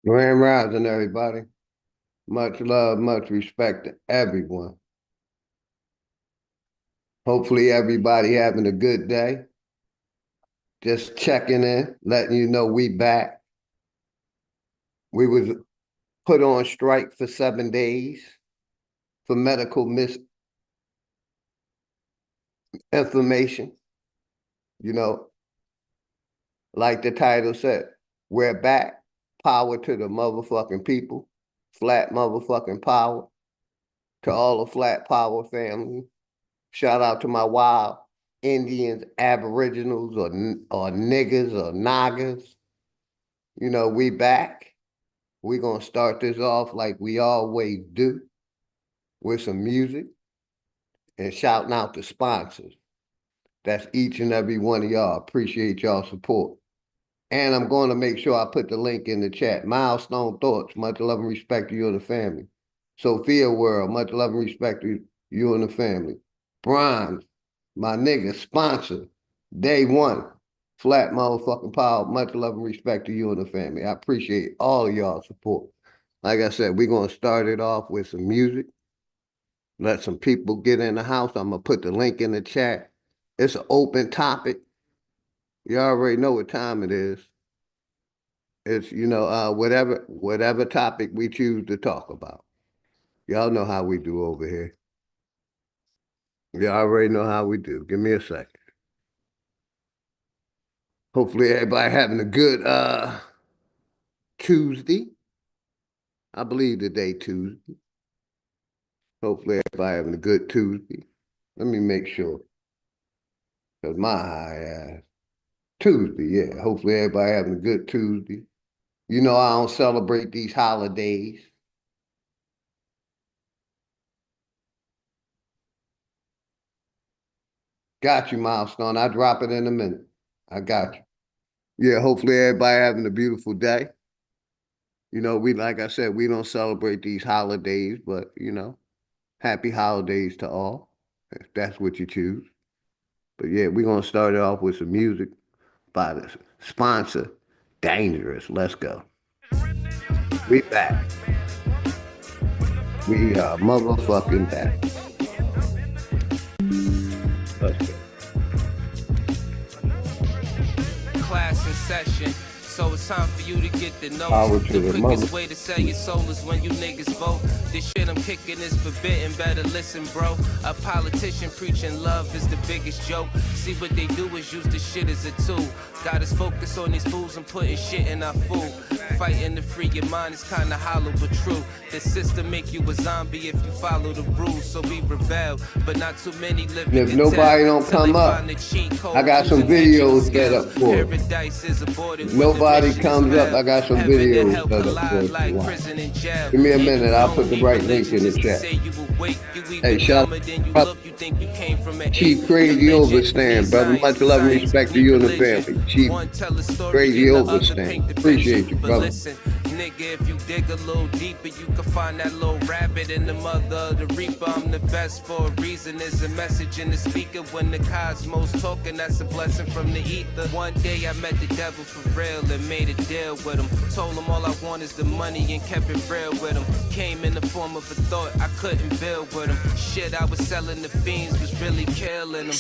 Grand Rising, everybody. Much love, much respect to everyone. Hopefully, everybody having a good day. Just checking in, letting you know we back. We was put on strike for 7 days for medical misinformation. You know, like the title said, we're back. Power to the motherfucking people. Flat motherfucking power to all the flat power family. Shout out to my wild Indians, Aboriginals, or niggas or nagas. You know, we back. We're going to start this off like we always do with some music and shouting out the sponsors. That's each and every one of y'all. Appreciate y'all support. And I'm going to make sure I put the link in the chat. Milestone Thoughts, much love and respect to you and the family. Sophia World, much love and respect to you and the family. Bronze, my nigga, sponsor, day one, flat motherfucking power, much love and respect to you and the family. I appreciate all of y'all support. Like I said, we're going to start it off with some music. Let some people get in the house. I'm going to put the link in the chat. It's an open topic. You already know what time it is. It's, whatever topic we choose to talk about. Y'all know how we do over here. Y'all already know how we do. Give me a second. Hopefully everybody having a good Tuesday. I believe today Tuesday. Hopefully everybody having a good Tuesday. Let me make sure. Because my high ass. Tuesday, yeah. Hopefully everybody having a good Tuesday. You know I don't celebrate these holidays. Got you, Milestone. I'll drop it in a minute. I got you. Yeah, hopefully everybody having a beautiful day. You know, like I said, we don't celebrate these holidays, but happy holidays to all, if that's what you choose. But yeah, we're gonna start it off with some music by the sponsor, Dangerous. Let's go. We back. We are motherfucking back. Let's go. Class in session. So it's time for you to get the notes. Power to The the quickest way to sell your soul is when you niggas vote. This shit I'm kicking is forbidden, better listen, bro. A politician preaching love is the biggest joke. See what they do is use the shit as a tool. Got us focused on these fools and putting shit in our food. Fighting to free your mind is kinda hollow but true. The system make you a zombie if you follow the rules, so we rebel. But not too many live if nobody don't come up, I got some videos set up for it. If nobody comes up, I got some videos set up for it to watch. Give me a minute, I'll put the right link in the chat. Hey, shout out Chief Crazy Overstand, brother. Much love and respect to you and the family. Chief Crazy Overstand. Appreciate you, brother. Nigga, if you dig a little deeper, you can find that little rabbit in the mother of the reaper. I'm the best for a reason. There's a message in the speaker when the cosmos talking. That's a blessing from the ether. One day I met the devil for real and made a deal with him. Told him all I want is the money and kept it real with him. Came in the form of a thought I couldn't build with him. Shit I was selling the fiends was really killing them.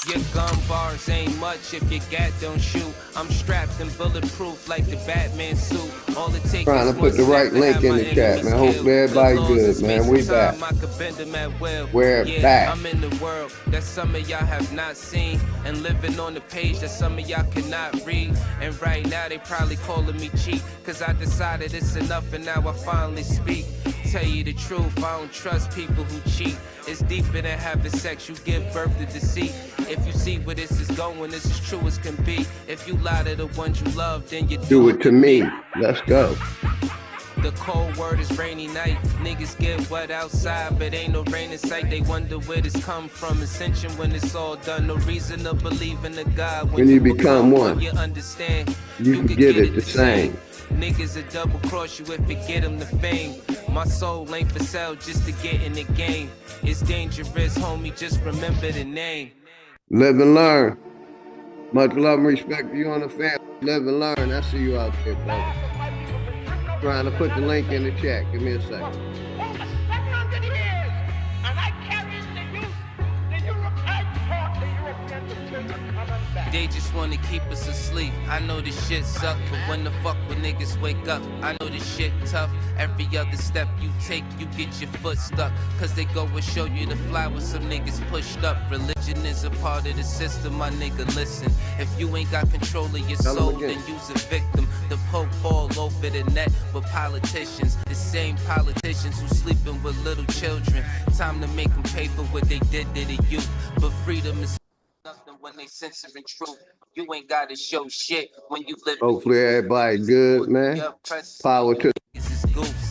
Your gun bars ain't much if your gat don't shoot. I'm strapped and bulletproof like the Batman suit. All it takes Trying to put the right link in the chat, man. Hopefully everybody good, man. We back. We're back. I'm in the world that some of y'all have not seen, and living on the page that some of y'all cannot read. And right now they probably calling me cheap, cause I decided it's enough and now I finally speak. Tell you the truth, I don't trust people who cheat. It's deeper than having sex, you give birth to deceit. If you see where this is going, this is true as can be. If you lie to the ones you love, then you do it to me. Let's go. The cold word is rainy night. Niggas get wet outside, but ain't no rain in sight. They wonder where this come from. Ascension when it's all done. No reason to believe in a God. When you become one, you understand. You can get it the same. Niggas will double cross you if you get them the fame. My soul ain't for sale just to get in the game. It's dangerous, homie, just remember the name. Live and learn. Much love and respect to you and the family. Live and learn. I see you out there, brother. Trying to put the link in the chat. Give me a second. Over 700 years, and I carried the European taught the Europeans to take a common back. They just wanna keep us asleep. I know this shit suck, but when the fuck when niggas wake up, I know this shit tough. Every other step you take, you get your foot stuck. Cause they go and show you the fly with some niggas pushed up. Religion is a part of the system, my nigga, listen. If you ain't got control of your soul, then you's a victim. The Pope all over the net with politicians. The same politicians who sleeping with little children. Time to make them pay for what they did to the youth. But freedom is nothing when they censoring truth. You ain't gotta show shit when you live. Hopefully everybody good, man. Power to goofs.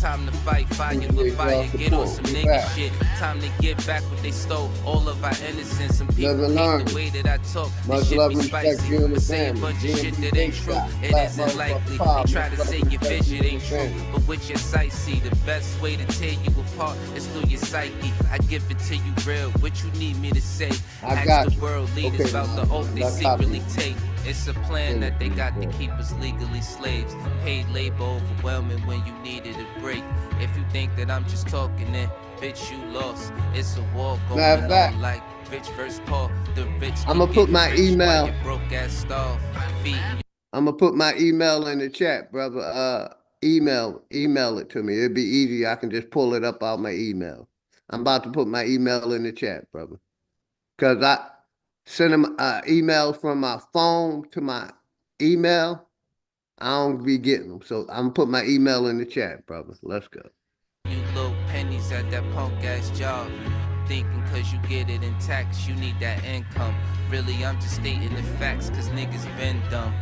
Time to fight fire with fire, get on some nigga shit. Time to get back what they stole, all of our innocence. Some people hate the way that I talk. This shit be spicy, but say a bunch of shit that ain't true. It isn't likely. You try to say your vision ain't true, but with your sight see, the best way to tear you apart is through your psyche. I give it to you real, what you need me to say. Ask the world leaders about the oath they secretly take. It's a plan that they got to keep us legally slaves. Paid labor overwhelming when you needed a break. If you think that I'm just talking, then bitch, you lost. It's a war going on like rich versus poor. The rich. I'm gonna put my email. Broke ass starve. I'm gonna put my email in the chat, brother. Email it to me. It'd be easy. I can just pull it up out my email. I'm about to put my email in the chat, brother. Cause I send them emails from my phone to my email. I don't be getting them. So I'm gonna put my email in the chat, brother. Let's go. You little pennies at that punk ass job. Thinking cause you get it in tax, you need that income. Really, I'm just stating the facts cause niggas been dumb.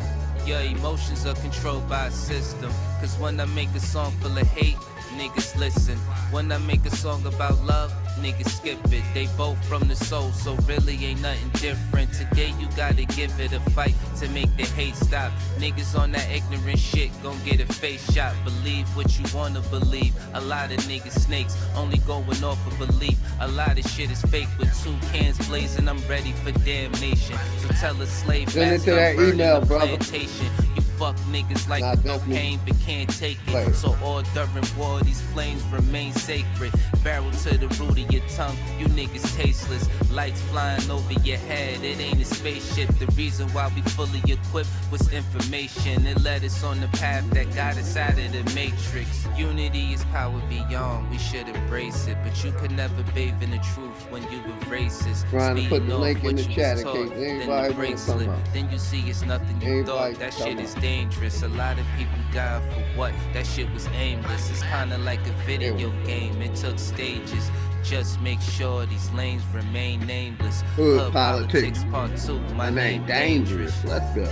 Your emotions are controlled by a system. Cause when I make a song full of hate, niggas listen. When I make a song about love, niggas skip it. They both from the soul, so really ain't nothing different. Today you gotta give it a fight to make the hate stop. Niggas on that ignorant shit gon' get a face shot. Believe what you wanna believe. A lot of niggas snakes, only going off of belief. A lot of shit is fake with 2 cans blazing. I'm ready for damnation. So tell a slave send it to that email, brother. Plantation. You fuck niggas like no pain but can't take it. So all during war these flames remain sacred. Barrel to the root of your tongue, you niggas tasteless. Lights flying over your head, it ain't a spaceship. The reason why we fully equipped was information. It led us on the path that got us out of the matrix. Unity is power beyond, we should embrace it. But you could never bathe in the truth when you were racist. Trying to put the link in the chat in taught, case anybody wanna come up. Then you see it's nothing you thought. That shit is dangerous. A lot of people died for what? That shit was aimless. It's kinda like a video game. It took stages. Just make sure these lanes remain nameless. Hood politics part 2. My name Dangerous. Let's go.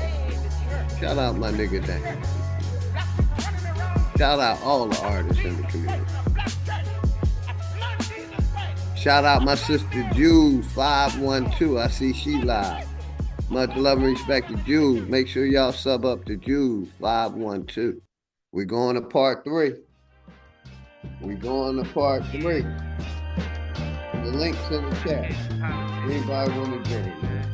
Shout out my nigga Dangerous. Shout out all the artists in the community. Shout out my sister Jules 512. I see she live. Much love and respect to Jules. Make sure y'all sub up to Jules 512. We're going to part 3. We're going to part 3. The link's in the chat. Anybody want to join, man?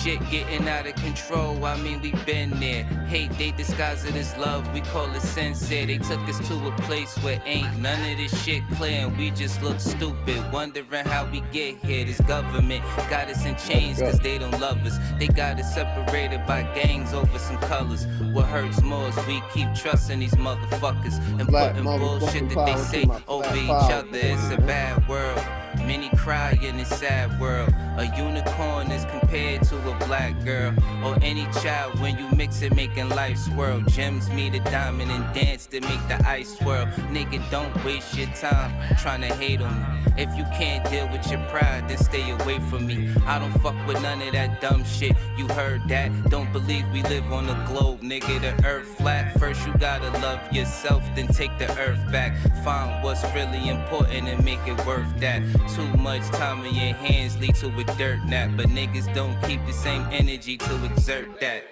Shit getting out of control, I mean we been there. Hate, they disguise it as love, we call it sincere. They took us to a place where ain't none of this shit clear, and we just look stupid, wondering how we get here. This government got us in chains cause they don't love us. They got us separated by gangs over some colors. What hurts more is we keep trusting these motherfuckers and putting bullshit that they say over each other. It's a bad world. Many cry in this sad world. A unicorn is compared to a black girl, or any child when you mix it, making life swirl. Gems meet a diamond and dance to make the ice swirl. Nigga, don't waste your time trying to hate on me. If you can't deal with your pride, then stay away from me. I don't fuck with none of that dumb shit. You heard that? Don't believe we live on a globe, nigga. The earth flat. First you gotta love yourself, then take the earth back. Find what's really important and make it worth that. Too much time in your hands lead to a dirt nap, but niggas don't keep the same energy to exert that.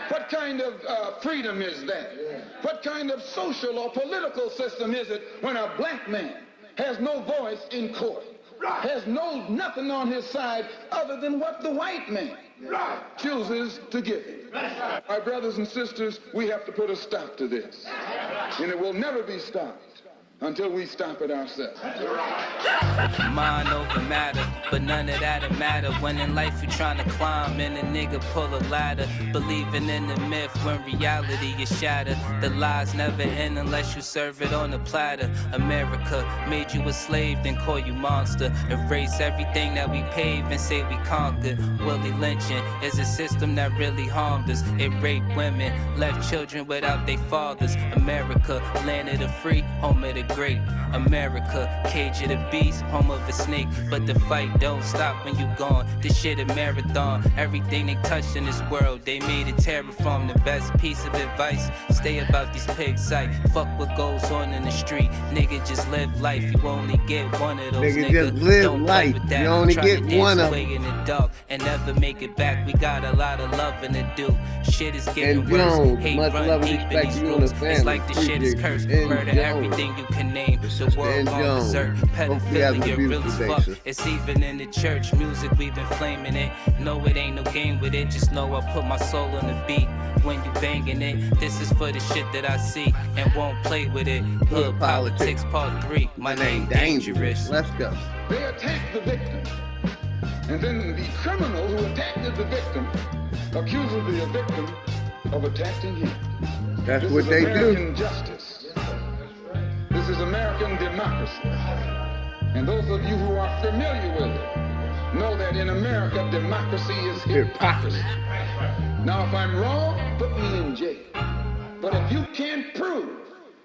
What kind of freedom is that? What kind of social or political system is it when a black man has no voice in court? has nothing on his side other than what the white man chooses to give him. My brothers and sisters, we have to put a stop to this. And it will never be stopped until we stop it ourselves. Mind over matter, but none of that'll matter when in life you're trying to climb and a nigga pull a ladder, believing in the myth when reality is shattered. The lies never end unless you serve it on a platter. America made you a slave, then call you monster. Erase everything that we paved and say we conquered. Willie lynching is a system that really harmed us. It raped women, left children without their fathers. America, land of the free, home of the great. America, cage of the beast, home of a snake. But the fight don't stop when you gone. This shit a marathon. Everything they touched in this world, they made it terraform. The best piece of advice, stay about these pigs sight. Fuck what goes on in the street. Nigga, just live life. You only get one of those. Nigga, just live don't play life. with that. You only Try get to dance one of away in the dark and never make it back. We got a lot of loving to do. Shit is getting And worse. Jones, Hate much run love and deep in respect these to you and roots. the family. It's like the shit is Appreciate cursed. you. And Murder Jones. everything you can name. The world And gone Jones. berserk. Hope you have a Pedophilia real beautiful as day, fuck. sir. It's even in the church music, we've been flaming it. No, it ain't no game with it. Just know I put my soul on the beat. When you banging it, this is for the shit that I see and won't play with it. Hood Politics Part 3. My name Dangerous. Let's go. They attack the victim. And then the criminal who attacked the victim accuses the victim of attacking him. That's This what is they American do. justice. This is American democracy. And those of you who are familiar with it know that in America, democracy is hypocrisy. Now, if I'm wrong, put me in jail. But if you can't prove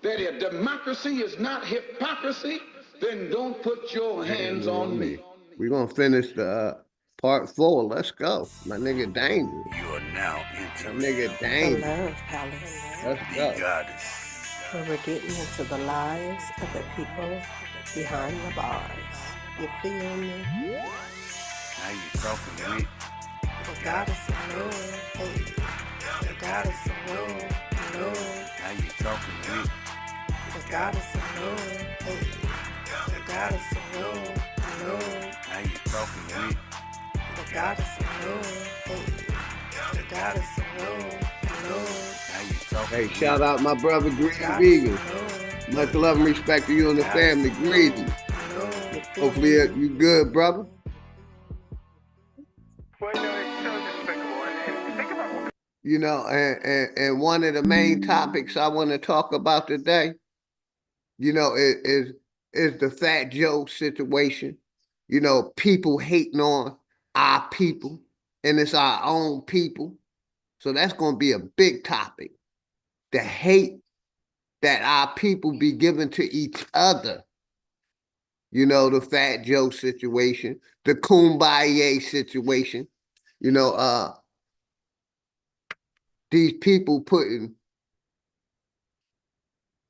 that a democracy is not hypocrisy, then don't put your hands on me. We're going to finish the part 4. Let's go. My nigga Dangerous. You are now My entering nigga The Dangerous. Love Palace, Let's the go. goddess. where we're getting into the lives of the people behind the bars. You feel me? Now you talking with The goddess of love, hey. The goddess of love, love. now you talking with The goddess of love, hey. The goddess of love, love. now you talking with The goddess of love, hey. The goddess of love, love. now you talking Hey, with shout out my brother Greedy Goddess Vegan. of love, Much love and respect to you and the family. Greedy. love. You feel Hopefully me? you good, brother. Well, you know, it's so despicable. And think about what You know, and one of the main topics I want to talk about today, you know, is the Fat Joe situation. You know, people hating on our people, and it's our own people. So that's going to be a big topic. The hate that our people be giving to each other. You know, the Fat Joe situation, the Kumbaya situation. You know, these people putting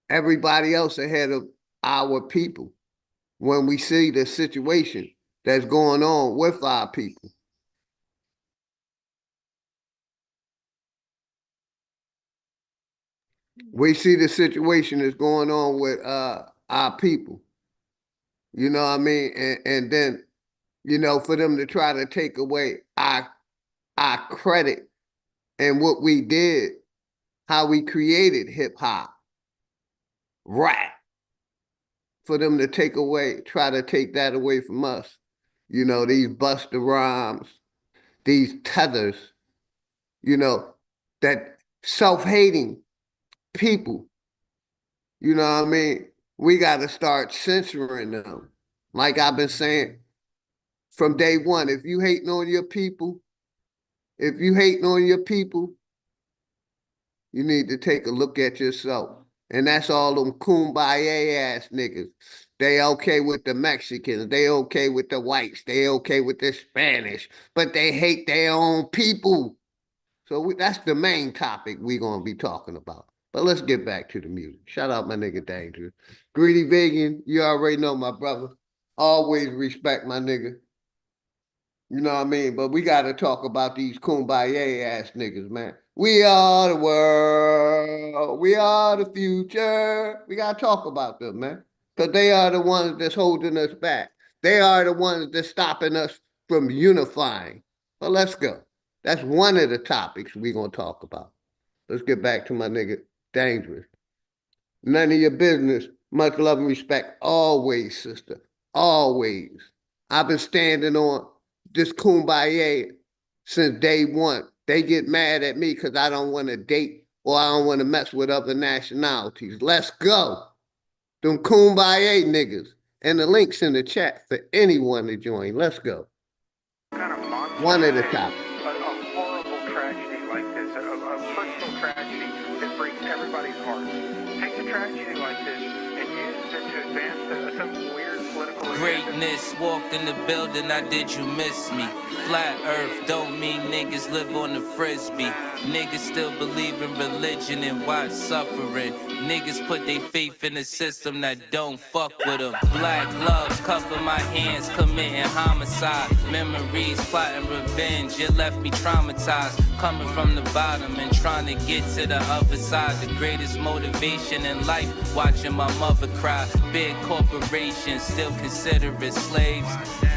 everybody else ahead of our people when we see the situation that's going on with our people. We see the situation that's going on with our people. You know what I mean? And then, you know, for them to try to take away our credit and what we did, how we created hip hop, rap, for them to try to take that away from us. You know, these Busta Rhymes, these tethers, you know, that self-hating people, you know what I mean? We got to start censoring them. Like I've been saying from day one, if you hating on your people, you need to take a look at yourself. And that's all them kumbaya ass niggas. They okay with the Mexicans. They okay with the whites. They okay with the Spanish. But they hate their own people. So that's the main topic we're going to be talking about. But let's get back to the music. Shout out my nigga Dangerous. Greedy Vegan, you already know my brother. Always respect my nigga. You know what I mean? But we got to talk about these kumbaya ass niggas, man. We are the world. We are the future. We got to talk about them, man. Because they are the ones that's holding us back. They are the ones that's stopping us from unifying. Well, let's go. That's one of the topics we're going to talk about. Let's get back to my nigga, Dangerous. None of your business. Much love and respect. Always, sister. Always. I've been standing on this kumbaya since day one. They get mad at me because I don't want to date or I don't want to mess with other nationalities. Let's go. Them kumbaya niggas. And the link's in the chat for anyone to join. Let's go. Kind of monster. One at a time. A horrible tragedy like this, a personal tragedy that breaks everybody's heart. Take a tragedy like this and use it to advance some weird political agenda. Greatness walked in the building, I did you miss me? Flat earth don't mean niggas live on the frisbee. Niggas still believe in religion and watch suffering. Niggas put their faith in a system that don't fuck with them. Black gloves cover my hands, committing homicide. Memories, plotting revenge, it left me traumatized. Coming from the bottom and trying to get to the other side. The greatest motivation in life, watching my mother cry. Big corporations still consider it slaves.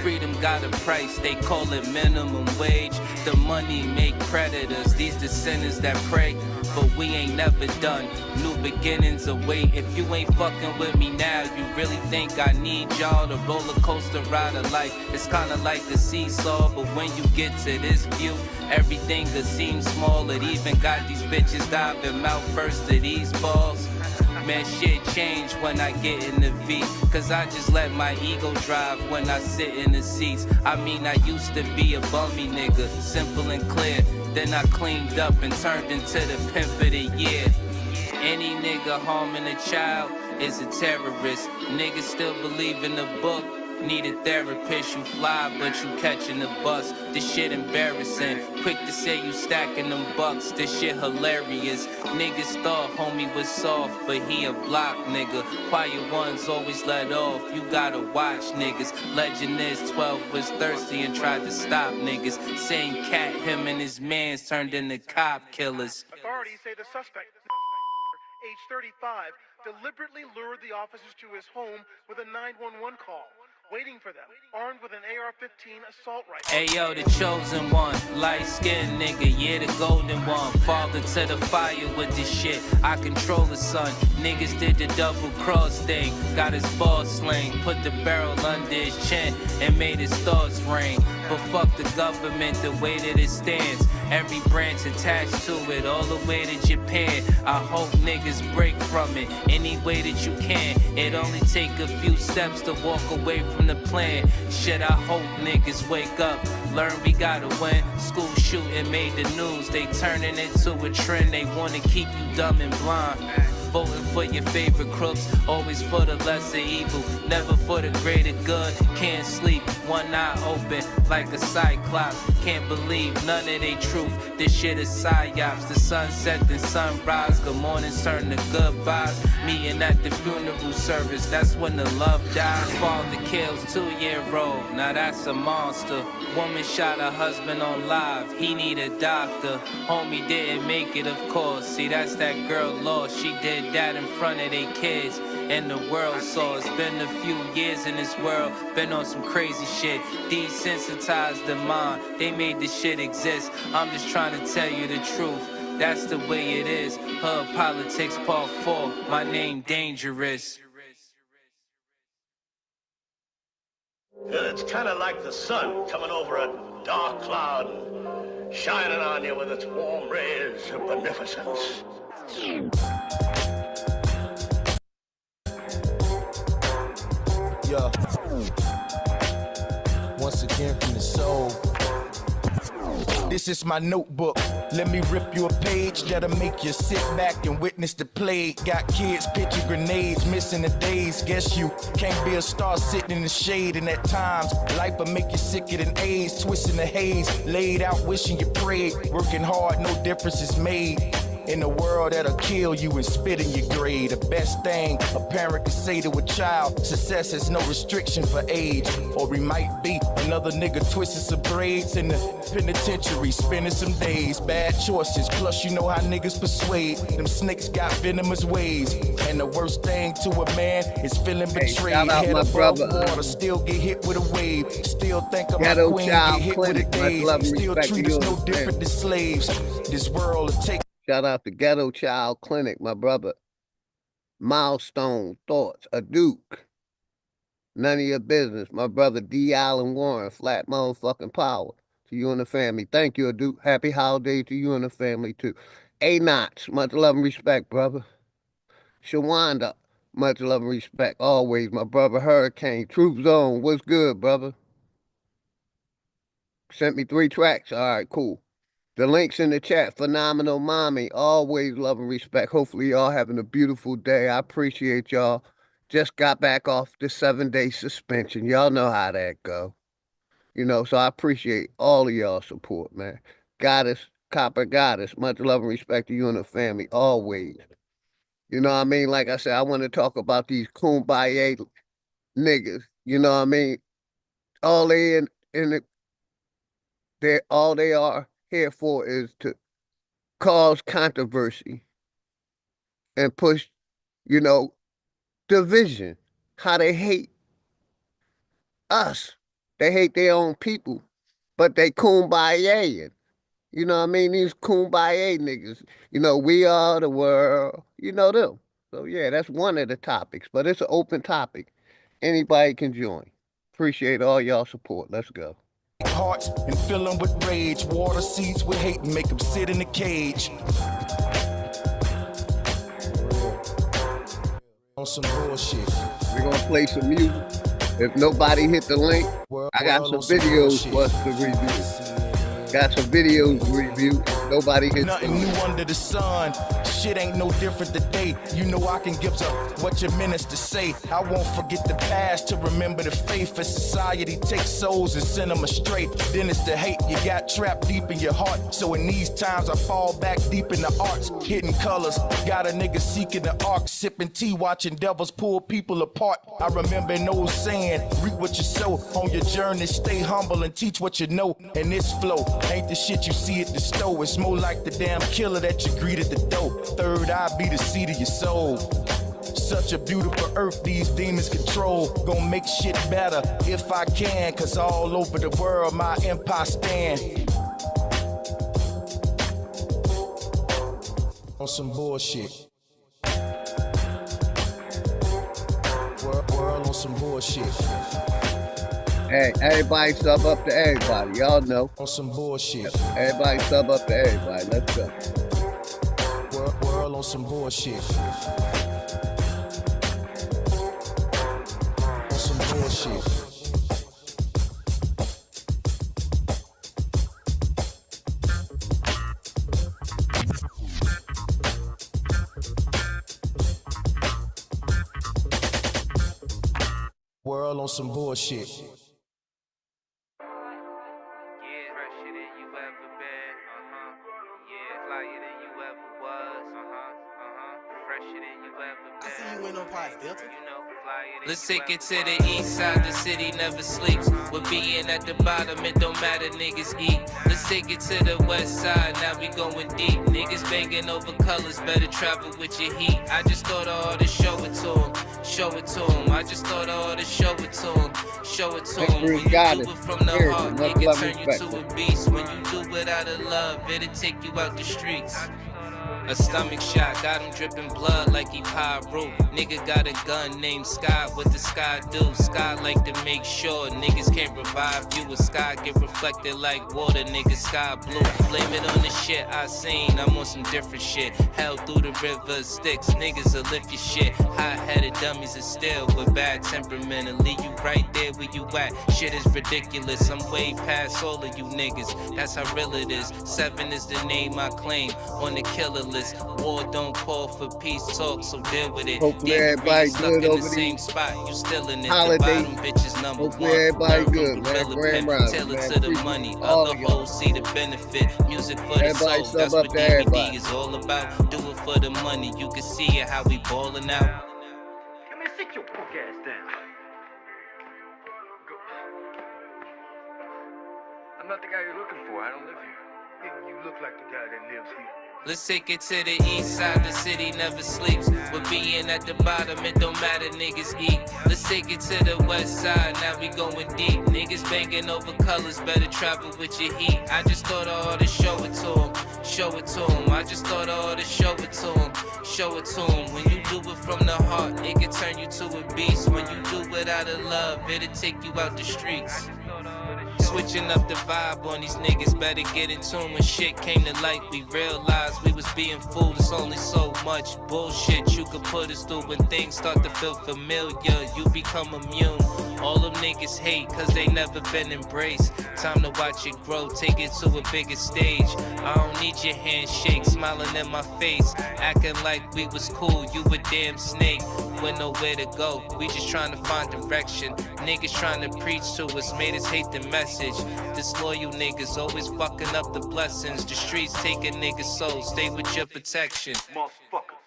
Freedom got a price, they call it minimum wage. The money make predators, these descendants that pray. But we ain't never done, new beginnings await. If you ain't fucking with me now, you really think I need y'all? The roller coaster ride of life, it's kinda like a seesaw. But when you get to this view, everything could seem small. It even got these bitches diving mouth first to these balls. Man, shit change when I get in the V. Cause I just let my ego drive when I sit in the seats. I mean, I used to be a bummy nigga, simple and clear. Then I cleaned up and turned into the pimp of the year. Any nigga harming a child is a terrorist. Niggas still believe in the book. Need a therapist, you fly, but you catching the bus. This shit embarrassing. Quick to say you stacking them bucks. This shit hilarious. Niggas thought homie was soft, but he a block nigga. Quiet ones always let off. You gotta watch niggas. Legend is 12 was thirsty and tried to stop niggas. Same cat, him and his mans turned into cop killers. Authorities say the suspect, age 35, deliberately lured the officers to his home with a 911 call. Waiting for them, armed with an AR-15 assault rifle. Hey yo, the chosen one, light-skinned nigga, yeah, the golden one. Father to the fire with this shit, I control the sun. Niggas did the double cross thing, got his ball sling, put the barrel under his chin and made his thoughts ring. But fuck the government, the way that it stands. Every branch attached to it, all the way to Japan. I hope niggas break from it any way that you can. It only take a few steps to walk away from the plan. Shit, I hope niggas wake up, learn we gotta win. School shooting made the news, they turning into a trend. They wanna keep you dumb and blind. Voting for your favorite crooks, always for the lesser evil, never for the greater good. Can't sleep, one eye open like a cyclops. Can't believe none of they truth, this shit is psyops. The sunset and sunrise, good mornings turn to goodbyes. Meeting at the funeral service, that's when the love dies. Father kills 2-year-old, now that's a monster. Woman shot her husband on live, he need a doctor. Homie didn't make it, of course, see that's that girl lost. She did that in front of their kids, and the world saw. It's been a few years in this world, been on some crazy shit. Desensitized the mind, they made this shit exist. I'm just trying to tell you the truth, that's the way it is. Hood Politics Part 4, my name Dangerous. It's kind of like the sun coming over a dark cloud and shining on you with its warm rays of beneficence. Yeah. Once again from the soul. This is my notebook. Let me rip you a page that'll make you sit back and witness the plague. Got kids pitching grenades, missing the days. Guess you can't be a star sitting in the shade. And at times, life will make you sicker than AIDS. Twisting the haze, laid out wishing you prayed. Working hard, no difference is made. in a world that'll kill you and spit in your grade. The best thing a parent can say to a child, success has no restriction for age. Or we might be another nigga twisting some braids in the penitentiary, spending some days. Bad choices, plus you know how niggas persuade. Them snakes got venomous ways. And the worst thing to a man is feeling betrayed. shout out Head my above brother, water, still get hit with a wave. Still think of my Ghetto queen, Child get hit with a Clinic. Much gaze. love and Still respect to treat you us and no the different than slaves. This world will take. Shout out to Ghetto Child Clinic, my brother. Milestone Thoughts, a Duke. None of your business. My brother D. Allen Warren, flat motherfucking power to you and the family. Thank you, a Duke. Happy holiday to you and the family, too. A Knots, much love and respect, brother. Shawanda, much love and respect. Always, my brother Hurricane. Troop Zone, what's good, brother? Sent me 3 tracks. All right, cool. The links in the chat. Phenomenal Mommy. Always love and respect. Hopefully y'all having a beautiful day. I appreciate y'all. Just got back off the 7-day suspension. Y'all know how that go. You know, so I appreciate all of y'all support, man. Goddess, Copper Goddess. Much love and respect to you and the family. Always. You know what I mean? Like I said, I want to talk about these kumbaya niggas. You know what I mean? All they all they are here for is to cause controversy and push, you know, division. How they hate us. They hate their own people, but they kumbaya. You know what I mean? These kumbaya niggas. You know, we are the world. You know them. So yeah, that's one of the topics, but it's an open topic. Anybody can join. Appreciate all y'all support. Let's go. Hearts and fill them with rage. Water seeds with hate and make them sit in a cage. On some bullshit. We're gonna play some music. If nobody hit the link, I got some videos for us to review. Got some videos to review. Nobody hit nothing new under the sun. Shit ain't no different today. You know I can give up what your ministers say. I won't forget the past to remember the faith. As society takes souls and send them astray, then it's the hate you got trapped deep in your heart. So in these times I fall back deep in the arts, hidden colors. Got a nigga seeking the arc, sipping tea, watching devils pull people apart. I remember an old saying, reap what you sow. On your journey, stay humble and teach what you know. And this flow ain't the shit you see at the store. It's more like the damn killer that you greet at the door. Third eye be the seed of your soul. Such a beautiful earth these demons control. Gonna make shit better if I can, cause all over the world my empire stand. On some bullshit. World on some bullshit. Hey, everybody sub up to everybody. Y'all know. On some bullshit. Everybody sub up to everybody. Let's go. World on some bullshit. On some bullshit. World on some bullshit. Let's take it to the east side, the city never sleeps. We're being at the bottom, it don't matter, niggas eat. Let's take it to the west side, now we going deep. Niggas banging over colors, better travel with your heat. I just thought I ought to show it to him, show it to him. I just thought I ought to show it to him, show it to him. When you do it from the heart, nigga turn you to a beast. When you do it out of love, it'll take you out the streets. A stomach shot, got him dripping blood like he pyro. Nigga got a gun named Sky, what the Sky do? Sky like to make sure niggas can't revive you. A sky get reflected like water, nigga sky blue. Blame it on the shit I seen, I'm on some different shit. Hell through the river of sticks, niggas will lift your shit. Hot-headed dummies are still with bad temperament and leave you right there where you at. Shit is ridiculous, I'm way past all of you niggas. That's how real it is. 7 is the name I claim on the killer endless. War don't call for peace talk, so deal with it. Hopefully Damn, everybody stuck good in over the same these spot, you still in it. holidays. The bottom bitches number Hopefully one. everybody Learn from good, man. Gorilla Grand Pimp, Rising, tailored man. to the Appreciate money. all Other of y'all. hoes see the benefit. Music for the Everybody soul, sub that's up what to DVD everybody. is all about. Do it for the money, you can see it how we ballin' out. Come here, sit your punk ass down. Go. I'm not the guy you're looking for. I don't live here. Yeah, you look like the guy that lives here. Let's take it to the east side, the city never sleeps. We're being at the bottom, it don't matter, niggas eat. Let's take it to the west side, now we going deep. Niggas banging over colors, better travel with your heat. I just thought I ought to show it to him, show it to him. I just thought I ought to show it to him, show it to him. When you do it from the heart, it can turn you to a beast. When you do it out of love, it'll take you out the streets. Switching up the vibe on these niggas, better get in tune. When shit came to light, we realized we was being fooled. It's only so much bullshit you could put us through. When things start to feel familiar, you become immune. All them niggas hate cause they never been embraced. Time to watch it grow, take it to a bigger stage. I don't need your handshake, smiling in my face, acting like we was cool, you a damn snake. With nowhere to go, we just trying to find direction. Niggas trying to preach to us, made us hate the message. Disloyal niggas always fucking up the blessings. The streets take a nigga's soul, stay with your protection. Motherfuckers.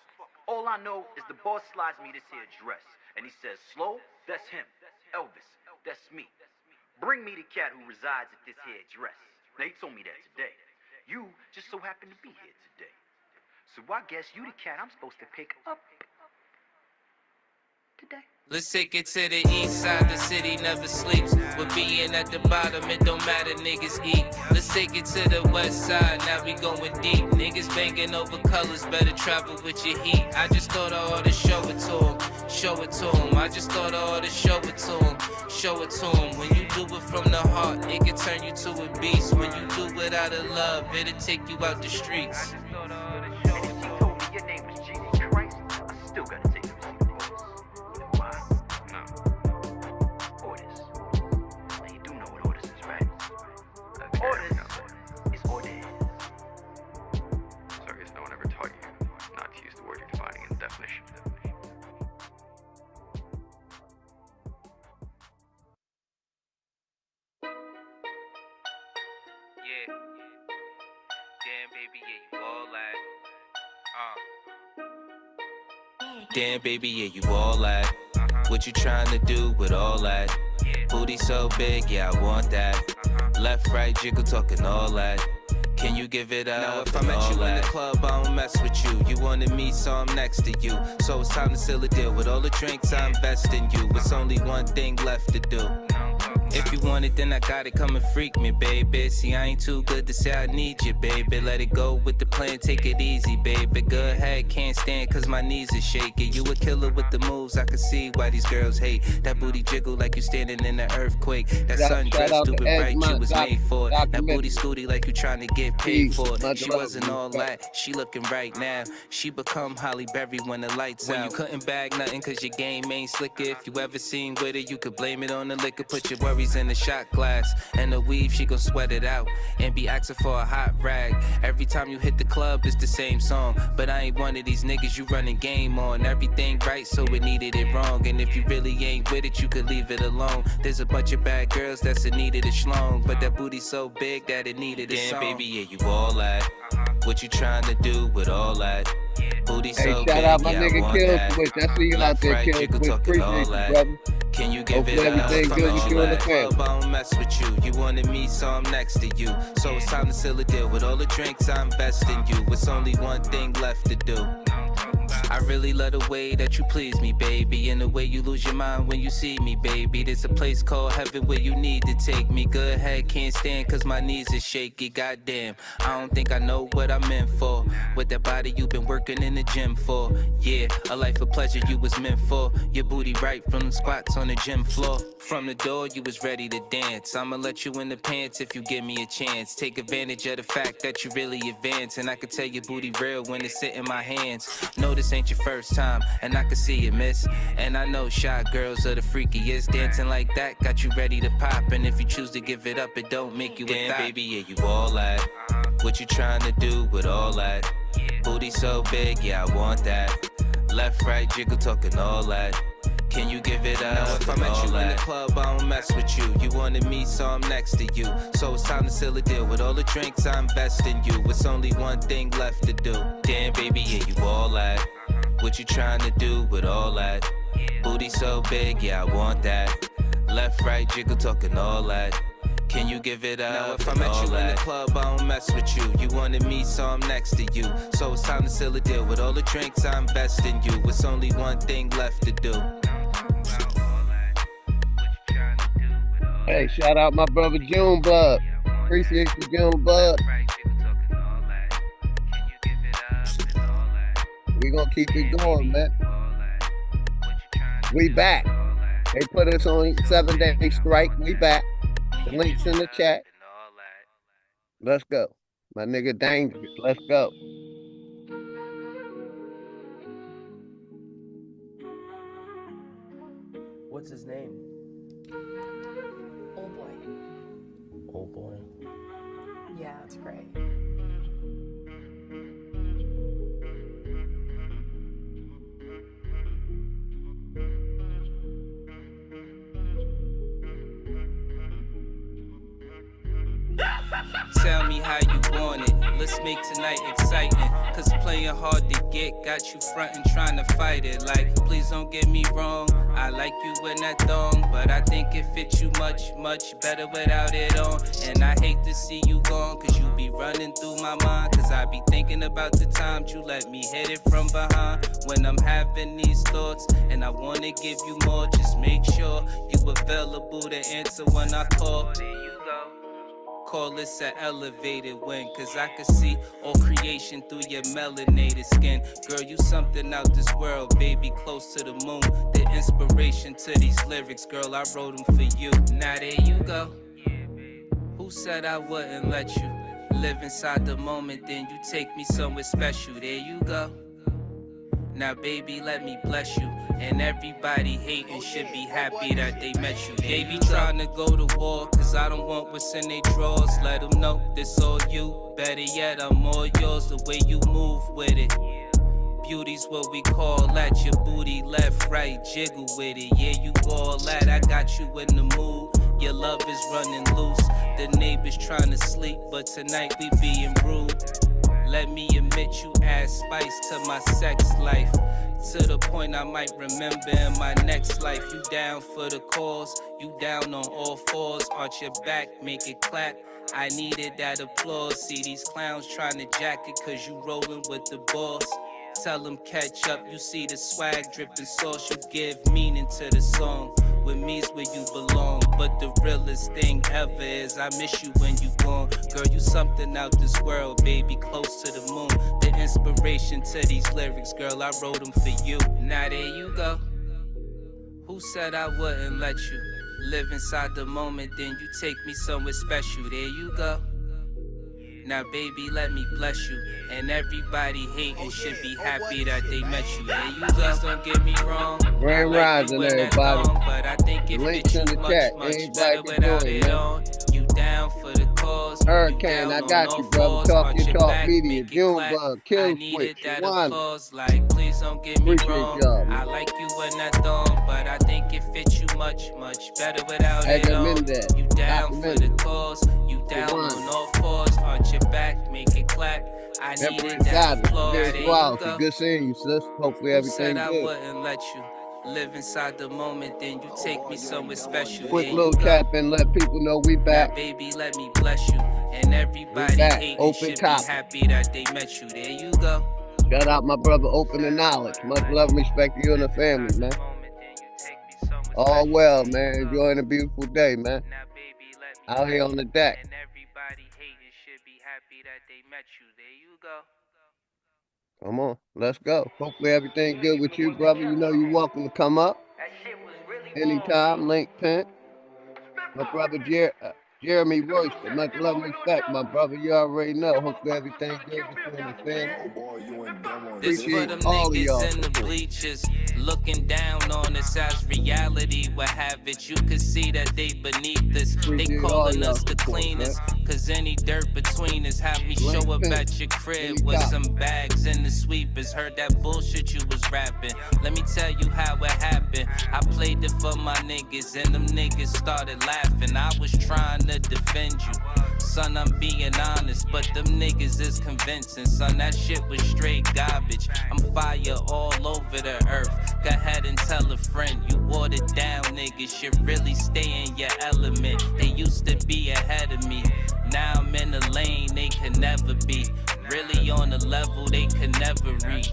All I know is the boss slides me this here dress. And he says, Slow, that's him. Elvis, that's me. Bring me the cat who resides at this here dress. Now, he told me that today. You just so happen to be here today. So I guess you the cat I'm supposed to pick up today. Let's take it to the east side, the city never sleeps. We're being at the bottom, it don't matter, niggas eat. Let's take it to the west side, now we going deep. Niggas banging over colors, better travel with your heat. I just thought I ought to show it to him, show it to him. I just thought I ought to show it to him, show it to him. When you do it from the heart, it can turn you to a beast. When you do it out of love, it'll take you out the streets. And if she told me your name was Jesus Christ, I still gotta take you to see the boss. Why? No. Orders. Now you do know what orders is, right? Orders is orders. So I guess no one ever taught you not to use the word you're defining in the definition. Yeah. Damn, baby, yeah, you all that. Damn, baby, yeah, you all that. What you trying to do with all that? Booty so big, yeah, I want that. Left, right, jiggle, talking all that. Can you give it up? Now if I met you in the club, I don't mess with you. You wanted me, so I'm next to you. So it's time to seal a deal. With all the drinks, I invest in you. It's only one thing left to do. If you want it, then I got it, come and freak me, baby. See, I ain't too good to say I need you, baby. Let it go with the plan, take it easy, baby. Go ahead, can't stand cause my knees are shaking. You a killer with the moves, I can see why these girls hate. That booty jiggle like you standing in an earthquake. That sundress, stupid right, you was made for it. That booty scooty like you trying to get paid for it. She wasn't all that, she looking right now. She become Holly Berry when the lights out. When you couldn't bag nothing cause your game ain't slicker. If you ever seen with her, you could blame it on the liquor. Put your worries in the shot glass and the weave, she gon' sweat it out and be asking for a hot rag. Every time you hit the club, it's the same song. But I ain't one of these niggas you running game on. Everything right, so it needed it wrong. And if you really ain't with it, you could leave it alone. There's a bunch of bad girls that's in need of a schlong, but that booty so big that it needed a song. Damn, baby, yeah, you all that. What you trying to do with all that? Booty so Hey, big, shout out my yeah, nigga I want Kill that. Switch. I see you out Left, there, right, Kill jiggle, Switch. talking Appreciate all you, that. brother. Can you give Hopefully it up? everything good with you and the family. Club, I don't mess with you. You wanted me, so I'm next to you. So it's time to seal a deal. With all the drinks, I invest in you. It's only one thing left to do. I really love the way that you please me, baby, and the way you lose your mind when you see me, baby. There's a place called heaven where you need to take me. Go ahead, can't stand cause my knees are shaky. Goddamn, I don't think I know what I'm in for. With that body you been working in the gym for. Yeah, a life of pleasure you was meant for. Your booty right from the squats on the gym floor. From the door you was ready to dance. I'ma let you in the pants if you give me a chance. Take advantage of the fact that you really advance. And I can tell your booty real when it's sit in my hands. No, this ain't your first time, and I can see it, miss. And I know shy girls are the freakiest. Dancing like that got you ready to pop. And if you choose to give it up, it don't make you a thot. Damn, baby, yeah, you all that. What you trying to do with all that? Booty so big, yeah, I want that. Left, right, jiggle, talking all that. Can you give it up? Now if I met you in the club, I don't mess with you. You wanted me, so I'm next to you. So it's time to seal a deal. With all the drinks, I invest in you. It's only one thing left to do. Damn, baby, yeah, you all that. What you trying to do with all that? Booty so big, yeah, I want that. Left, right, jiggle, talking all that. Can you give it up? Now if I met you in the club, I don't mess with you. You wanted me, so I'm next to you. So it's time to seal a deal. With all the drinks, I invest in you. It's only one thing left to do. Hey, shout out my brother Junebug. Appreciate you, Junebug. We gonna keep it going, man. We back. They put us on 7-day strike. We back. The link's in the chat. Let's go. My nigga Dangerous. Let's go. What's his name? Old boy. Old boy. Yeah, that's great. Tell me how you want it. Let's make tonight exciting. Cause playing hard to get got you frontin' trying to fight it. Like, please don't get me wrong. I like you in that thong, but I think it fits you much, much better without it on. And I hate to see you gone, cause you be running through my mind. Cause I be thinking about the times you let me hit it from behind. When I'm having these thoughts, and I wanna give you more, just make sure you available to answer when I call. There you go. Call this an elevated win, cause I can see all creation through your melanated skin. Girl, you something out this world, baby, close to the moon. The inspiration to these lyrics, girl, I wrote them for you. Now there you go. Who said I wouldn't let you live inside the moment, then you take me somewhere special. There you go. Now baby, let me bless you. And everybody hating should be happy that they met you. They be trying to go to war, cause I don't want what's in they drawers. Let them know this all you. Better yet, I'm all yours, the way you move with it. Beauty's what we call that. Your booty left, right, jiggle with it. Yeah, you all that, I got you in the mood. Your love is running loose. The neighbors trying to sleep, but tonight we being rude. Let me admit you add spice to my sex life. To the point I might remember in my next life. You down for the cause, you down on all fours. Arch your back, make it clap. I needed that applause. See these clowns trying to jack it cause you rolling with the boss. Tell them catch up, you see the swag dripping sauce. You give meaning to the song. With me's where you belong. But the realest thing ever is I miss you when you gone. Girl, you something out this world, baby, close to the moon. The inspiration to these lyrics, girl, I wrote them for you. Now there you go. Who said I wouldn't let you live inside the moment, then you take me somewhere special. There you go. Now baby, let me bless you. And everybody hating should be happy that they met you. There you go. Don't get me wrong. Grand Rising, everybody. But I think it links in the chat. Better without it on. You down for the cause. Hurricane, I got you, brother. Talk your talk media. Junebug, Kill Switch, applause. Like, please don't get me wrong. I like you in that thong, but I think it fits you much, much better without it on. You down for the cause. You down on all fours. Arch your back, make it clap. I needed that applause. There you go. Good seeing you, sis. Hopefully everything good. I good. wouldn't let you live inside the moment, then you take me somewhere special. Quick little tap and let people know we back. Now, baby, let me bless you. And everybody hating should be happy that they met you. There you go. Shout out my brother Open the Knowledge. Much love and respect to you and the family, man. All well, man. Enjoying a beautiful day, man. Out here on the deck. And everybody hating should be happy that they met you. There you go. Come on, let's go. Hopefully everything good with you, brother. You know you're welcome to come up anytime. Link pin. My brother Jeremy Royster, much love and respect, my brother. You already know. Hopefully everything good with you and the family. This for Appreciate them all of y'all niggas in the support. bleachers, looking down on us as reality would have it. You could see that they beneath us. They Appreciate all calling y'all us the support, cleanest. man. Cause any dirt between us have me Link show up pimp. at your crib with some bags in the sweepers. Heard that bullshit you was rapping. Let me tell you how it happened. I played it for my niggas and them niggas started laughing. I was trying to defend you. Son, I'm being honest, but them niggas is convincing. Son, that shit was straight garbage. I'm fire all over the earth. Go ahead and tell a friend. You watered down niggas should really stay in your element. They used to be ahead of me. Now I'm in a lane they could never be. Really on a level they could never reach.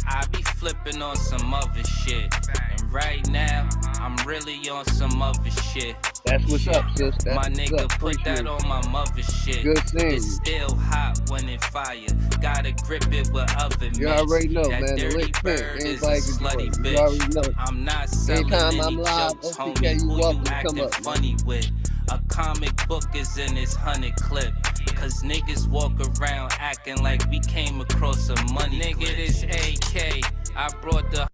I be flipping on some other shit. And right now, I'm really on some other shit. That's what's up, sis. That's my what's nigga, up. put that on my mother shit. Good seeing It's you. still hot when it fire. Gotta grip it with oven You mitts. already know, That man. The dirty link pimp. bird is a Anybody can slutty join. bitch. You already know. I'm not selling Anytime any I'm live, jokes, OTK, homie. you Who welcome you to come acting up, man. funny with? A comic book is in this 100 clip. Cause niggas walk around acting like we came across a money nigga, this AK. I brought the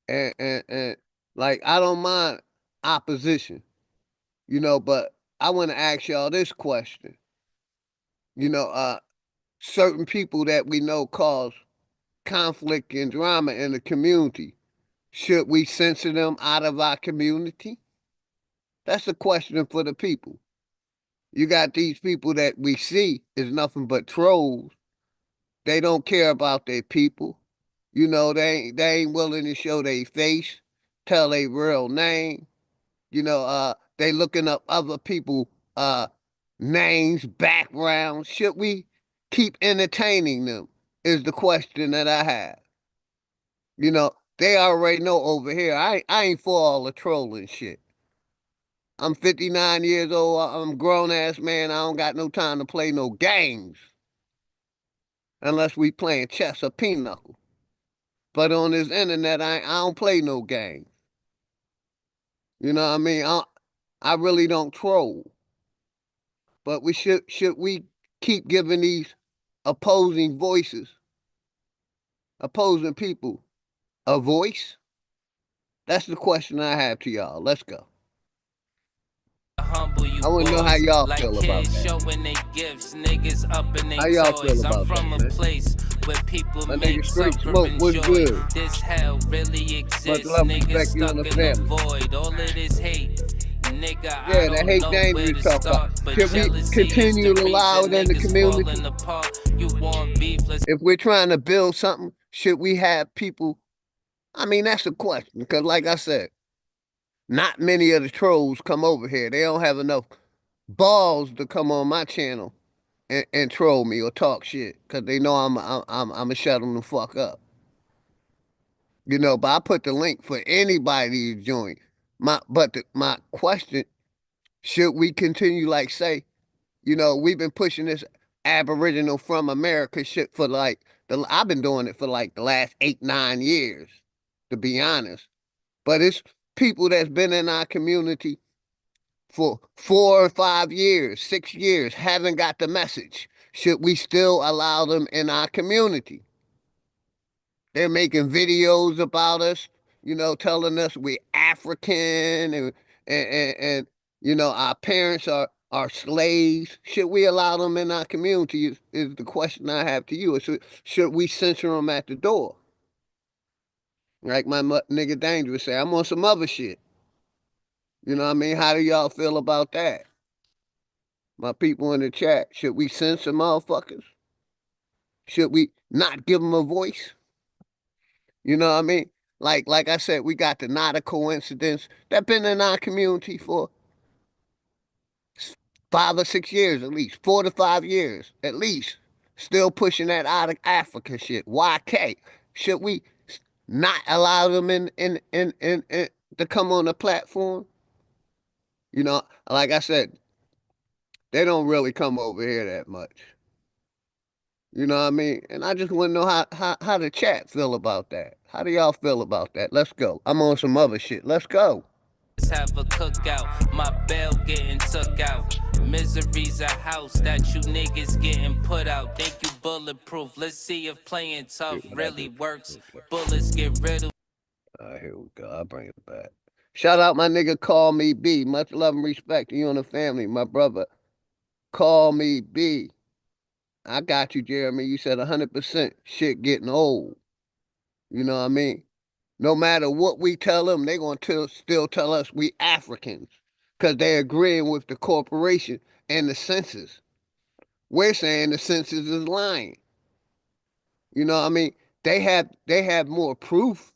And like I don't mind opposition, you know, but I want to ask y'all this question. You know, certain people that we know cause conflict and drama in the community. Should we censor them out of our community? That's a question for the people. You got these people that we see is nothing but trolls. They don't care about their people. You know, they ain't willing to show their face, tell their real name. You know, they looking up other people names, backgrounds. Should we keep entertaining them? Is the question that I have. You know, they already know over here. I ain't for all the trolling shit. I'm 59 years old. I'm a grown ass man. I don't got no time to play no games unless we playing chess or pinochle. But on this internet, I don't play no games. You know what I mean? I really don't troll. But we should we keep giving these opposing voices, opposing people, a voice? That's the question I have to y'all. Let's go. humble you I want to know how boys, y'all like feel about kids that. showing their gifts, niggas up in How their y'all feel toys. I'm about from that, a man? place where people My make nigga Straight suffer Smoke, what's enjoy. good? This hell really Much exists, love and niggas respect you stuck and the in the family. void. All of this hate, nigga, Yeah, I the don't hate know danger where you to talk about. start, but Should we jealousy is continue the to allow reason it in the niggas community? falling apart. You want beef, let's If we're trying to build something, should we have people? I mean, that's a question because, like I said, not many of the trolls come over here. They don't have enough balls to come on my channel and troll me or talk shit because they know I'm gonna shut them the fuck up. You know, but I put the link for anybody to join. My question: should we continue, like, say, you know, we've been pushing this Aboriginal from America shit for like I've been doing it for like the last 8, 9 years, to be honest. But it's people that's been in our community for 4 or 5 years, 6 years, haven't got the message. Should we still allow them in our community? They're making videos about us, you know, telling us we're African and you know, our parents are slaves. Should we allow them in our community is the question I have to you. Should we censor them at the door? Like my nigga Dangerous say, I'm on some other shit. You know what I mean? How do y'all feel about that? My people in the chat, should we censor motherfuckers? Should we not give them a voice? You know what I mean? Like I said, we got the not a coincidence that been in our community for 5 or 6 years at least, 4 to 5 years at least, still pushing that out of Africa shit. YK. Should we not allow them in to come on the platform? You know, like I said, they don't really come over here that much. You know what I mean? And I just want to know how the chat feel about that. How do y'all feel about that? Let's go. I'm on some other shit. Let's go. have a cookout. My bell getting took out. Misery's a house that you niggas getting put out. Think you bulletproof. Let's see if playing tough really works. Bullets get rid of. Here we go. I'll bring it back. Shout out my nigga Call Me B. Much love and respect to you and the family. My brother, Call Me B. I got you, Jeremy. You said 100% shit getting old. You know what I mean? No matter what we tell them, they going to still tell us we Africans because they agreeing with the corporation and the census. We're saying the census is lying. You know what I mean? They have more proof,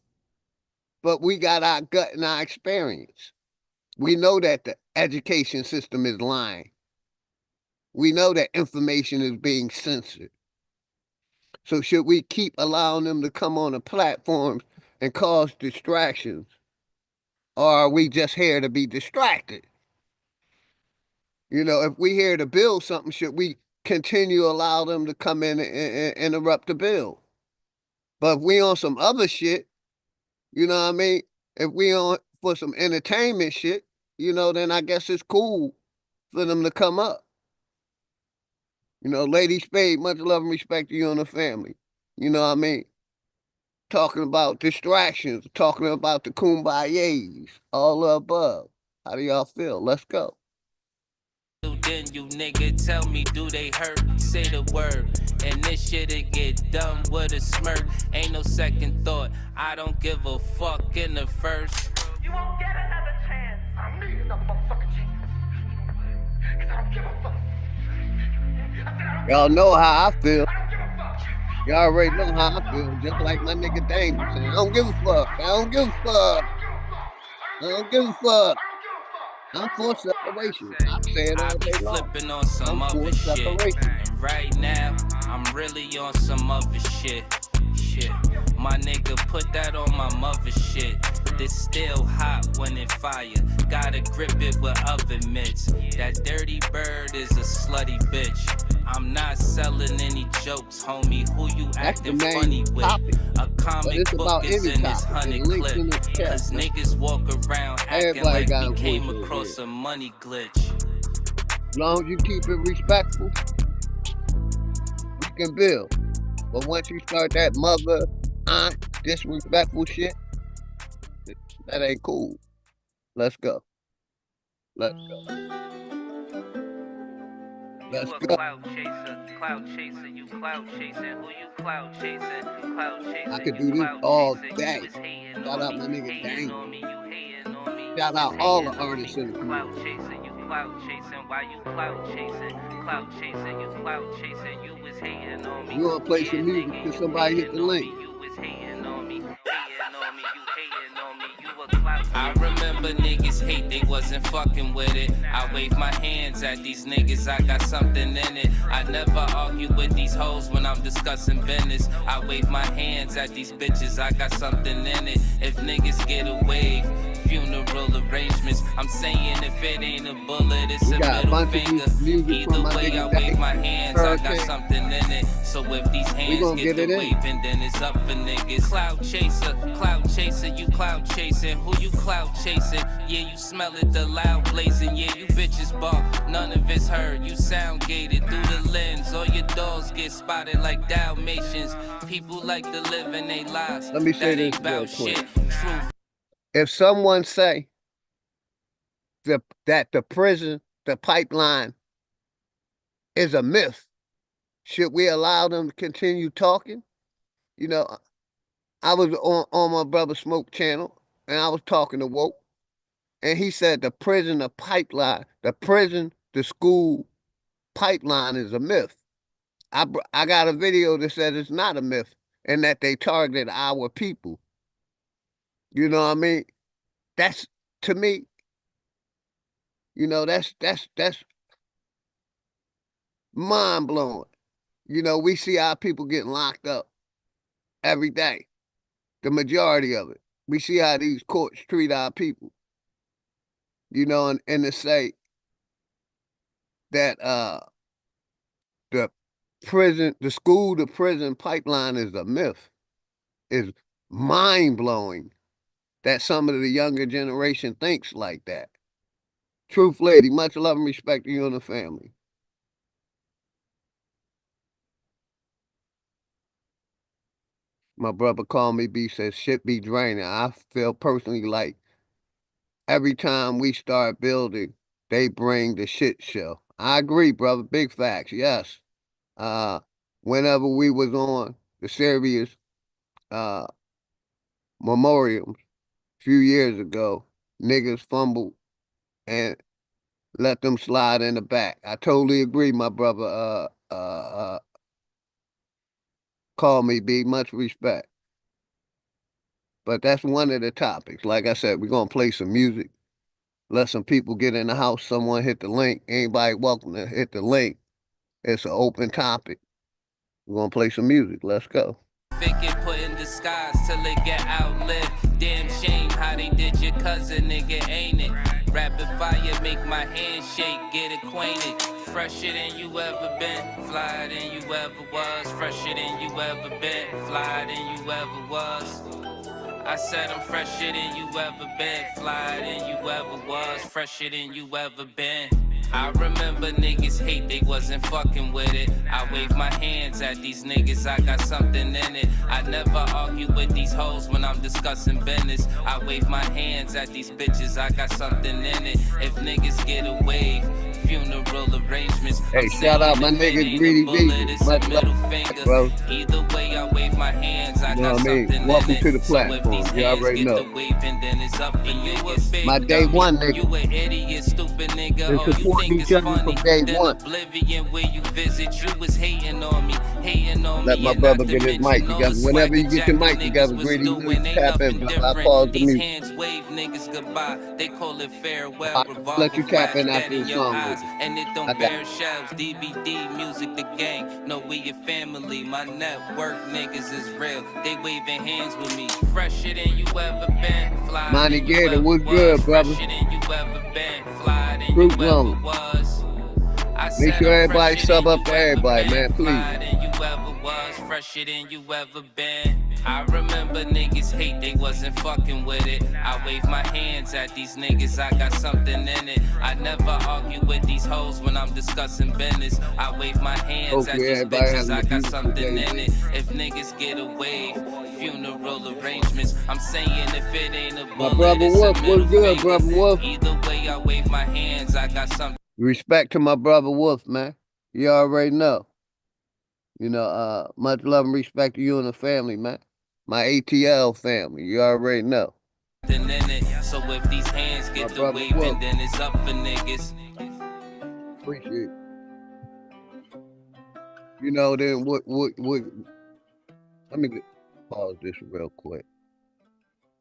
but we got our gut and our experience. We know that the education system is lying. We know that information is being censored. So should we keep allowing them to come on the platforms and cause distractions? Or are we just here to be distracted? You know, if we here to build something, should we continue to allow them to come in and interrupt the build? But if we on some other shit, you know what I mean? If we on for some entertainment shit, you know, then I guess it's cool for them to come up. You know, Lady Spade, much love and respect to you and the family. You know what I mean? Talking about distractions, talking about the kumbayas, all the above. How do y'all feel? Let's go. Then you nigga tell me, do they hurt? Say the word, and this shit'll get done with a smirk. Ain't no second thought. I don't give a fuck in the first. You won't get another chance. I don't need another motherfucking chance. Cause I don't give a fuck. Y'all know how I feel. Y'all already know how I feel. Just like my nigga Dame saying, I don't give a fuck. I don't give a fuck. I don't give a fuck. I'm for separation. I say it all day long. Flipping on some other shit. And right now, I'm really on some other shit. My nigga put that on my mother shit. This still hot when it fire. Gotta grip it with oven mitts. That dirty bird is a slutty bitch. I'm not selling any jokes, homie. Who you acting funny with? A comic book is in this 100 clip. Cause niggas walk around acting like we came across a money glitch. As long as you keep it respectful, you can build. But once you start that mother, aunt, disrespectful shit, that ain't cool. Let's go. Let's go. Let's go. Cloud chaser, you cloud chasing. Who you cloud chasing? Cloud chasing. I could do this all day. Shout out my nigga Dang. Shout out all the artists in the community. Cloud chasing, you cloud chasing. Why you cloud chasing? Cloud chasing, you cloud chasing. You was hating on me. You wanna play some music till somebody hit the link. You was hating on me. Hating on me. You hating on me. You a cloud. I remember niggas hate, they wasn't fucking with it. I wave my hands at these niggas, I got something in it. I never argue with these hoes when I'm discussing business. I wave my hands at these bitches, I got something in it. If niggas get a wave, funeral arrangements. I'm saying if it ain't a bullet, it's a middle finger. Either way, I wave my hands, I got something in it. So if these hands get the waving, then it's up for niggas. Cloud chaser, you cloud chasing. Who you cloud chasing? Yeah, you smell it, the loud blazing. Yeah, you bitches bark, none of it's heard. You sound gated through the lens. All your dogs get spotted like Dalmatians. People like to live in they lives. Let me say this about real quick. shit. Truth. If someone say that the prison, the pipeline is a myth, should we allow them to continue talking? You know, I was on my brother Smoke channel, and I was talking to Woke, and he said the prison, the pipeline, the prison, the school pipeline is a myth. I got a video that says it's not a myth and that they targeted our people. You know what I mean? That's, to me, you know, that's mind blowing. You know, we see our people getting locked up every day. The majority of it. We see how these courts treat our people. You know, and to say that the prison, the school to prison pipeline is a myth is mind blowing that some of the younger generation thinks like that. Truth lady, much love and respect to you and the family. My brother called me B, says shit be draining. I feel personally like every time we start building, they bring the shit show. I agree, brother. Big facts, yes. Uh, whenever we was on the serious uh memorials a few years ago, niggas fumbled and let them slide in the back. I totally agree, my brother. Call me B, much respect. But that's one of the topics. Like I said, we're gonna play some music. Let some people get in the house. Someone hit the link. Anybody welcome to hit the link. It's an open topic. We're gonna play some music. Let's go. Fake it, put in disguise till it get outlived. Damn shame how they did your cousin, nigga, ain't it? Rapid fire make my hand shake, get acquainted. Fresher than you ever been, flyer than you ever was. Fresher than you ever been, flyer than you ever was. I said I'm fresher than you ever been, flyer than you ever was, fresher than you ever been. I remember niggas hate they wasn't fucking with it. I wave my hands at these niggas, I got something in it. I never argue with these hoes when I'm discussing business. I wave my hands at these bitches, I got something in it. If niggas get a wave, funeral arrangements. Hey, shout out my nigga Greedy V. Much love, bro. Either way, I wave my hands, I got something in it. Welcome to the platform. You already know. My day one nigga. You an idiot, stupid nigga. And Oh, you support think each it's other funny? from day Then one. oblivion where you visit, you was hating on me, hating on Let me. my And brother not to get his mention mic all together. the Whenever you swagger get your mic jacking together, niggas was Greedy, you doing, ain't tap in, nothing brother. I different. pause the These music. hands wave niggas goodbye. They call it farewell. I'll let Revolver you tap flash in dead after in the your song eyes, over. and it I don't got bear shelves. DBD music, the gang. No, we your family. My network niggas is real. They waving hands with me. Fresher than you ever been. Fly Monty than you Gator, ever what's was. good, brother? Fresher than you ever been. Fly than you Fruit ever Zone. was. I Make said sure I'm everybody fresher sub than up you to ever everybody, man, been. please. Fly than you ever was. Fresher than you ever been. I remember niggas hate they wasn't fucking with it. I wave my hands at these niggas, I got something in it. I never argue with these hoes when I'm discussing business. I wave my hands at Hopefully these everybody bitches, having I a got beautiful something day, in man. it. If niggas get a wave, funeral arrangements. I'm saying if it ain't a My bullet, brother it's a Wolf, middle what's good, finger. brother Wolf? Either way, I wave my hands, I got something. Respect to my brother Wolf, man. You already know. Much love and respect to you and the family, man. My ATL family, you already know. In it. So if these hands get the waving, then it's up for niggas. Appreciate it. Then what let me pause this real quick.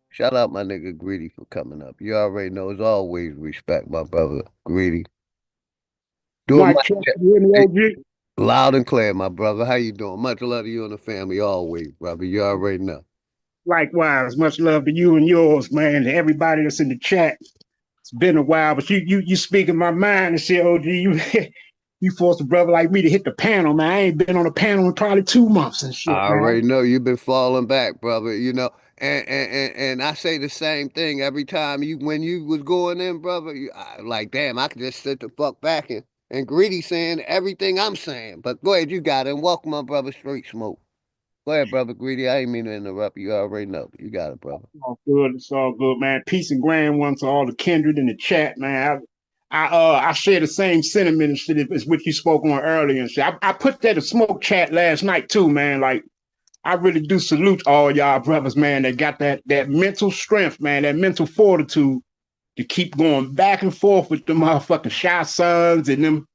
Shout out my nigga Greedy for coming up. You already know, as always, respect my brother Greedy. Do a Mike, mic check. check. You hear me, OG? Loud and clear, my brother. How you doing? Much love to you and the family always, brother. You already know. Likewise, much love to you and yours, man. To everybody that's in the chat. It's been a while, but you speaking my mind and shit, OG. You you forced a brother like me to hit the panel, man. I ain't been on a panel in probably 2 months and shit, I man. already know you've been falling back, brother. And I say the same thing every time when you was going in, brother. Like, damn, I could just sit the fuck back and Greedy saying everything I'm saying. But go ahead, you got it. And welcome my brother Straight Smoke. Go ahead, brother Greedy. I ain't mean to interrupt you. You already know. You got it, brother. It's all good. It's all good, man. Peace and grand one to all the kindred in the chat, man. I share the same sentiment and shit as what you spoke on earlier and shit. I put that in smoke chat last night too, man. Like I really do salute all y'all brothers, man, that got that mental strength, man, that mental fortitude to keep going back and forth with them motherfucking shy sons and them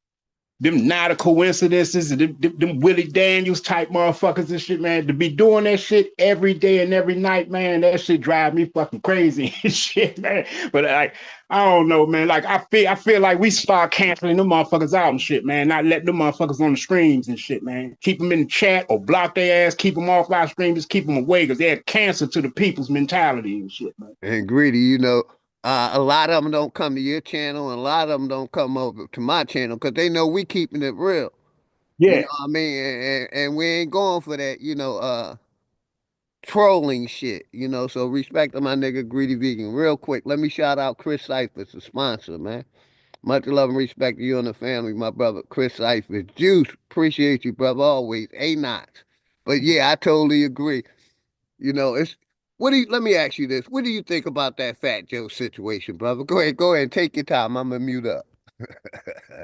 not a coincidences and them Willie Daniels type motherfuckers and shit, man. To be doing that shit every day and every night, man, that shit drive me fucking crazy and shit, man. But like, I don't know, man. Like I feel like we start canceling them motherfuckers out and shit, man. Not let them motherfuckers on the streams and shit, man. Keep them in the chat or block their ass, keep them off our stream, just keep them away because they're cancer to the people's mentality and shit, man. And Greedy, a lot of them don't come to your channel, and a lot of them don't come over to my channel because they know we keeping it real. You Yeah. know what I mean? And we ain't going for that, trolling shit, So respect to my nigga Greedy Vegan. Real quick, let me shout out Chris Cyphers, the sponsor, man. Much love and respect to you and the family, my brother Chris Cyphers. Juice, appreciate you, brother, always. A not. But yeah, I totally agree. You know, it's let me ask you this. What do you think about that Fat Joe situation, brother? Go ahead, take your time. I'm gonna mute up.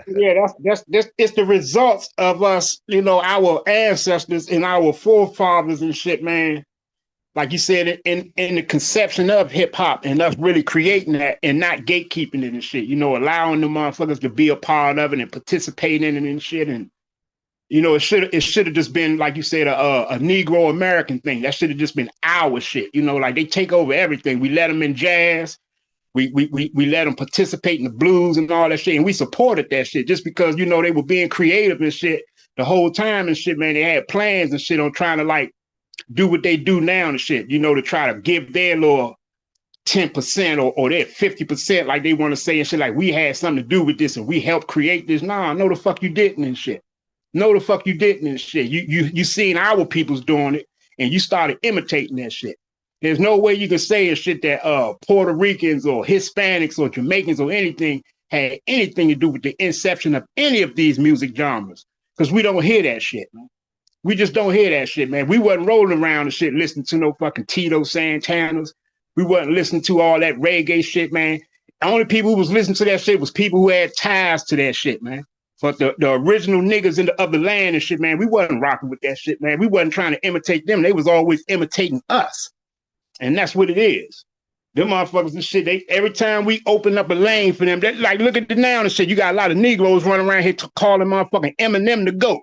Yeah, that's it's the results of us, you know, our ancestors and our forefathers and shit, man. Like you said, in the conception of hip hop and us really creating that and not gatekeeping it and shit, you know, allowing the motherfuckers to be a part of it and participate in it and shit. And you know, it should have just been, like you said, a Negro American thing. That should have just been our shit. You know, like they take over everything. We let them in jazz. We let them participate in the blues and all that shit, and we supported that shit just because, you know, they were being creative and shit the whole time and shit, man. They had plans and shit on trying to like do what they do now and shit, you know, to try to give their little 10% or their 50%, like they want to say and shit, like we had something to do with this and we helped create this. Nah, no the fuck you didn't and shit. No the fuck you didn't and shit. You seen our peoples doing it and you started imitating that shit. There's no way you can say and shit that Puerto Ricans or Hispanics or Jamaicans or anything had anything to do with the inception of any of these music genres. Because we don't hear that shit, man. We just don't hear that shit, man. We wasn't rolling around and shit listening to no fucking Tito Santanas. We wasn't listening to all that reggae shit, man. The only people who was listening to that shit was people who had ties to that shit, man. But the original niggas of the land and shit, man, we wasn't rocking with that shit, man. We wasn't trying to imitate them. They was always imitating us. And that's what it is. Them motherfuckers and shit, they every time we open up a lane for them, they like, look at the now and shit. You got a lot of Negroes running around here calling motherfucking Eminem the GOAT.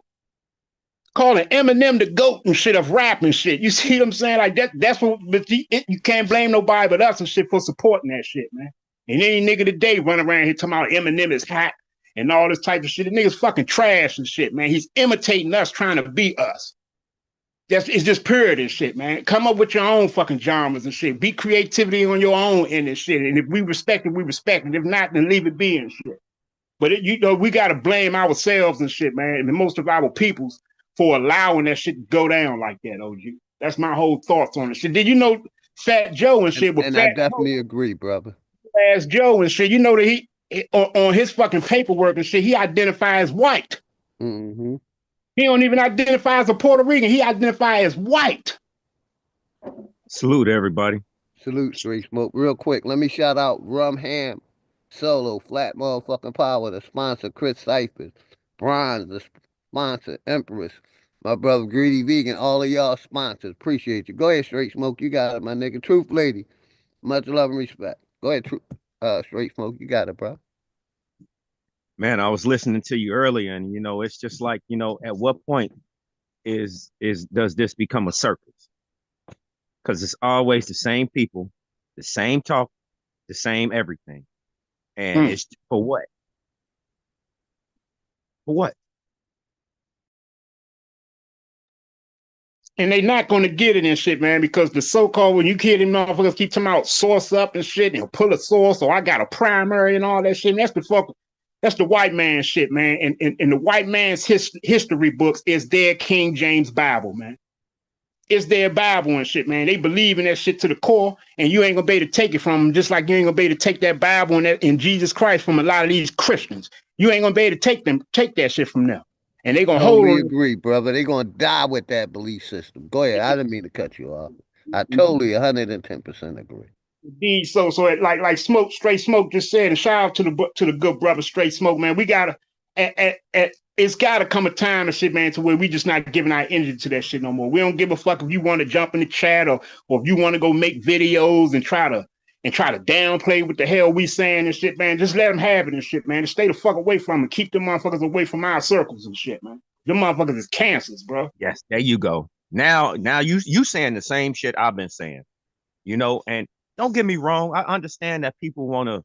Calling Eminem the GOAT and shit of rap and shit. You see what I'm saying? Like that's what, but you can't blame nobody but us and shit for supporting that shit, man. And any nigga today running around here talking about Eminem is hot and all this type of shit. The nigga's fucking trash and shit, man. He's imitating us, trying to be us. It's just period and shit, man. Come up with your own fucking genres and shit. Be creativity on your own end and shit. And if we respect it, we respect it. If not, then leave it be and shit. But you know, we gotta blame ourselves and shit, man, and most of our peoples for allowing that shit to go down like that, OG. That's my whole thoughts on it. Shit. Did you know Fat Joe and shit? And I definitely agree, brother. Ass Joe and shit. You know that he on his fucking paperwork and shit, he identifies as white. Mm-hmm. He don't even identify as a Puerto Rican. He identifies as white. Salute everybody. Salute, Straight Smoke. Real quick, let me shout out Rum Ham, Solo, Flat Motherfucking Power, the sponsor, Chris Cyphers, Bronze, the sponsor, Empress, my brother Greedy Vegan, all of y'all sponsors. Appreciate you. Go ahead, Straight Smoke. You got it, my nigga. Truth Lady. Much love and respect. Go ahead, Straight Smoke. You got it, bro. Man, I was listening to you earlier, and you know, it's just like, you know, at what point does this become a circus? Because it's always the same people, the same talk, the same everything. And it's for what? For what? And they not going to get it and shit, man, because the so-called, when you hear them motherfuckers keep talking about source up and shit, and pull a source, or I got a primary and all that shit, and that's the white man shit, man. And the white man's history books is their King James Bible, man. It's their Bible and shit, man. They believe in that shit to the core, and you ain't gonna be able to take it from them, just like you ain't gonna be able to take that Bible and Jesus Christ from a lot of these Christians. You ain't gonna be able to take that shit from them. And they gonna totally agree, brother. They gonna die with that belief system. Go ahead. I didn't mean to cut you off. I totally 110% agree. Indeed, so like Smoke, Straight Smoke just said, and shout out to the good brother Straight Smoke, man. We gotta it's gotta come a time and shit, man, to where we just not giving our energy to that shit no more. We don't give a fuck if you want to jump in the chat or if you want to go make videos and try to downplay what the hell we saying and shit, man. Just let them have it and shit, man. Just stay the fuck away from them. Keep them motherfuckers away from our circles and shit, man. Them motherfuckers is cancers, bro. Yes, there you go. Now you saying the same shit I've been saying, you know, and don't get me wrong. I understand that people want to,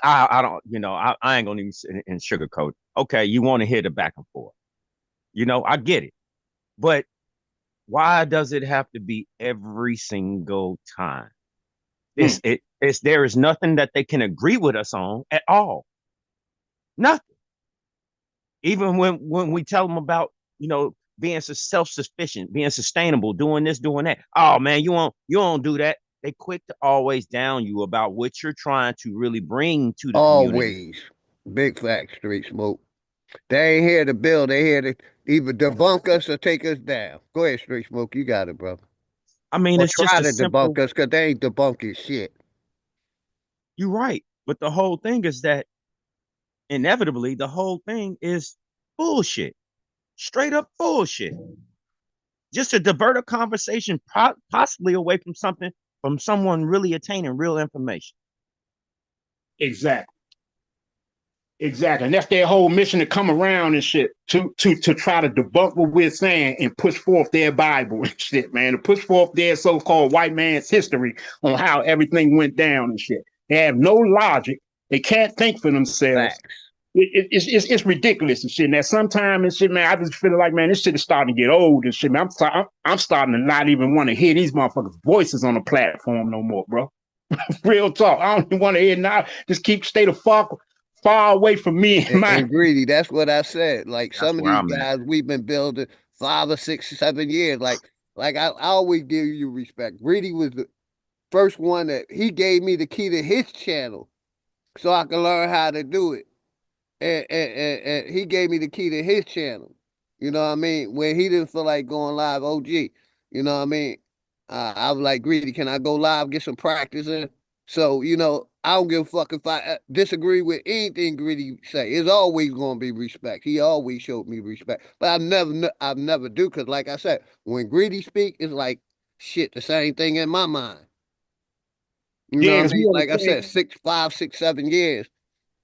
I don't, you know, I ain't gonna even sit and sugarcoat. Okay, you want to hear the back and forth. You know, I get it. But why does it have to be every single time? There is nothing that they can agree with us on at all. Nothing. Even when we tell them about, you know, being self-sufficient, being sustainable, doing this, doing that. Oh man, you don't do that. they quick to always down you about what you're trying to really bring to the community. Always. Big fact, Street Smoke. They ain't here to build. They here to either debunk us or take us down. Go ahead, Street Smoke. You got it, brother. I mean, Or it's just try a to debunk simple. us because they ain't debunking shit. You're right, but the whole thing is that inevitably the whole thing is bullshit, straight up bullshit. Just to divert a conversation possibly away from something, from someone really attaining real information. Exactly. Exactly. And that's their whole mission, to come around and shit, to try to debunk what we're saying and push forth their Bible and shit, man. To push forth their so-called white man's history on how everything went down and shit. They have no logic. They can't think for themselves. Facts. It's ridiculous and shit. And that sometimes and shit, man, I just feel like, man, this shit is starting to get old and shit, man. I'm starting to not even want to hear these motherfuckers' voices on the platform no more, bro. Real talk. I don't even want to hear now. Just stay the fuck far away from me and my. And Greedy, that's what I said. Like That's some of where these I'm at. guys we've been building 5 or 6 or 7 years. Like I always give you respect. Greedy was the first one that he gave me the key to his channel so I could learn how to do it. And he gave me the key to his channel. You know what I mean? When he didn't feel like going live, OG. You know what I mean? I was like, Greedy, can I go live, get some practice in? So, I don't give a fuck if I disagree with anything Greedy say. It's always going to be respect. He always showed me respect. But I've never do, because like I said, when Greedy speak, it's like, shit, the same thing in my mind. You know Yeah, what I because we mean? on Like I the said, same. 5, 6, 7 years.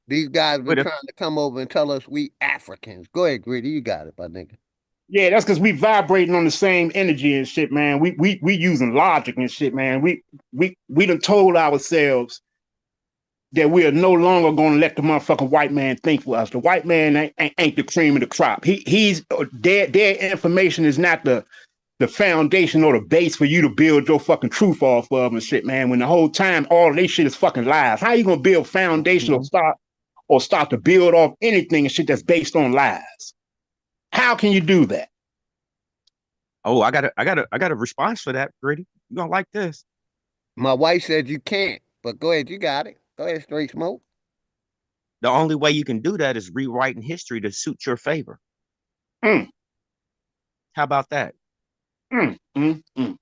These guys been But if trying to come over and tell us we Africans. Go ahead, Greedy. You got it, my nigga. Yeah, that's because we vibrating on the same energy and shit, man. We using logic and shit, man. We done told ourselves that we are no longer going to let the motherfucking white man think for us. The white man ain't the cream of the crop. He's their information is not the foundation or the base for you to build your fucking truth off of and shit, man. When the whole time all of this shit is fucking lies. How you gonna build foundation or start to build off anything and shit that's based on lies? How can you do that? Oh, I got a response for that, Gritty. You gonna like this? My wife said you can't, but go ahead. You got it. Go ahead, Straight Smoke. The only way you can do that is rewriting history to suit your favor. Mm, How about that? mm, mm, mm.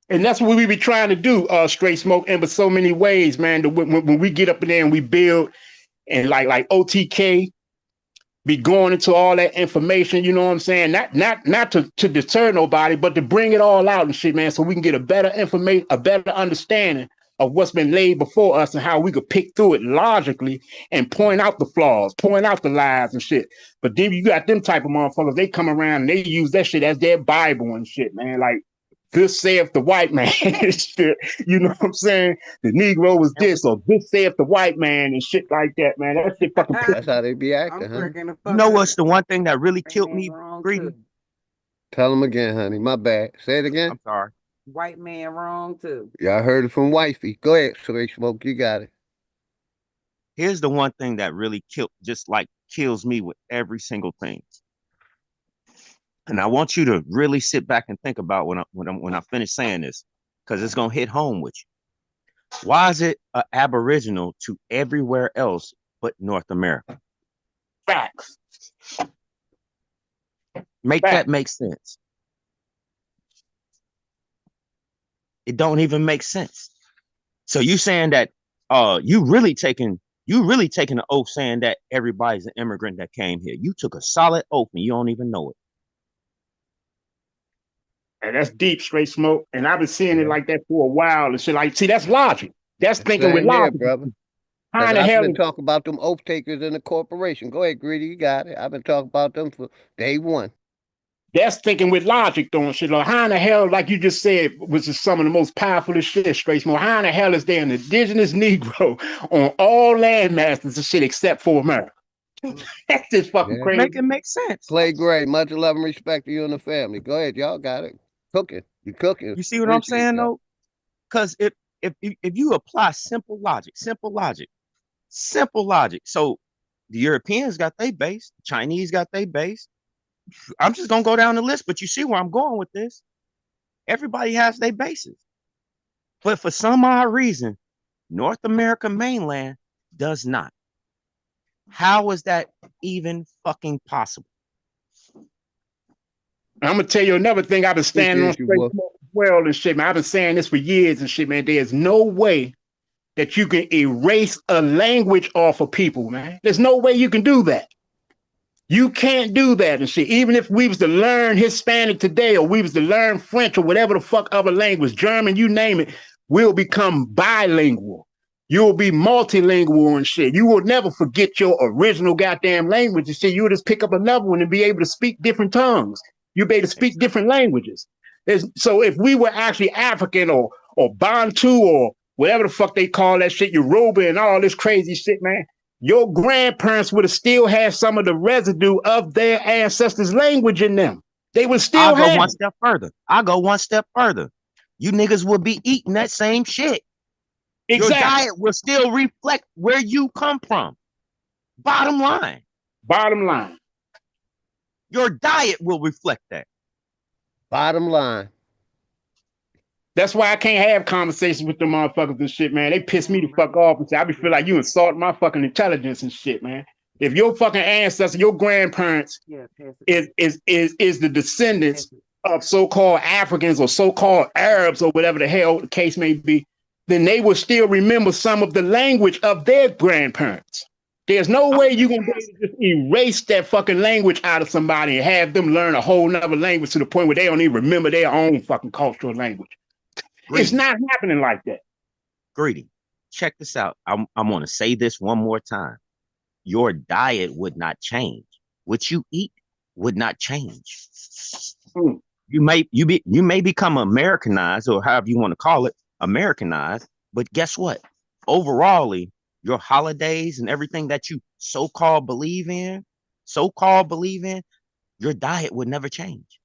And that's what we be trying to do, Straight Smoke, and but so many ways, man. When we get up in there and we build, and like OTK be going into all that information, you know what I'm saying? Not to deter nobody, but to bring it all out and shit, man, so we can get a better information, a better understanding of what's been laid before us and how we could pick through it logically and point out the flaws, point out the lies and shit. But then you got them type of motherfuckers, they come around and they use that shit as their Bible and shit, man. Like, this saith the white man. Shit, you know what I'm saying? The Negro was this, or this saith the white man and shit like that, man. That shit fucking. That's how they be acting, I'm huh? freaking the You fuck know up. what's the one thing that really White killed man me, wrong Greedy? too. Tell them again, honey. My bad. Say it again. I'm sorry. White man wrong too. Yeah, I heard it from Wifey. Go ahead, Straight Smoke. You got it. Here's the one thing that really kills me with every single thing. And I want you to really sit back and think about when I finish saying this, because it's gonna hit home with you. Why is it an aboriginal to everywhere else but North America? Facts. Make that make sense. It don't even make sense. So you saying that you really taking an oath saying that everybody's an immigrant that came here. You took a solid oath and you don't even know it. And that's deep, Straight Smoke. And I've been seeing it like that for a while and shit. Like, see, that's logic. That's thinking with Same here, logic. brother. How Because in the I've hell been is talking about them oath takers in the corporation. Go ahead, Greedy. You got it. I've been talking about them for day one. that's thinking with logic, though, and shit? Like, how in the hell, like you just said, which is some of the most powerful shit, Straight Smoke, how in the hell is there an indigenous Negro on all land masses and shit except for America? That's just fucking Yeah. crazy. Make it make sense. Clay Gray, much love and respect to you and the family. Go ahead, y'all got it. Cooking. You cooking. You see what I'm saying though? Because if you apply simple logic, so the Europeans got their base, Chinese got their base. I'm just gonna go down the list, but you see where I'm going with this. Everybody has their bases. But for some odd reason, North America mainland does not. How is that even fucking possible? I'm gonna tell you another thing. I've been standing on Appreciate you, straight boy. smoke as well and shit, man. I've been saying this for years and shit, man. There's no way that you can erase a language off of people, man. There's no way you can do that. You can't do that and shit. Even if we was to learn Hispanic today, or we was to learn French or whatever the fuck other language, German, you name it, we'll become bilingual. You'll be multilingual and shit. You will never forget your original goddamn language and shit. You'll just pick up another one and be able to speak different tongues. You'll be able to speak different languages. So if we were actually African or Bantu or whatever the fuck they call that shit, Yoruba and all this crazy shit, man, your grandparents would have still had some of the residue of their ancestors' language in them. They would still I'll go have one it. step further. I'll go one step further. You niggas will be eating that same shit. Exactly. Your diet will still reflect where you come from. Bottom line. Bottom line. Your diet will reflect that. Bottom line. That's why I can't have conversations with them motherfuckers and shit, man. They piss me the fuck off and say, I be feel like you insult my fucking intelligence and shit, man. If your fucking ancestors, your grandparents is the descendants of so-called Africans or so-called Arabs or whatever the hell the case may be, then they will still remember some of the language of their grandparents. There's no way you're gonna be able to just erase that fucking language out of somebody and have them learn a whole nother language to the point where they don't even remember their own fucking cultural language. Greedy. It's not happening like that. Greedy. Check this out. I'm going to say this one more time. Your diet would not change. What you eat would not change. You may become Americanized, or however you want to call it, Americanized, but guess what? Overall, your holidays and everything that you so-called believe in, your diet would never change.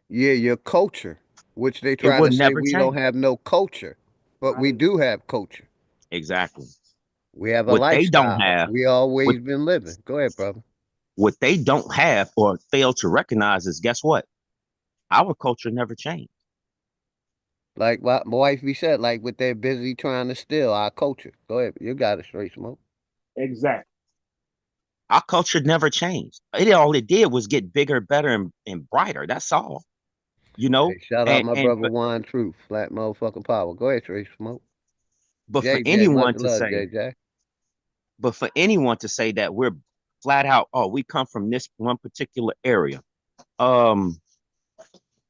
Yeah, your culture, which they It try would to say never we change. don't have no culture, but we do have culture. Exactly. We have a What they lifestyle. don't have, We always been living. Go ahead, brother. what they don't have or fail to recognize is, guess what? Our culture never changed. Like my wife be said, like what they're busy trying to steal our culture. Go ahead, you got it, straight smoke. Exactly. Our culture never changed. All it did was get bigger, better, and brighter. That's all. You know. Hey, shout out my brother Juan Truth, flat motherfucking power. Go ahead, straight smoke. But JJ, for anyone much to love, say, JJ. but for anyone to say that we're flat out, oh, we come from this one particular area,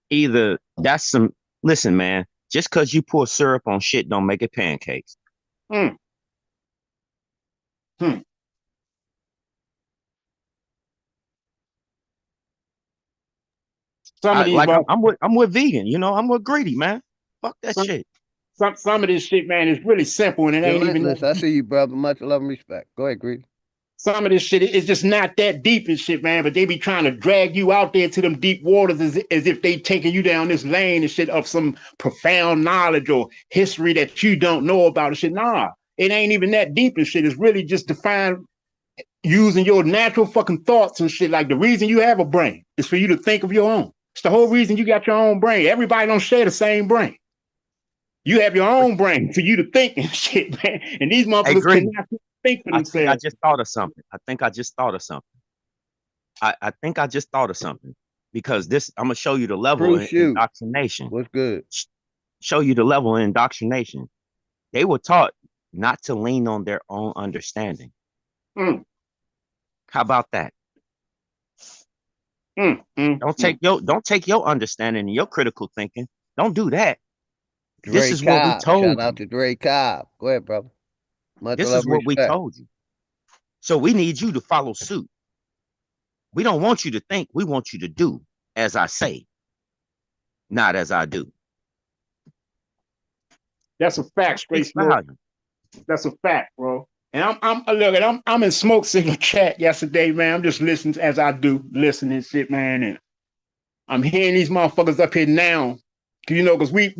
either that's some. Listen, man. Just because you pour syrup on shit don't make it pancakes. Some of these, I'm with vegan. You know, I'm with greedy, man. Fuck that shit. Some of this shit, man, is really simple and it ain't even. I see you, brother. Much love and respect. Go ahead, greedy. Some of this shit is just not that deep and shit, man. But they be trying to drag you out there to them deep waters as if they taking you down this lane and shit of some profound knowledge or history that you don't know about and shit. Nah, it ain't even that deep and shit. It's really just defined using your natural fucking thoughts and shit. Like the reason you have a brain is for you to think of your own. It's the whole reason you got your own brain. Everybody don't share the same brain. You have your own brain for you to think and shit, man. And these motherfuckers cannot think for themselves. I just thought of something. I think I just thought of something. Because this, I'm gonna show you the level of indoctrination. What's good? Show you the level of indoctrination. They were taught not to lean on their own understanding. How about that? Don't take your understanding and your critical thinking. Don't do that. This is what we told you. Shout out to Dre Cobb. Go ahead, brother. This is what we told you. So we need you to follow suit. We don't want you to think. We want you to do as I say, not as I do. That's a fact, straight smoke. That's a fact, bro. And I'm in Smoke Signal chat yesterday, man. I'm just listening as I do, listening shit, man. And I'm hearing these motherfuckers up here now. You know, because we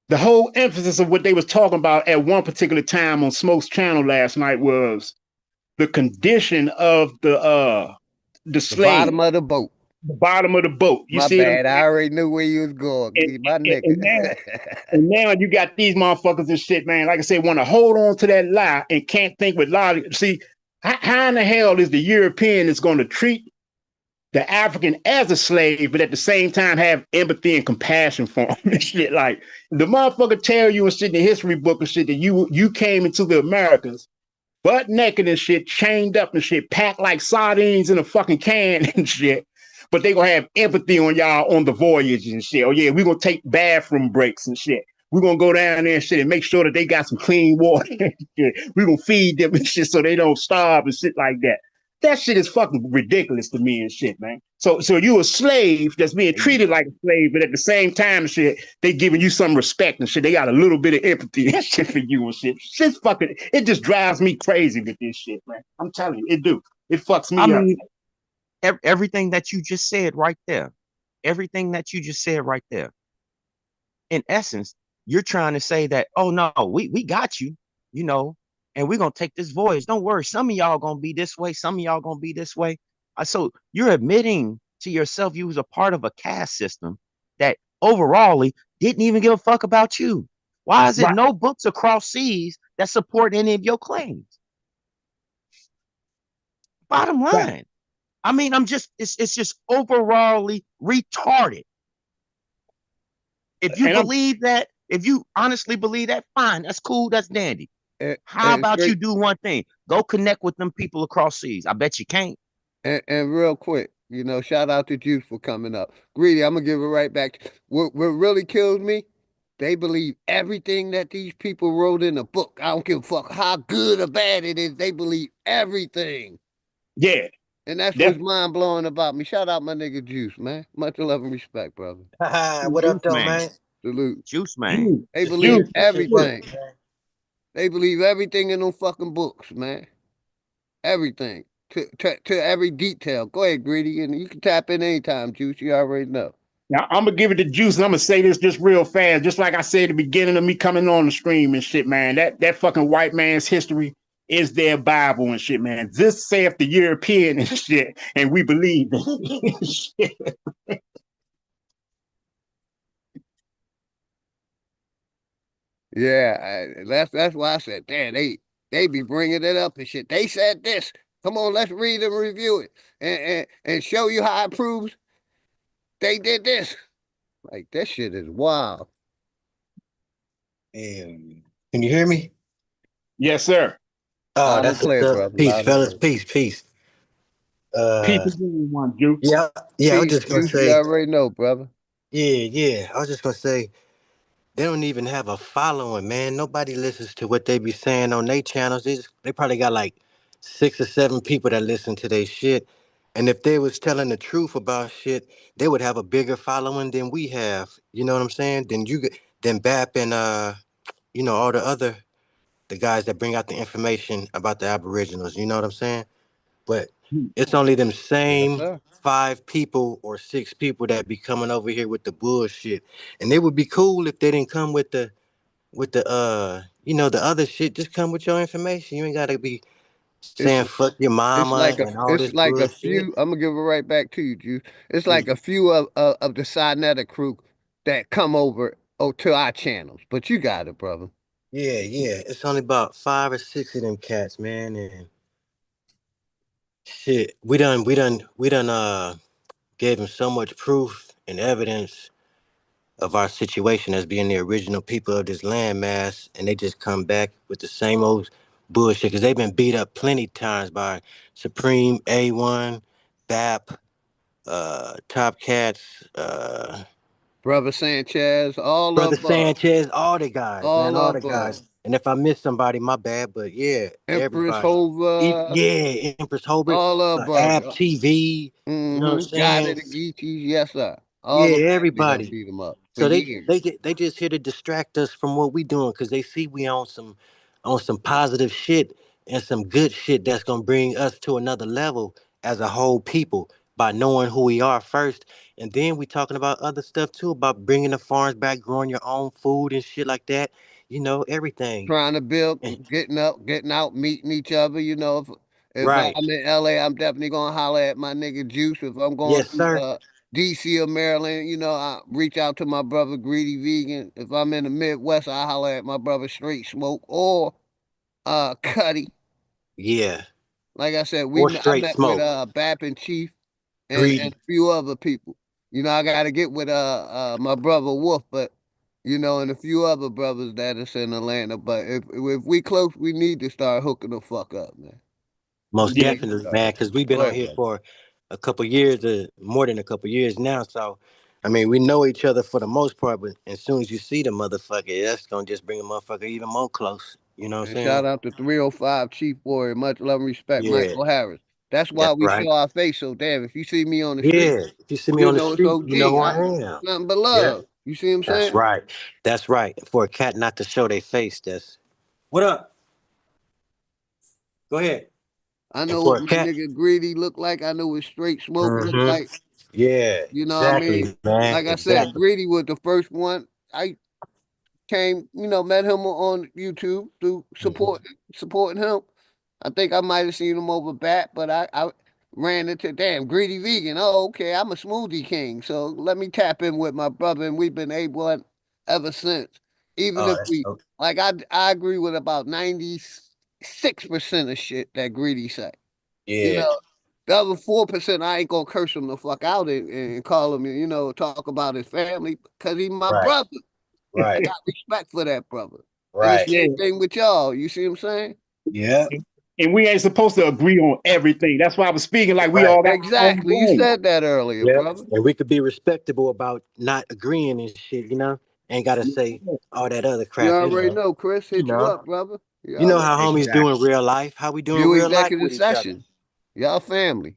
the whole emphasis of what they was talking about at one particular time on Smoke's channel last night was the condition of the slave. Bottom of the boat. the bottom of the boat. You My see what I'm bad. I saying? already knew where you was going. And, My nigga. and now you got these motherfuckers and shit, man. Like I said, want to hold on to that lie and can't think with logic. See, how in the hell is the European is going to treat the African as a slave, but at the same time have empathy and compassion for him and shit? Like the motherfucker tell you and shit in the history book and shit that you came into the Americas butt naked and shit, chained up and shit, packed like sardines in a fucking can and shit. But they gonna have empathy on y'all on the voyage and shit. Oh yeah, we gonna take bathroom breaks and shit. We're gonna go down there and shit and make sure that they got some clean water and shit. We're gonna feed them and shit so they don't starve and shit like that. That shit is fucking ridiculous to me and shit, man. So you a slave that's being treated like a slave, but at the same time, shit, they giving you some respect and shit. They got a little bit of empathy and shit for you and shit. Shit's fucking. It just drives me crazy with this shit, man. I'm telling you, it do. It fucks I me up. mean, everything that you just said right there, everything that you just said right there. In essence, you're trying to say that, oh no, we got you, you know, and we're gonna take this voyage. Don't worry, some of y'all gonna be this way, some of y'all gonna be this way. So you're admitting to yourself you was a part of a caste system that overall didn't even give a fuck about you. Why is it Right. no books across seas that support any of your claims? Bottom Right. line. I mean, it's just overallly retarded. If you And I'm believe that, if you honestly believe that, fine, that's cool, that's dandy. How and about you straight do one thing? Go connect with them people across seas. I bet you can't. and real quick, shout out to Juice for coming up. Greedy, I'm gonna give it right back. What really kills me, they believe everything that these people wrote in a book. I don't give a fuck how good or bad it is. They believe everything. yeah. And that's That's what's mind blowing about me. Shout out my nigga Juice, man. Much love and respect, brother. What up, Juice though, man. man? Salute. Juice man. juice, They Just believe juice, keep that shit juice. everything. working, man. They believe everything in them fucking books, man. Everything. To every detail. Go ahead, Greedy, and you can tap in anytime, Juice. You already know. Now I'm gonna give it to Juice, and I'm gonna say this just real fast, just like I said at the beginning of me coming on the stream and shit, man. That fucking white man's history is their Bible and shit, man. This saith the European and shit, and we believe it. Yeah, that's why I said, damn, they be bringing it up and shit. They said this. Come on, let's read and review it and show you how it proves they did this. Like that shit is wild. Can you hear me? Yes, sir. Oh, Loud and that's what's clear, up. brother. Peace, Loud and fellas. clear. Peace, peace. Peace Uh, again, one Juice. yeah. I was Peace, just gonna Juice. You say, already know, brother. yeah. I was just gonna say, they don't even have a following, man. Nobody listens to what they be saying on their channels. They probably got like 6 or 7 people that listen to their shit. And if they was telling the truth about shit, they would have a bigger following than we have. You know what I'm saying? Than BAP and all the guys that bring out the information about the Aboriginals. You know what I'm saying? But it's only them Yes, same sir. 5 people or 6 people that be coming over here with the bullshit. And it would be cool if they didn't come with the other shit. Just come with your information. You ain't gotta be It's saying fuck your it's mama like a and all it's this like a bullshit. few. I'm gonna give it right back to you, Juice. It's Yeah, like a few of the Sinetta crew that come over to our channels. But you got it, brother. yeah. It's only about 5 or 6 of them cats, man. And shit, we done gave him so much proof and evidence of our situation as being the original people of this landmass, and they just come back with the same old bullshit because they've been beat up plenty times by Supreme A1, BAP, Top Cats, Brother Sanchez, Brother Sanchez, all the guys, man, all all the above. guys. And if I miss somebody, my bad. But yeah, Empress everybody. Hova, Yeah, Empress Hobart, all above. Ab TV. You know what I'm Got saying? it, Geechees, yes, sir. All Yeah, the family done everybody. beat them up for So years. they just here to distract us from what we doing because they see we on some positive shit and some good shit that's gonna bring us to another level as a whole people by knowing who we are first, and then we talking about other stuff too about bringing the farms back, growing your own food and shit like that. Everything. Trying to build, And getting up, getting out, meeting each other. If Right. I'm in LA, I'm definitely gonna holler at my nigga Juice. If I'm going Yes, to sir. DC or Maryland, you know, I reach out to my brother Greedy Vegan. If I'm in the Midwest, I holler at my brother Straight Smoke or Cuddy. Yeah. Like I said, Or I straight met with smoke. Bap and Chief and Greedy. a few other people. You know, I gotta get with my brother Wolf, but you know, and a few other brothers that is in Atlanta. But if we close, we need to start hooking the fuck up, man. We Most Yeah. need to definitely, start. man, because we've Go been on ahead, here brother. for a couple years, more than a couple years now. So, I mean, we know each other for the most part, but as soon as you see the motherfucker, that's gonna just bring the motherfucker even more close. You know what I'm And saying? shout out to 305 Chief Warrior. Much love and respect, Yeah, Michael Harris. That's why that's we right. show our face so damn. If you see me on the street, Yeah, if you see me you on the know it's street, you know OG. who I am. Nothing but Yep, love. You see what I'm that's saying? right. That's right. For a cat not to show their face, that's what up. Go ahead. I And know for what a my cat, nigga Greedy look like. I know what Straight Smoke look hmm like. yeah, You know what I mean? exactly, man, Like I said, exactly. Greedy was the first one. I came, you know, met him on YouTube through Mhm. supporting him. I think I might have seen him over bat, but I ran into damn Greedy Vegan. Oh, okay, I'm a smoothie king, so let me tap in with my brother, and we've been able ever since. Even Oh, if that's we dope. like, I agree with about 96% of shit that Greedy say. You Yeah, know, the other 4%, I ain't gonna curse him the fuck out and call him, you know, talk about his family because he's my right, brother. I right, got respect for that brother. And the right. same Yeah. thing with y'all. You see what I'm saying? Yeah, And we ain't supposed to agree on everything. That's why I was speaking like we right. all got our own Exactly. You brain. said that earlier, Yep. brother. And we could be respectable about not agreeing and shit, you know? Ain't gotta say all that other You crap, you already know. know. Chris You hit you know. up, brother. You You know already how homies do Exactly. in real life, how we do in view real life executive with each other. session. Y'all family.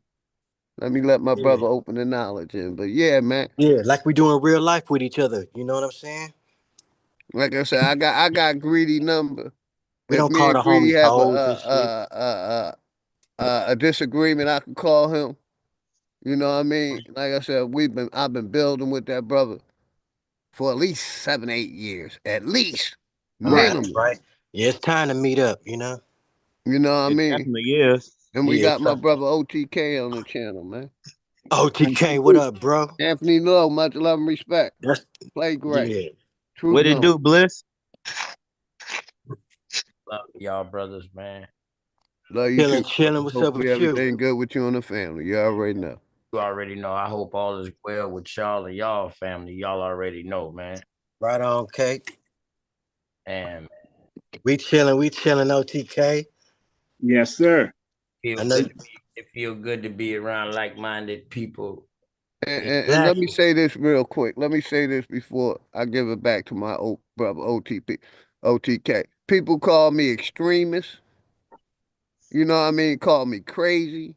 Let me let my Yeah. brother open the knowledge in. But yeah, man. Yeah, like we do in real life with each other. You know what I'm saying? Like I said, I got greedy number. We If don't me call and the greedy homies have hoes and shit. a disagreement, I can call him. You know what I mean? Like I said, I've been building with that brother for at least 7, 8 years, at least Right, Right. minimum. right. Yeah, it's time to meet up, you know? You know what I It mean? definitely is. And we Yeah, got my brother OTK on the channel, man. OTK, what up, bro? Anthony Lowe, much love and respect. That's Play great. yeah. Truth What it known. do, Bliss? Love y'all brothers, man. Love you Chilling, too, brother. chilling. What's up Hopefully with you? everything good with you and the family. You already know. You already know. I hope all is well with y'all and y'all family. Y'all already know, man. Right on, Cake. And We chilling, OTK. Yes, sir. feel I know good to be it feel good to be around like-minded people. And let me exactly. say this real quick. Let me say this before I give it back to my old brother OTK. People call me extremist. You know what I mean? Call me crazy.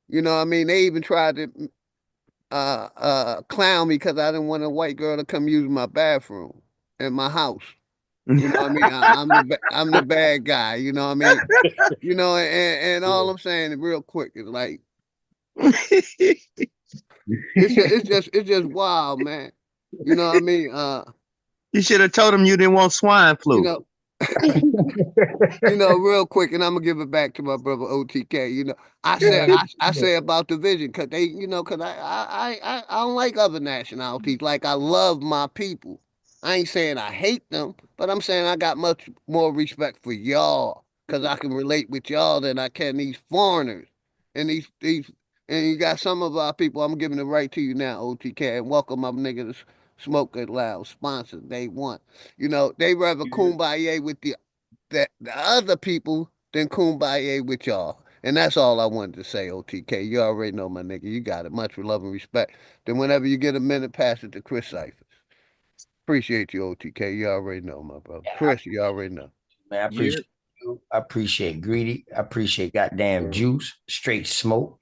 You know what I mean? They even tried to clown me because I didn't want a white girl to come use my bathroom in my house. You know what I mean? I'm the bad guy. You know what I mean? You know, and all I'm saying real quick is like it's just wild, man. You know what I mean? You should have told him you didn't want swine You flu. know, you know, real quick, and I'm gonna give it back to my brother OTK. You know, I say about the vision because they, you know, because I don't like other nationalities. Like I love my people. I ain't saying I hate them, but I'm saying I got much more respect for y'all because I can relate with y'all than I can these foreigners and these. And you got some of our people. I'm giving it right to you now, OTK, and welcome my niggas. Smoke It Loud, sponsor day one. You know, they rather kumbaya with the other people than kumbaya with y'all. And that's all I wanted to say, OTK. You already know, my nigga. You got it. Much love and respect. Then whenever you get a minute, pass it to Chris Cyphers. Appreciate you, OTK. You already know, my brother. Chris, you already know. Man, I Yeah. appreciate you. I appreciate Greedy. I appreciate goddamn Juice, Straight Smoke,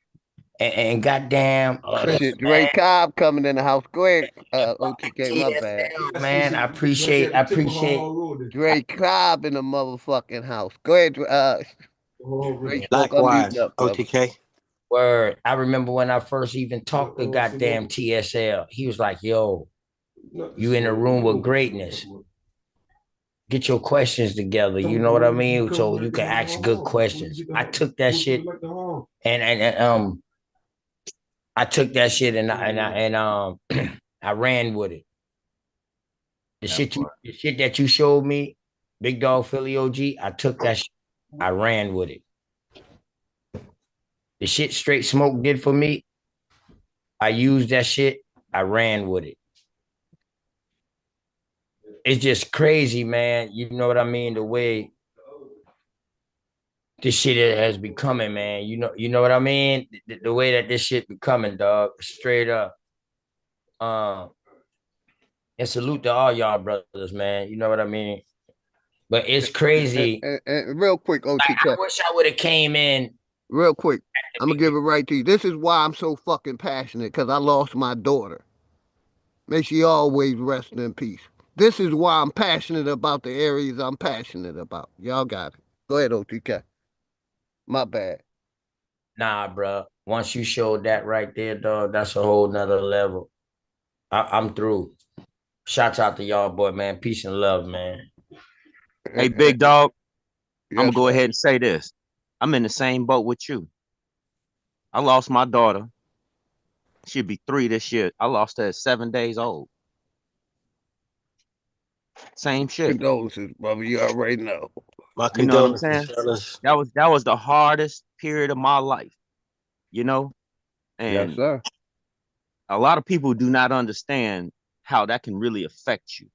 and goddamn Oh, Chris, shit. man. Dre Cobb coming in the house. Go ahead, OTK. My bad. Man, I appreciate. Dre Cobb in the motherfucking house. Go ahead, Straight Smoke. I'm muting Likewise, up, brother. OTK. Word. I remember when I first even talked to goddamn TSL. He was like, "Yo, you in a room with greatness. get your questions together. You know what I mean? So you can ask good questions. I took that shit and I took that shit and I ran with it. The shit that you showed me, Big Dog Philly OG, I took that shit, I ran with it. The shit Straight Smoke did for me, I used that shit, I ran with it. It's just crazy, man. You know what I mean? The way this shit has becoming, man. You know what I mean? The way that this shit becoming, dog. Straight up. And salute to all y'all brothers, man. You know what I mean? But it's crazy. And real quick, OTK. I wish I would have came in. Real quick, I'm gonna give it right to you. This is why I'm so fucking passionate, because I lost my daughter. May she always rest in peace. This is why I'm passionate about the areas I'm passionate about. Y'all got it. Go ahead, OTK. My bad. Nah, bro. Once you showed that right there, dog, that's a whole nother level. I'm through. Shouts out to y'all, boy, man. Peace and love, man. Hey, Big Dog. Yes, I'm gonna go sir. ahead and say this. I'm in the same boat with you. I lost my daughter. She'll be 3 this year. I lost her at 7 days old. Same shit. Condolences, brother. You already know. My You know what I'm condolences, saying? fellas. That was the hardest period of my life. You know? And yes, sir. a lot of people do not understand how that can really affect you.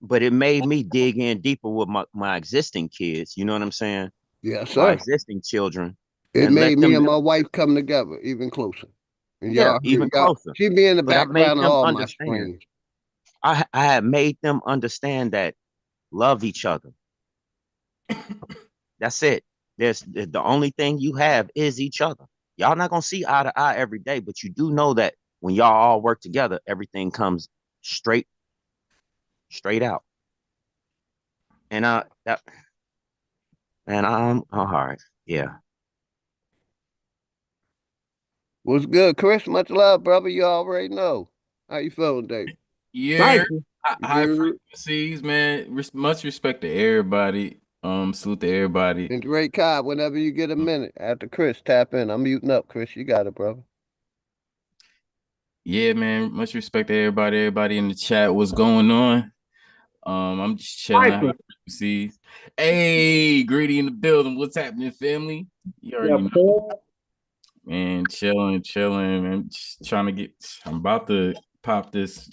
But it made me dig in deeper with my existing kids. You know what I'm saying? Yes, My sir. existing children. It And made let me them and my wife come together even closer. And Yeah, even closer. she be in the But I made background of them all my understand. streams. I had made them understand that love each other. That's it. There's the only thing you have is each other. Y'all not gonna see eye to eye every day, but you do know that when y'all all work together, everything comes straight out. And I'm all right. Yeah. What's good, Chris? Much love, brother. You already know. How you feeling, Dave? Yeah, high You're frequencies, man. Much respect to everybody. Salute to everybody. and Drake Cobb, whenever you get a minute. After Chris, tap in. I'm muting up, Chris. You got it, brother. Yeah, man. Much respect to everybody. Everybody in the chat. What's going on? I'm just chilling. High frequencies. Hey, Greedy in the building. What's happening, family? You already know. Man, chilling, man. Just trying to get. I'm about to pop this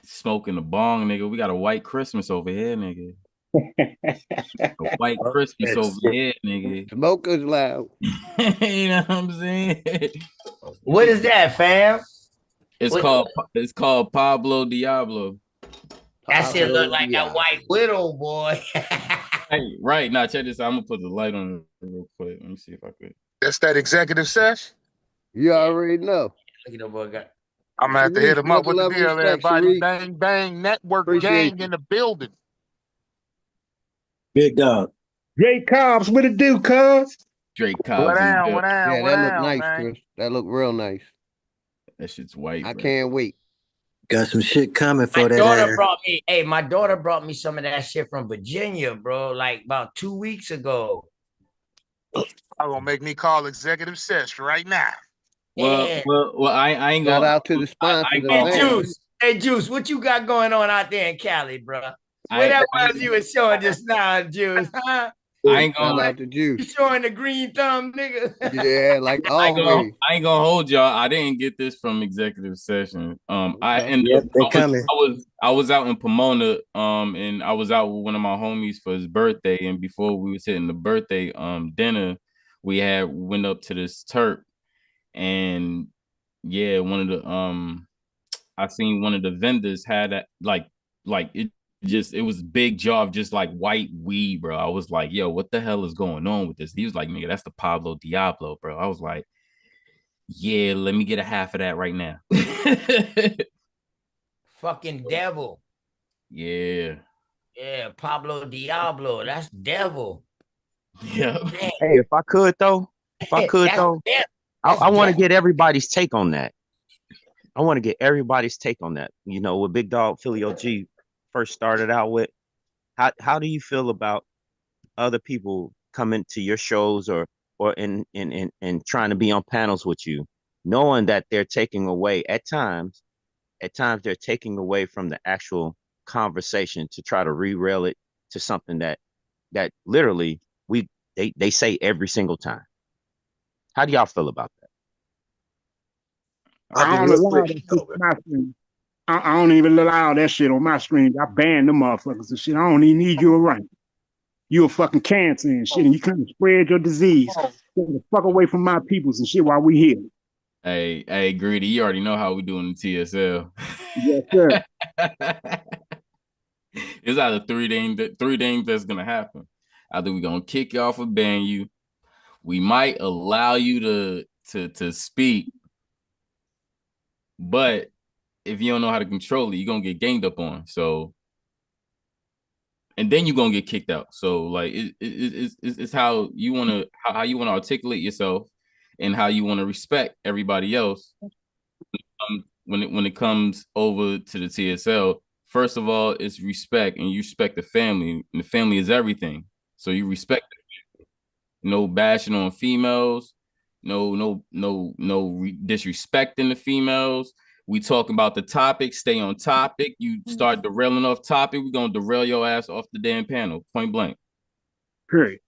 smoking the bong, nigga. We got a white Christmas over here, nigga. A white Christmas over here, nigga. Smoker's loud. You know what I'm saying? What is that, fam? It's called Pablo Diablo. That shit look like a white widow, boy. Right. Now check this out. I'm gonna put the light on it real quick. Let me see if I could. That's that executive sesh. You already know. Look at the boy guy. I'm gonna have to hit him up with the deal, respect, everybody. Sharice. Bang, bang, network Appreciate gang you. in the building. Big dog. Drake Cobbs, what it do, cuz? Drake What Cobbs. down, Yeah, that look nice, man. Chris. That look real nice. That shit's white. I can't wait. Got some shit coming for My that daughter ass. brought me. Hey, my daughter brought me some of that shit from Virginia, bro. Like about 2 weeks ago. I'm gonna make me call executive sesh right now. Well, I ain't Shout gonna. out to the sponsor. Hey, Juice, what you got going on out there in Cali, bro? What that was you was showing just now, Juice, huh? I ain't gonna. Shout out to Juice. You showing the green thumb, nigga? Yeah, like always. I ain't gonna hold y'all. I didn't get this from executive session. I was out in Pomona, and I was out with one of my homies for his birthday. And before we was hitting the birthday dinner, we went up to this Turk, and yeah, one of the I seen one of the vendors had that like it was big jar of just like white weed, bro. I was like, yo, what the hell is going on with this? He was like, nigga, that's the Pablo Diablo, bro. I was like, yeah, let me get a half of that right now. Fucking devil. Yeah. Yeah, Pablo Diablo. That's devil. Yeah. Hey, if I could though, I want to get everybody's take on that. I want to get everybody's take on that. You know, what Big Dog Philly OG first started out with, how do you feel about other people coming to your shows or in trying to be on panels with you, knowing that they're taking away at times they're taking away from the actual conversation to try to re-rail it to something that literally they say every single time. How do y'all feel about that? I don't allow that shit on my stream. I don't even allow that shit on my stream. I ban them motherfuckers and shit. I don't even need you around. You a fucking cancer and shit, and you come to spread your disease. Get the fuck away from my peoples and shit while we here. Hey, Greedy, you already know how we do in the TSL. Yes, sir. It's either three things that's gonna happen. Either we're gonna kick you off or ban you. We might allow you to speak, but if you don't know how to control it, you're gonna get ganged up on. So, and then you're gonna get kicked out. So, like, it's how you wanna articulate yourself and how you want to respect everybody else when it comes over to the TSL. First of all, it's respect, and you respect the family, and the family is everything. So you respect it. No bashing on females, no disrespecting the females. We talk about the topic, stay on topic. You start derailing off topic, we're gonna derail your ass off the damn panel, point blank. Period.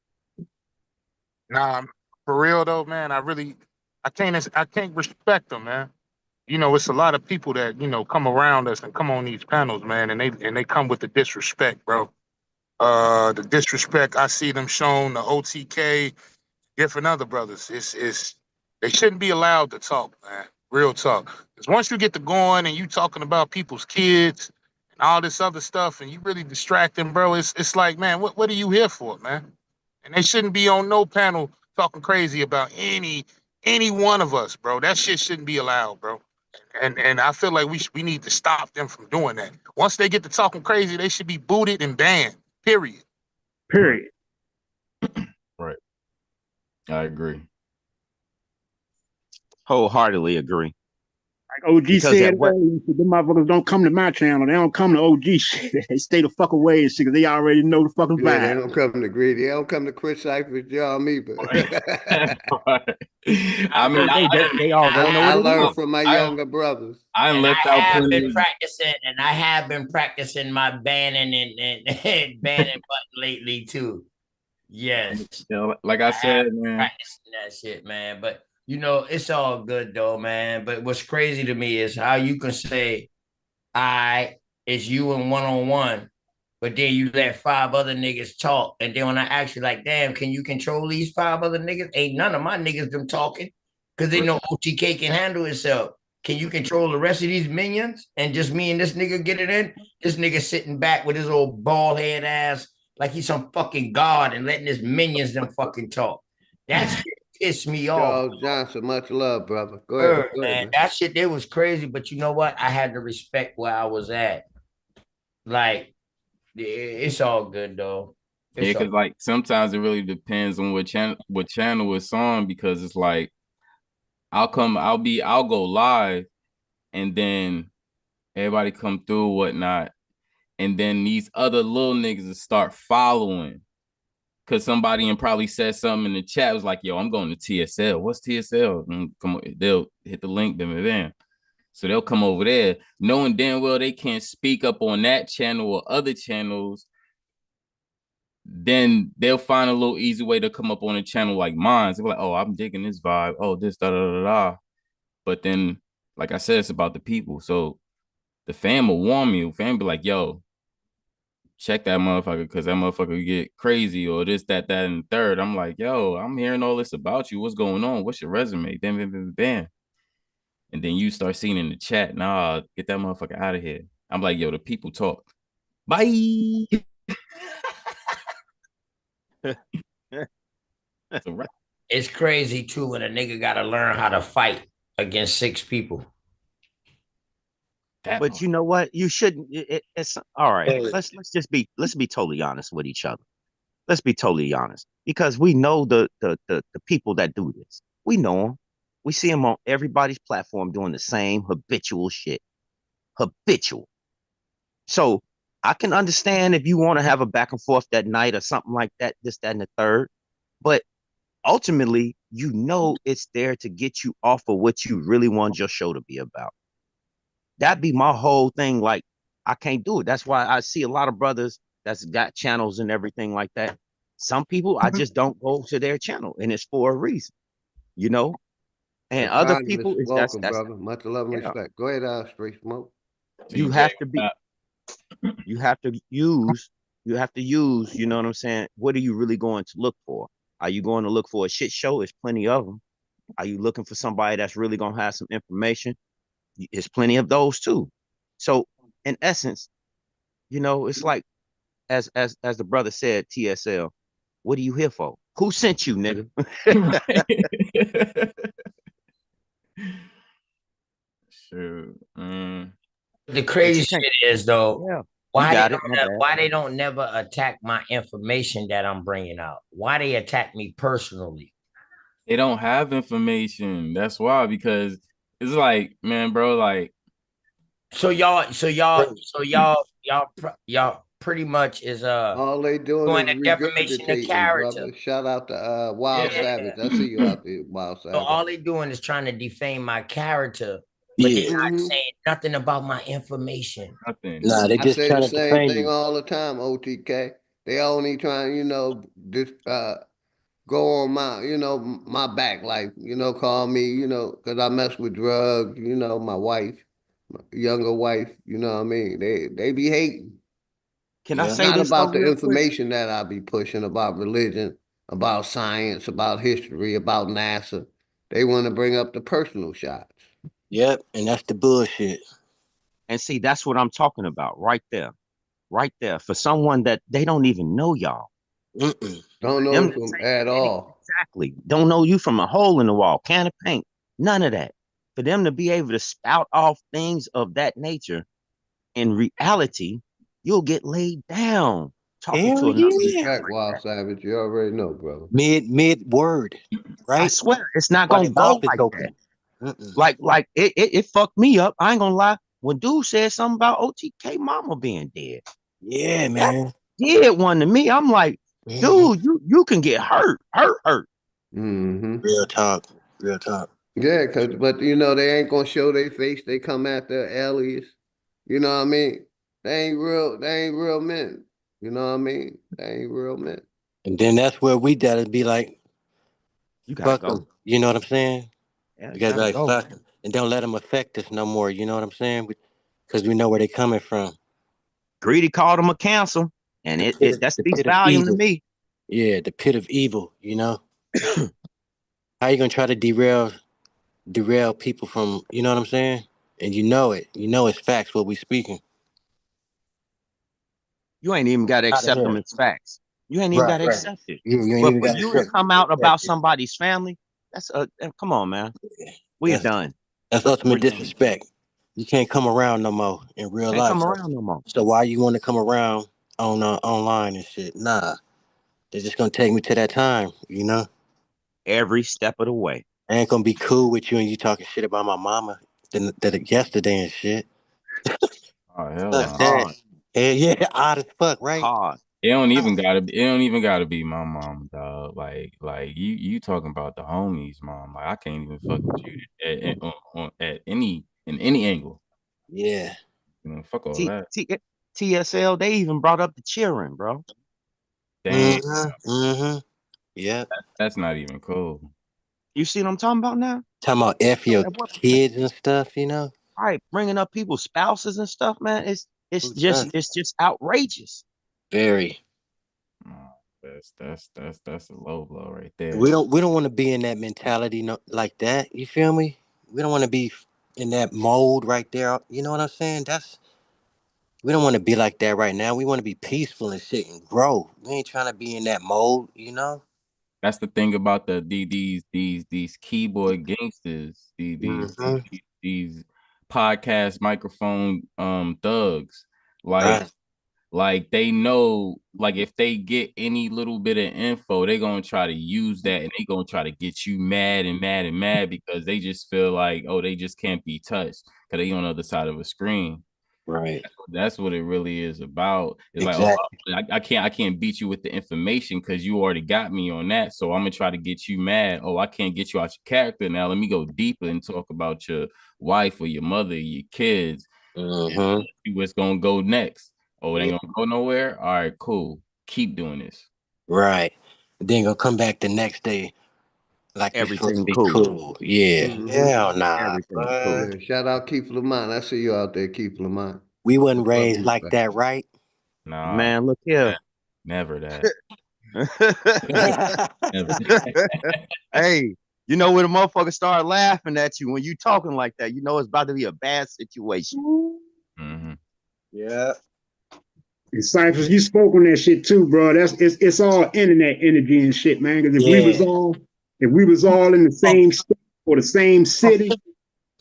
Nah, for real though, man, I can't respect them, man. You know, it's a lot of people that, you know, come around us and come on these panels, man, and they come with the disrespect, bro. The disrespect I see them shown, the OTK, different other brothers. It's they shouldn't be allowed to talk, man. Real talk. Because once you get to going and you talking about people's kids and all this other stuff, and you really distracting, bro, it's like, man, what are you here for, man? And they shouldn't be on no panel talking crazy about any one of us, bro. That shit shouldn't be allowed, bro. And I feel like we need to stop them from doing that. Once they get to talking crazy, they should be booted and banned. Period. Period. Right. I agree. Wholeheartedly agree. Like OG Because said, at what the motherfuckers don't come to my channel. They don't come to OG shit. They stay the fuck away and shit because they already know the fucking Yeah, they vibe. don't come to Greedy. They don't come to Chris Cypher's job either. I mean, they already know I what it learned is. from my younger brothers. I And left I out have plenty been of practicing, and I have been practicing my banning and banning button lately too. Yes. you know, like I said, man. Practicing that shit, man. But you know, it's all good though, man. But what's crazy to me is how you can say, it's you and one-on-one, but then you let 5 other niggas talk. And then when I ask you, like, damn, can you control these 5 other niggas? Ain't none of my niggas them talking because they know OTK can handle itself. Can you control the rest of these minions and just me and this nigga get it in? This nigga sitting back with his old bald head ass like he's some fucking god and letting his minions them fucking talk. That shit pissed me off. Charles Johnson, much love, brother. Go ahead, Man. That shit, it was crazy. But you know what? I had to respect where I was at. Like, it's all good though. Yeah, because like sometimes it really depends on what channel it's on, because it's like I'll go live and then everybody come through whatnot, and then these other little niggas will start following because somebody and probably said something in the chat, was like, yo, I'm going to TSL. What's TSL? And come on, they'll hit the link, bam. So they'll come over there knowing damn well they can't speak up on that channel or other channels. Then they'll find a little easy way to come up on a channel like mine. They're like, oh, I'm digging this vibe. Oh, this, da, da, da, da. But then, like I said, it's about the people. So the fam will warn me. The fam be like, yo, check that motherfucker, because that motherfucker get crazy or this, that, and the third. I'm like, yo, I'm hearing all this about you. What's going on? What's your resume? Bam. And then you start seeing in the chat, nah, get that motherfucker out of here. I'm like, yo, the people talk. Bye. It's crazy too when a nigga got to learn how to fight against 6 people. But you know what? You shouldn't. It's all right. Let's be totally honest with each other. Let's be totally honest, because we know the people that do this. We know them. We see them on everybody's platform doing the same habitual shit. Habitual. So I can understand if you want to have a back and forth that night or something like that, this, that, and the third. But ultimately, you know it's there to get you off of what you really want your show to be about. That'd be my whole thing. Like, I can't do it. That's why I see a lot of brothers that's got channels and everything like that. Some people I just don't go to their channel, and it's for a reason, you know. And other Anonymous, people, it's welcome, that's brother. Much love and yeah. respect. Go ahead, Straight Smoke. You have to be. You have to use. You have to use. You know what I'm saying? What are you really going to look for? Are you going to look for a shit show? There's plenty of them. Are you looking for somebody that's really gonna have some information? There's plenty of those too. So in essence, you know, it's like as the brother said, TSL, what are you here for? Who sent you, nigga? Sure. The crazy shit is though, yeah, you why got it. My bad. why they don't never attack my information that I'm bringing out? Why they attack me personally? They don't have information. That's why, because it's like, man, bro, like. So y'all pretty much is all they doing doing is a defamation of regurgitating, character. brother. Shout out to Wild Yeah. Savage. I see you out there, Wild So Savage. all they doing is trying to defame my character, but they're not saying nothing about my information. Nothing. Nah, they I just say the trying to same defame thing you. all the time, OTK. They only trying, go on my, my back, like, call me, because I mess with drugs, my wife, my younger wife, you know what I mean? They be hating. Can I It's say not this though about the real quick? information that I be pushing about religion, about science, about history, about NASA. They want to bring up the personal shots. Yep, and that's the bullshit. And see, that's what I'm talking about right there. Right there. For someone that they don't even know y'all. Don't know Them it from at all. exactly. Don't know you from a hole in the wall, can of paint, none of that. For them to be able to spout off things of that nature, in reality, you'll get laid down talking Hell to another yeah. man Respect, like Wild that. Savage. You already know, brother. Mid word, I right? swear, it's not While gonna their go mouth is like that. open. Like it fucked me up. I ain't gonna lie. When dude said something about OTK mama being dead, Yeah, that man. did one to me. I'm like, dude, you can get hurt. Mm-hmm. Real talk. Real talk. Yeah, but they ain't gonna show their face. They come at their alias. You know what I mean? They ain't real men. You know what I mean? They ain't real men. And then that's where we gotta be like, You gotta fuck go. them. You know what I'm saying? Yeah, We you gotta be gotta like, go. fuck them. And don't let them affect us no more. You know what I'm saying? Because we know where they coming from. Greedy called him a cancel, and it that The speaks pit of volume to evil. me. Yeah, the pit of evil, you know? How you gonna try to derail people from, you know what I'm saying? And you know it. You know it's facts what we speaking. You ain't even gotta Out of accept them here. as facts. You ain't even Right, gotta right. accept it. You ain't But even for got to you to come out about somebody's family, that's come on, man. We're That's done. We're ultimate done. disrespect. You can't come around no more in real Can't life. come around no more. So why you want to come around on online and shit? Nah, they're just gonna take me to that time. You know, Every step of the way. I ain't gonna be cool with you and you talking shit about my mama that yesterday and shit. Oh hell Fuck no. that. Hell yeah, odd as fuck, right? Hard. It don't even gotta be. It don't even gotta be my mom, dog. Like you talking about the homies, mom. Like I can't even fuck with you at any in any angle. Yeah. Fuck all T, that. T, TSL, they even brought up the cheering, bro. Damn, Yeah. that's not even cool. You see what I'm talking about now? Talking about F your At what point? kids and stuff, you know? All right, bringing up people's spouses and stuff, man. Who does? It's just outrageous. Very. That's a low blow right there. We don't want to be in that mentality like that. You feel me? We don't want to be in that mold right there. You know what I'm saying? We don't want to be like that right now. We want to be peaceful and shit and grow. We ain't trying to be in that mold, you know? That's the thing about these keyboard gangsters, Mm-hmm. these podcast microphone thugs. Like Right. like they know, like if they get any little bit of info, they gonna try to use that, and they gonna try to get you mad and mad and mad because they just feel like, oh, they just can't be touched because they on the other side of a screen. Right. That's what it really is about. It's Exactly. like, I can't beat you with the information because you already got me on that. So I'm gonna try to get you mad. Oh, I can't get you out your character now. Let me go deeper and talk about your wife or your mother, your kids, and see what's gonna go next. Oh, it ain't gonna go nowhere. All right, cool. Keep doing this. Right. Then gonna come back the next day like we supposed to Everything be cool. cool. Yeah. Hell nah. Everything cool. Yeah, shout out Keith Lamont. I see you out there, Keith Lamont. We wasn't Love raised and like respect. that, right? Nah, Man, look here. never that. Never. Hey, you know when a motherfucker start laughing at you when you talking like that, you know it's about to be a bad situation. Yeah. And Cyphers, you spoke on that shit too, bro. It's all internet energy and shit, man. Because if we was all in the same state or the same city,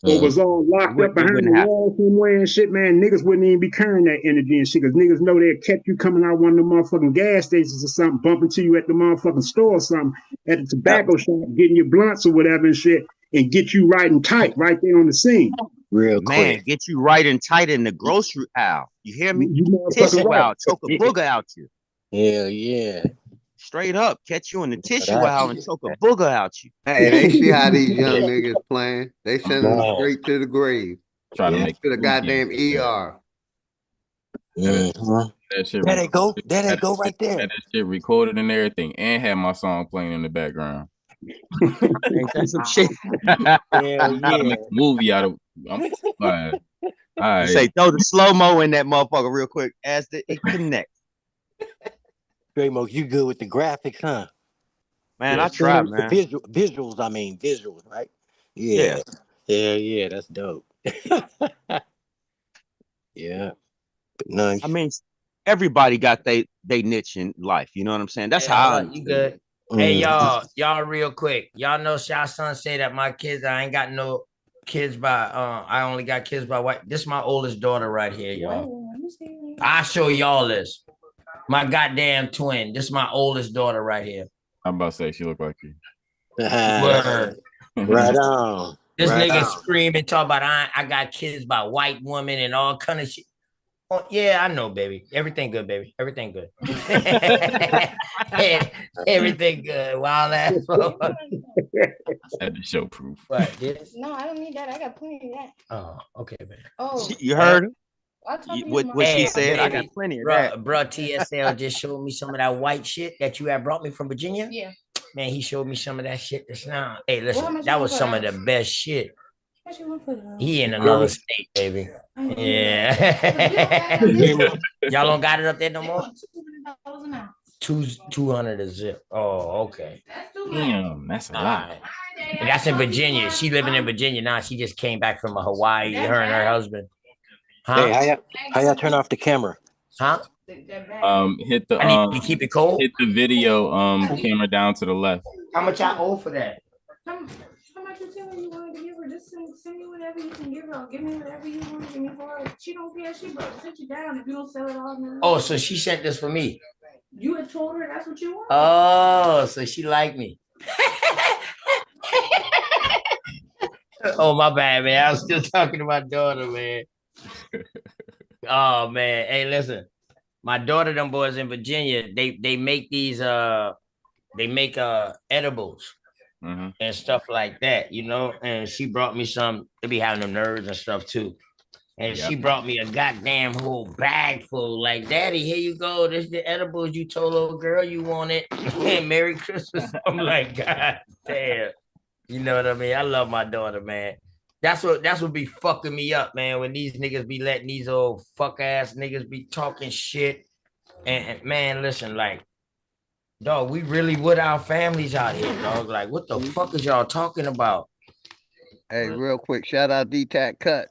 or was all locked up It behind the wouldn't happen. wall somewhere and shit, man, niggas wouldn't even be carrying that energy and shit. Because niggas know they'll catch you coming out one of the motherfucking gas stations or something, bumping to you at the motherfucking store or something, at the tobacco shop, getting your blunts or whatever and shit, and get you right and tight right there on the scene. Real Man, quick. get you right and tight in the grocery aisle. You hear me? You motherfucking Tissue right. aisle, choke a booger out you. Hell yeah. Straight up, catch you in the tissue That's aisle and choke a booger out you. Hey, they see how these young niggas playing. They send them Man. straight to the grave. Try to Yeah. make To the it spooky. goddamn ER. That shit There they go. There they had go right there. that shit recorded and everything, and had my song playing in the background. Ain't that some shit? Hell Gotta yeah. make a movie out of. All You right. say throw the slow-mo in that motherfucker real quick as it connects. Draymo, you good with the graphics, huh? Man, Yeah, I tried, man. Visuals, right? Yeah. Yeah, that's dope. Yeah. But none. I mean, everybody got they niche in life. You know what I'm saying? That's Hey, how I hold on, you understand it. good? Hey, y'all, real quick. Y'all know Shy Son say that my kids, I ain't got no kids by I only got kids by white. This is my oldest daughter right here, y'all. I'll show y'all this. My goddamn twin. This is my oldest daughter right here. I'm about to say she look like you. Word. Right on. This Right nigga on. screaming, talk about I got kids by white women and all kind of shit. Oh, yeah, I know, baby. Everything good, baby. Everything good. Everything good. Wild ass. Had to show proof. What? This? No, I don't need that. I got plenty of that. Oh, okay, baby. Oh, You heard her? I'll talk to you What she tomorrow. said? I got plenty of that. Bro, TSL just showed me some of that white shit that you had brought me from Virginia. Yeah. Man, he showed me some of that shit just now. Hey, Well, listen, how much that you was want some for of the an ounce? best shit. How much you want for an ounce? He in another state, baby. Yeah. Y'all don't got it up there no more? $200 an ounce. 200 a zip. Oh, okay. Damn, that's a lot. Right. And that's in Virginia. She living in Virginia now. She just came back from Hawaii. Her and her husband. Huh? Hey, how y'all turn off the camera? Huh? Hit the I need you to keep it cold. hit the video camera down to the left. How much I owe for that? How much you tell her you wanted to give her? Just send me whatever you can give her. Give me whatever you want to give me for it. She don't care. She will sit you down if you don't sell it all now. Oh, so she sent this for me. You had told her that's what you want. Oh, so she liked me. Oh, my bad, man. I was still talking to my daughter, man. Oh, man. Hey, listen. My daughter, them boys in Virginia, they make these edibles and stuff like that, you know. And she brought me some. They be having them nerds and stuff too. And she brought me a goddamn whole bag full. Like, Daddy, here you go. This is the edibles you told old girl you wanted. Merry Christmas. I'm like, God damn. You know what I mean? I love my daughter, man. That's what be fucking me up, man. When these niggas be letting these old fuck ass niggas be talking shit. And man, listen, like, dog, we really with our families out here, dog. Like, what the fuck is y'all talking about? Hey, real quick, shout out D-Tac Cuts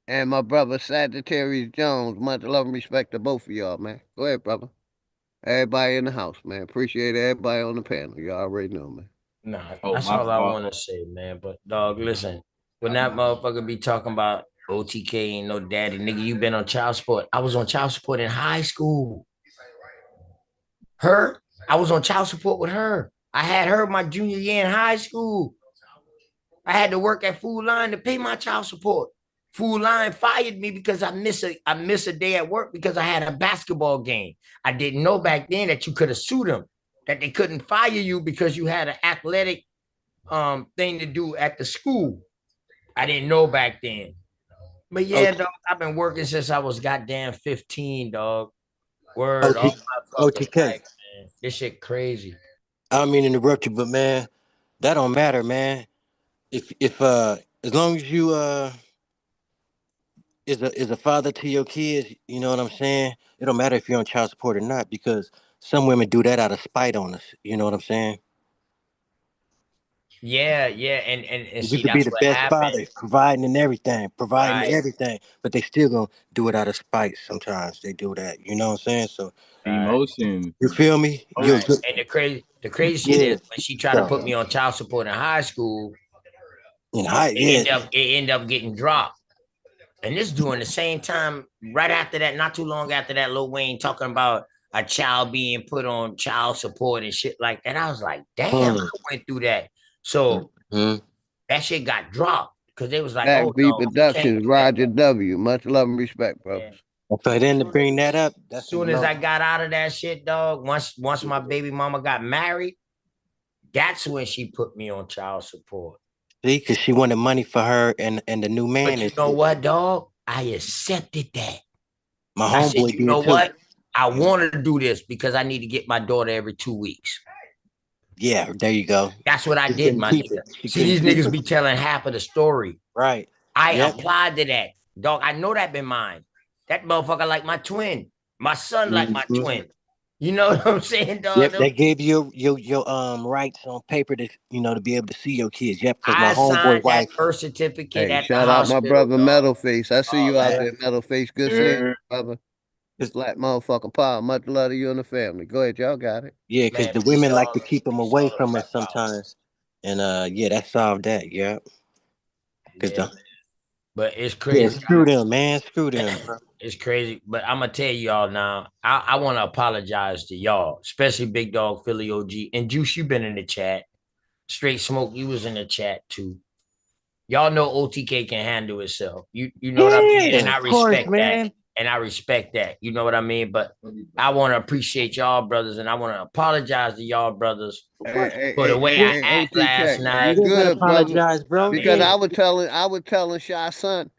and my brother Sagittarius Jones. Much love and respect to both of y'all, man. Go ahead, brother. Everybody in the house, man. Appreciate everybody on the panel. You already know, man. Nah, that's all I want to say, man. But dog, listen, when that motherfucker be talking about OTK ain't no daddy, nigga, you been on child support. I was on child support in high school. I was on child support with her. I had her my junior year in high school. I had to work at Food Line to pay my child support. Fool Line fired me because I miss a day at work because I had a basketball game. I didn't know back then that you could have sued them, that they couldn't fire you because you had an athletic thing to do at the school. I didn't know back then. But yeah, dog, I've been working since I was goddamn 15, dog. Word all my fucking OTK. life, man. This shit crazy. I don't mean to interrupt you, but man, that don't matter, man. If as long as you is a father to your kids, you know what I'm saying? It don't matter if you're on child support or not, because some women do that out of spite on us. You know what I'm saying? Yeah, yeah, and You see, could be that's the what best happened. father, providing Right, everything, but they still gonna do it out of spite. Sometimes they do that. You know what I'm saying? So right, Emotions. you feel me? right. And the crazy shit is Yeah. when she tried to So put me on child support in high school, in high, yeah. it ended up getting dropped. And this during the same time, right after that, not too long after that, Lil Wayne talking about a child being put on child support and shit like that. I was like, damn, I went through that. So Mm-hmm. that shit got dropped because they was like, oh Backbeat no, you can't Productions, do that. Roger W. Much love and respect, Yeah. brothers. For them to bring that up, that's Soon as no. I got out of that shit, dog, once my baby mama got married, that's when she put me on child support. See, because she wanted money for her and the new man But you and know shit. what, dog? I accepted that. My I said, homeboy you know did too. what? I want to do this because I need to get my daughter every 2 weeks. Yeah, there you go. That's what I She did, couldn't my keep nigga. it. She See, couldn't these keep niggas it. be telling half of the story. Right. I Yep. applied to that. Dog, I know that been mine. That motherfucker like my twin. My son like my Mhm. twin. You know what I'm saying, dog? Yep, they gave you your rights on paper to to be able to see your kids. Yep, because my I homeboy signed that wife. birth certificate Hey, at the shout out my hospital, brother dog. Metalface. I see All you out that. there, Metalface. Good seeing you, brother. Black motherfucking power. Much love to you and the family. Go ahead, y'all got it. Yeah, because Man, the peace women to like all to of them. keep them Peace to away all of them, from Black us Power. sometimes, and yeah, that solved that. Yeah, because Yeah, man. But it's yeah, crazy. screw them, man, screw them, bro. It's crazy. But I'm gonna tell y'all now. I want to apologize to y'all, especially Big Dog Philly OG and Juice. You been in the chat. Straight Smoke, you was in the chat too. Y'all know OTK can handle itself. You know what I mean? And Yeah, I of course, respect that. man. And I respect that. You know what I mean? But I want to appreciate y'all brothers and I want to apologize to y'all brothers Of course, for the way I act last OTK, you night. you ain't gotta good, brother? apologize, bro. Because Yeah, I was telling Shy Son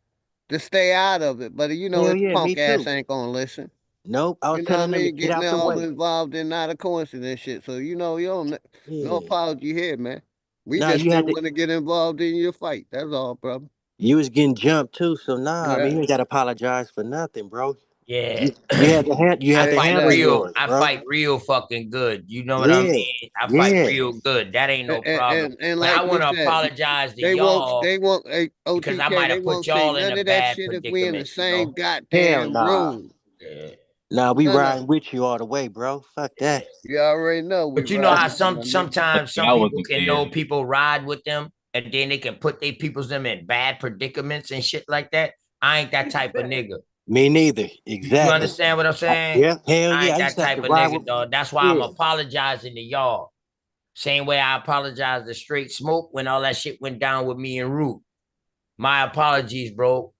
to stay out of it, but hell his yeah, me punk ass too. ain't gonna listen. Nope, I was You know what I telling them to mean? get Getting out the all way. involved in not a coincidence shit. So you don't no Yeah, apology here, man. We nah, just you had didn't to. want to get involved in your fight. That's all, brother. You was getting jumped too, so nah, I mean Yeah, you ain't gotta apologize for nothing, bro. Yeah. You had to you I had to fight handle exactly. real. yours, I bro. fight real fucking good. You know what I Yeah, mean? I fight yeah. real good. That ain't no problem. And But I like want we to said, apologize to y'all they won't hey, because I OTK, might they have put won't say y'all in none a of that bad shit if we in the predicament, you same know? Hell goddamn nah. room. Yeah. Nah, we None of riding with you all the way, bro. Fuck that. you already know we But you know ride how with you, my nigga. sometimes some I people wasn't can there. know people ride with them and then they can put their peoples them in bad predicaments and shit like that. I ain't that type of nigga. Me neither. You Exactly. understand what I'm saying? Yeah, hell I yeah. ain't I used that to have type to of ride nigga, with. dog. That's why I'm Yeah, apologizing to y'all. Same way I apologize to Straight Smoke when all that shit went down with me and Root. My apologies, bro.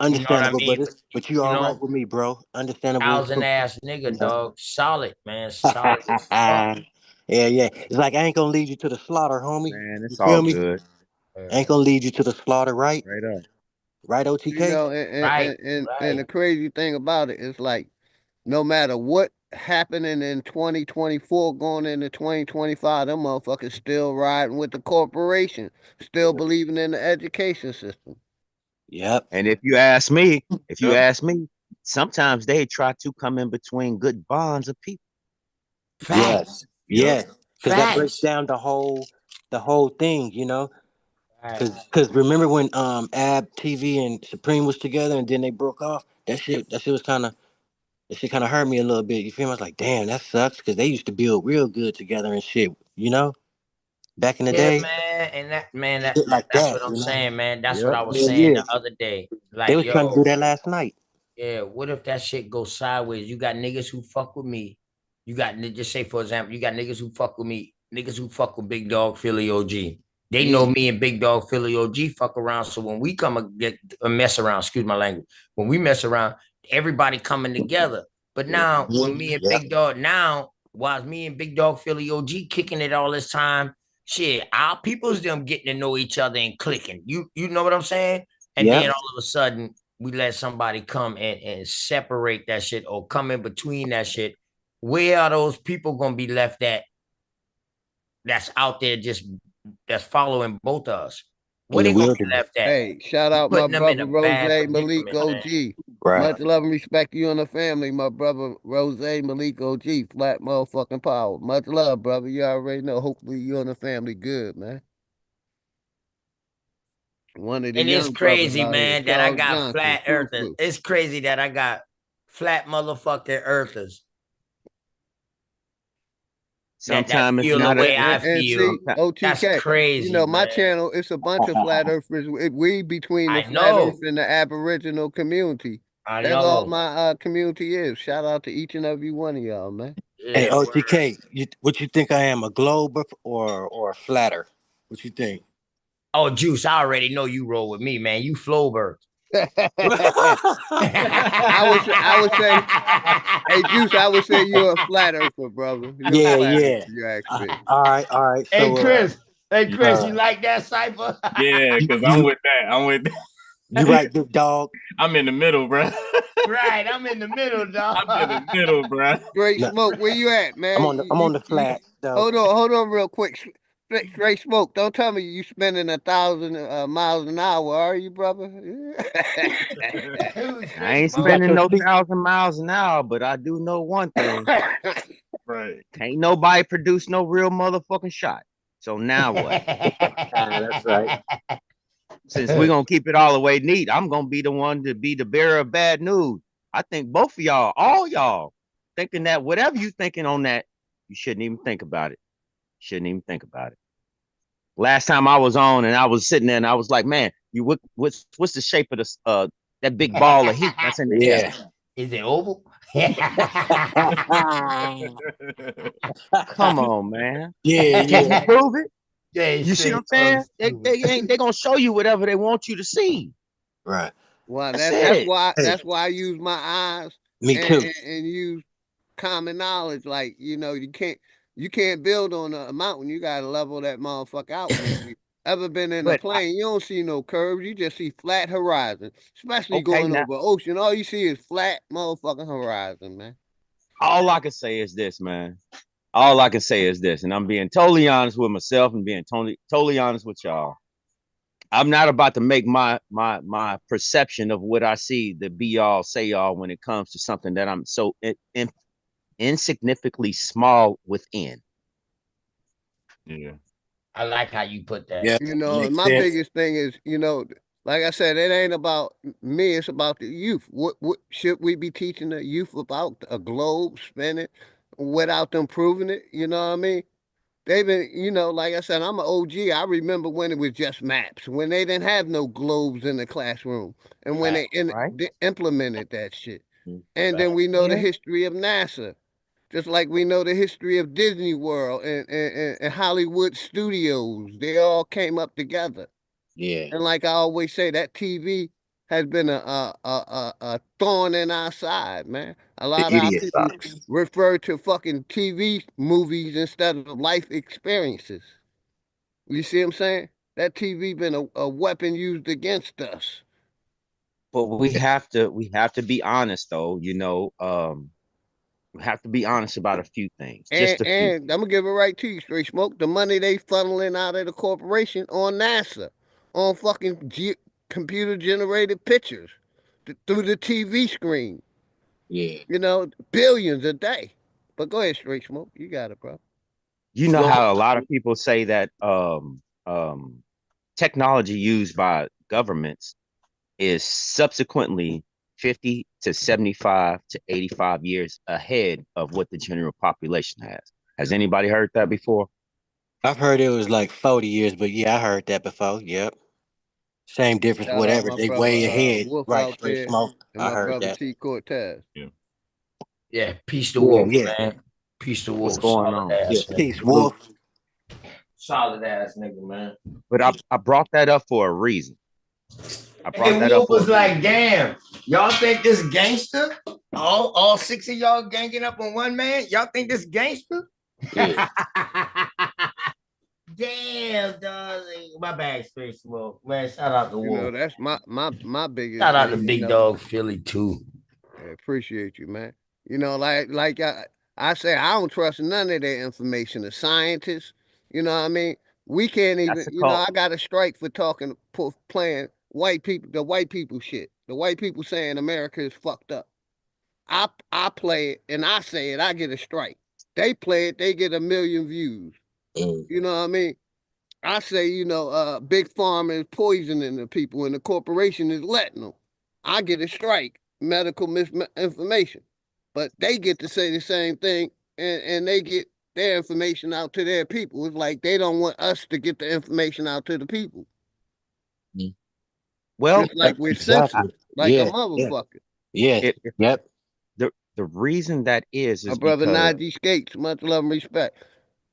You know what I understandable, mean? but you You all right know, with me, bro. Understandable. thousand ass nigga, You dog. Solid, man. know. Solid as fuck. Yeah, yeah. It's like I ain't gonna lead you to the slaughter, homie. Man, You it's all feel me? good. I ain't gonna lead you to the slaughter, right? Straight up. Right, You OTK? know, Right, and right. the crazy thing about it is like no matter what happening in 2024 going into 2025, them motherfuckers still riding with the corporation, still believing in the education system. Yep. And if you Yep. ask me, sometimes they try to come in between good bonds of people. Yes. Facts. Yep. Yes. Because that breaks Facts. down the whole thing, you know. Right. Cause remember when Ab TV and Supreme was together and then they broke off? That shit was kind of hurt me a little bit. You feel me? I was like, damn, that sucks. Cause they used to build real good together and shit. You know, back in the Yeah, day, man. And that man, shit like that's that. what I'm You know? saying, man. That's what Yep. I was Hell saying yeah. the other day. They Like, was trying to do yo, that last night. yeah, what if that shit goes sideways? You got niggas who fuck with me. You got just say, for example, you got niggas who fuck with me, niggas who fuck with Big Dog Philly OG. They know me and Big Dog Philly OG fuck around. So when we come and get a mess around, excuse my language, when we mess around, everybody coming together. But now when me and Big Dog, now while me and Big Dog Philly OG kicking it all this time, shit, our people's them getting to know each other and clicking. You know what I'm saying? And then all of a sudden we let somebody come and separate that shit or come in between that shit. Where are those people gonna be left at? That's out there just that's following both of us. Where they gonna be left at? Hey, shout out my Putting them in brother a Rose bad Malik predicament, OG. man. Much love and respect to you and the family, my brother Rose Malik OG. Flat motherfucking power. Much love, brother. You already know. Hopefully you and the family good, man. One of the And it's young brothers crazy, out here, man, that I Charles got Johnson. flat earthers. It's crazy that I got flat motherfucking earthers. Sometimes that it's feel the not way a. I And feel. see, That's OTK, crazy, you know, my man. channel, it's a bunch of flat earthers. We between the I flat know. earth and the aboriginal community. I That's all know. my community is. Shout out to each and every one of y'all, man. Hey, OTK, what you think I am, a glober or a flatter? What you think? Oh, Juice, I already know you roll with me, man. You Flowbird. I would say, hey, Juice, I would say you're a flat earther, brother. You're a flat earther. You ask me. All right. Hey, So, Chris. You like that cipher? Yeah, because I'm with that. I'm with that. You right, Big Dog. I'm in the middle, bro. Right, I'm in the middle, dog. I'm in the middle, bro. Straight Smoke, where you at, man? I'm on the flat. Hold on, real quick. Straight Smoke, don't tell me you spending 1,000 miles an hour, are you, brother? I ain't spending no 1,000 miles an hour, but I do know one thing. Right. Can't nobody produce no real motherfucking shot. So now what? That's right. Since we're gonna keep it all the way neat, I'm gonna be the one to be the bearer of bad news. I think both of y'all, all y'all, thinking that whatever you thinking on that, you shouldn't even think about it. Shouldn't even think about it. Last time I was on and I was sitting there and I was like, man, what's the shape of this that big ball of heat that's in the air? Is it oval? Come on, man. Yeah. Can you prove it? Yeah, you see what I'm saying? They gonna show you whatever they want you to see. Right. Well, That's why I use my eyes. Me too. And use common knowledge. Like, you know, you can't build on a mountain. You gotta level that motherfucker out. If you ever been in a plane, you don't see no curves. You just see flat horizon. Especially going over ocean. All you see is flat motherfucking horizon, man. All I can say is this, man. All I can say is this, and I'm being totally honest with myself and being totally honest with y'all. I'm not about to make my perception of what I see the be all say all when it comes to something that I'm so insignificantly small within. Yeah. I like how you put that. Yeah. You know, my biggest thing is, you know, like I said, it ain't about me, it's about the youth. What should we be teaching the youth about? A globe spinning without them proving it? You know what I mean? They've been, you know, like I said, I'm an OG. I remember when it was just maps, when they didn't have no globes in the classroom, and when they implemented that shit. And then we know the history of NASA, just like we know the history of Disney World and Hollywood studios. They all came up together. Yeah. And like I always say, that TV has been a thorn in our side, man. A lot of our people refer to fucking TV movies instead of life experiences. You see what I'm saying? That TV been a weapon used against us. But we have to be honest though, you know, we have to be honest about a few things. Just a few. And I'm gonna give it right to you, Straight Smoke. The money they funneling out of the corporation on NASA, on fucking computer generated pictures through the TV screen. Yeah. You know, billions a day. But go ahead, Straight Smoke. You got it, bro. You know how a lot of people say that technology used by governments is subsequently 50 to 75 to 85 years ahead of what the general population has. Has anybody heard that before? I've heard it was like 40 years, but yeah, I heard that before. Yep. Same difference, Shout out whatever. my They brother way ahead. Wolf Right, out straight there smoke. and I my heard brother that. T Cortez. Yeah, peace to Wolf, yeah. man. Peace to What's Wolf. going Solid on? Yeah, ass. peace, Wolf. Solid ass nigga, man. But I brought that up for a reason. I brought And that up Wolf for was like, damn, y'all think this gangster? All 6 of y'all ganging up on one man? Y'all think this gangster? Yeah. Damn, dog. My bad, Straight Smoke. Man, shout out to You know, Wolf. that's my biggest Shout out to thing, you Big know. Dog Philly, too. I appreciate you, man. You know, like I say, I don't trust none of their information. The scientists, you know what I mean? We can't even, that's a you know, cult. I got a strike for playing white people, the white people shit. The white people saying America is fucked up. I play it and I say it, I get a strike. They play it, they get 1 million views. You know what I mean? I say, you know, big pharma is poisoning the people and the corporation is letting them. I get a strike, medical misinformation. But they get to say the same thing and they get their information out to their people. It's like they don't want us to get the information out to the people. Well, Just like we're censored, Exactly. like a Yeah. Yeah. motherfucker. Yeah. if Yep. the reason that My is brother because Najee Skates, much love and respect.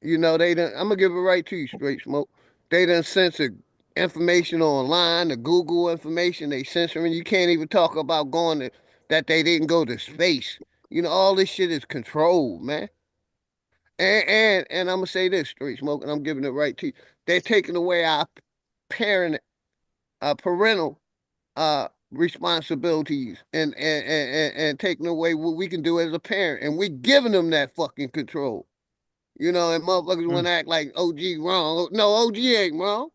You know, they done, I'm gonna give it right to you, Straight Smoke. They done censor information online, the Google information, they censoring. You can't even talk about going to that they didn't go to space. You know, all this shit is controlled, man. And I'm gonna say this, Straight Smoke, and I'm giving it right to you. They're taking away our parent parental responsibilities and taking away what we can do as a parent. And we giving them that fucking control. You know, and motherfuckers want to act like OG wrong. No, OG ain't wrong.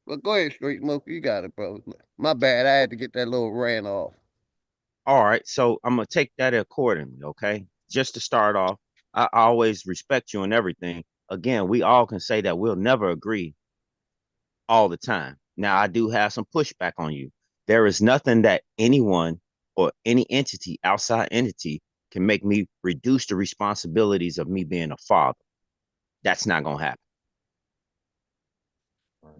But go ahead, Straight Smoke. You got it, bro. My bad. I had to get that little rant off. all right, so I'm gonna take that accordingly, okay? Just to start off, I always respect you and everything. Again, we all can say that we'll never agree all the time. Now, I do have some pushback on you. There is nothing that anyone or any entity, outside entity, can make me reduce the responsibilities of me being a father. That's not gonna happen.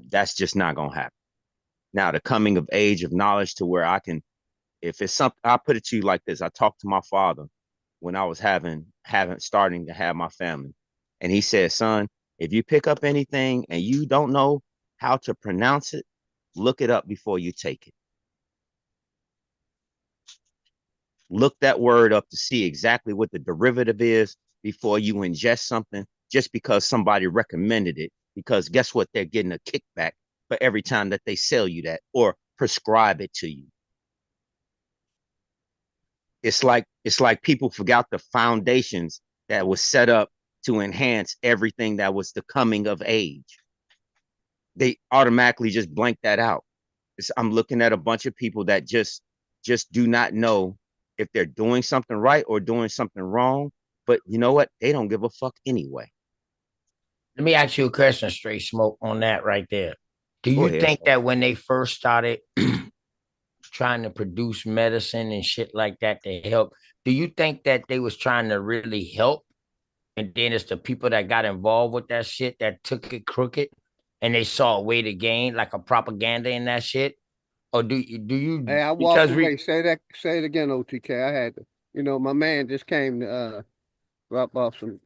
That's just not gonna happen. Now, the coming of age of knowledge to where I can, if it's something, I'll put it to you like this. I talked to my father when I was starting to have my family. And he said, son, if you pick up anything and you don't know how to pronounce it, look it up before you take it. Look that word up to see exactly what the derivative is before you ingest something just because somebody recommended it. Because guess what? They're getting a kickback for every time that they sell you that or prescribe it to you. It's like people forgot the foundations that was set up to enhance everything that was the coming of age. They automatically just blank that out. I'm looking at a bunch of people that just do not know if they're doing something right or doing something wrong. But you know what? They don't give a fuck anyway. Let me ask you a question, Straight Smoke, on that right there. Do Go you ahead. think that when they first started trying to produce medicine and shit like that to help, do you think that they was trying to really help? And then it's the people that got involved with that shit that took it crooked and they saw a way to gain like a propaganda in that shit? Or do you Hey, I walked because away. Say it again, OTK. I had to. You know, my man just came to drop off some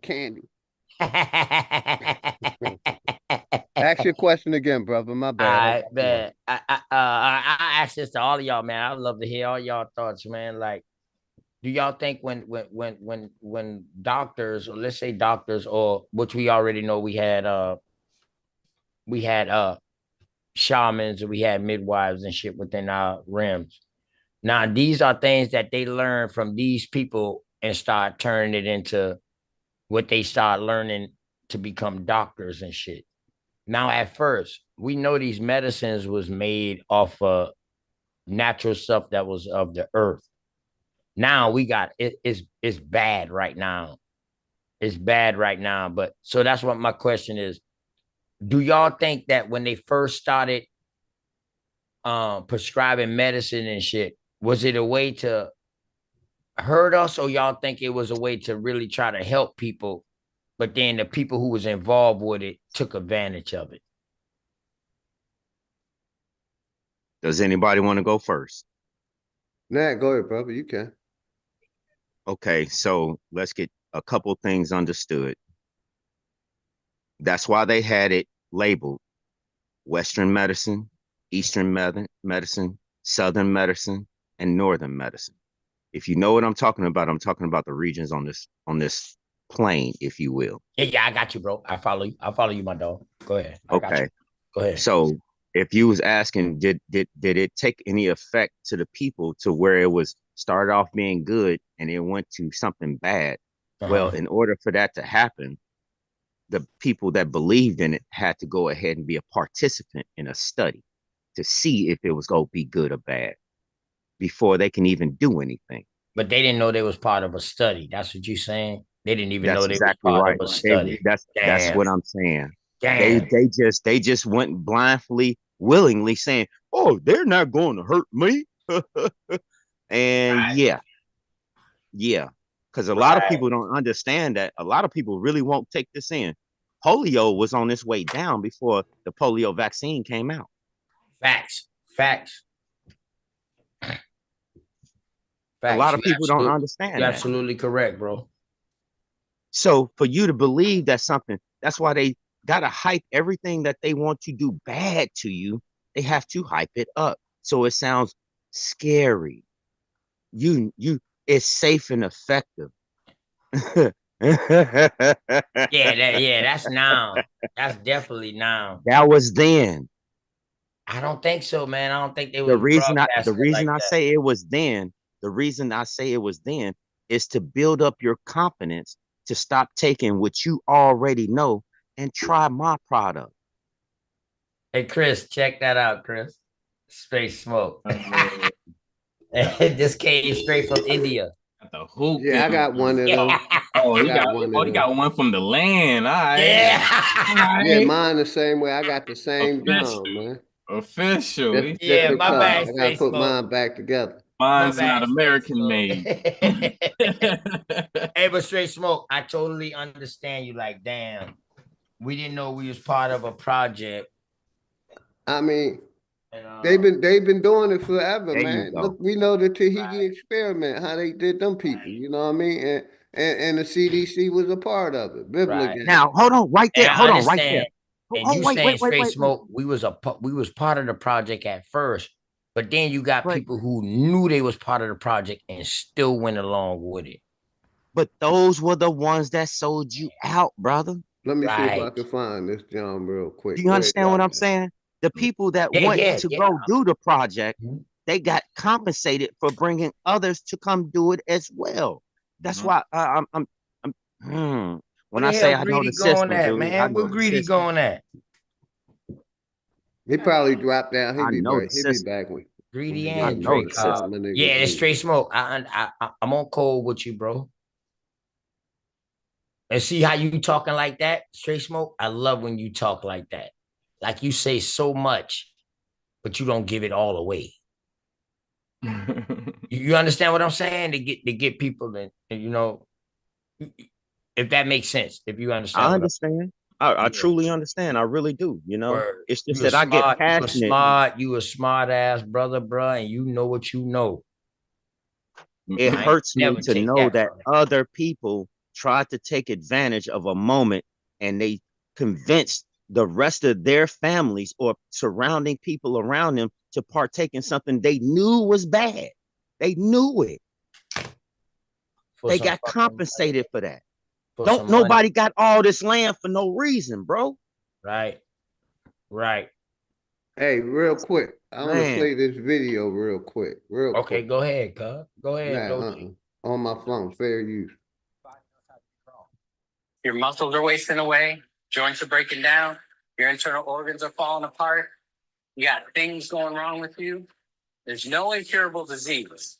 candy. Ask your question again, brother. My bad. I I walked away. bet I ask this to all of y'all, man. I'd love to hear all y'all thoughts, man. Like, do y'all think when doctors, or let's say doctors, or which we already know we had shamans and we had midwives and shit within our realms. Now these are things that they learn from these people and start turning it into what they start learning to become doctors and shit. Now at first, we know these medicines was made off of natural stuff that was of the earth. Now we got it's bad right now. It's bad right now. But so that's what my question is. Do y'all think that when they first started prescribing medicine and shit, was it a way to hurt us, or y'all think it was a way to really try to help people, but then the people who was involved with it took advantage of it? Does anybody want to go first? Nah, go ahead, brother. You can. Okay, so let's get a couple things understood. That's why they had it labeled Western medicine, Eastern medicine, Southern medicine, and Northern medicine. If you know what I'm talking about the regions on this plane, if you will. Yeah, I got you, bro. I follow you, my dog. Go ahead. I got Okay. you. Go ahead. So if you was asking, did it take any effect to the people to where it was started off being good and it went to something bad? Well, in order for that to happen, the people that believed in it had to go ahead and be a participant in a study to see if it was going to be good or bad before they can even do anything. But they didn't know they was part of a study. That's what you're saying? They didn't even That's know they was exactly part right. of a study. That's Damn. what I'm saying. Damn. They just went blindly, willingly saying, "Oh, they're not going to hurt me." And yeah, because a lot of people don't understand that. A lot of people really won't take this in. Polio was on its way down before the polio vaccine came out. Facts. A lot of You people don't understand You're that. absolutely correct, bro. So for you to believe that something, that's why they gotta hype everything that they want to do bad to you. They have to hype it up so it sounds scary. It's safe and effective. That's now. That's definitely now. That was then. I don't think so, man. I don't think they The was reason broadcasting like that. say it was then, the reason I say it was then is to build up your confidence to stop taking what you already know and try my product. Hey, Chris, check that out, Chris. Straight smoke. This came straight from India. The hoop. Yeah, I got one of them. Oh, I he got one oh, of he them. got one from the land. All right. Yeah. Yeah, mine the same way. I got the same John, man. Official. Just Yeah, different my color. bad, I gotta straight put smoke. mine back together. Mine's not American made. Hey, but straight smoke, I totally understand you. Like, damn, we didn't know we was part of a project. I mean, they've been doing it forever, There you man. go. Look, we know the Tahiti experiment, how they did them people. You know what I mean? And the CDC was a part of it. Right. Now, hold on, right there. And I Hold on, right understand. there. And you Wait, saying straight wait. smoke, we was part of the project at first, but then you got people who knew they was part of the project and still went along with it. But those were the ones that sold you out, brother. Let me see if I can find this John real quick. Do you understand what I'm saying? The people that went to go do the project, they got compensated for bringing others to come do it as well. That's why when I say I know the system, at, dude, I man? know Where the Greedy system. going at? He probably dropped down. I know the He'll be system. back with Greedy I and know Drake the system. Cobb. Yeah, it's straight smoke. I'm on cold with you, bro. And see how you talking like that, straight smoke? I love when you talk like that. Like you say so much, but you don't give it all away. You understand what I'm saying? To get people in, you know, if that makes sense. If you understand, I understand. I truly understand. I really do. You know, it's just you that I get passionate. You a smart ass brother, bro, and you know what you know. It hurts me to take know that from it. other people tried to take advantage of a moment and they convinced the rest of their families or surrounding people around them to partake in something they knew was bad. They knew it. They got compensated for that. Don't nobody got all this land for no reason, bro. Right. Hey, real quick. I want to play this video real quick. Okay, go ahead, cuz. Go ahead. On my phone, fair use. Your muscles are wasting away, joints are breaking down, your internal organs are falling apart, you got things going wrong with you. There's no incurable disease.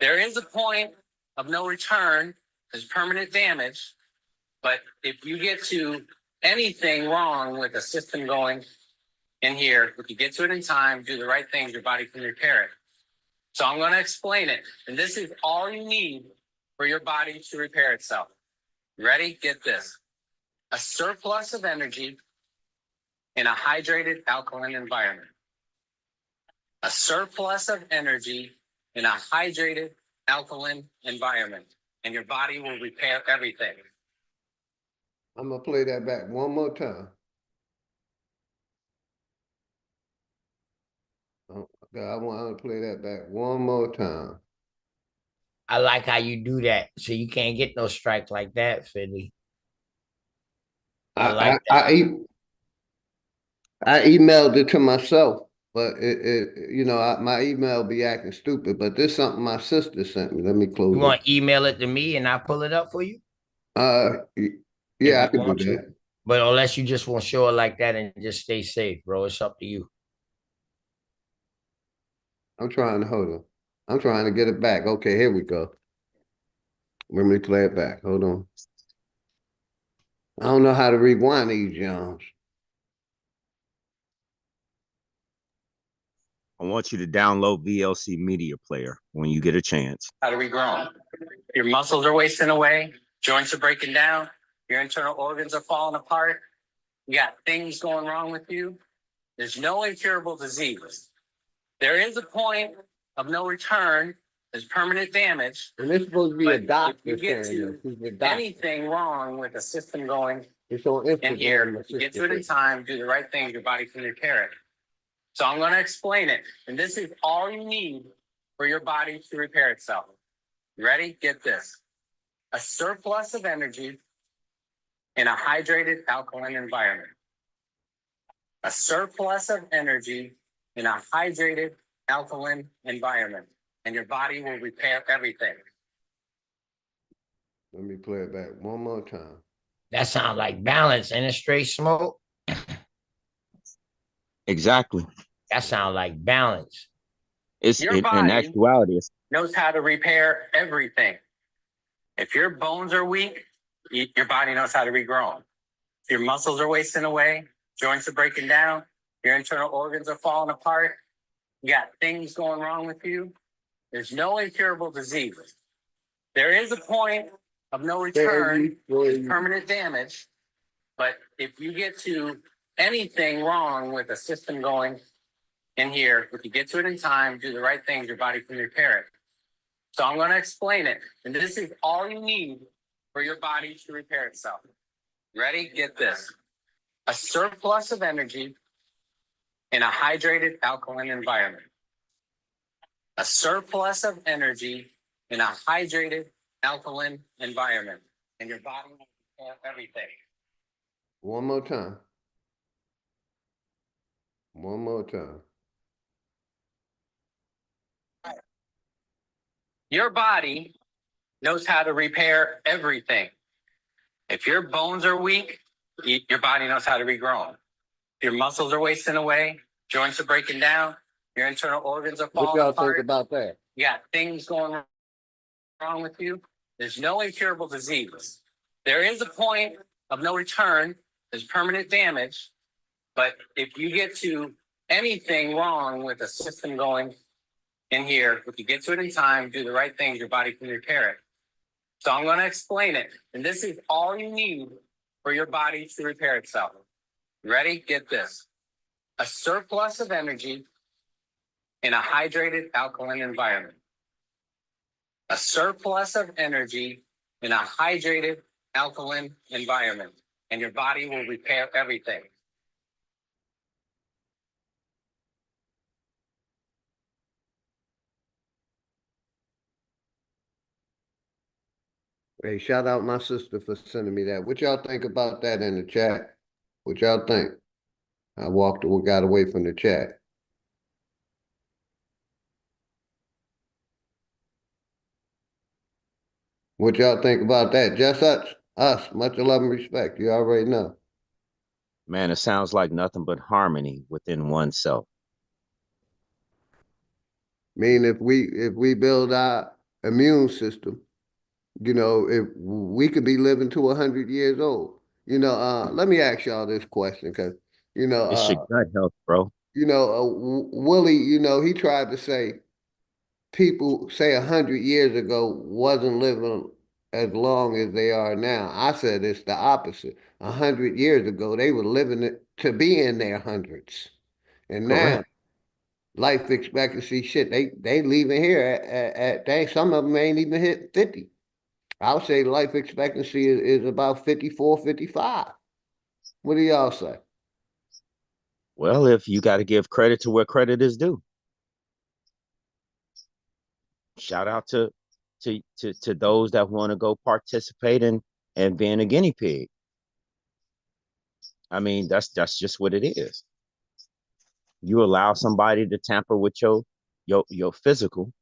There is a point of no return, there's permanent damage, but if you get to anything wrong with the system going in here, if you get to it in time, do the right things, your body can repair it. So I'm going to explain it. And this is all you need for your body to repair itself. Ready? Get this. A surplus of energy in a hydrated alkaline environment. A surplus of energy in a hydrated alkaline environment. And your body will repair everything. I'm gonna play that back one more time. Oh, God, I want to play that back one more time. I like how you do that. So you can't get no strike like that, Philly. I like that. I emailed it to myself, but my email be acting stupid. But this is something my sister sent me. Let me You close want it. to email it to me and I'll pull it up for you? If Yeah, I you could do want to. that. But unless you just want to show it like that and just stay safe, bro. It's up to you. I'm trying to hold on. I'm trying to get it back. Okay, here we go. Let me play it back. Hold on. I don't know how to rewind these Jones. I want you to download VLC Media Player when you get a chance. How to regrow. Your muscles are wasting away, joints are breaking down, your internal organs are falling apart. You got things going wrong with you. There's no incurable disease. There is a point of no return. There's permanent damage. And this supposed to be a doctor if you get saying to this. He's a doctor. anything wrong with the system going It's on in Instagram. here, my if you get sister to it in said. time, do the right thing, your body can repair it. So I'm going to explain it. And this is all you need for your body to repair itself. You ready? Get this. A surplus of energy in a hydrated alkaline environment. A surplus of energy in a hydrated alkaline environment. And your body will repair everything. Let me play it back one more time. That sounds like balance and a straight smoke. Exactly. That sounds like balance. In actuality, knows how to repair everything. If your bones are weak, your body knows how to regrow them. If your muscles are wasting away, joints are breaking down, your internal organs are falling apart, you got things going wrong with you, there's no incurable disease. There is a point of no return, permanent damage, but if you get to anything wrong with the system going in here, if you get to it in time, do the right things, your body can repair it. So I'm going to explain it. And this is all you need for your body to repair itself. Ready? Get this. A surplus of energy in a hydrated alkaline environment. A surplus of energy in a hydrated alkaline environment. And your body will repair everything. One more time. One more time. Your body knows how to repair everything. If your bones are weak, your body knows how to regrow them. If your muscles are wasting away, joints are breaking down, your internal organs are What falling y'all apart. think about that? You got things going wrong with you. There's no incurable disease. There is a point of no return. There's permanent damage. But if you get to anything wrong with the system going in here, if you get to it in time, do the right things, your body can repair it. So I'm going to explain it. And this is all you need for your body to repair itself. Ready? Get this. A surplus of energy in a hydrated alkaline environment. A surplus of energy in a hydrated alkaline environment. And your body will repair everything. Hey, shout out my sister for sending me that. What y'all think about that in the chat? What y'all think? I got away from the chat. What y'all think about that? Just us. Much love and respect. You already know. man, it sounds like nothing but harmony within oneself. Mean if we build our immune system, if we could be living to 100 years old. Let me ask y'all this question, because It's your gut health, bro. Willie, he tried to say people say 100 years ago wasn't living as long as they are now. I said it's the opposite. 100 years ago, they were living to be in their hundreds, and now Correct. life expectancy shit. They leaving here at some of them ain't even hit 50. I would say life expectancy is about 54, 55. What do y'all say? Well, if you got to give credit to where credit is due, shout out to those that want to go participate in and being a guinea pig. I mean, that's just what it is. You allow somebody to tamper with your physical.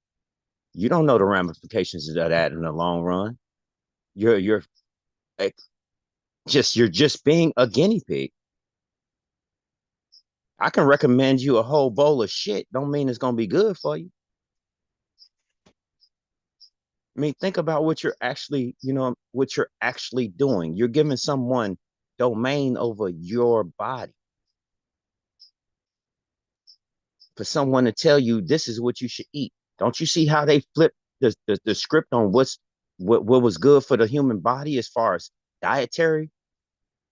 You don't know the ramifications of that in the long run. You're like, you're just being a guinea pig. I can recommend you a whole bowl of shit. Don't mean it's gonna be good for you. I mean, think about what you're actually, what you're actually doing. You're giving someone domain over your body for someone to tell you this is what you should eat. Don't you see how they flip the script on what was good for the human body as far as dietary?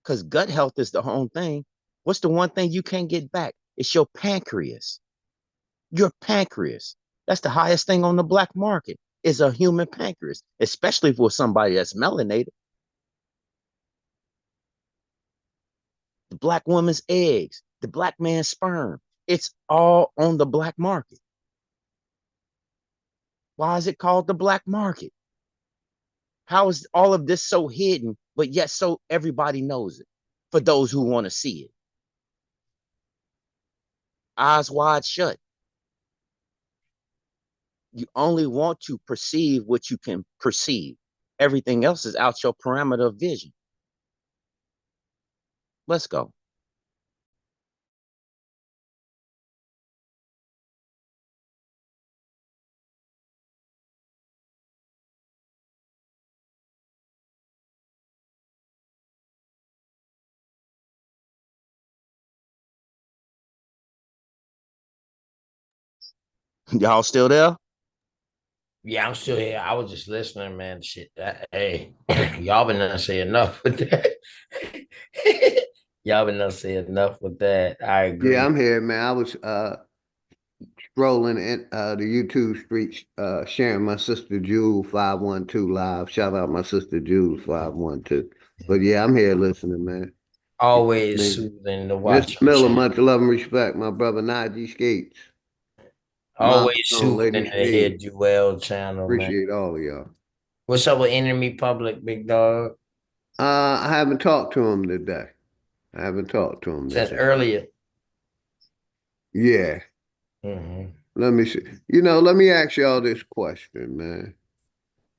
Because gut health is the whole thing. What's the one thing you can't get back? It's your pancreas. Your pancreas. That's the highest thing on the black market is a human pancreas, especially for somebody that's melanated. The black woman's eggs, the black man's sperm. It's all on the black market. Why is it called the black market? How is all of this so hidden, but yet so everybody knows it for those who want to see it? Eyes wide shut. You only want to perceive what you can perceive. Everything else is out your parameter of vision. Let's go. Y'all still there? Yeah, I'm still here. I was just listening, man. Shit, hey, y'all been done say enough with that. Y'all been done say enough with that. I Yeah, agree. I'm here, man. I was scrolling in the YouTube streets, sharing my sister Jewel 512 live. Shout out my sister Jewel 512. But yeah, I'm here listening, man. I Always mean, soothing to Mr. watch your Miller, shit. much love and respect. My brother Najee Skates. Mama Always Stone, Lady soothing to hear Shade. Jewel channel, man. Appreciate all of y'all. What's up with Enemy Public, big dog? I haven't talked to him today. I haven't talked to him Since today. earlier. Yeah. Let me see. Let me ask y'all this question, man.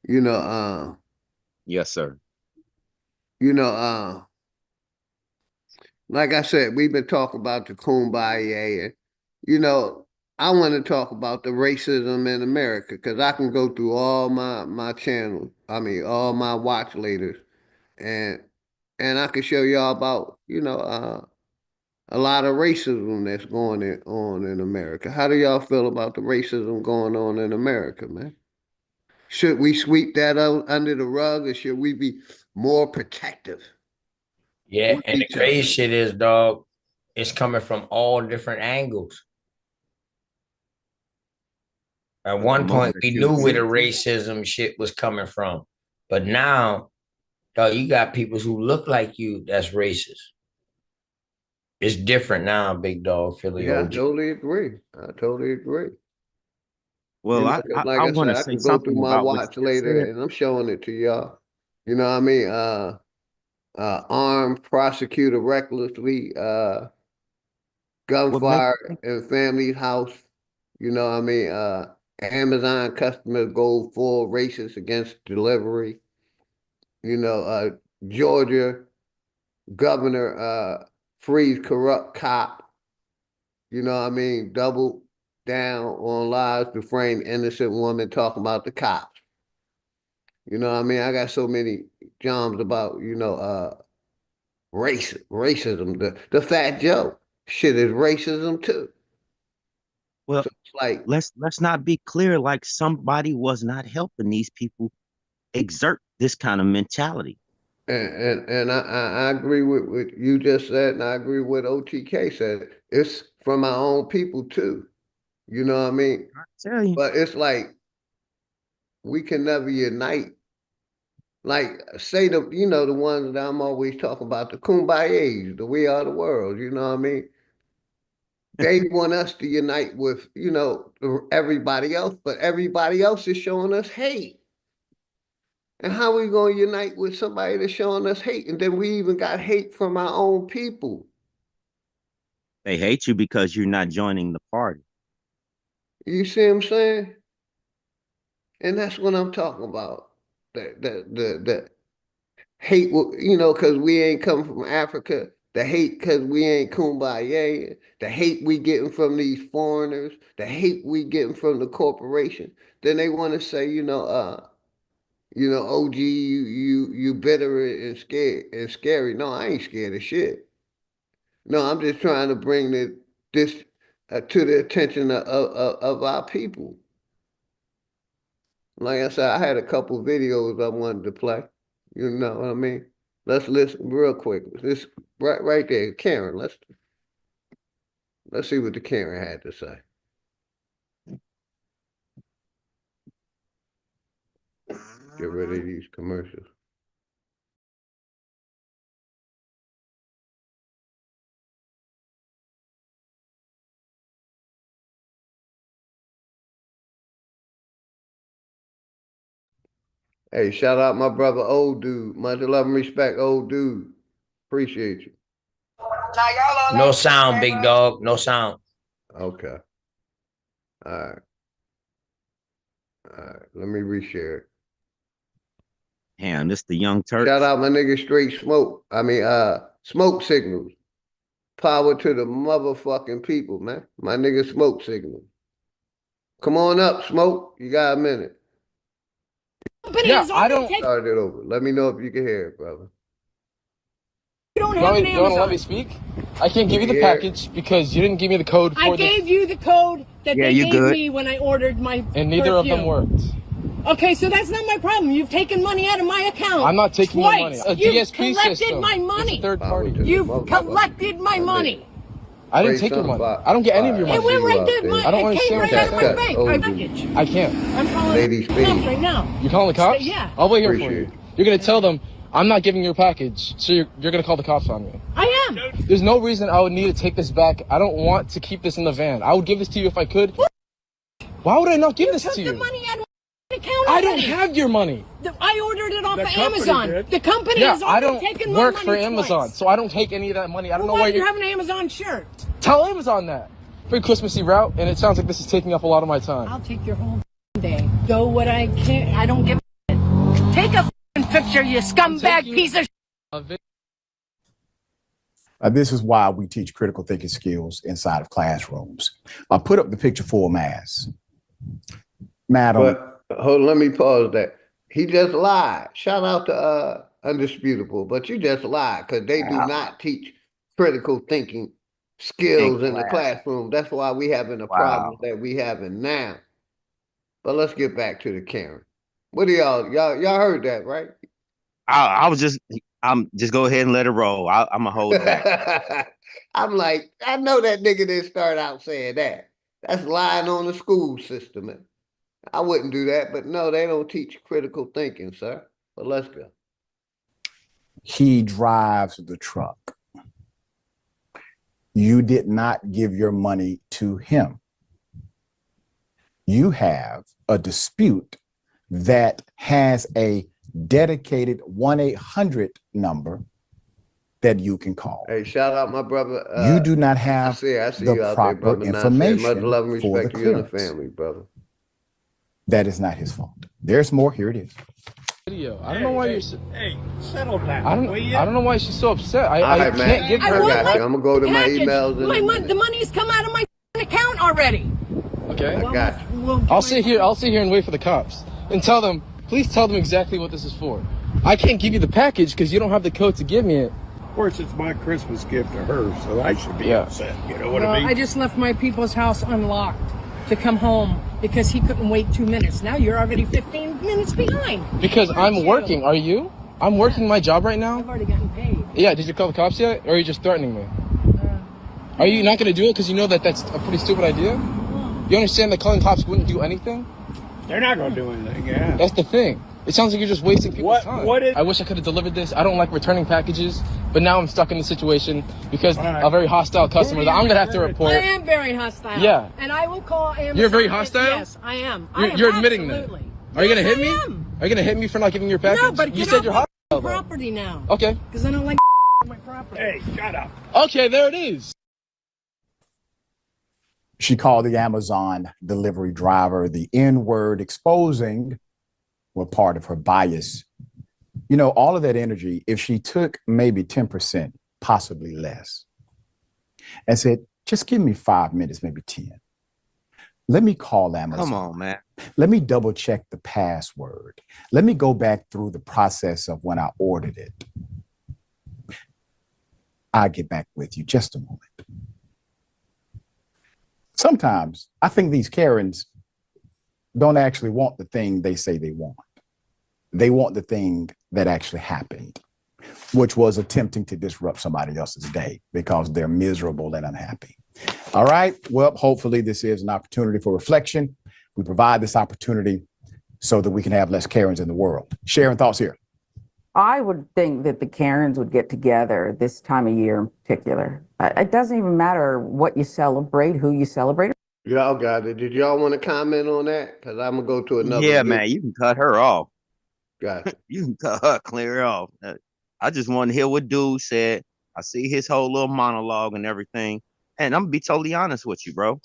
You know, Yes, sir. you know, like I said, we've been talking about the kumbaya, and I want to talk about the racism in America because I can go through all my channels. I mean, all my watch laters, and I can show y'all about a lot of racism that's on in America. How do y'all feel about the racism going on in America, man? Should we sweep that out under the rug, or should we be more protective? Yeah, What and you the tell crazy me? shit is, dog, it's coming from all different angles. At But the one more point, that we you knew where the admit to, racism shit was coming from, but now, dog, you got people who look like you that's racist. It's different now, big dog, Philly Yeah, I OG. totally agree. I totally agree. well, I 'Cause I, like I I want said, to I say can go through something my about what watch you just later said. and I'm showing it to y'all. You know what I mean? Armed prosecutor recklessly, What makes gunfire in family's house. You know what I mean? Amazon customers go full racist against delivery. You know, Georgia governor frees corrupt cop. You know what I mean? Double down on lies to frame innocent woman talking about the cops. You know what I mean? I got so many jobs about, racism. The fat Joe shit is racism too. Well, So it's like, let's not be clear like somebody was not helping these people exert this kind of mentality. and I agree with what you just said, and I agree with OTK said. It's from our own people too. You know what I mean? I tell you. But it's like we can never unite Like, say the ones that I'm always talking about, the Kumbayas, the We Are the World, you know what I mean? They want us to unite with, everybody else, but everybody else is showing us hate. And how are we going to unite with somebody that's showing us hate? And then we even got hate from our own people. They hate you because you're not joining the party. You see what I'm saying? And that's what I'm talking about. The hate, because we ain't come from Africa. The hate because we ain't kumbaya. The hate we getting from these foreigners. The hate we getting from the corporation. Then they want to say, OG, you bitter and scared and scary. No, I ain't scared of shit. No, I'm just trying to bring this to the attention of our people. Like I said, I had a couple videos I wanted to play. You know what I mean? Let's listen real quick. This right there, Karen. Let's see what the Karen had to say. Get rid of these commercials. Hey, shout out my brother, old dude. Much love and respect, old dude. Appreciate you. No sound, big dog. No sound. Okay. All right. All right. Let me reshare it. Damn, this the Young Turks. Shout out my nigga Straight Smoke. Smoke Signals. Power to the motherfucking people, man. My nigga Smoke Signals. Come on up, Smoke. You got a minute. Yeah, I don't. Start it over. Let me know if you can hear it, brother. You don't have an Amazon. You want to let me speak? I can't give you the package because you didn't give me the code for I gave you the code that they gave me when I ordered my and neither of them worked. Okay, so that's not my problem. You've taken money out of my account. I'm not taking your money. A You've DSP collected system. my money. It's a third party. You've collected my money. I didn't take your money. I don't get any of your money. It went right there. I don't It came understand right out of my bank. I can't. I'm calling the cops right now. You're calling the cops? Yeah. I'll wait here for you. You're going to tell them I'm not giving your package, so you're going to call the cops on me. I am. There's no reason I would need to take this back. I don't want to keep this in the van. I would give this to you if I could. Why would I not give this to you? You took the money out of my account I don't have your money. I ordered it off of Amazon. The company has already taken my money. I don't work for Amazon, so I don't take any of that money. I don't know why you have an Amazon shirt. Tell Amazon that. Very Christmassy route, and it sounds like this is taking up a lot of my time. I'll take your whole day. Go what I can. I don't give a shit. Take a picture, you scumbag piece of shit. This is why we teach critical thinking skills inside of classrooms. I put up the picture for mass. Madam. But hold on, let me pause that. He just lied. Shout out to Undisputable, but you just lied because they do not teach critical thinking skills in the classroom. That's why we having the problems that we having now. But let's get back to the Karen. What do y'all heard that, right? I'm just go ahead and let it roll. I'm gonna hold back. I'm like, I know that nigga didn't start out saying that. That's lying on the school system. Man. I wouldn't do that, but no, they don't teach critical thinking, sir. But let's go. He drives the truck. You did not give your money to him. You have a dispute that has a dedicated 1-800 number that you can call. Hey, shout out my brother. You do not have I see the you out proper there, information much love and for the respect to you and the clearance. family, brother. That is not his fault. There's more. Here it is. Video. I don't know why you're. Hey, settle down. I don't know why she's so upset. I can't give her. I'm gonna go to my emails. The money's come out of my account already. Okay. I got you. I'll sit here and wait for the cops and tell them. Please tell them exactly what this is for. I can't give you the package because you don't have the code to give me it. Of course, it's my Christmas gift to her, so I should be upset. You know what I mean? I just left my people's house unlocked to come home because he couldn't wait 2 minutes. Now you're already 15 minutes behind. Because I'm working. Are you? I'm working my job right now. I've already gotten paid. Yeah. Did you call the cops yet, or are you just threatening me? Are you not going to do it because you know that that's a pretty stupid idea? You understand that calling cops wouldn't do anything? They're not going to do anything, yeah. That's the thing. It sounds like you're just wasting people's time. I wish I could have delivered this. I don't like returning packages, but now I'm stuck in the situation because a very hostile customer that I'm gonna have to report. I am very hostile. Yeah. And I will call Amazon. You're very hostile? Yes, I am. You're admitting that. Are you gonna hit me? Are you gonna hit me for not giving your package? No, but you get said off you're my hostile. property now. Okay. Because I don't like my property. Hey, shut up. Okay, there it is. She called the Amazon delivery driver the N-word, exposing what part of her bias. You know, all of that energy, if she took maybe 10%, possibly less, and said, just give me 5 minutes, maybe 10. Let me call Amazon. Come on, man. Let me double check the password. Let me go back through the process of when I ordered it. I'll get back with you just a moment. Sometimes I think these Karens don't actually want the thing they say they want. They want the thing that actually happened, which was attempting to disrupt somebody else's day because they're miserable and unhappy. All right. Well, hopefully this is an opportunity for reflection. We provide this opportunity so that we can have less Karens in the world. Sharing thoughts here. I would think that the Karens would get together this time of year in particular. It doesn't even matter what you celebrate, who you celebrate. Y'all got it. Did y'all want to comment on that? Because I'm going to go to another Yeah, video. man, you can cut her off. Got it. You can cut her clear off. I just want to hear what dude said. I see his whole little monologue and everything. And I'm going to be totally honest with you, bro.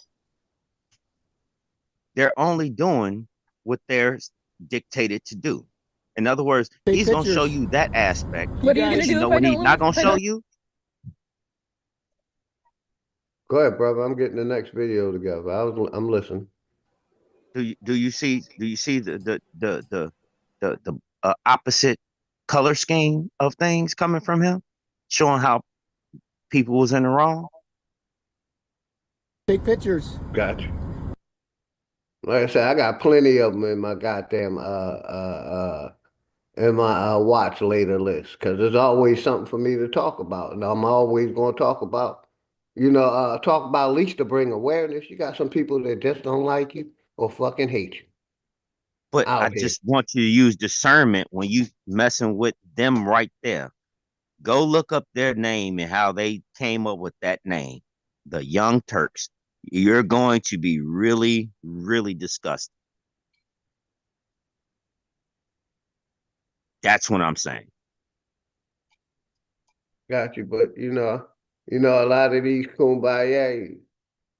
They're only doing what they're dictated to do. In other words, he's going to show you that aspect. What are you going to do? You know what he's not going to show you? Go ahead, brother. I'm getting the next video together. I'm listening. Do you see the opposite color scheme of things coming from him, showing how people was in the wrong? Take pictures. Gotcha. Like I said, I got plenty of them in my goddamn watch later list, because there's always something for me to talk about, and I'm always going to talk about, talk about at least to bring awareness. You got some people that just don't like you or fucking hate you. But I just want you to use discernment when you messing with them right there. Go look up their name and how they came up with that name, the Young Turks. You're going to be really, really disgusted. That's what I'm saying. Got you, but a lot of these kumbaya,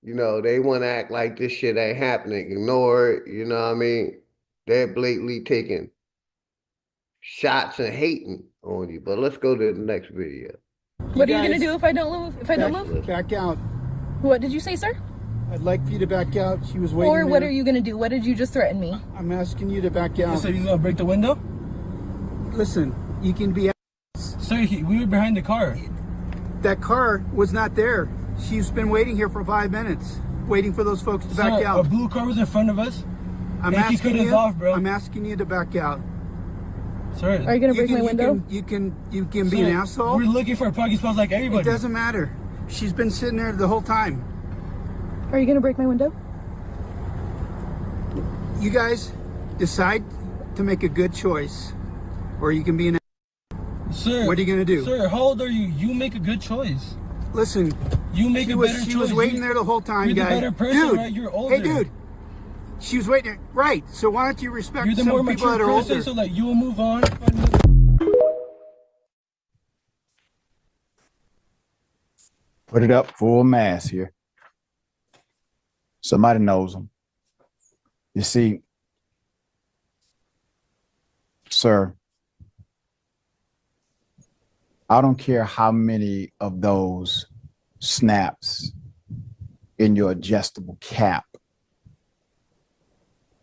they want to act like this shit ain't happening, ignore it, you know what I mean? They're blatantly taking shots and hating on you. But let's go to the next video. What are you gonna do if I don't move? If I don't move? Back out. What did you say, sir? I'd like for you to back out. She was waiting. Or what are you gonna do? What did you just threaten me? I'm asking you to back out. So you're gonna break the window? Listen, you can be. Sir, we were behind the car. That car was not there. She's been waiting here for 5 minutes, waiting for those folks to back out. A blue car was in front of us. I'm asking you. I'm asking you to back out. Sir, are you gonna break my window? You can be an asshole. We're looking for a parking spot like everybody. It doesn't matter. She's been sitting there the whole time. Are you gonna break my window? You guys decide to make a good choice, or you can be an. Sir, what are you gonna do? Sir, how old are you? You make a good choice. Listen, you make a better choice. She was waiting there the whole time, you're guys. You're the better person, dude, right? You're older. Hey, dude. She was waiting. Right. So why don't you respect you're the some more people mature that are person, older? So that you will move on. Put it up full mass here. Somebody knows them. You see, sir, I don't care how many of those snaps in your adjustable cap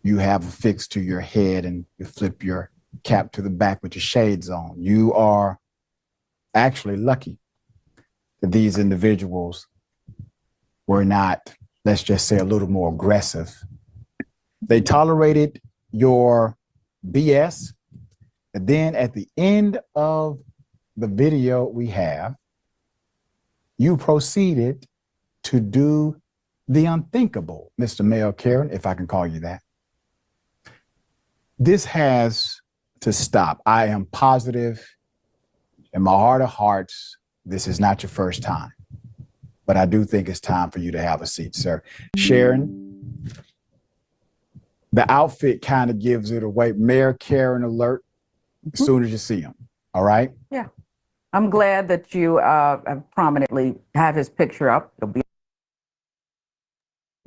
you have affixed to your head and you flip your cap to the back with your shades on. You are actually lucky that these individuals were not, let's just say, a little more aggressive. They tolerated your BS. And then at the end of the video we have, you proceeded to do the unthinkable, Mr. Male Karen, if I can call you that. This has to stop. I am positive in my heart of hearts, this is not your first time. But I do think it's time for you to have a seat, sir. Sharon, the outfit kind of gives it away. Mayor Karen alert as soon as you see him. All right? Yeah. I'm glad that you have prominently have his picture up. It'll be.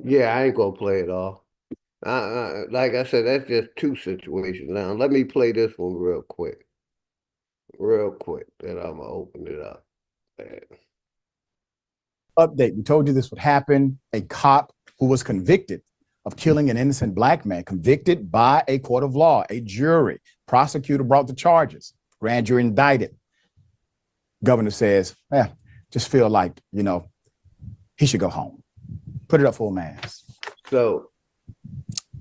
Yeah, I ain't gonna play it all. Like I said, that's just two situations. Now, let me play this one real quick. Then I'm gonna open it up. Update. We told you this would happen. A cop who was convicted of killing an innocent black man, convicted by a court of law, a jury. Prosecutor brought the charges. Grand jury indicted. Governor says, just feel like, he should go home. Put it up full mass. So,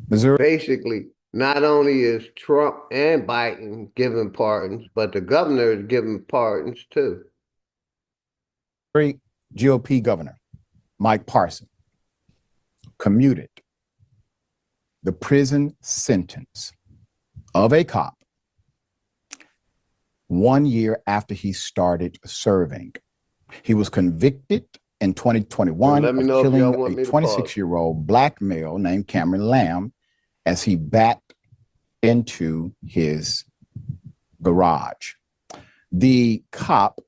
Missouri. Basically, not only is Trump and Biden giving pardons, but the governor is giving pardons too. GOP governor Mike Parson commuted the prison sentence of a cop 1 year after he started serving. He was convicted in 2021 of killing a 26-year-old black male named Cameron Lamb as he backed into his garage. The cop,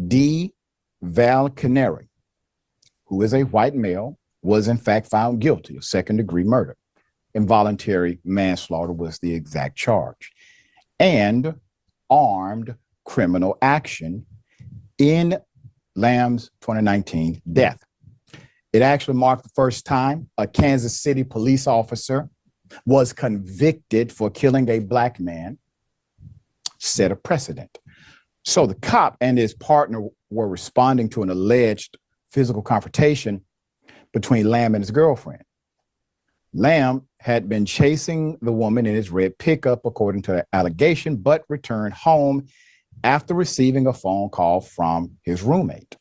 D. Val Canary, who is a white male, was in fact found guilty of second-degree murder. Involuntary manslaughter was the exact charge. And armed criminal action in Lamb's 2019 death. It actually marked the first time a Kansas City police officer was convicted for killing a black man, set a precedent. So the cop and his partner were responding to an alleged physical confrontation between Lamb and his girlfriend. Lamb had been chasing the woman in his red pickup, according to the allegation, but returned home after receiving a phone call from his roommate.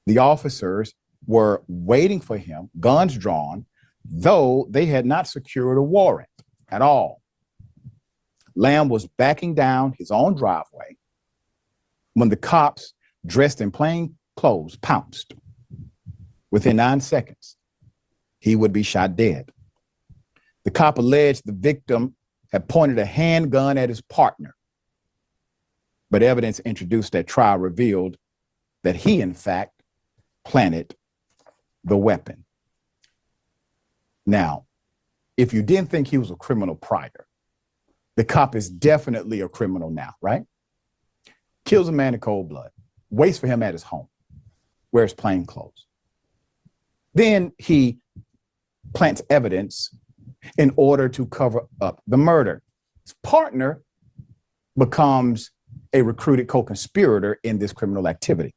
The officers were waiting for him, guns drawn, though they had not secured a warrant at all. Lamb was backing down his own driveway when the cops, dressed in plain clothes, pounced. Within 9 seconds, he would be shot dead. The cop alleged the victim had pointed a handgun at his partner, but evidence introduced at trial revealed that he, in fact, planted the weapon. Now, if you didn't think he was a criminal prior, the cop is definitely a criminal now, right? Kills a man in cold blood, waits for him at his home, wears plain clothes. Then he plants evidence in order to cover up the murder. His partner becomes a recruited co-conspirator in this criminal activity.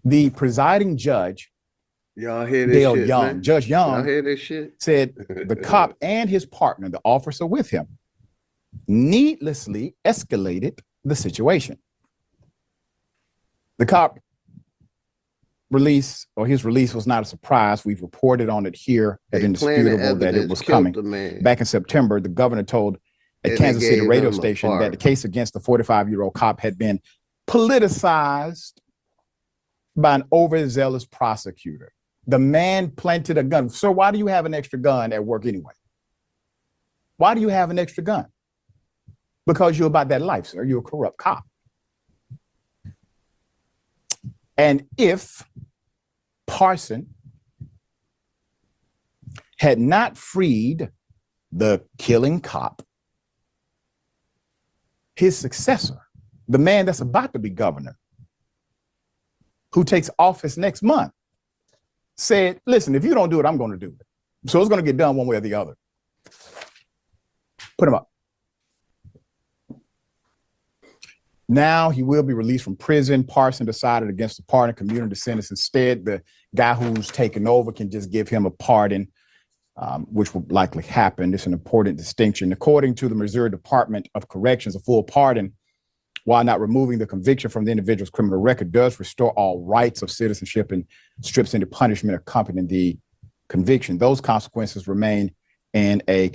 The presiding judge, y'all hear this Dale shit, Young, man? Judge Young, Y'all hear this shit? said the cop and his partner, the officer with him, needlessly escalated the situation. The cop his release was not a surprise. We've reported on it here at Indisputable that it was coming. Back in September, the governor told a Kansas City radio station that the case against the 45-year-old cop had been politicized by an overzealous prosecutor. The man planted a gun. So why do you have an extra gun at work anyway? Why do you have an extra gun? Because you're about that life, sir. You're a corrupt cop. And if Parson had not freed the killing cop, his successor, the man that's about to be governor, who takes office next month, said, listen, if you don't do it, I'm going to do it. So it's going to get done one way or the other. Put him up. Now he will be released from prison. Parson decided against the pardon, commuting the sentence. Instead, the guy who's taken over can just give him a pardon, which will likely happen. It's an important distinction. According to the Missouri Department of Corrections, a full pardon, while not removing the conviction from the individual's criminal record, does restore all rights of citizenship and strips any punishment accompanying the conviction. Those consequences remain in a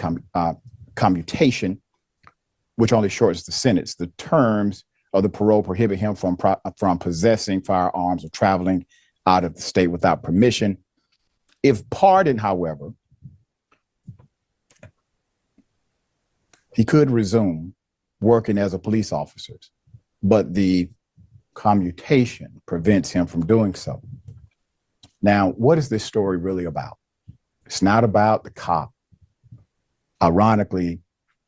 commutation which only shortens the sentence. The terms of the parole prohibit him from possessing firearms or traveling out of the state without permission. If pardoned, however, he could resume working as a police officer, but the commutation prevents him from doing so. Now, what is this story really about? It's not about the cop. Ironically,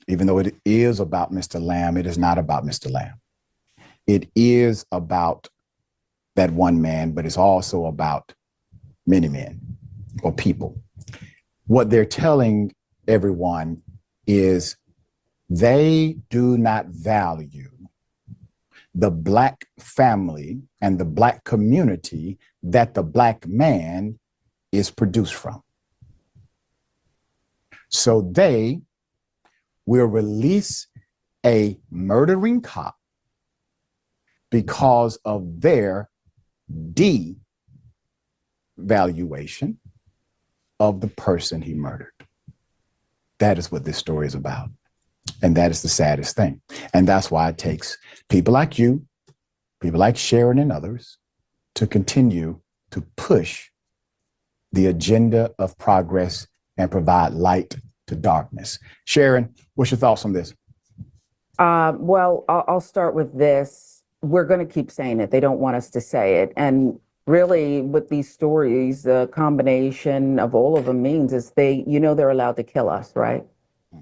even though it is about Mr. Lamb, it is not about Mr. Lamb. It is about that one man, but it's also about many men or people. What they're telling everyone is they do not value the Black family and the Black community that the Black man is produced from. So they will release a murdering cop because of their devaluation of the person he murdered. That is what this story is about. And that is the saddest thing. And that's why it takes people like you, people like Sharon and others, to continue to push the agenda of progress and provide light to darkness. Sharon, what's your thoughts on this? Well, I'll start with this. We're going to keep saying it. They don't want us to say it. And really, with these stories, the combination of all of them means is they're allowed to kill us, right?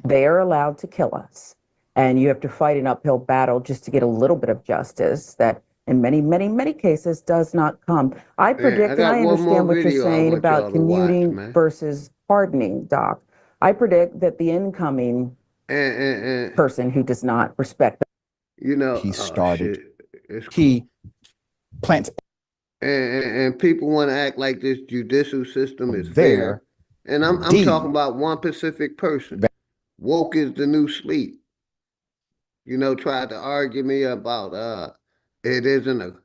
They are allowed to kill us. And you have to fight an uphill battle just to get a little bit of justice that in many, many, many cases does not come. I predict, and I understand what you're saying about commuting versus pardoning, Doc. I predict that the incoming person who does not respect he started, he plants. And people want to act like this judicial system is fair. And I'm talking about one specific person. Woke is the new sleep. Tried to argue me about it isn't a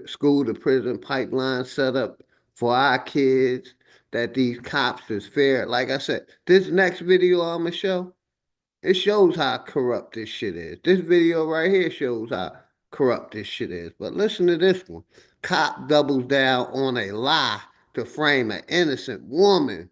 school to prison pipeline set up for our kids, that these cops is fair. Like I said, this next video I'm gonna show, it shows how corrupt this shit is. This video right here shows how corrupt this shit is. But listen to this one. Cop doubles down on a lie to frame an innocent woman.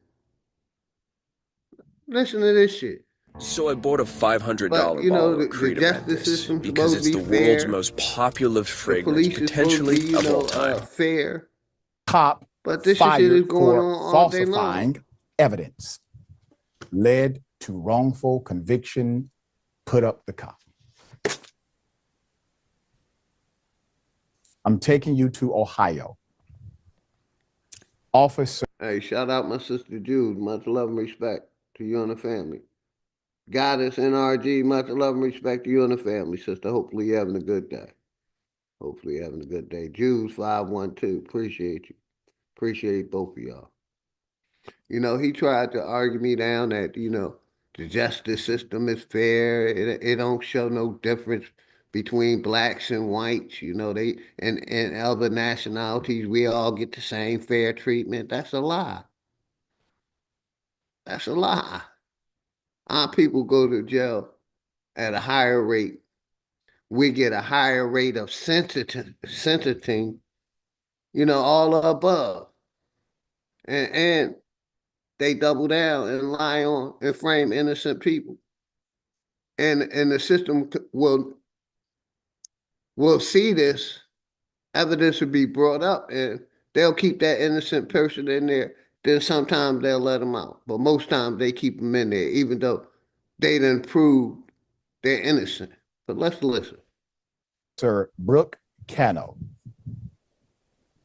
Listen to this shit. So I bought a $500 But, bottle of the Creed justice system because it's the world's most popular fragrance, potentially of all time. Fair. Cop but this shit is going on all day long. Falsifying evidence led to wrongful conviction. Put up the cop. I'm taking you to Ohio. Officer. Hey, shout out my sister Jude. Much love and respect to you and the family. Goddess NRG, much love and respect to you and the family, sister. Hopefully you're having a good day. Hopefully you're having a good day. Jude 512, appreciate you. Appreciate both of y'all. He tried to argue me down that, the justice system is fair. It don't show no difference between blacks and whites. They and other nationalities, we all get the same fair treatment. That's a lie. That's a lie. Our people go to jail at a higher rate. We get a higher rate of sentencing, all above. And they double down and lie on and frame innocent people. And the system will see this, evidence will be brought up, and they'll keep that innocent person in there. Then sometimes they'll let them out. But most times they keep them in there, even though they done proved they're innocent. But let's listen. Sir Brooke Cano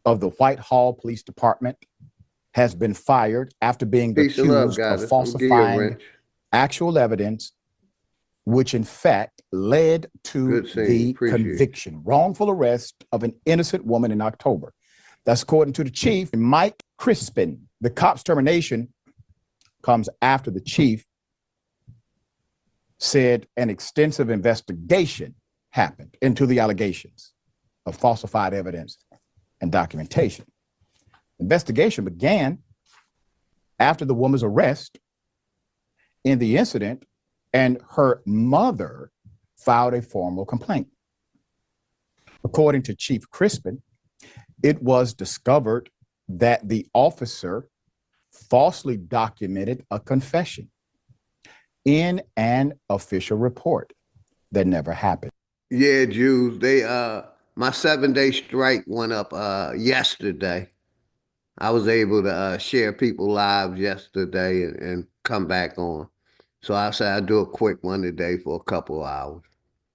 of the Whitehall Police Department has been fired after being accused of falsifying actual evidence, which in fact led to the conviction, wrongful arrest of an innocent woman in October. That's according to the chief, Mike Crispin. The cop's termination comes after the chief said an extensive investigation happened into the allegations of falsified evidence and documentation. Investigation began after the woman's arrest in the incident, and her mother filed a formal complaint. According to Chief Crispin, it was discovered that the officer falsely documented a confession in an official report that never happened. Yeah, Jews, my 7-day strike went up yesterday. I was able to share people lives yesterday and come back on. So I said I'd do a quick one today for a couple hours.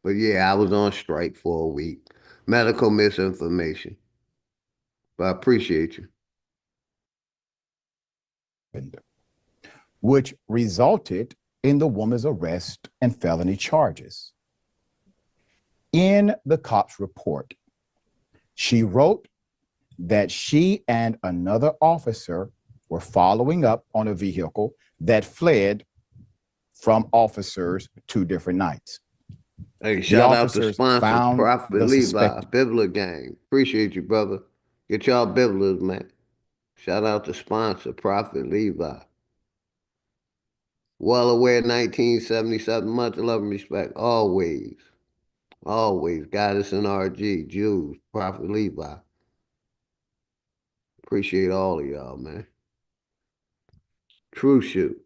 But yeah, I was on strike for a week. Medical misinformation. But I appreciate you. Which resulted in the woman's arrest and felony charges. In the cop's report, she wrote that she and another officer were following up on a vehicle that fled from officers 2 different nights. Hey, shout out to sponsor, Prophet Levi, suspected. Bibler Gang. Appreciate you, brother. Get y'all Biblers, man. Shout out to sponsor, Prophet Levi. Well aware 1977, much love and respect. Always. Always. Goddess and RG, Jews, Prophet Levi. Appreciate all of y'all, man. True Shoot.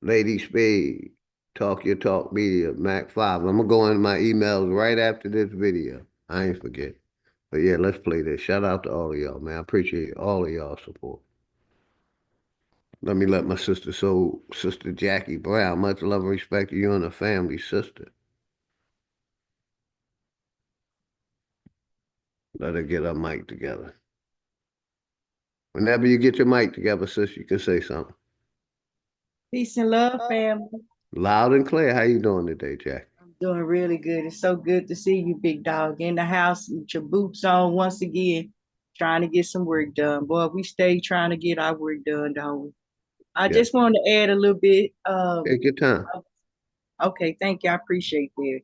Lady Spade. Talk Your Talk Media, Mac 5. I'm going to go into my emails right after this video. I ain't forget. But yeah, let's play this. Shout out to all of y'all, man. I appreciate all of y'all support. Let me let my sister Jackie Brown, much love and respect to you and the family, sister. Let her get her mic together. Whenever you get your mic together, sis, you can say something. Peace and love, family. Loud and clear. How you doing today, Jack? I'm doing really good. It's so good to see you, big dog, in the house with your boots on once again, trying to get some work done. Boy, we stay trying to get our work done, don't we? I just wanted to add a little bit. Take your time. Okay, thank you. I appreciate that.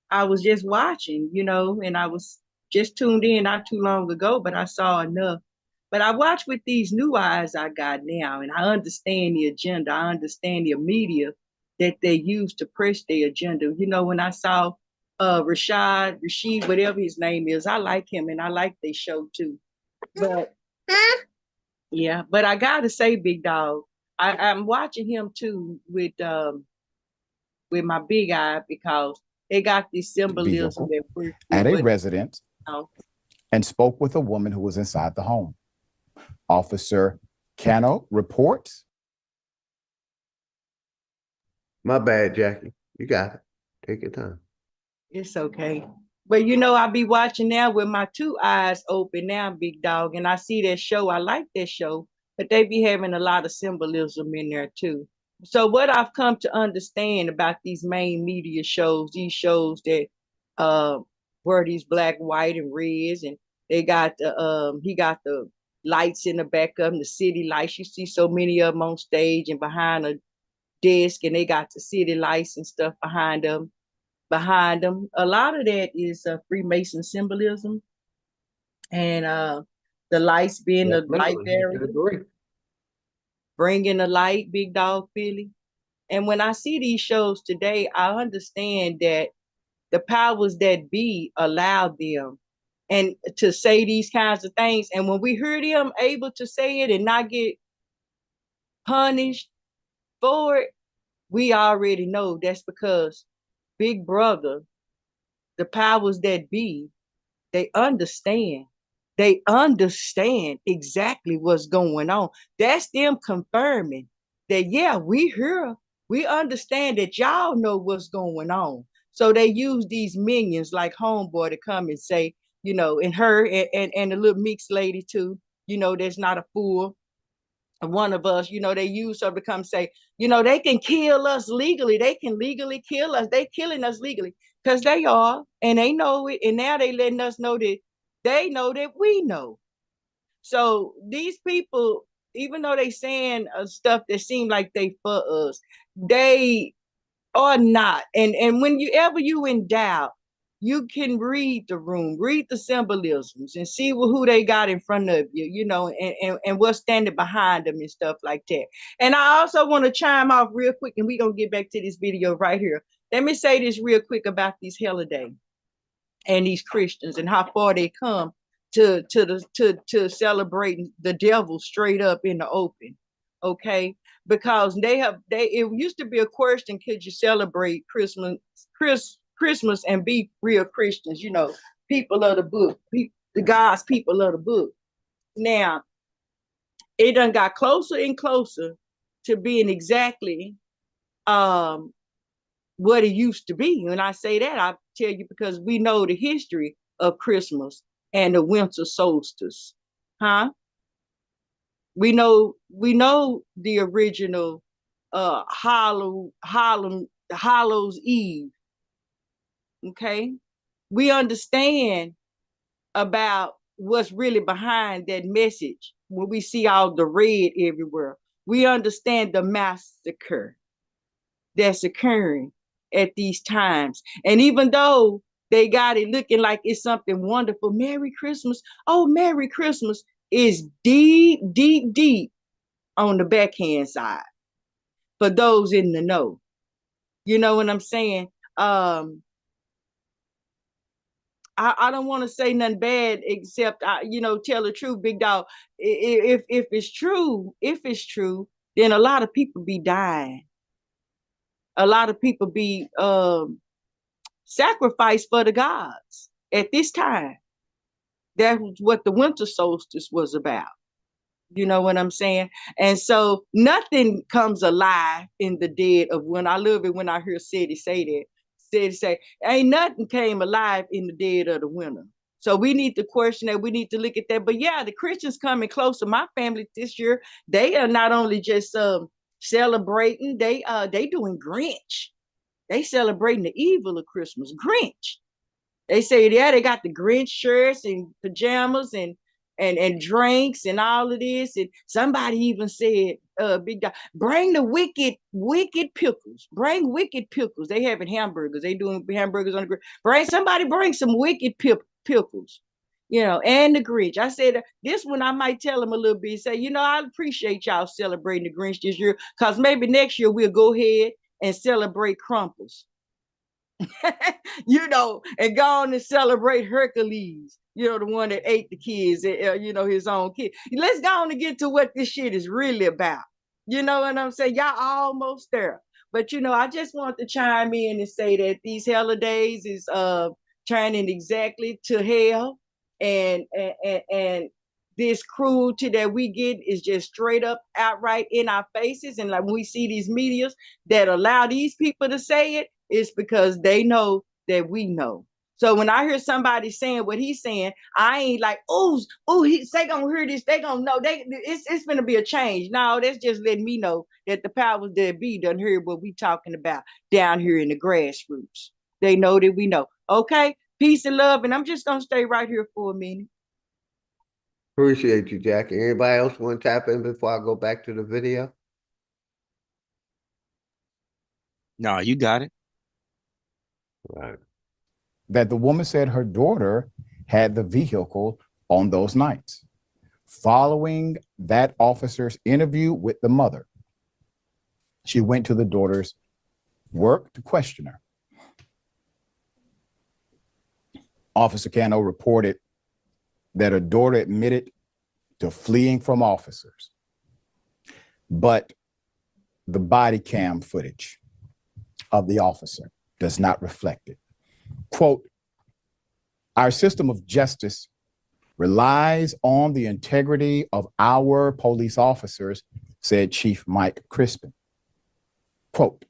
I was just watching, and I was just tuned in not too long ago, but I saw enough. But I watch with these new eyes I got now, and I understand the agenda. I understand the media that they use to press their agenda. When I saw Rashid, whatever his name is, I like him, and I like their show too. But yeah, but I gotta say, big dog, I'm watching him too with my big eye because they got this symbolism that we're at a residence and spoke with a woman who was inside the home. Officer Cano reports. My bad, Jackie. You got it. Take your time. It's okay. But I be watching now with my 2 eyes open now, big dog, and I see that show. I like that show, but they be having a lot of symbolism in there too. So what I've come to understand about these main media shows, these shows that were these black, white, and reds, and they got he got the lights in the back of them, the city lights. You see so many of them on stage and behind a desk, and they got the city lights and stuff behind them. A lot of that is Freemason symbolism, and the lights being the light bearer, bringing the light, big dog Philly. And when I see these shows today, I understand that the powers that be allowed them and to say these kinds of things. And when we hear them able to say it and not get punished for it, we already know that's because Big Brother, the powers that be, they understand. They understand exactly what's going on. That's them confirming that, yeah, we here. We understand that y'all know what's going on. So they use these minions like Homeboy to come and say, and her and the little mixed lady too, that's not a fool. One of us, they use her to come say, they can kill us legally. They can legally kill us. They killing us legally because they are, and they know it. And now they letting us know that they know that we know. So these people, even though they saying stuff that seem like they for us, they are not. And when you in doubt, you can read the room, read the symbolisms, and see who they got in front of you, you know, and what's standing behind them and stuff like that. And I also want to chime off real quick, and we're going to get back to this video right here. Let me say this real quick about these holidays and these Christians and how far they come to celebrating the devil straight up in the open. Okay, because it used to be a question: could you celebrate Christmas and be real Christians? You know, people of the book, the God's people of the book. Now, it done got closer and closer to being exactly what it used to be. When I say that, I tell you because we know the history of Christmas and the winter solstice, huh? We know the original Hallows Eve. Okay, we understand about what's really behind that message when we see all the red everywhere. We understand the massacre that's occurring at these times. And even though they got it looking like it's something wonderful, Merry Christmas, oh, Merry Christmas is deep, deep, deep on the backhand side for those in the know. You know what I'm saying? I don't want to say nothing bad except tell the truth, big dog. If it's true, then a lot of people be dying. A lot of people be sacrificed for the gods at this time. That was what the winter solstice was about. You know what I'm saying? And so nothing comes alive in the dead of winter. I love it when I hear City say that. City say, ain't nothing came alive in the dead of the winter. So we need to question that. We need to look at that. But yeah, the Christians coming closer. My family this year, they are not only just celebrating, they doing Grinch. They celebrating the evil of Christmas. Grinch. They say, yeah, they got the Grinch shirts and pajamas and drinks and all of this. And somebody even said, big dog, bring the wicked pickles. Bring wicked pickles. They having hamburgers. They doing hamburgers on the grill. Bring some wicked pickles, you know, and the Grinch. I said, this one I might tell them a little bit. Say, you know, I appreciate y'all celebrating the Grinch this year, because maybe next year we'll go ahead and celebrate Crumples. You know, and go on and celebrate Hercules, you know, the one that ate the kids, you know, his own kid. Let's go on and get to what this shit is really about. You know what I'm saying? Y'all almost there. But, you know, I just want to chime in and say that these holidays is turning exactly to hell. And this cruelty that we get is just straight up outright in our faces. And like when we see these medias that allow these people to say it, it's because they know that we know. So when I hear somebody saying what he's saying, I ain't like, they gonna hear this, they gonna know. It's gonna be a change. No, that's just letting me know that the powers that be done hear what we talking about down here in the grassroots. They know that we know. Okay, peace and love, and I'm just gonna stay right here for a minute. Appreciate you, Jackie. Anybody else want to tap in before I go back to the video? No, you got it. Right. That the woman said her daughter had the vehicle on those nights. Following that officer's interview with the mother, she went to the daughter's work to question her. Officer Cano reported that her daughter admitted to fleeing from officers, but the body cam footage of the officer does not reflect it. Quote, our system of justice relies on the integrity of our police officers, said Chief Mike Crispin. Quote,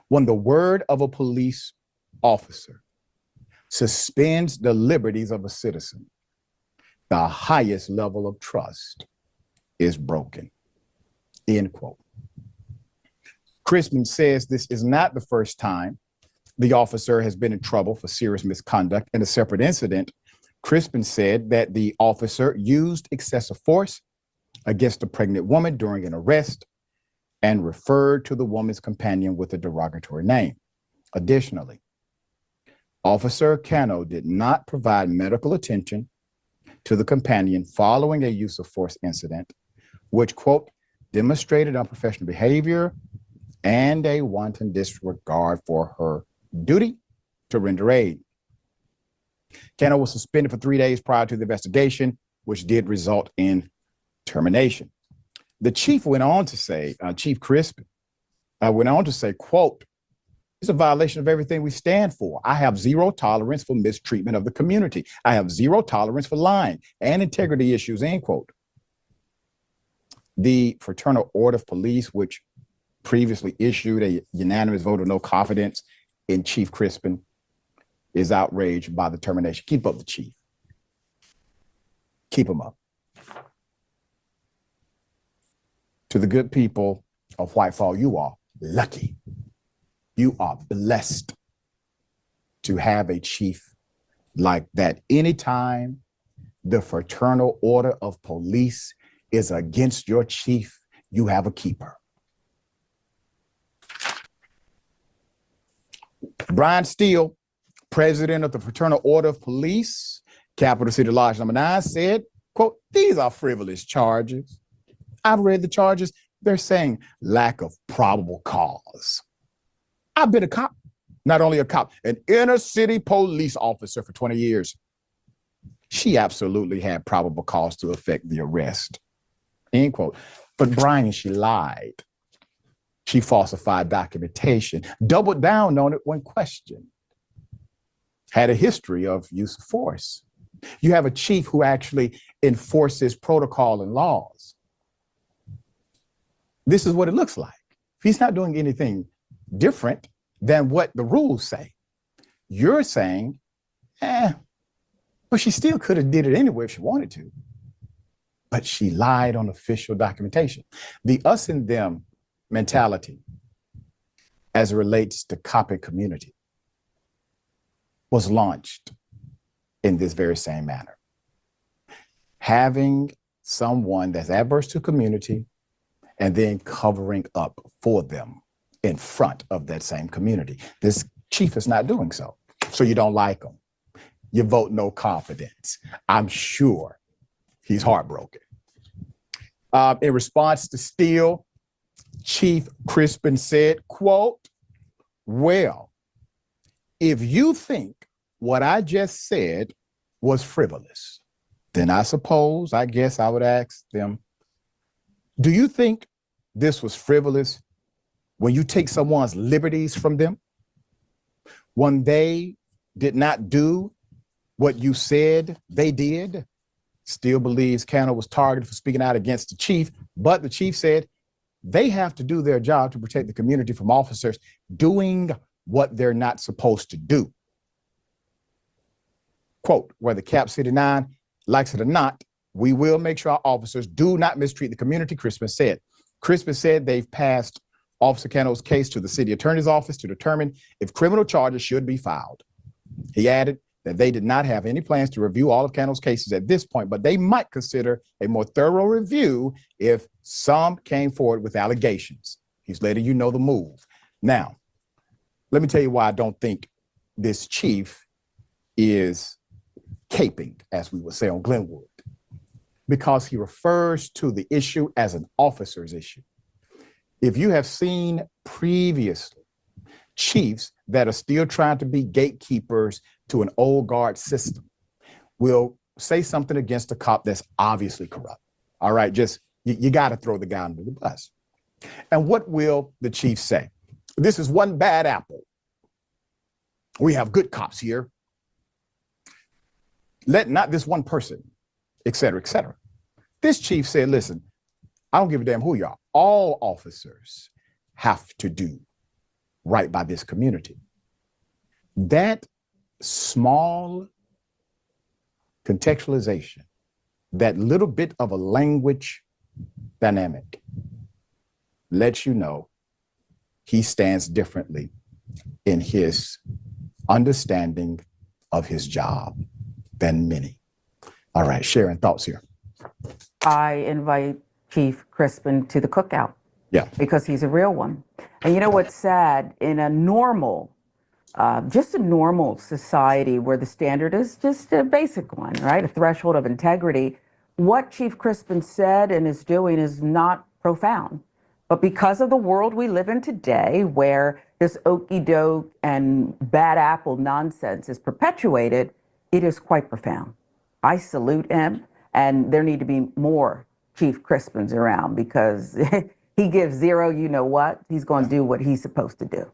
when the word of a police officer suspends the liberties of a citizen, the highest level of trust is broken, end quote. Crispin says this is not the first time the officer has been in trouble for serious misconduct. In a separate incident, Crispin said that the officer used excessive force against a pregnant woman during an arrest and referred to the woman's companion with a derogatory name. Additionally, Officer Cano did not provide medical attention to the companion following a use of force incident, which, quote, demonstrated unprofessional behavior and a wanton disregard for her duty to render aid. Cano was suspended for 3 days prior to the investigation, which did result in termination. The chief went on to say, Chief Crispin went on to say, quote, it's a violation of everything we stand for. I have zero tolerance for mistreatment of the community. I have zero tolerance for lying and integrity issues, end quote. The Fraternal Order of Police, which previously issued a unanimous vote of no confidence in Chief Crispin, is outraged by the termination. Keep up the chief. Keep him up. To the good people of Whitefall, you are lucky. You are blessed to have a chief like that. Anytime the Fraternal Order of Police is against your chief, you have a keeper. Brian Steele, president of the Fraternal Order of Police, Capital City Lodge number 9, said, quote, these are frivolous charges. I've read the charges. They're saying lack of probable cause. I've been a cop, not only a cop, an inner city police officer for 20 years. She absolutely had probable cause to effect the arrest, end quote. But Brian, she lied. She falsified documentation, doubled down on it when questioned, had a history of use of force. You have a chief who actually enforces protocol and laws. This is what it looks like. He's not doing anything different than what the rules say. You're saying, but she still could have did it anyway if she wanted to. But she lied on official documentation. The us and them mentality as it relates to copy community was launched in this very same manner. Having someone that's adverse to community and then covering up for them in front of that same community. This chief is not doing so. So you don't like him. You vote no confidence. I'm sure he's heartbroken. In response to Steele, Chief Crispin said, quote, well, if you think what I just said was frivolous, then I guess I would ask them, do you think this was frivolous when you take someone's liberties from them? When they did not do what you said they did? Steele believes Cano was targeted for speaking out against the chief, but the chief said they have to do their job to protect the community from officers doing what they're not supposed to do. Quote, whether Cap City 9 likes it or not, we will make sure our officers do not mistreat the community, Crispin said. Crispin said they've passed Officer Cano's case to the city attorney's office to determine if criminal charges should be filed. He added that they did not have any plans to review all of Cano's cases at this point, but they might consider a more thorough review if some came forward with allegations. He's letting you know the move. Now, let me tell you why I don't think this chief is caping, as we would say on Glenwood, because he refers to the issue as an officer's issue. If you have seen previously chiefs that are still trying to be gatekeepers to an old guard system will say something against a cop that's obviously corrupt. All right, just you got to throw the guy under the bus. And what will the chief say? This is one bad apple. We have good cops here. Let not this one person, et cetera, et cetera. This chief said, listen, I don't give a damn who you are. All officers have to do right by this community. That small contextualization, that little bit of a language dynamic lets you know he stands differently in his understanding of his job than many. All right, sharing thoughts here. I invite Chief Crispin to the cookout. Yeah. Because he's a real one. And you know what's sad? In a normal just a normal society where the standard is just a basic one, right? A threshold of integrity. What Chief Crispin said and is doing is not profound. But because of the world we live in today, where this okey doke and bad apple nonsense is perpetuated, it is quite profound. I salute him, and there need to be more Chief Crispins around because he gives zero, you know what? He's going to do what he's supposed to do.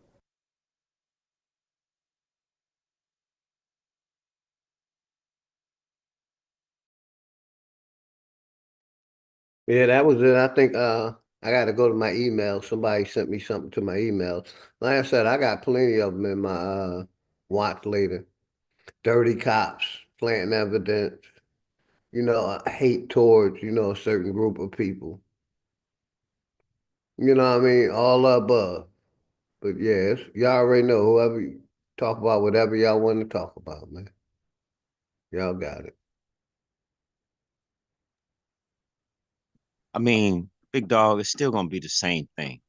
Yeah, that was it. I think I got to go to my email. Somebody sent me something to my email. Like I said, I got plenty of them in my watch later. Dirty cops, planting evidence, hate towards, a certain group of people. You know what I mean? All above. But yes, y'all already know whoever you talk about, whatever y'all want to talk about, man. Y'all got it. I mean, big dog, it's still gonna be the same thing.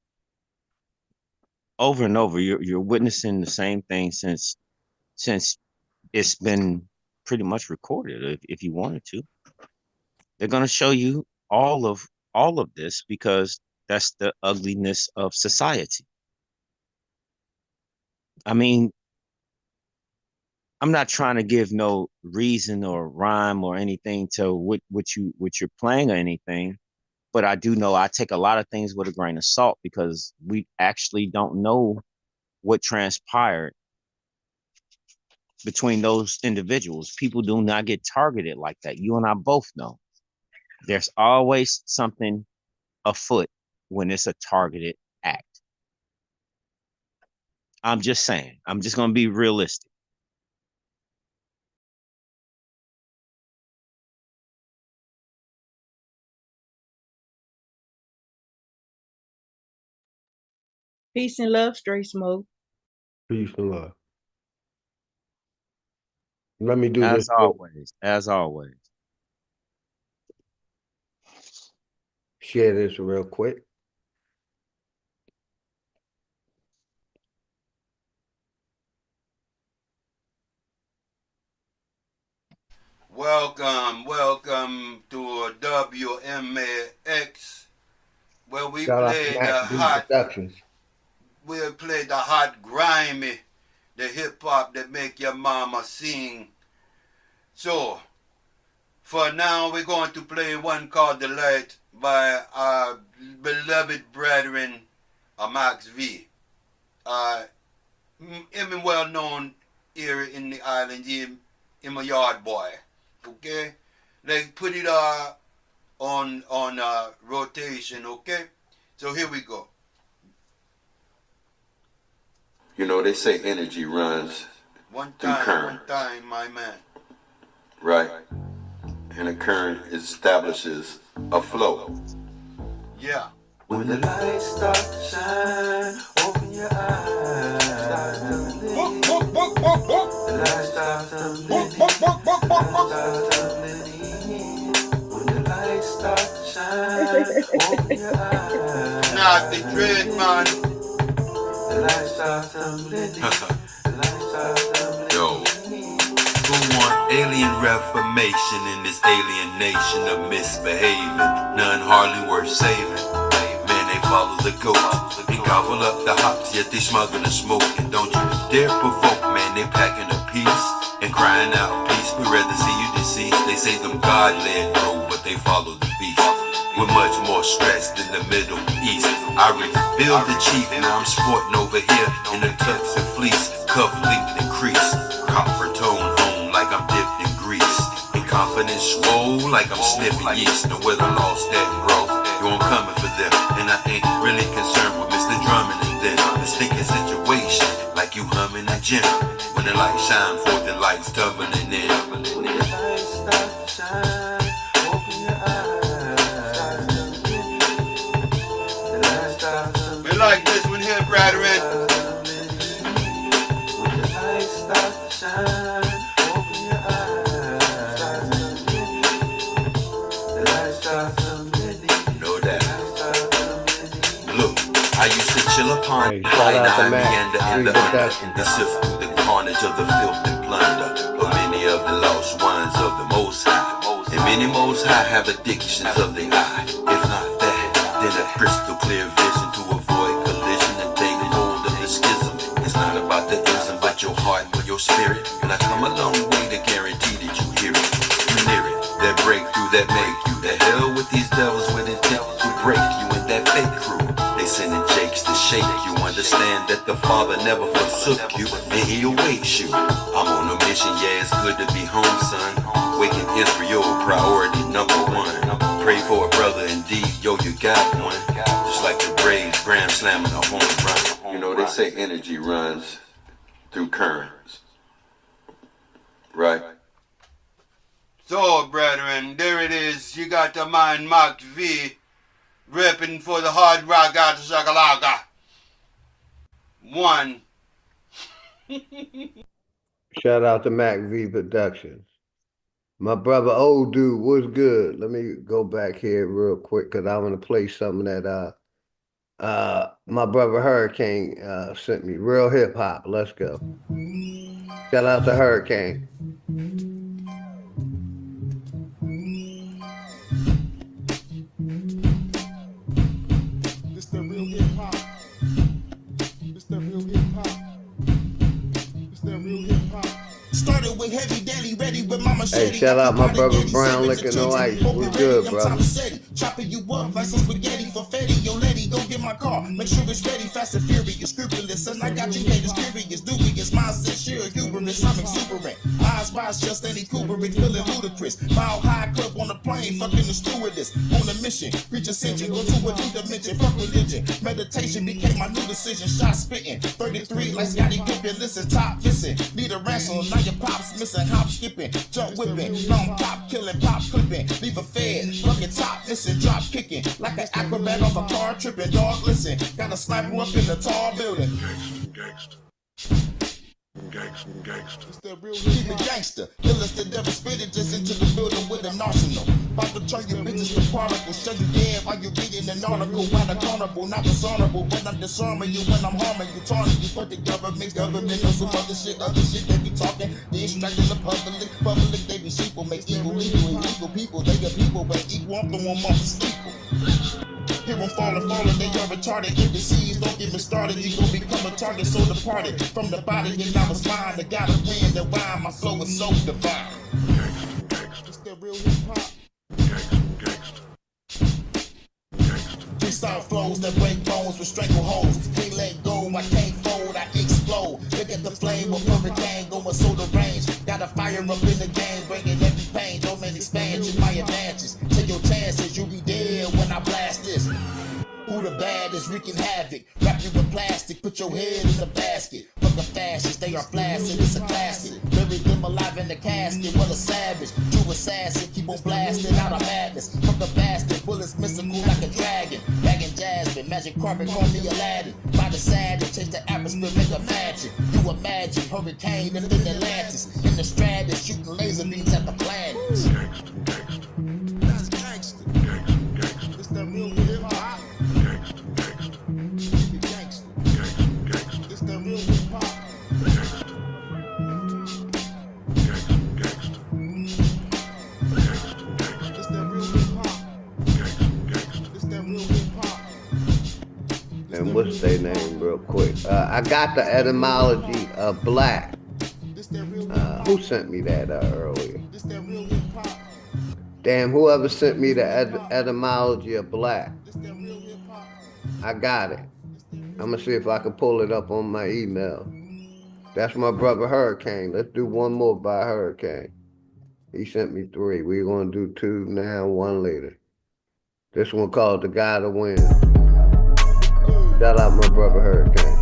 Over and over, you're witnessing the same thing since it's been pretty much recorded. If you wanted to, they're gonna show you all of this because that's the ugliness of society. I mean, I'm not trying to give no reason or rhyme or anything to what you're playing or anything, but I do know I take a lot of things with a grain of salt because we actually don't know what transpired between those individuals. People do not get targeted like that. You and I both know. There's always something afoot when it's a targeted act. I'm just saying. I'm just going to be realistic. Peace and love, Straight Smoke. Peace and love. Let me do as this. Always, as always. Share this real quick. Welcome to WMAX, where we Shout out play to the Max B hot, Productions. we play the hot grimy, the hip hop that make your mama sing. So, for now, we're going to play one called The Light by our beloved brethren, Max V. Him well known here in the island, him a yard boy. Okay? Let's put it on rotation, okay? So here we go. You know, they say energy runs through current. One time, my man. Right. And a current establishes a flow. Yeah. When the lights start to shine, open your eyes. The lights start to bleed. When the lights start to shine, open your eyes. Not the dread, man. The lights start to bleed. Yo. Who want alien reformation in this alienation of misbehaving? None hardly worth saving. Man, they follow the goat and gobble up the hops, yet they smuggle the smoke. And don't you dare provoke, man, they packing a peace and crying out peace. We'd rather see you deceased. They say them God-led road, but they follow the beast. We're much more stressed than the Middle East. I revealed the chief, now I'm sporting over here in the tux and fleece, cuff linked and crease, copper tone home like I'm dipped in grease, and confidence swole like I'm sniffing yeast. Know where the lost at, bro? You won't coming for them, and I ain't really concerned with Mr. Drummond and them. Let's think a situation like you humming that gym. When the lights shine forth, the lights tumbling in. When the lights start to shine, open your eyes. The lights start to we like this one here, brethren. When the lights start to shine, open your eyes. The lights start to know that. Look, I used to chill Still upon high I meander in the under, and sift through the carnage of the filth and plunder of many of the lost ones of the Most High. And many Most High have addictions of the eye. If not that, then a crystal clear vision to avoid collision and take hold of the schism. It's not about the ism, but your heart or your spirit. And I come a long way to guarantee that you hear it. You near it, that breakthrough that make you. The hell with these devils with intent to break you and that fake crew. They sending jakes to shake you. Understand that the Father never forsook you, and He awaits you. I'm on a mission, yeah, it's good to be home, son. Waking Israel, priority number one. Pray for a brother, indeed, yo, you got one. Just like the Braves, grand slamming a home run. You know, they say energy runs through currents, right? So, brethren, there it is. You got the man Max V repping for the hard rock out of Shakalaka. One. Shout out to Mac V Productions. My brother Old Dude, what's good? Let me go back here real quick because I want to play something that my brother Hurricane sent me. Real hip hop. Let's go. Shout out to Hurricane. This the real hip hop. This the real hip hop. This the real hip hop. Started with heavy daily ready with mama. Hey, shout out my brother Brown Liquor No Ice. What's good, bro? Chopping you up like some spaghetti for Fetty. Yo, lady, go get my car. Make sure it's ready, fast and furious, scrupulous. And I got you haters curious, dubious. Mindset, sure, hubris. I'm exuberant. Eyes wise, just any Kubrick, feeling ludicrous. Mile high club on the plane, fucking the stewardess. On a mission, reach ascension, go to a new dimension. Fuck religion. Meditation became my new decision. Shot spitting. 33 like Scotty Pippen. Listen, top missing. Need a ransom, now your pop's missing. Hop skipping, jump whipping. Long pop killing, pop clipping. Leave a fed, fucking top missing. Drop kicking like an acrobat off a car tripping. Dog, listen, got a sniper up in the tall building. Gangsta. It's that real keep it gangster. Illest that never spit it just into the building with an arsenal. About to turn your bitches to particles. Show you dead while you're reading an article. While accountable, not discernible. When I'm disarming you, when I'm harming you, taunting you for the government knows some other shit they be talking. They extracting the public, they be sheeple. Make evil people. They are people, but equal, I'm the one months equal. Hear them falling, they are retarded. MCs, don't get me started, you gon' become a target, so departed from the body, and I was mine. I gotta win the wine, my flow is so divine. It's that real hip hop. Freestyle flows that break bones with strangleholds. Can't let go, I can't fold, I explode. Look at the flame of hurricane going so the range. Got a fire up in the game, bringing every pain. Don't man expansion, my advantage. Take your chances, you'll be dead when I blast this. Who the baddest, wreaking havoc. Wrap you with plastic, put your head in the basket. Fuck the fascists, they are flaccid, it's a classic. Bury them alive in the casket, what a savage. True assassin, keep on blasting out of madness. Fuck a bastard, bullets mystical like a dragon. Bagging jasmine, magic carpet, call me Aladdin. By the side, change the atmosphere, make a magic. You imagine, hurricane in Atlantis. In the Stratus, shooting laser beams at the planets. That's gangster. It's that real hip hop. It's that real hip hop. It's that real hip hop. It's that real hip hop. And what's their name real quick? I got the etymology of black. Who sent me that earlier? Damn, whoever sent me the etymology of black. I got it. I'm gonna see if I can pull it up on my email. That's my brother Hurricane. Let's do one more by Hurricane. He sent me 3. We're gonna do 2 now, 1 later. This one called The Guy That Wins. Shout out my brother Hurricane.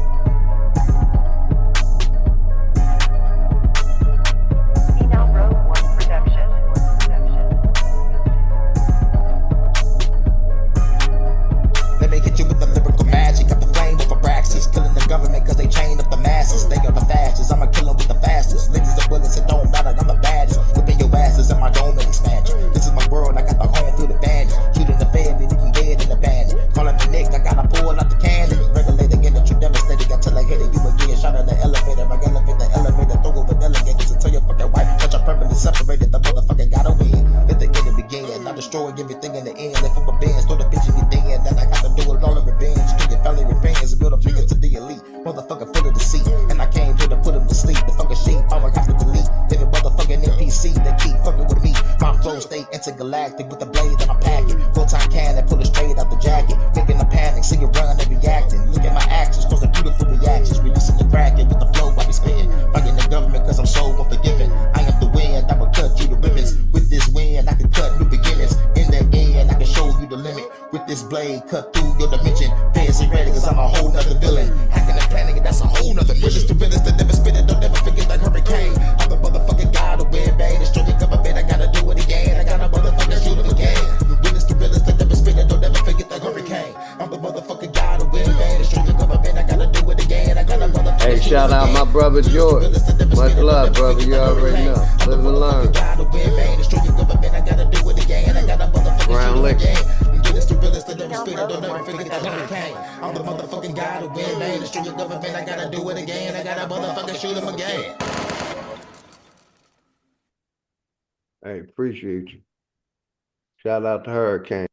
Let me hit you with the lyrical magic of the flame of Abraxas. Killing the government cause they chain up the masses. They are the fastest, I'ma kill them with the fastest. Niggas are bullets, it don't matter, I'm the baddest. Whipping your asses in my dome and expansion. This is my world, I got the home field advantage. Shooting the fed, then you can get in the bandit. Calling the Nick, I gotta pull out the candy. Regulating in the fucking with me. My flow stay intergalactic with the blade in my packet. Full-time cannon, pull it straight out the jacket. Making a panic, see it run and reacting. Look at my actions, cause the beautiful reactions. Releasing the bracket with the flow while we spitting. Fighting the government cause I'm so unforgiving. I am the wind, I will cut you the ribbons. With this wind, I can cut new beginnings. In the end, I can show you the limit. With this blade, cut through your dimension. Fans ain't ready cause I'm a whole nother villain. Hacking and planning, that's a whole nother mission. The realest that never spit it, don't never forget that hurricane. I'm the motherfucking guy, the wind bang. Destroy your government, I gotta do it again. I gotta motherfucking shoot him again. The realest that never spit it, don't never forget that hurricane. I'm the motherfucking guy, the wind bang. Destroy your government, I gotta do it again. I gotta motherfucking Hey, shout out my brother George. Much love, brother. You already know. Live and learn. Brown liquor. I'm the motherfucking guy to win, man. Destroy your government, I gotta do it again. I gotta motherfucking shoot him again. Hey, appreciate you. Shout out to Hurricane.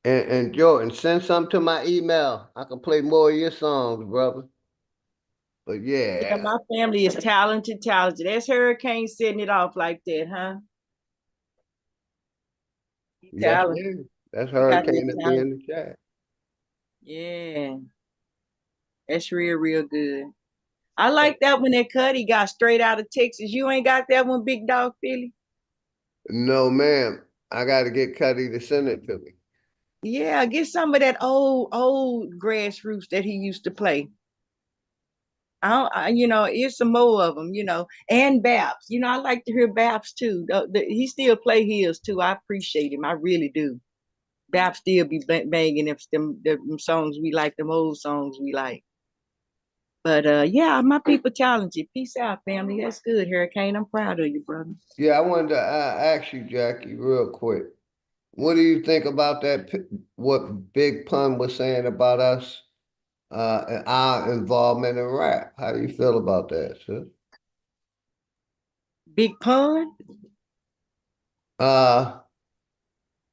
And Jordan, send some to my email. I can play more of your songs, brother. But Yeah, my family is talented. That's Hurricane setting it off like that, huh? Yes, ma'am. That's Hurricane that be in the chat. Yeah. That's real good. I like that one that Cuddy got straight out of Texas. You ain't got that one, Big Dog Philly? No, ma'am. I got to get Cuddy to send it to me. Yeah, get some of that old grassroots that he used to play. It's some more of them, and Babs. I like to hear Babs too. He still play his too. I appreciate him. I really do. Babs still be banging them songs we like, them old songs we like. But yeah, my people talented. Peace out, family. That's good, Hurricane. I'm proud of you, brother. Yeah, I wanted to ask you, Jackie, real quick. What do you think about that? What Big Pun was saying about us, and our involvement in rap? How do you feel about that, sis? Big Pun?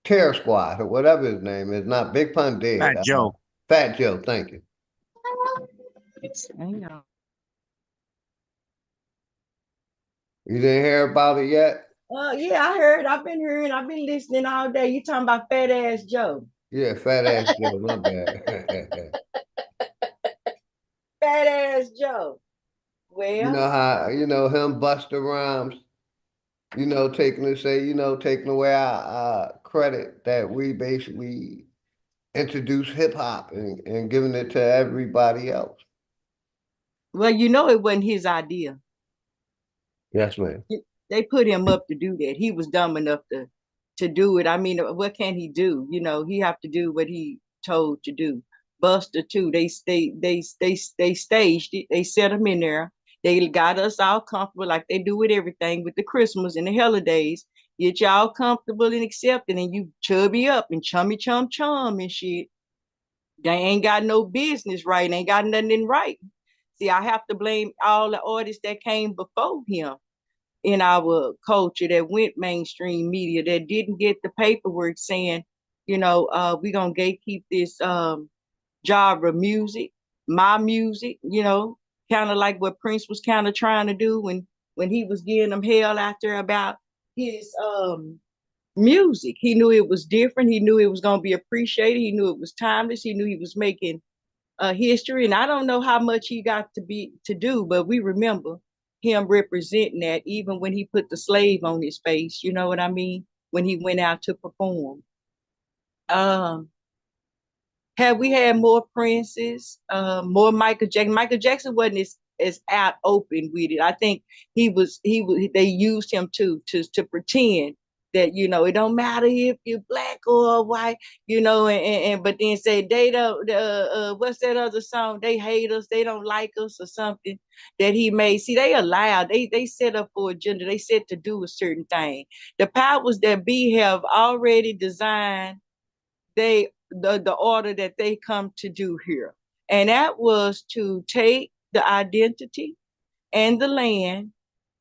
Terror Squad or whatever his name is. Not Big Pun dead. Fat Joe. Fat Joe. Thank you. Hang on. You didn't hear about it yet? Yeah, I heard. I've been hearing. I've been listening all day. You talking about Fat Ass Joe? Yeah, Fat Ass Joe. My bad. Fat Ass Joe. Well, you know how him, Busta Rhymes. Taking away our credit that we basically introduced hip hop and giving it to everybody else. Well, it wasn't his idea. Yes, ma'am. They put him up to do that. He was dumb enough to do it. I mean, what can he do? He have to do what he told to do. Buster too. They staged it. They set him in there. They got us all comfortable like they do with everything with the Christmas and the holidays. Get y'all comfortable and accepted, and you chubby up and chummy chum and shit. They ain't got no business right. Ain't got nothing right. See, I have to blame all the artists that came before him in our culture that went mainstream media that didn't get the paperwork saying, we're gonna gatekeep this genre of music, my music, kind of like what Prince was kind of trying to do when he was giving them hell out there about his music. He knew it was different. He knew it was gonna be appreciated. He knew it was timeless. He knew he was making history. And I don't know how much he got to do, but we remember him representing that even when he put the slave on his face, you know what I mean? When he went out to perform. Have we had more Princes, more Michael Jackson? Michael Jackson wasn't as out open with it. I think they used him to pretend that, it don't matter if you're black or white, but then say they don't, what's that other song? They hate us, they don't like us or something that he made. See, they allowed, they set up for agenda. They set to do a certain thing. The powers that be have already designed the order that they come to do here. And that was to take the identity and the land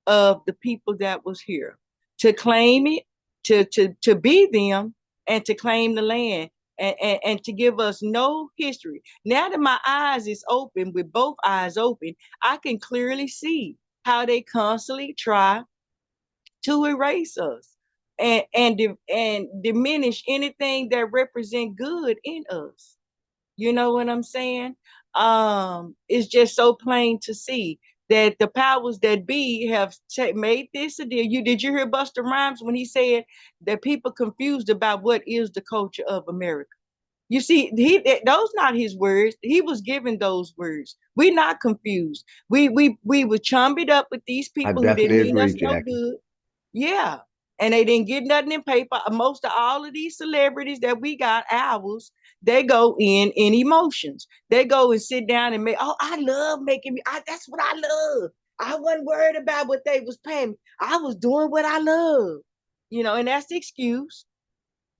of the people that was here, to claim it, to be them, and to claim the land, and to give us no history. Now that my eyes is open, with both eyes open, I can clearly see how they constantly try to erase us and diminish anything that represent good in us. You know what I'm saying? It's just so plain to see that the powers that be have made this a deal. Did you hear Busta Rhymes when he said that people confused about what is the culture of America? You see, those not his words. He was given those words. We're not confused. We were chumbied up with these I people who didn't definitely mean us agree, no Jackie. good. Yeah. And they didn't get nothing in paper. Most of all of these celebrities that we got, ours, they go in emotions. They go and sit down and make, oh, I love making me. That's what I love. I wasn't worried about what they was paying me. I was doing what I love. And that's the excuse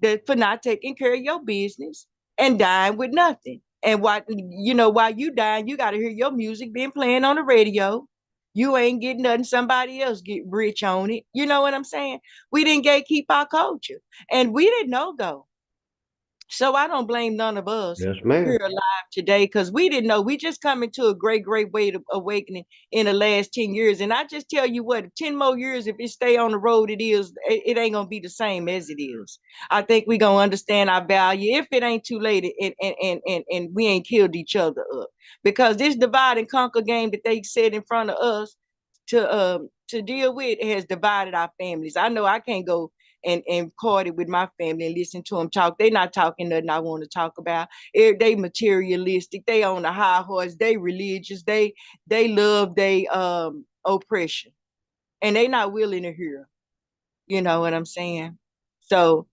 that for not taking care of your business and dying with nothing. And while you dying, you got to hear your music being playing on the radio. You ain't getting nothing. Somebody else get rich on it. You know what I'm saying? We didn't gatekeep our culture, and we didn't know though. So I don't blame none of us Yes, ma'am. here alive today because we didn't know. We just come into a great, great way of awakening in the last 10 years. And I just tell you what, 10 more years, if it stay on the road, it ain't gonna be the same as it is. I think we gonna understand our value if it ain't too late and we ain't killed each other up. Because this divide and conquer game that they set in front of us to deal with has divided our families. I know I can't go and caught it with my family and listen to them talk. They not talking nothing I want to talk about. They materialistic. They on the high horse. They religious. They love they oppression, and they not willing to hear. You know what I'm saying? So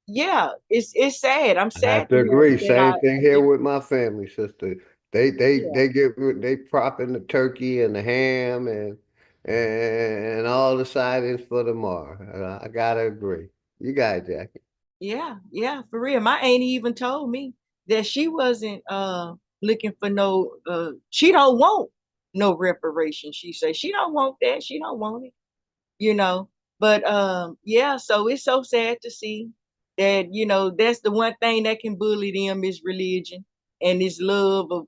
yeah, it's sad. I'm I have sad to to know agree. that Same thing here with my family, sister. yeah. They propping the turkey and the ham and all the sidings for tomorrow. I gotta agree. You got it, Jackie. Yeah, for real. My auntie even told me that she wasn't looking for no she don't want no reparation. She said she don't want that. She don't want it, you know. But yeah, so it's so sad to see that, that's the one thing that can bully them is religion and this love of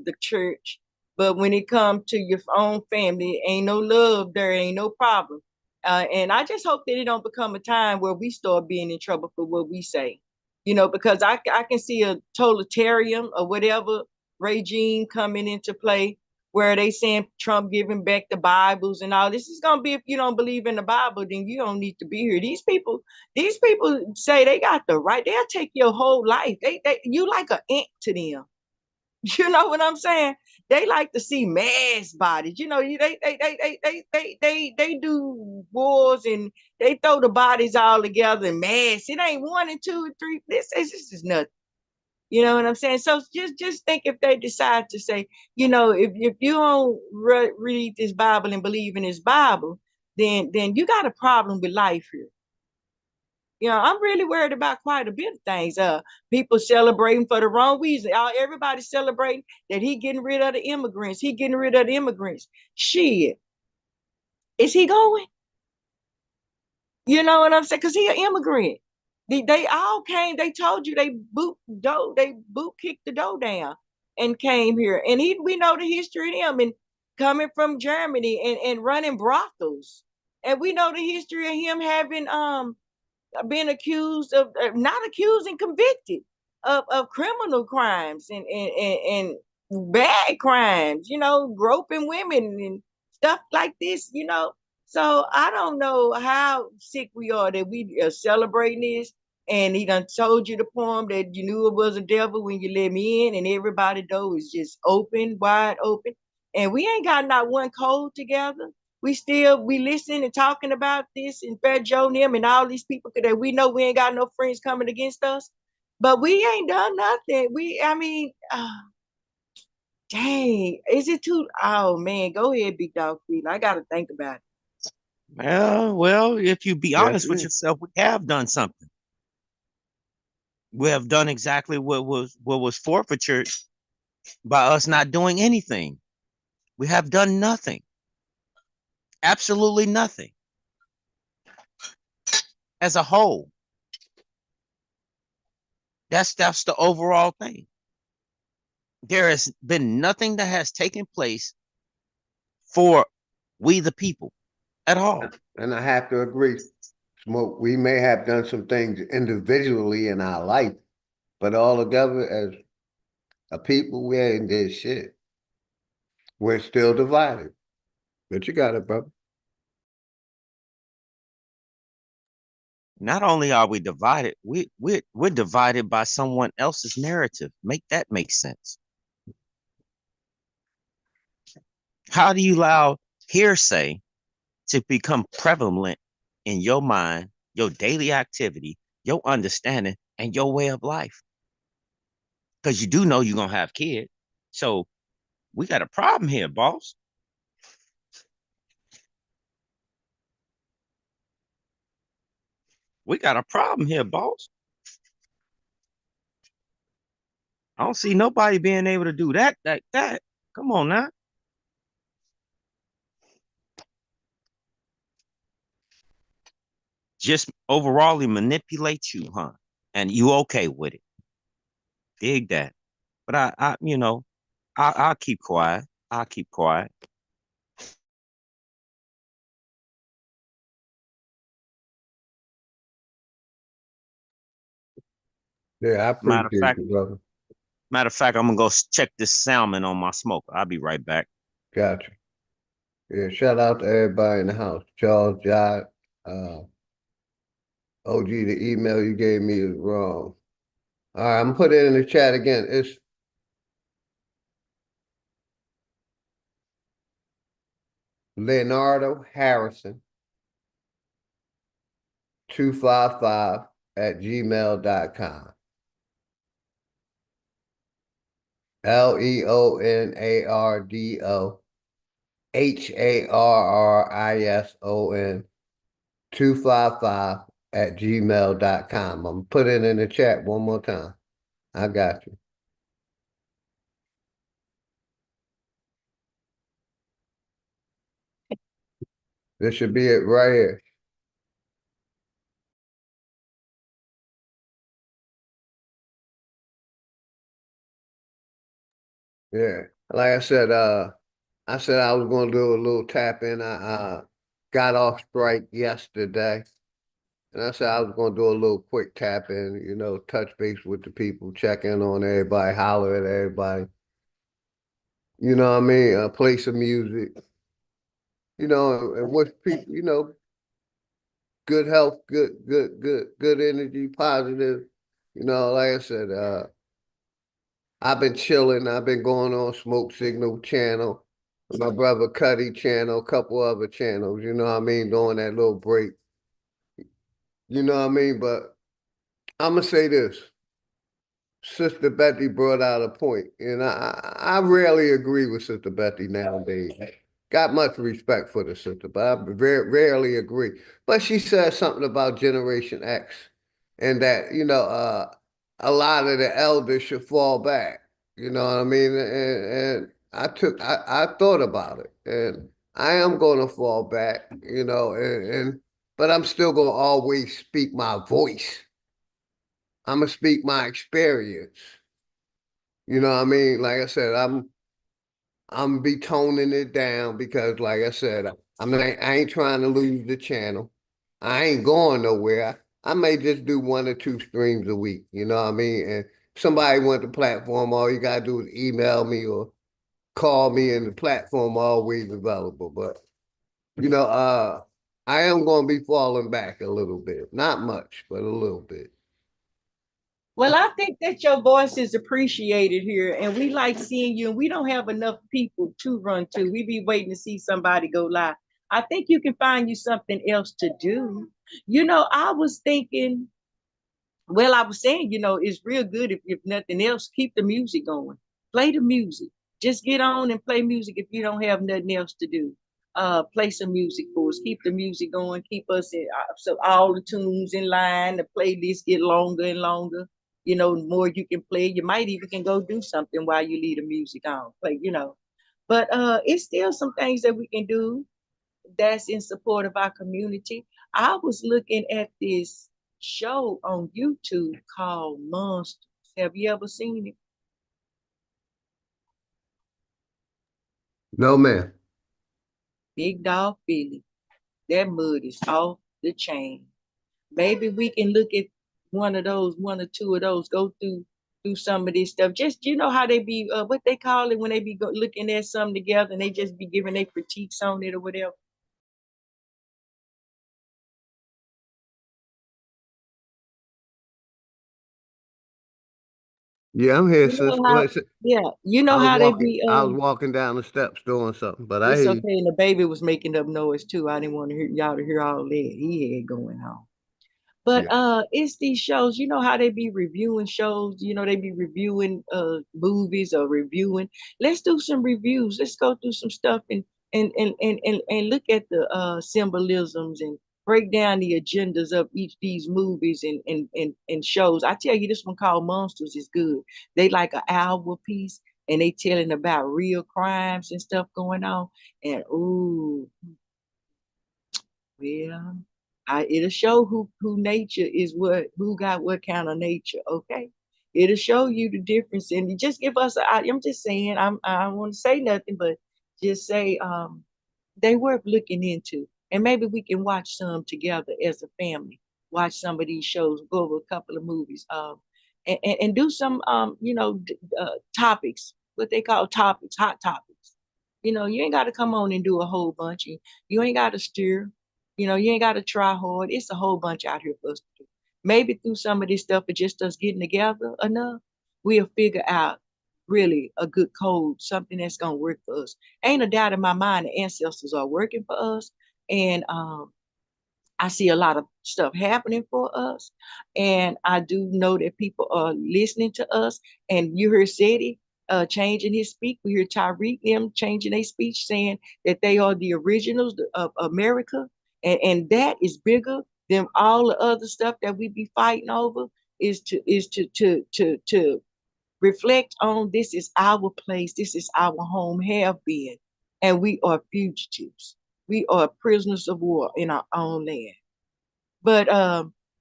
the church. But when it comes to your own family, ain't no love there, ain't no problem. And I just hope that it don't become a time where we start being in trouble for what we say, because I can see a totalitarian or whatever regime coming into play where they saying Trump giving back the Bibles and all this is gonna be if you don't believe in the Bible, then you don't need to be here. These people say they got the right. They'll take your whole life. You like an ant to them. You know what I'm saying? They like to see mass bodies. They do wars and they throw the bodies all together in mass. It ain't 1 and 2 and 3. This is nothing. You know what I'm saying? So just think if they decide to say, if you don't read this Bible and believe in this Bible, then you got a problem with life here. I'm really worried about quite a bit of things. People celebrating for the wrong reason. Everybody's celebrating that he getting rid of the immigrants. He getting rid of the immigrants. Shit, is he going? You know what I'm saying? Because he an immigrant. They all came. They told you they boot kicked the door down and came here. And we know the history of them and coming from Germany and running brothels. And we know the history of him having been accused of not accused and convicted of criminal crimes and bad crimes, groping women and stuff like this. So I don't know how sick we are that we are celebrating this. And he done told you the poem that you knew it was a devil when you let me in, and everybody door is just open, wide open. And we ain't got not one code together. We listening and talking about this and Fat Joe and them and all these people that we know we ain't got no friends coming against us. But we ain't done nothing. Dang, is it too? Oh man, go ahead, big dog. I got to think about it. Well, if you be Yes, honest with ma'am. yourself, we have done something. We have done exactly what was forfeiture by us not doing anything. We have done nothing. Absolutely nothing. As a whole. That's the overall thing. There has been nothing that has taken place for we the people. at all. And I have to agree. Smoke, we may have done some things individually in our life, but all together as a people, we ain't did shit. We're still divided. But you got it, brother. Not only are we divided, we're divided by someone else's narrative. Make that make sense. How do you allow hearsay to become prevalent in your mind, your daily activity, your understanding, and your way of life? Because you do know you're gonna have kids. So we got a problem here, boss. We got a problem here, boss. I don't see nobody being able to do that. Come on now. Just overall manipulate you, huh? And you okay with it. Dig that. But I'll keep quiet. I'll keep quiet. Yeah, I appreciate you, brother. Matter of fact, I'm gonna go check this salmon on my smoker. I'll be right back. Gotcha. Yeah, shout out to everybody in the house. Charles, Jod, OG, the email you gave me is wrong. All right, I'm gonna put it in the chat again. It's Leonardo Harrison 255@gmail.com. LeonardoHarrison 255@gmail.com. I'm gonna put it in the chat one more time. I got you. This should be it right here. Yeah. Like I said I was gonna do a little tap in. I got off strike yesterday. And I said I was gonna do a little quick tap in, touch base with the people, check in on everybody, holler at everybody. You know what I mean? Play some music. And wish people, good health, good energy, positive. Like I said, I've been chilling. I've been going on Smoke Signal channel, my brother Cuddy channel, a couple other channels, you know what I mean, during that little break. You know what I mean? But I'm gonna say this. Sister Betty brought out a point, and I rarely agree with Sister Betty nowadays. Got much respect for the sister, but I rarely agree. But she said something about Generation X, and that a lot of the elders should fall back. You know what I mean? And I thought about it, and I am going to fall back. But I'm still going to always speak my voice. I'm gonna speak my experience. You know what I mean? Like I said, I'm be toning it down because, like I said, I ain't trying to lose the channel. I ain't going nowhere. I may just do 1 or 2 streams a week. You know what I mean? And somebody want the platform, all you gotta do is email me or call me, and the platform always available. But I am gonna be falling back a little bit, not much, but a little bit. Well, I think that your voice is appreciated here, and we like seeing you, and we don't have enough people to run to. We be waiting to see somebody go live. I think you can find you something else to do. I was thinking, well, I was saying, it's real good if nothing else, keep the music going. Play the music. Just get on and play music if you don't have nothing else to do. Play some music for us. Keep the music going. Keep us in so all the tunes in line. The playlist get longer and longer. The more you can play, you might even can go do something while you leave the music on. Play. But it's still some things that we can do that's in support of our community. I was looking at this show on YouTube called Monsters. Have you ever seen it? No, man. Big Dog Philly. That mud is off the chain. Maybe we can look at one or two of those, go through some of this stuff. Just, you know how they be, what they call it when they be looking at something together and they just be giving their critiques on it or whatever. Yeah, I'm here, You sis. know Go how, ahead. yeah, you know I was how they walking. be, I was walking down the steps doing something, but I it's hear okay. you. And the baby was making up noise too. I didn't want to hear y'all to hear all that he had going on. But Yeah. it's these shows, you know how they be reviewing shows, you know, they be reviewing movies or reviewing. Let's do some reviews. Let's go through some stuff and look at the symbolisms and break down the agendas of each these movies and shows. I tell you, this one called Monsters is good. They like an hour piece and they telling about real crimes and stuff going on. And ooh, well, it'll show who nature is, who got what kind of nature. Okay, it'll show you the difference, and just give us. I'm just saying. I don't want to say nothing, but just say they worth looking into, and maybe we can watch some together as a family. Watch some of these shows, go over a couple of movies, and do some topics, what they call topics, hot topics. You know, you ain't got to come on and do a whole bunch. You ain't got to steer. You know, you ain't got to try hard. It's a whole bunch out here for us to do. Maybe through some of this stuff, but just us getting together enough, we'll figure out really a good code, something that's gonna work for us. Ain't a doubt in my mind the ancestors are working for us, and I see a lot of stuff happening for us, and I do know that people are listening to us. And you heard Seti changing his speech. We hear Tyreek them changing their speech, saying that they are the originals of America, and that is bigger than all the other stuff that we be fighting over. Is to reflect on, this is our place, this is our home, have been, and we are fugitives. We are prisoners of war in our own land. But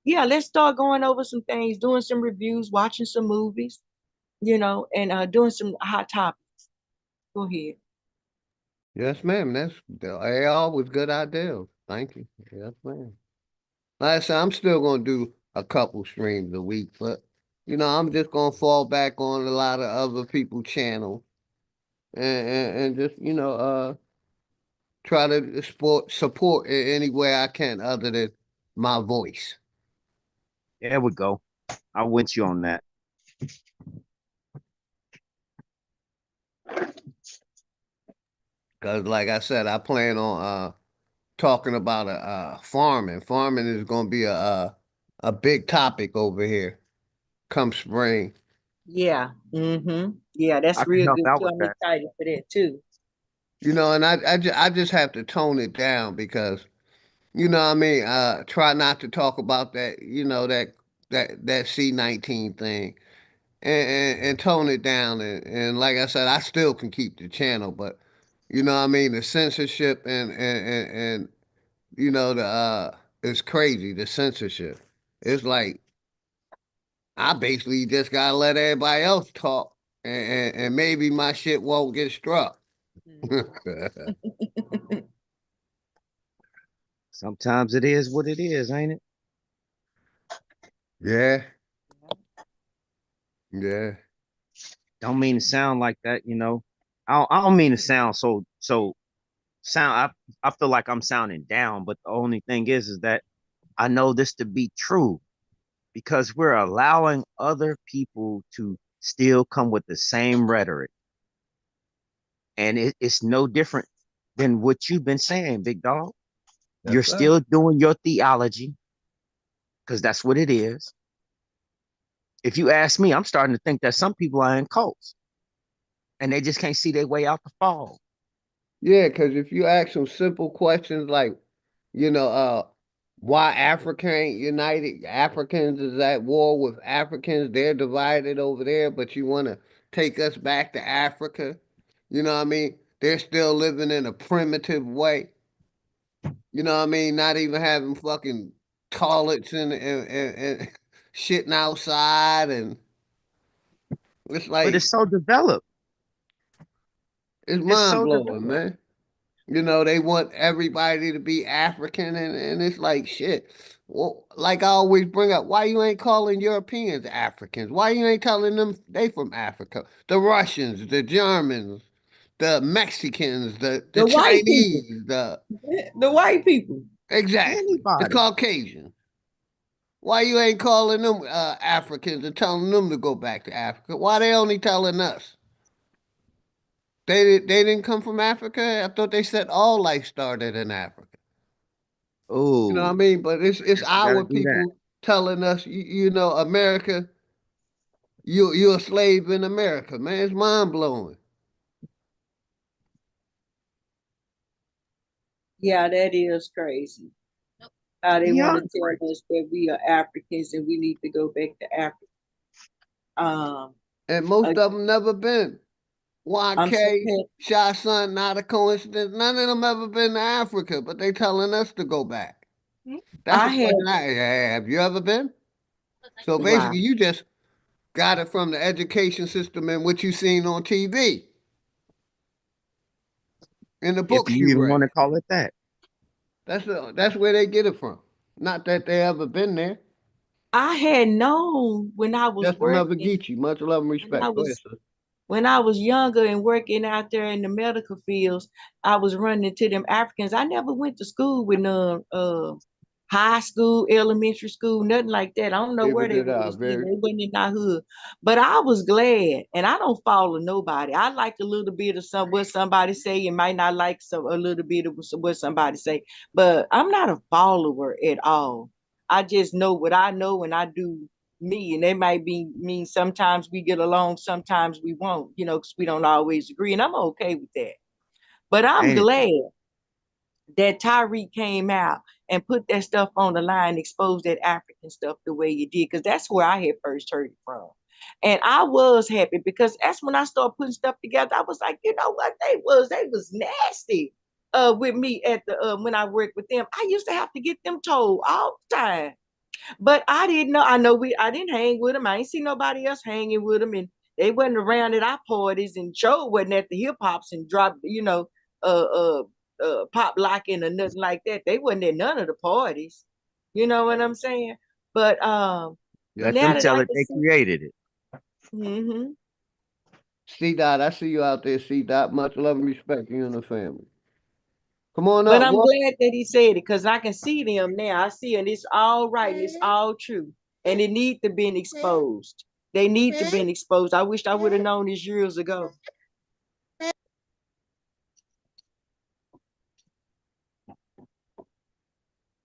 yeah, let's start going over some things, doing some reviews, watching some movies, and doing some hot topics. Go ahead. Yes, ma'am. They always good ideas. Thank you. Yes, ma'am. Like I said, I'm still gonna do a couple streams a week, but I'm just gonna fall back on a lot of other people's channels and just try to support in any way I can other than my voice. There we go. I with you on that. Cause like I said, I plan on talking about farming. Farming is gonna be a big topic over here come spring. Yeah. Mm-hmm. Yeah, I that's can real help good out too. with I'm that. excited for that too. And I just have to tone it down because what I mean, try not to talk about that, that C-19 thing and tone it down and like I said, I still can keep the channel, but what I mean, the censorship and the it's crazy, the censorship. It's like I basically just gotta let everybody else talk and maybe my shit won't get struck. Sometimes it is what it is, ain't it? Yeah. Yeah. Don't mean to sound like that, I don't mean to sound sound. I feel like I'm sounding down, but the only thing is that I know this to be true because we're allowing other people to still come with the same rhetoric, and it's no different than what you've been saying, big dog. Yes, You're sir. still doing your theology because that's what it is. If you ask me, I'm starting to think that some people are in cults and they just can't see their way out the fall. Yeah, because if you ask some simple questions like, you know, uh, why Africa ain't united? Africans is at war with Africans. They're divided over there, but you want to take us back to Africa. You know what I mean? They're still living in a primitive way. You know what I mean? Not even having fucking toilets and shitting outside. And it's But it's like, so developed. it's It's mind so blowing, developed. man. You know, they want everybody to be African, and it's like shit. Well, like I always bring up, why you ain't calling Europeans Africans? Why you ain't telling them they from Africa? The Russians, the Germans, the Mexicans, the The white people. Chinese, The white people. exactly, the Anybody. Caucasian. Why you ain't calling them Africans and telling them to go back to Africa? Why they only telling us? They didn't come from Africa. I thought they said all life started in Africa. You know what I Oh, mean? But it's you got to our do that. people telling us, you know, America, you're a slave in America, man. It's mind blowing. Yeah, that is crazy. How they want to Beyond tell crazy. us that we are Africans and we need to go back to Africa. Um, And most uh, of them never been. I'm so YK, happy. Shy Son, not a coincidence. None of them ever been to Africa, but they telling us to go back. That's I a had question I have. You ever been? So wow. basically, you just got it from the education system and what you seen on TV and the If books you you even want read. to call it that. That's where they get it from. Not that they ever been there. I had known when I was Just another working, Geechee. Much love and when I respect. Go ahead, was sir. when I was younger and working out there in the medical fields, I was running into them Africans. I never went to school with none, high school, elementary school, nothing like that. I don't know Never where they did I. was. Very. They wasn't in our hood. But I was glad, and I don't follow nobody. I like a little bit of what somebody say. You might not like a little bit of what somebody say, but I'm not a follower at all. I just know what I know, and I do me, and it might be mean sometimes we get along, sometimes we won't, because we don't always agree, and I'm okay with that. But I'm Ain't it glad though? that Tyreek came out and put that stuff on the line, exposed that African stuff the way you did, because that's where I had first heard it from. And I was happy because that's when I started putting stuff together. I was like, you know what, they was nasty with me at the when I worked with them. I used to have to get them told all the time. But I didn't know. I didn't hang with them. I ain't see nobody else hanging with them, and they wasn't around at our parties. And Joe wasn't at the hip hops and dropped, uh, uh, pop locking or nothing like that. They wasn't at none of the parties. You know what I'm saying? But Let now them that tell I it can they see, created it. hmm C Dot, I see you out there, C Dot. Much love and respect. You and the family. Come on but up, I'm Wolf. glad that he said it because I can see them now. I see, and it's all right, and it's all true, and it need to be exposed. They need to be exposed. I wish I would have known this years ago.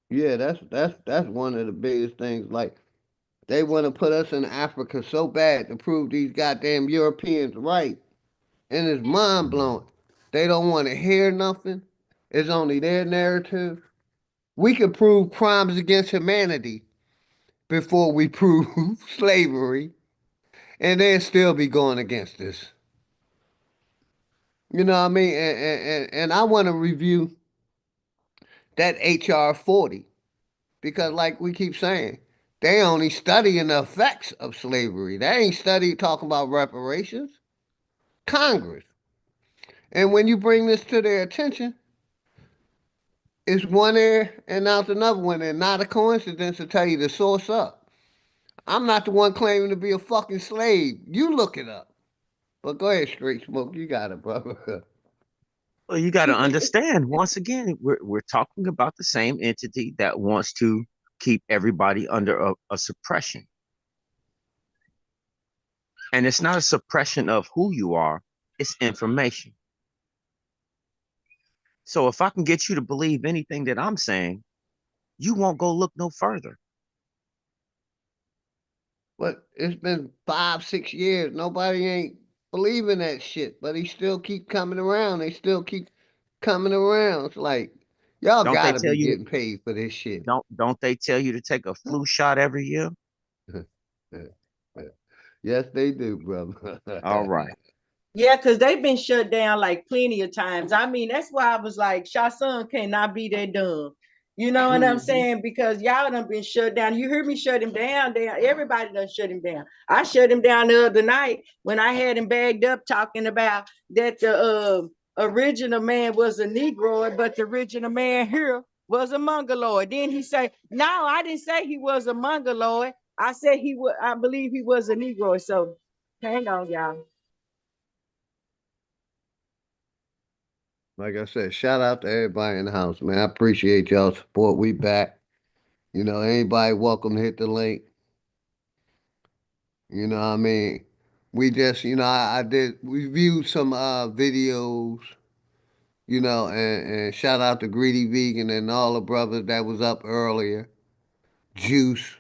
Yeah, that's one of the biggest things. Like they want to put us in Africa so bad to prove these goddamn Europeans right, and it's mind blowing. They don't want to hear nothing. It's only their narrative. We could prove crimes against humanity before we prove slavery, and they'll still be going against us. You know what I mean? And I want to review that HR 40 because, like we keep saying, they only studying the effects of slavery. They ain't study talking about reparations. Congress. And when you bring this to their attention, it's one ear and out another one, and not a coincidence to tell you the source up. I'm not the one claiming to be a fucking slave. You look it up. But go ahead, Straight Smoke. You got it, brother. Well, you got to understand. Once again, we're talking about the same entity that wants to keep everybody under a suppression, and it's not a suppression of who you are; it's information. So if I can get you to believe anything that I'm saying, you won't go look no further. But it's been 5, 6 years. Nobody ain't believing that shit. But he still keep coming around. They still keep coming around. It's like y'all Don't they gotta tell be you to getting paid for this shit. don't they tell you to take a flu shot every year? Yes, they do, brother. All right. Yeah, because they've been shut down like plenty of times. I mean, that's why I was like, Shasun cannot be that dumb. You know what I'm Mhm. saying? Because y'all done been shut down. You heard me shut him down. Everybody done shut him down. I shut him down the other night when I had him bagged up talking about that original man was a Negroid, but the original man here was a Mongoloid. Then he say, no, I didn't say he was a Mongoloid. I said he was, I believe he was a Negroid. So hang on, y'all. Like I said, shout out to everybody in the house, man. I appreciate y'all support. We back. You know, anybody welcome to hit the link. You know what I mean? We just, we viewed some videos, and shout out to Greedy Vegan and all the brothers that was up earlier. Juice.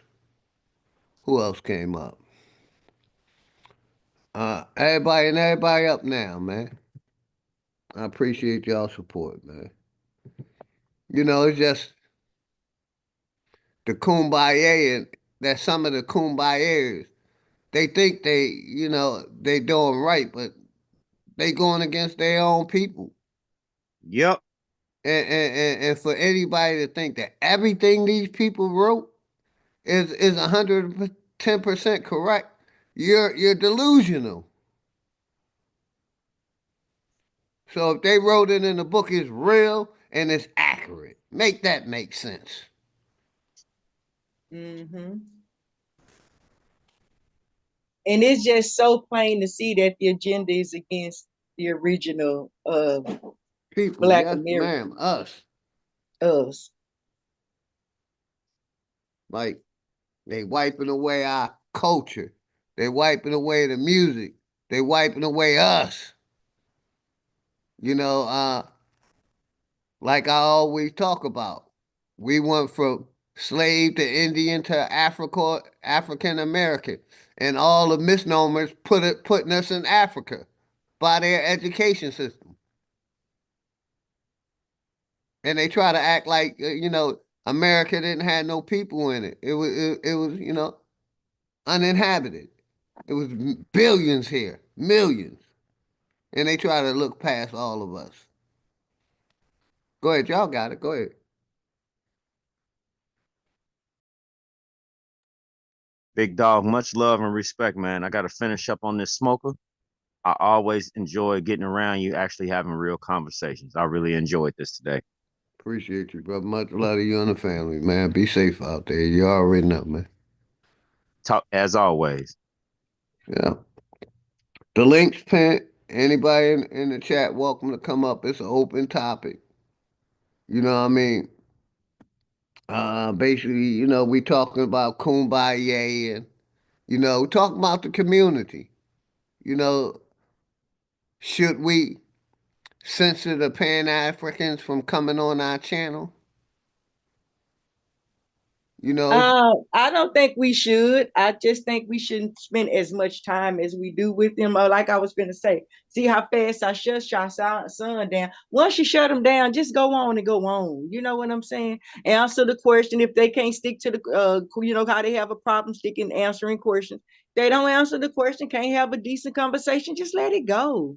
Who else came up? Everybody up now, man. I appreciate y'all support, man. It's just the kumbaya and that some of the kumbayas, they think they doing right, but they going against their own people. Yep. And for anybody to think that everything these people wrote is 110% correct, you're delusional. So if they wrote it in the book, it's real and it's accurate. Make that make sense. Mm-hmm. And it's just so plain to see that the agenda is against the original people. Black Yes, Americans. ma'am. Us. Us. Like they wiping away our culture. They wiping away the music. They wiping away us. Like I always talk about. We went from slave to Indian to African American, and all the misnomers putting us in Africa by their education system. And they try to act like America didn't have no people in it. It was uninhabited. It was billions here, millions, and they try to look past all of us. Go ahead, y'all got it. Go ahead. Big dog, much love and respect, man. I got to finish up on this smoker. I always enjoy getting around you, actually having real conversations. I really enjoyed this today. Appreciate you, brother. Much love to you and the family, man. Be safe out there. You already know, man. Talk as always. Yeah. The link's pinned. Anybody in the chat, welcome to come up. It's an open topic. You know what I mean? Basically, we talking about kumbaya and, talking about the community. You know, should we censor the Pan-Africans from coming on our channel? I don't think we should. I just think we shouldn't spend as much time as we do with them. Like I was going to say, see how fast I shut your son down. Once you shut them down, just go on and go on. You know what I'm saying? Answer the question. If they can't stick to the, how they have a problem sticking answering questions. They don't answer the question, can't have a decent conversation, just let it go.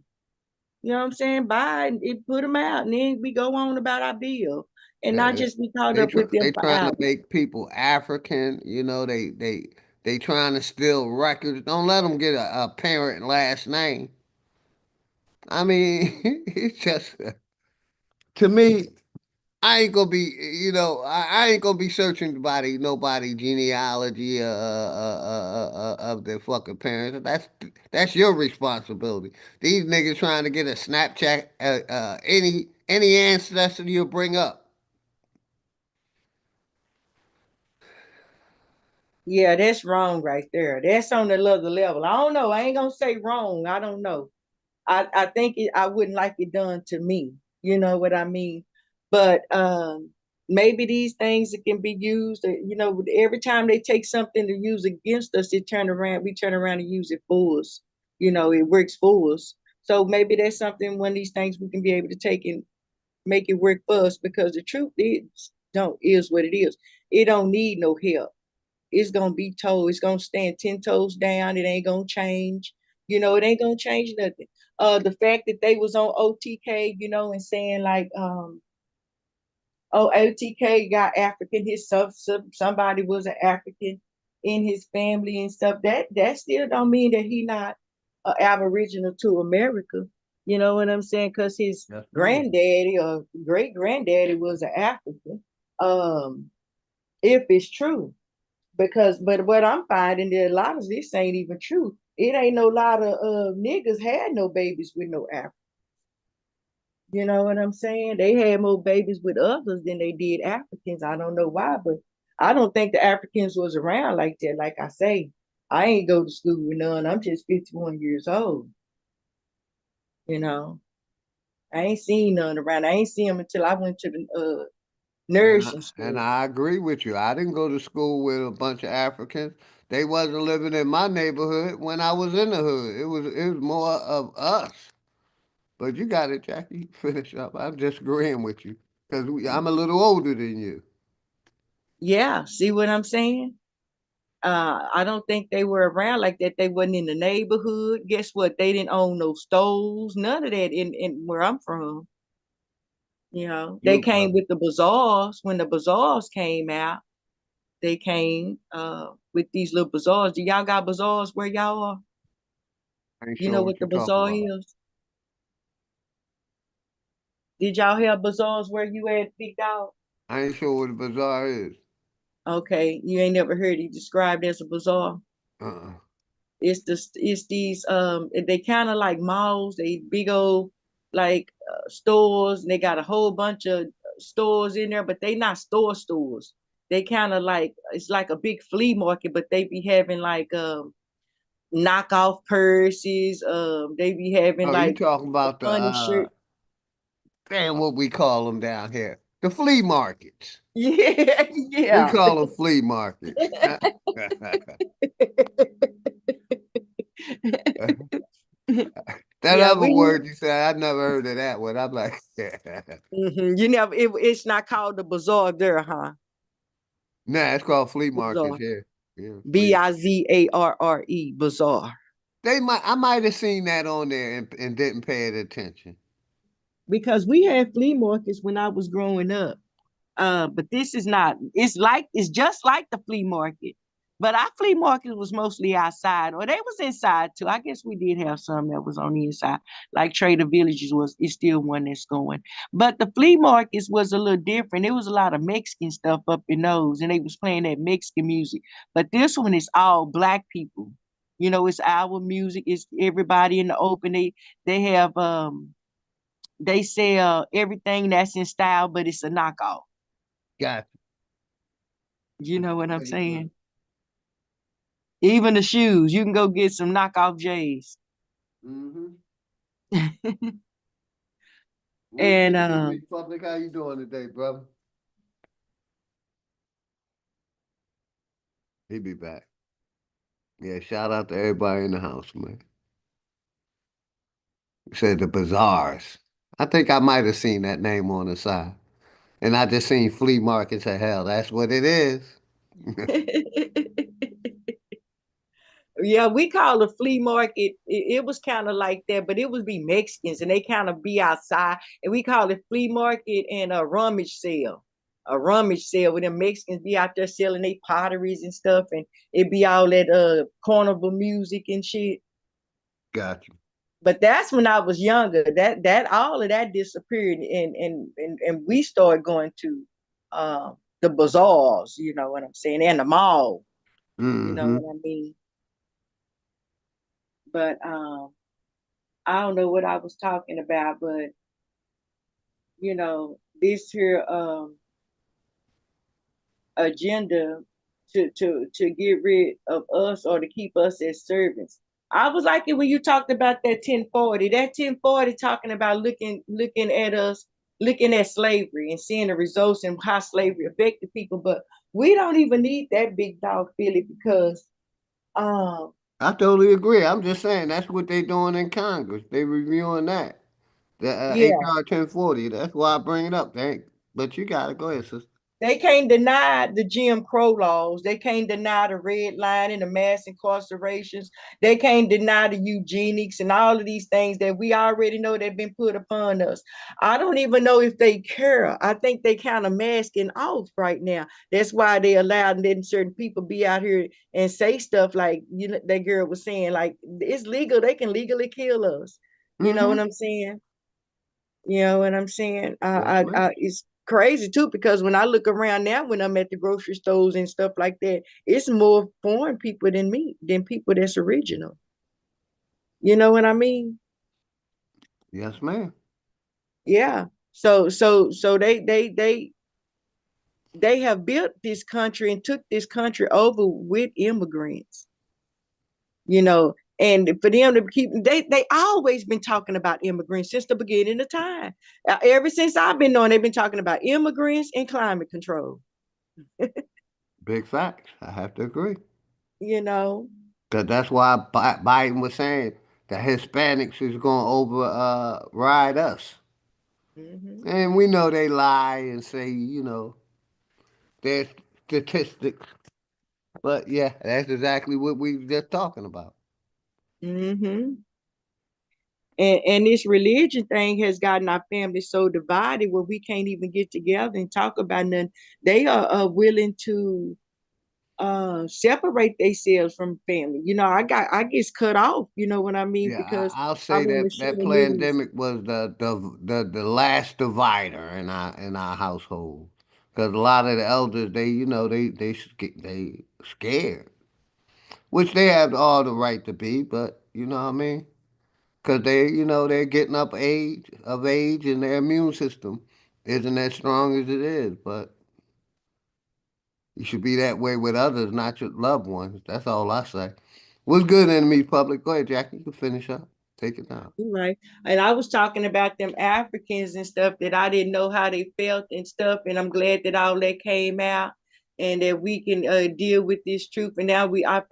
You know what I'm saying? Bye and put them out, and then we go on about our bill, and not just be caught up with them they for trying hours. to make people African. They trying to steal records. Don't let them get a parent last name. I mean, it's just to me. I ain't gonna be, I ain't gonna be searching nobody genealogy of their fucking parents. That's your responsibility. These niggas trying to get a Snapchat, any ancestor you bring up. Yeah, that's wrong right there. That's on another level. I don't know. I ain't gonna say wrong. I don't know. I think I wouldn't like it done to me. You know what I mean? But maybe these things that can be used. Every time they take something to use against us, we turn around and use it for us. It works for us. So maybe that's something. One of these things we can be able to take and make it work for us. Because the truth is what it is. It don't need no help. It's gonna be told. It's gonna stand 10 toes down. It ain't gonna change. It ain't gonna change nothing. The fact that they was on OTK, and saying like, oh, OTK got African, his somebody was an African in his family and stuff. That still don't mean that he not Aboriginal to America. You know what I'm saying? Because his granddaddy or great granddaddy was an African. If it's true, but what I'm finding that a lot of this ain't even true. It ain't no lot of niggas had no babies with no Africans. You know what I'm saying? They had more babies with others than they did Africans. I don't know why, but I don't think the Africans was around like that. Like I say, I ain't go to school with none. I'm just 51 years old. You know, I ain't seen none around. I ain't seen them until I went to the nursing school. And I agree with you. I didn't go to school with a bunch of Africans. They wasn't living in my neighborhood when I was in the hood. It was more of us. But you got it, Jackie. Finish up. I'm just agreeing with you because I'm a little older than you. Yeah, see what I'm saying? I don't think they were around like that. They wasn't in the neighborhood. Guess what? They didn't own no stores, none of that in where I'm from. You know, they came with the bazaars. When the bazaars came out, they came with these little bazaars. Do y'all got bazaars where y'all are? I ain't You sure know what what the you're talking bazaar about. is? Did y'all have bazaars where you at, Big Dog? I ain't sure what a bazaar is. Okay, you ain't never heard it described as a bazaar. Uh-uh. It's these they kind of like malls. They big old like stores, and they got a whole bunch of stores in there, but they not stores. They kind of like it's like a big flea market, but they be having like knockoff purses. They be having Oh, you like talking the about funny shirt. damn, what we call them down here? The flea markets. Yeah, We yeah. call them flea markets. That Yeah, other we word you said, I never heard of that one. I'm like, you never it's not called the bazaar there, huh? nah, it's called flea markets Bazaar. here. Yeah, Bizarre, bazaar. I might have seen that on there and didn't pay it attention. Because we had flea markets when I was growing up. But this is not, it's just like the flea market. But our flea market was mostly outside, or they was inside too. I guess we did have some that was on the inside, like Trader Villages is still one that's going. But the flea markets was a little different. It was a lot of Mexican stuff up in those, and they was playing that Mexican music. But this one is all Black people. You know, it's our music. It's everybody in the open. They have they sell everything that's in style, but it's a knockoff. Gotcha. You know what I'm saying? Even the shoes, you can go get some knockoff J's. Mm-hmm. And Big Public, how you doing today, brother? He be back. Yeah, shout out to everybody in the house, man. Said the bazaars. I think I might have seen that name on the side. And I just seen flea markets of hell. That's what it is. yeah, we call the flea market. It was kind of like that, but it would be Mexicans, and they kind of be outside, and we call it flea market and a rummage sale. A rummage sale where the Mexicans be out there selling their potteries and stuff, and it be all that carnival music and shit. Gotcha. But that's when I was younger. That all of that disappeared, and we started going to the bazaars. You know what I'm saying, and the mall. You know Mm-hmm. what I mean. But I don't know what I was talking about, but you know, this here agenda to get rid of us or to keep us as servants. I was liking when you talked about that 1040. That 1040 talking about looking at us, looking at slavery and seeing the results and how slavery affected people. But we don't even need that, Big Dog Philly, because I totally agree. I'm just saying that's what they doing in Congress. They reviewing that. The yeah, HR 1040. That's why I bring it up. But you got to go ahead, sister. they can't deny the Jim Crow laws. They can't deny the red line and the mass incarcerations. They can't deny the eugenics and all of these things that we already know that have been put upon us. I don't even know if they care. I think they kind of masking off right now. That's why they allowed letting certain people be out here and say stuff like, you know, that girl was saying, like, it's legal. They can legally kill us. You know what I'm saying? You know what I'm saying? Yes, ma'am. It's crazy too, because when I look around now, when I'm at the grocery stores and stuff like that, it's more foreign people than me, than people that's original. You know what I mean? Yes, ma'am. Yeah. So they have built this country and took this country over with immigrants. You know, and for them to keep, they always been talking about immigrants since the beginning of time. Ever since I've been knowing, they've been talking about immigrants and climate control. Big facts. I have to agree. You know. Because that's why Biden was saying that Hispanics is going to ride us. Mm-hmm. And we know they lie and say, their statistics. But yeah, that's exactly what we just talking about. Mm-hmm. And this religion thing has gotten our family so divided where we can't even get together and talk about nothing. They are willing to separate themselves from family. You know, I get cut off, you know what I mean? Yeah, Because I'll I say want to that show that the niggas. pandemic was the last divider in our household. Because a lot of the elders, they scared, which they have all the right to be. But you know what I mean? Because they're getting of age, and their immune system isn't as strong as it is. But you should be that way with others, not your loved ones. That's all I say. What's good, enemy public? Go ahead, Jackie. You can finish up. Take it down. Right. And I was talking about them Africans and stuff that I didn't know how they felt and stuff. And I'm glad that all that came out and that we can deal with this truth. And now our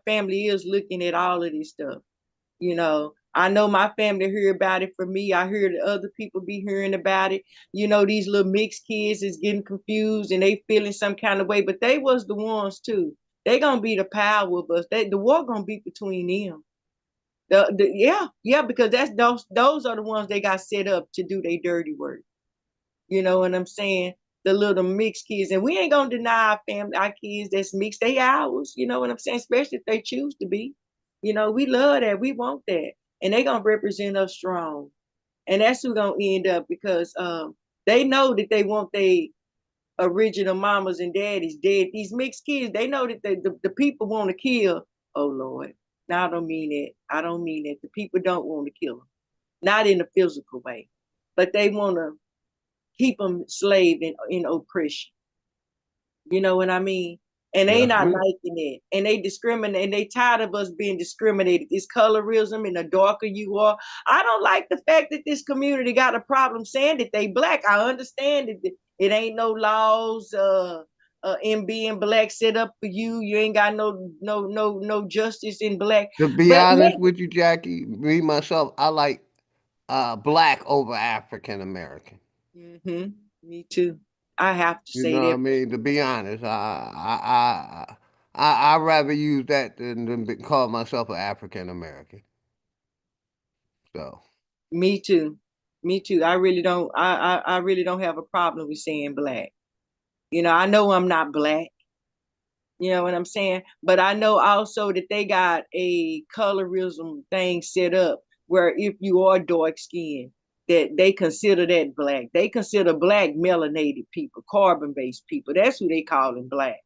family is looking at all of this stuff. You know, I know my family heard about it from me. I heard other people be hearing about it. You know, these little mixed kids is getting confused and they feeling some kind of way, but they was the ones too. They gonna be the power of us. The war gonna be between them. Yeah, because those are the ones they got set up to do their dirty work. You know what I'm saying? The little mixed kids, and we ain't gonna deny our family, our kids that's mixed. They ours. You know what I'm saying? Especially if they choose to be. You know, we love that. We want that, and they gonna represent us strong. And that's who gonna end up because they know that they want their original mamas and daddies dead. These mixed kids, they know that the people want to kill. Oh Lord, no, I don't mean it. I don't mean it. The people don't want to kill them, not in a physical way, but they want to keep them slave in oppression. You know what I mean? And they Yes, not ma'am. liking it. And they discriminate, and they tired of us being discriminated. This colorism and the darker you are. I don't like the fact that this community got a problem saying that they black. I understand that it ain't no laws in being black set up for you. You ain't got no justice in black. To be But honest with you, Jackie, me myself, I like black over African American. mm-hmm, me too. I have to You say know what I that. mean? To be honest, I rather use that than call myself an African American. So Me too. Me too. I really don't. I really don't have a problem with saying black. You know, I know I'm not black. You know what I'm saying? But I know also that they got a colorism thing set up where if you are dark skinned, that they consider that black. They consider black melanated people, carbon based people. That's who they call them black.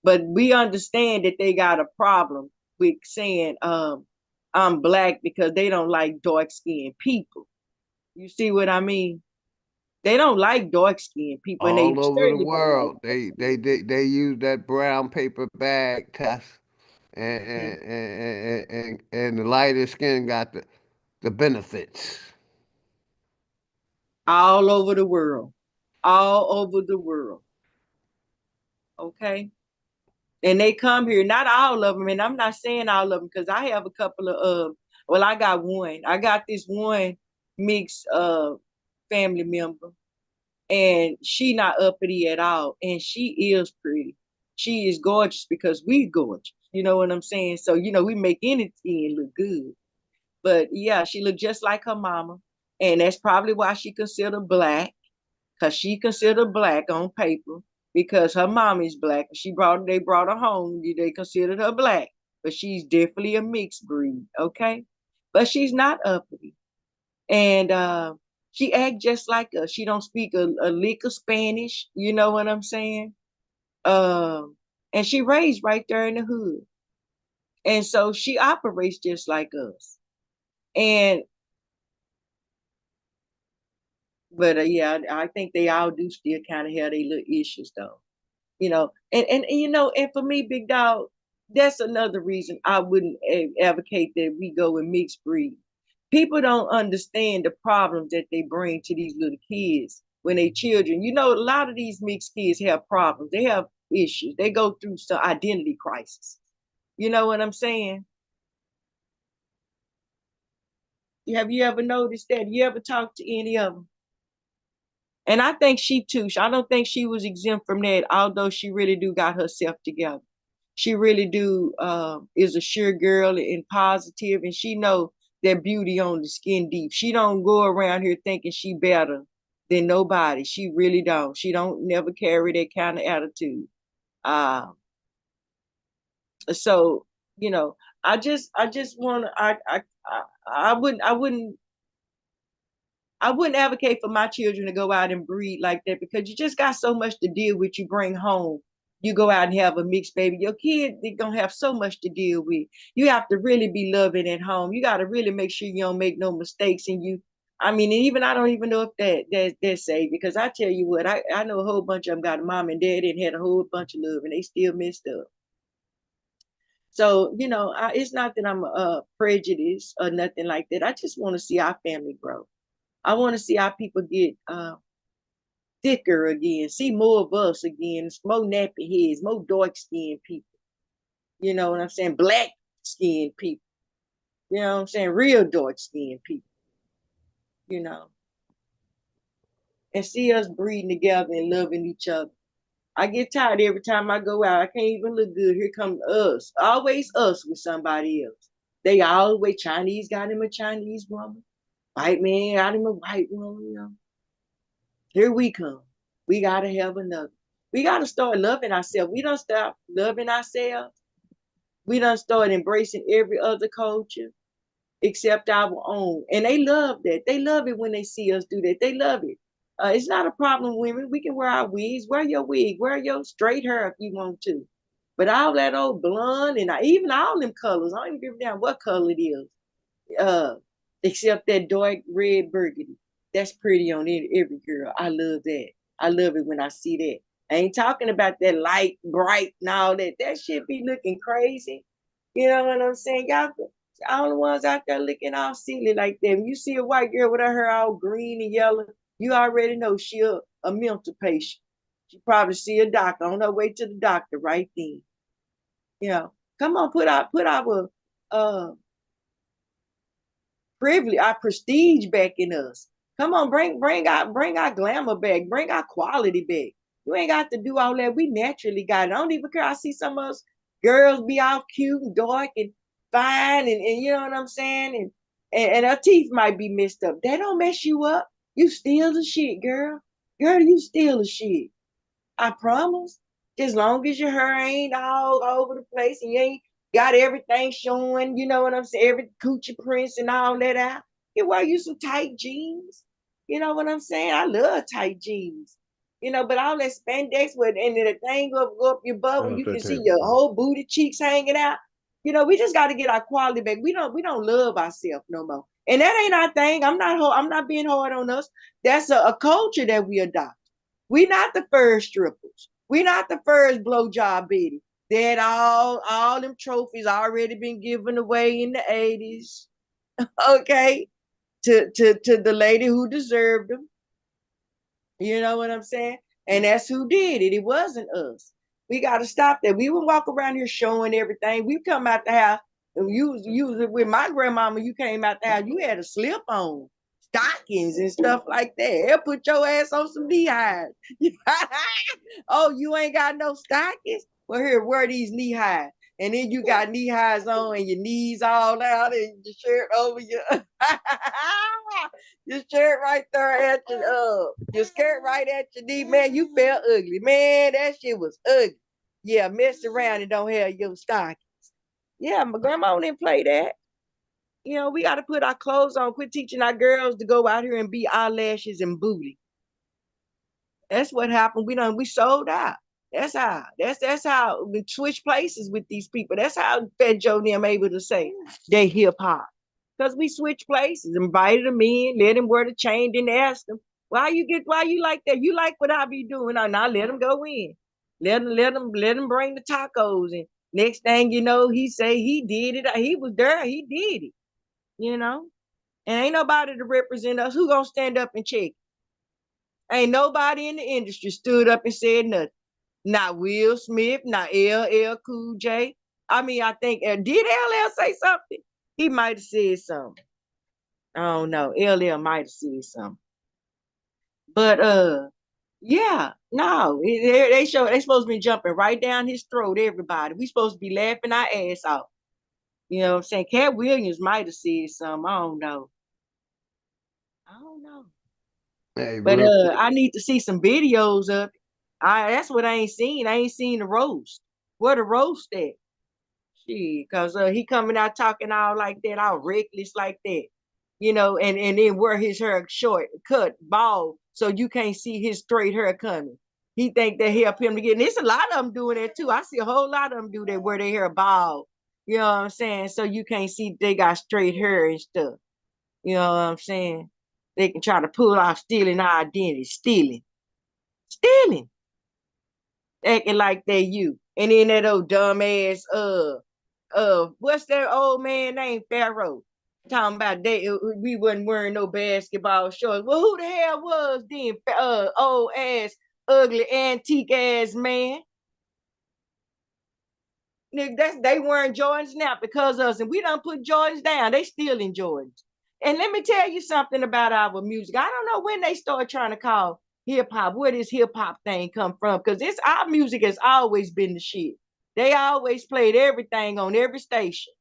But we understand that they got a problem with saying I'm black because they don't like dark skinned people. You see what I mean? They don't like dark skinned people, and they all over the certainly don't like world, they use that brown paper bag test, and Mhm. the lighter skin got the benefits. All over the world, all over the world. Okay, and they come here. Not all of them, and I'm not saying all of them because I have a couple of. Well, I got one. I got this one mixed family member, and she not uppity at all, and she is pretty. She is gorgeous because we gorgeous. You know what I'm saying? So you know we make anything look good. But yeah, she looked just like her mama. And that's probably why she considered black, because she considered black on paper, because her mom is black. They brought her home, they considered her black. But she's definitely a mixed breed, okay? But she's not uppity. And she act just like us. She don't speak a lick of Spanish. You know what I'm saying? And she raised right there in the hood. And so she operates just like us. And but yeah, I think they all do still kind of have their little issues though. You know, and you know, and for me, big dog, that's another reason I wouldn't advocate that we go and mixed breed. People don't understand the problems that they bring to these little kids when they children. You know, a lot of these mixed kids have problems. They have issues. They go through some identity crisis. You know what I'm saying? Have you ever noticed that? You ever talked to any of them? And I think she too. I don't think she was exempt from that, although she really do got herself together. She really do is a sure girl and positive, and she know that beauty on the skin deep. She don't go around here thinking she better than nobody. She really don't. She don't never carry that kind of attitude. So you know, I just want to. I wouldn't advocate for my children to go out and breed like that because you just got so much to deal with. You bring home, you go out and have a mixed baby. Your kid, they're going to have so much to deal with. You have to really be loving at home. You got to really make sure you don't make no mistakes. And you, I mean, and even I don't even know if that's safe because I tell you what, I know a whole bunch of them got a mom and dad and had a whole bunch of love and they still messed up. So, you know, it's not that I'm prejudiced or nothing like that. I just want to see our family grow. I want to see our people get thicker again, see more of us again, more nappy heads, more dark skinned people. You know what I'm saying? Black skinned people. You know what I'm saying? Real dark skinned people. You know, and see us breeding together and loving each other. I get tired every time I go out. I can't even look good. Here comes us. Always us with somebody else. They always Chinese got him a Chinese woman. White man got him a white woman, you know. Here we come. We got to have another. We got to start loving ourselves. We don't stop loving ourselves. We don't start embracing every other culture except our own. And they love that. They love it when they see us do that. They love it. It's not a problem, women. We can wear our wigs. Wear your wig. Wear your straight hair if you want to. But all that old blonde and even all them colors, I don't even give a damn what color it is. Except that dark red burgundy. That's pretty on every girl. I love that. I love it when I see that. I ain't talking about that light, bright, and all that. That shit be looking crazy. You know what I'm saying? Y'all, all the ones out there looking all silly like that. When you see a white girl with her hair all green and yellow, you already know she a mental patient. She probably see a doctor on her way to the doctor right then. You know, come on, put our privilege, our prestige back in us. Come on, bring our glamour back, bring our quality back. You ain't got to do all that. We naturally got it. I don't even care. I see some of us girls be all cute and dark and fine, and you know what I'm saying? And her teeth might be messed up. That don't mess you up. You still the shit, girl. Girl, you still the shit. I promise. As long as your hair ain't all over the place and you ain't got everything showing, you know what I'm saying, every coochie prints and all that out. You wear you some tight jeans. You know what I'm saying? I love tight jeans. You know, but all that spandex with and the thing go up your butt when you can see your whole booty cheeks hanging out. You know, we just got to get our quality back. We don't love ourselves no more. And that ain't our thing. I'm not being hard on us. That's a culture that we adopt. We not the first strippers. We not the first blowjob Betty. That all them trophies already been given away in the 80s. Okay. To the lady who deserved them. You know what I'm saying? And that's who did it. It wasn't us. We got to stop that. We would walk around here showing everything. We come out the house and you with my grandmama, you came out the house, you had a slip on, stockings and stuff like that. They'll put your ass on some knee highs. Oh, you ain't got no stockings? Well, here, wear these knee highs. And then you got knee highs on and your knees all out and your shirt over your your shirt right there at your skirt right at your knee. Man, you felt ugly. Man, that shit was ugly. Yeah, mess around and don't have your stockings. Yeah, my grandma didn't play that. You know, we got to put our clothes on. Quit teaching our girls to go out here and be eyelashes and booty. That's what happened. We sold out. That's how we switch places with these people. That's how Fat Joe and them able to say they hip hop. Because we switch places, invited them in, let them wear the chain, then asked them, why you like that? You like what I be doing? Now let them go in. Let them bring the tacos. And next thing you know, he say he did it. He was there, he did it. You know? And ain't nobody to represent us. Who gonna stand up and check? Ain't nobody in the industry stood up and said nothing. Not Will Smith, not LL Cool J. I mean, I think, did LL say something? He might have said something. I don't know. LL might have said something. But yeah, no, they supposed to be jumping right down his throat, everybody. We supposed to be laughing our ass off. You know what I'm saying? Cat Williams might have said something. I don't know. Hey, But real I need to see some videos of it. That's what I ain't seen. I ain't seen the roast. Where the roast at? Shit, cause he coming out talking all like that, all reckless like that, you know, and then wear his hair short, cut, bald, so you can't see his straight hair coming. He think that help him to get. And there's a lot of them doing that too. I see a whole lot of them do that, wear their hair bald. You know what I'm saying? So you can't see they got straight hair and stuff. You know what I'm saying? They can try to pull off stealing our identity, stealing, acting like they you. And then that old dumbass, what's that old man named Pharaoh? Talking about we wasn't wearing no basketball shorts. Well, who the hell was then? Old ass, ugly, antique ass man. Nigga, they wearing Jordans now because of us, and we done put Jordans down. They still in Jordans. And let me tell you something about our music. I don't know when they start trying to call hip hop. Where this hip hop thing come from? Because our music has always been the shit. They always played everything on every station.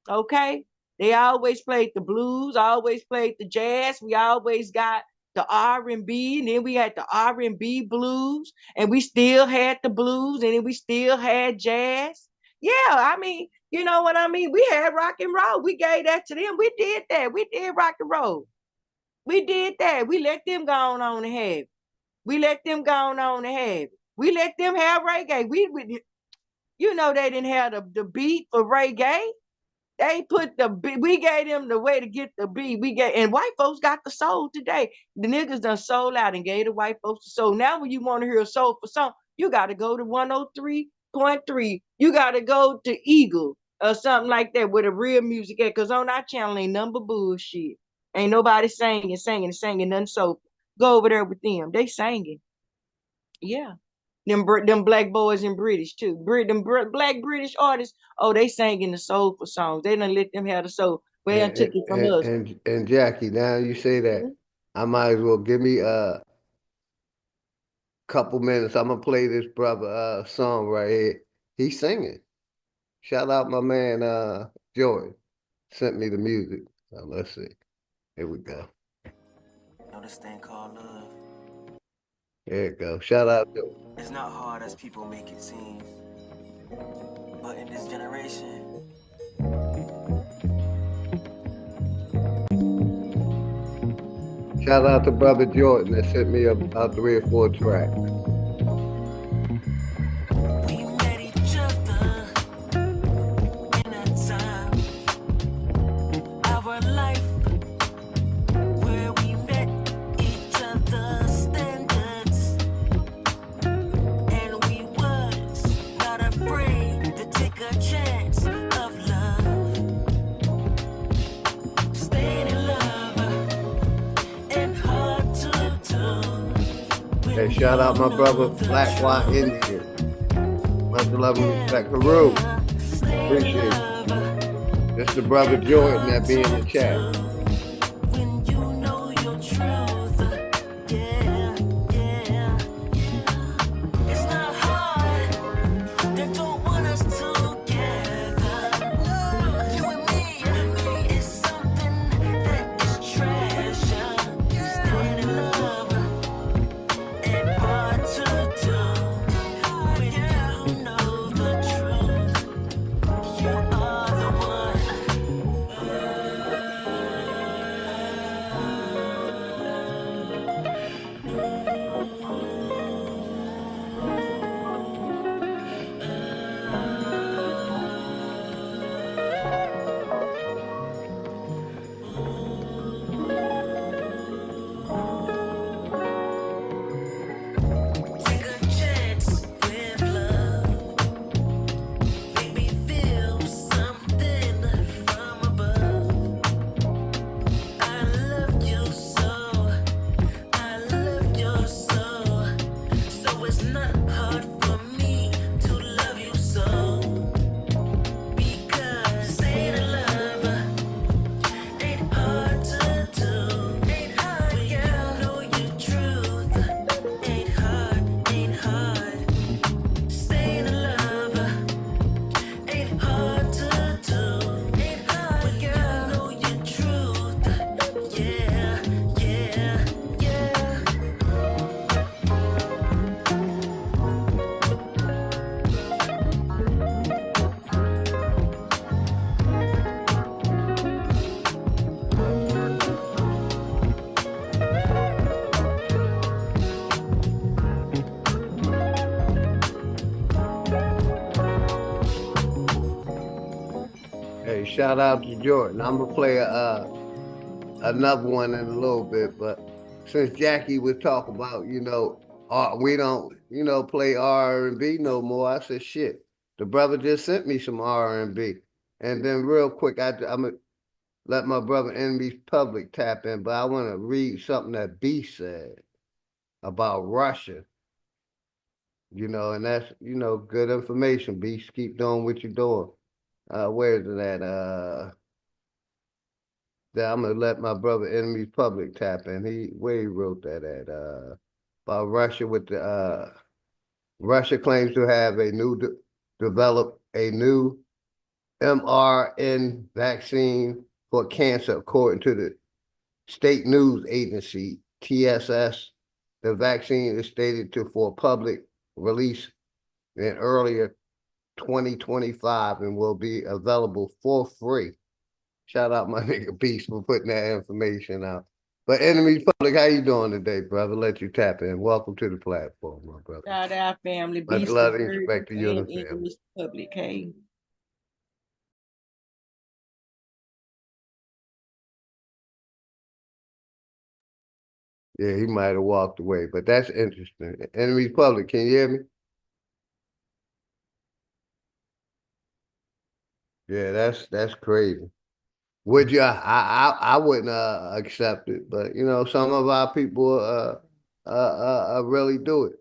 Okay? They always played the blues, always played the jazz. We always got the R&B, and then we had the R&B blues, and we still had the blues, and then we still had jazz. Yeah, I mean, you know what I mean? We had rock and roll. We gave that to them. We did that. We did rock and roll. We did that. We let them go on and have it. We let them go on and have it. We let them have reggae. You know, they didn't have the beat for reggae. They put we gave them the way to get the beat. And white folks got the soul today. The niggas done sold out and gave the white folks the soul. Now when you want to hear a soul for song, you got to go to 103.3. You got to go to Eagle or something like that where the real music at. Because on our channel ain't nothing but bullshit. Ain't nobody singing nothing soulful. Go over there with them. They singing. Yeah. Them black boys and British too. Black British artists, oh, they sang in the soulful songs. They done let them have the soul. Well, took it from us. And Jackie, now you say that, I might as well give me a couple minutes. I'm gonna play this brother song right here. He's singing. Shout out my man Jordan. Sent me the music. So let's see. Here we go. Know this thing called love. There you go. Shout out to him. It's not hard as people make it seem. But in this generation, shout out to brother Jordan that sent me about 3 or 4 tracks. we met each other in a time, our life, where we met each other's standards, and we was not afraid to take a chance of love, staying in love, and hard to do. Hey, shout out my brother Black White Indian. Much love and respect. Peru. Appreciate it. That's the brother Jordan that be in the chat. When you know your truth, yeah, yeah, yeah. It's not hard. They don't want us together. You and me is something that is treasure. Staying in love and hard to do. When you know the truth, you are the one. Hey, shout out to Jordan. I'm gonna play another one in a little bit, but since Jackie was talking about, we don't, play R&B no more. I said, shit. The brother just sent me some R&B, and then real quick, I'm gonna let my brother Enemies Public tap in, but I want to read something that B said about Russia. And that's good information. B, keep doing what you're doing. Where's it at? That I'm gonna let my brother Enemies Public tap in. Where he wrote that at? About Russia with the Russia claims to have developed a new mRNA vaccine for cancer, according to the state news agency TSS. The vaccine is stated to for public release in earlier 2025 and will be available for free. Shout out my nigga Beast for putting that information out. But Enemies Public, how you doing today, brother? Let you tap in. Welcome to the platform, my brother. Shout out family, Much Beast love of and respect to you and the family. Enemies Public, hey. Yeah, he might have walked away, but that's interesting. Enemies Public, can you hear me? Yeah, that's crazy. Would you? I wouldn't accept it, but some of our people really do it.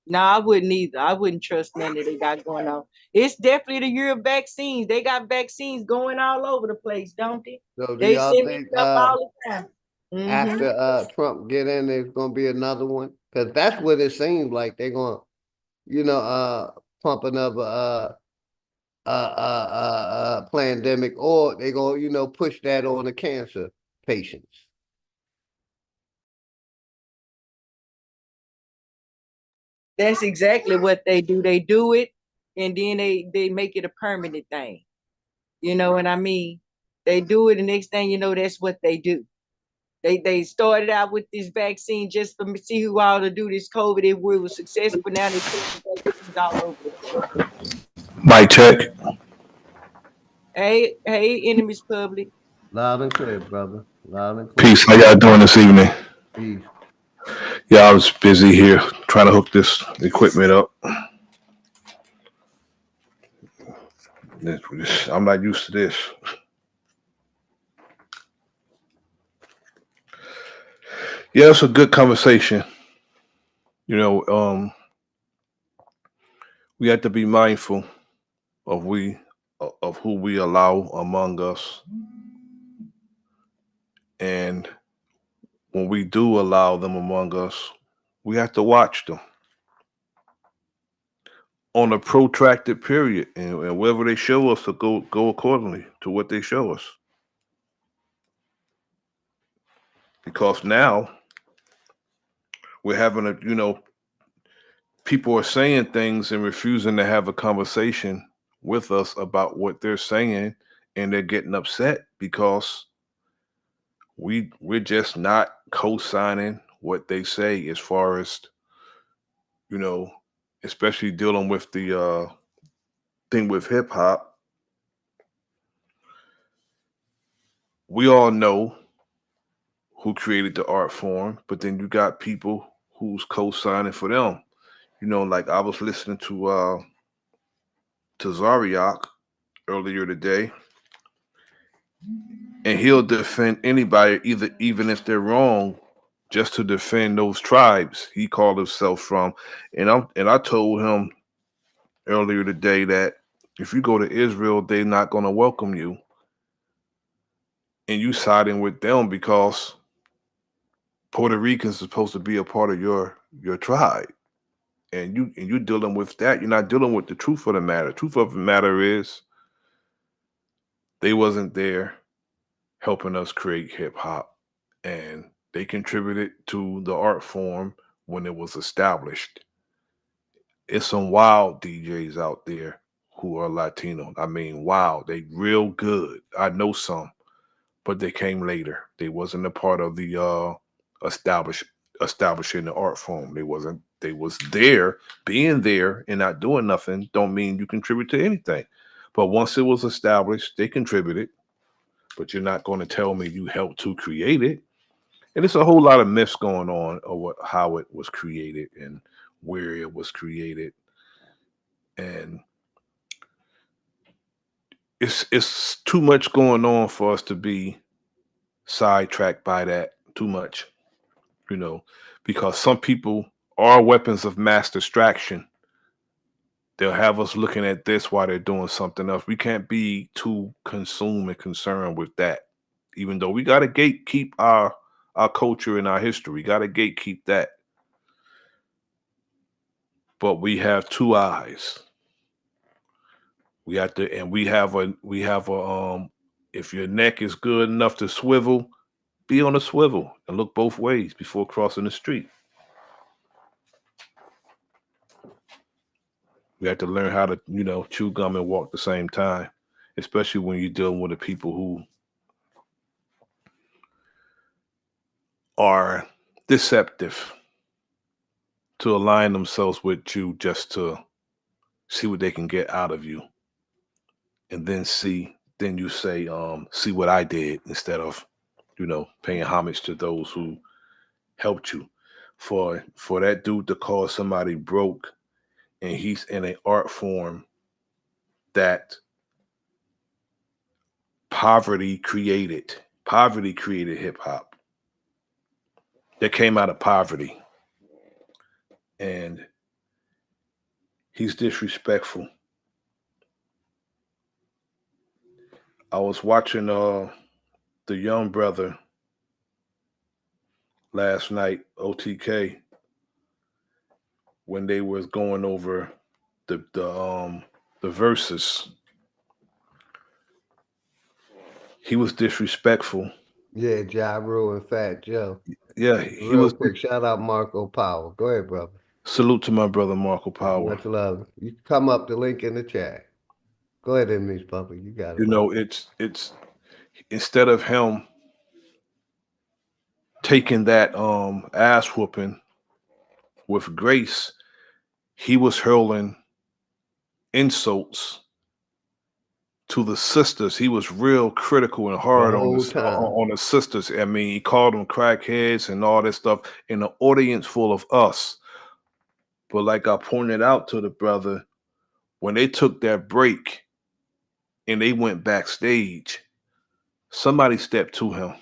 No, I wouldn't either. I wouldn't trust none that they got going on. It's definitely the year of vaccines. They got vaccines going all over the place, don't they? So do They y'all send me think stuff all the time. after Trump get in, there's gonna be another one? Because that's what it seems like. They're gonna, pump another pandemic, or they gonna, push that on the cancer patients. That's exactly what they do. They do it, and then they make it a permanent thing. You know what I mean? They do it, and next thing you know, that's what they do. They started out with this vaccine just to see who all to do this COVID. It was successful. Now they put vaccines all over the place. Mic check. Hey, Enemies Public. Loud and clear, brother. Loud and clear. Peace. How y'all doing this evening? Peace. Yeah, I was busy here trying to hook this equipment up. I'm not used to this. Yeah, it's a good conversation. We have to be mindful of who we allow among us, and when we do allow them among us, we have to watch them on a protracted period, and whatever they show us, to go accordingly to what they show us. Because now we're having people are saying things and refusing to have a conversation with us about what they're saying, and they're getting upset because we're just not co-signing what they say, as far as especially dealing with the thing with hip hop. We all know who created the art form, but then you got people who's co-signing for them. Like I was listening to Zariak earlier today, and he'll defend anybody, even if they're wrong, just to defend those tribes he called himself from. And I told him earlier today that if you go to Israel, they're not going to welcome you, and you siding with them because Puerto Ricans are supposed to be a part of your tribe, and you're dealing with that. You're not dealing with the truth of the matter. Truth of the matter is they wasn't there helping us create hip hop, and they contributed to the art form when it was established. It's some wild DJs out there who are Latino. I mean, wow, they real good. I know some, but they came later. They wasn't a part of the establishing the art form. They wasn't. They was there, being there and not doing nothing don't mean you contribute to anything. But once it was established, they contributed. But you're not going to tell me you helped to create it. And it's a whole lot of myths going on of how it was created and where it was created. And it's too much going on for us to be sidetracked by that too much, because some people are weapons of mass distraction. They'll have us looking at this while they're doing something else. We can't be too consumed and concerned with that, even though we got to gatekeep our culture and our history. We got to gatekeep that. But we have two eyes. We have to, and we have a if your neck is good enough to swivel, be on a swivel and look both ways before crossing the street. We have to learn how to, chew gum and walk at the same time, especially when you're dealing with the people who are deceptive to align themselves with you just to see what they can get out of you. And then you say, see what I did, instead of, paying homage to those who helped you. For that dude to call somebody broke, and he's in an art form that poverty created hip hop, that came out of poverty, and he's disrespectful. I was watching the young brother last night, OTK, when they was going over the verses. He was disrespectful. Yeah, Ja Rule and Fat Joe. Yeah, he Real was. quick, shout out Marco Power. Go ahead, brother. Salute to my brother Marco Power. Much love. You can come up, the link in the chat. Go ahead, Miss Papa. You got it. It's instead of him taking that ass whooping with grace, he was hurling insults to the sisters. He was real critical and hard on the sisters. I mean, he called them crackheads and all this stuff in an audience full of us. But like I pointed out to the brother, when they took that break and they went backstage, somebody stepped to him,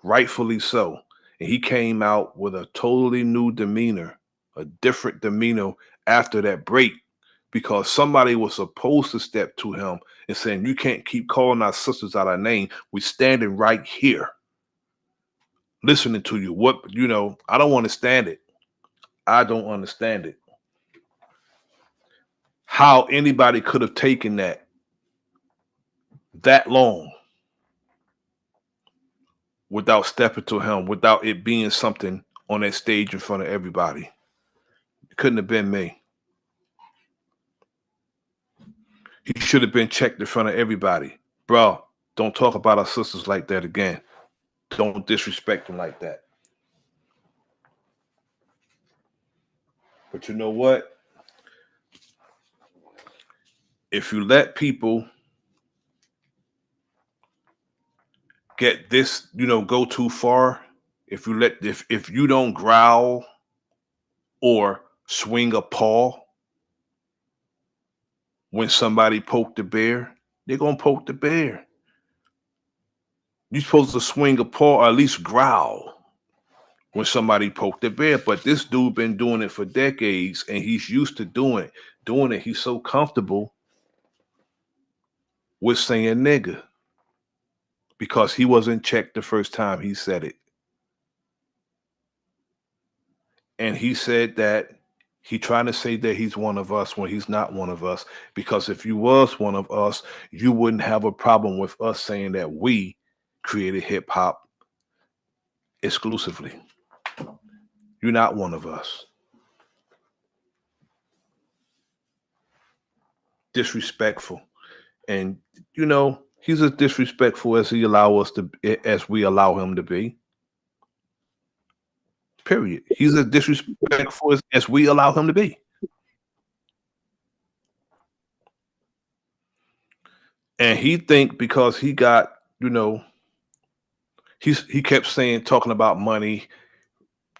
rightfully so. And he came out with a totally new demeanor, a different demeanor after that break, because somebody was supposed to step to him and saying, you can't keep calling our sisters out our name. We're standing right here listening to you. I don't understand it. I don't understand it. How anybody could have taken that long without stepping to him, without it being something on that stage in front of everybody. It couldn't have been me. He should have been checked in front of everybody. Bro, don't talk about our sisters like that again. Don't disrespect them like that. But you know what? If you let people get this, go too far, if you don't growl or swing a paw when somebody poked the bear, they're gonna poke the bear. You're supposed to swing a paw or at least growl when somebody poked the bear. But this dude been doing it for decades, and he's used to doing it. He's so comfortable with saying nigga because he wasn't checked the first time he said it. And he said that he trying to say that he's one of us when he's not one of us, because if you was one of us, you wouldn't have a problem with us saying that we created hip hop exclusively. You're not one of us. Disrespectful. And he's as disrespectful as we allow him to be. Period. He's as disrespectful as we allow him to be. And he think because he got, you know, he kept saying, talking about money,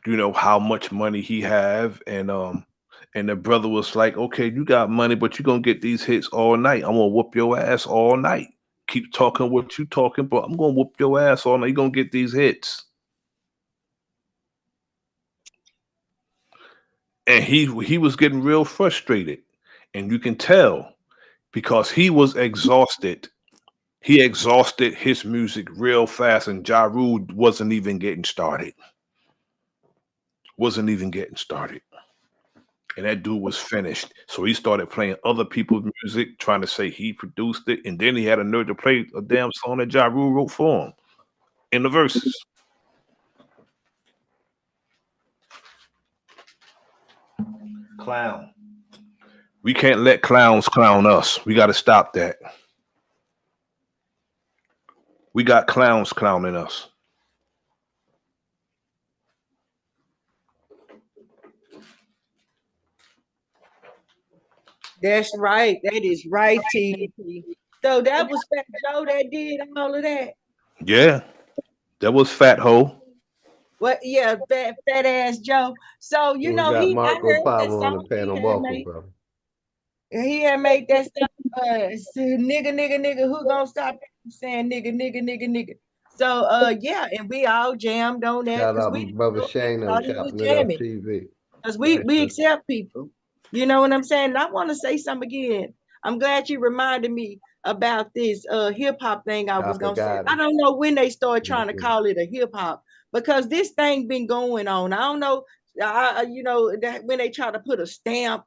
you know, how much money he have, and the brother was like, okay, you got money, but you're gonna get these hits all night. I'm gonna whoop your ass all night. Keep talking what you talking, but I'm gonna whoop your ass all night. You're gonna get these hits. And he was getting real frustrated. And you can tell because he was exhausted. He exhausted his music real fast, and Ja Rule wasn't even getting started. Wasn't even getting started. And that dude was finished. So he started playing other people's music, trying to say he produced it. And then he had a nerve to play a damn song that Ja Rule wrote for him in the verses. Clown. We can't let clowns clown us. We got to stop that. We got clowns clowning us. That's right. That is right, T. So that was Fat Joe that did all of that. Yeah, that was Fat Ho. Well, yeah, fat ass Joe. So you We know, got I Marco heard that Power on the song panel. Welcome, brother. he had made that stuff. Nigga, who gonna stop saying nigga? So yeah, and we all jammed on that Shout because out we my brother Shane on thought he was chopping it up jamming. TV. Because we accept people. You know what I'm saying? And I want to say something again. I'm glad you reminded me about this hip hop thing I was gonna say. I don't know when they started trying to call it a hip hop because this thing been going on. I don't know, you know, that when they try to put a stamp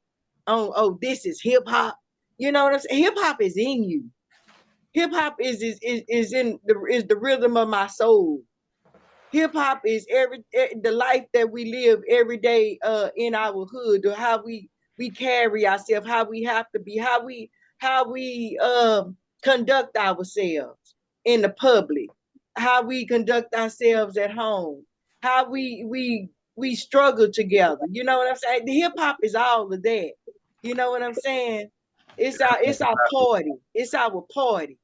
on, oh, this is hip hop. You know what I'm saying? Hip hop is in you. Hip hop is the rhythm of my soul. Hip hop is the life that we live every day in our hood, or how we carry ourselves, how we have to be, how we conduct ourselves in the public, how we conduct ourselves at home, how we struggle together. You know what I'm saying? The hip hop is all of that. You know what I'm saying? It's our party. It's our party.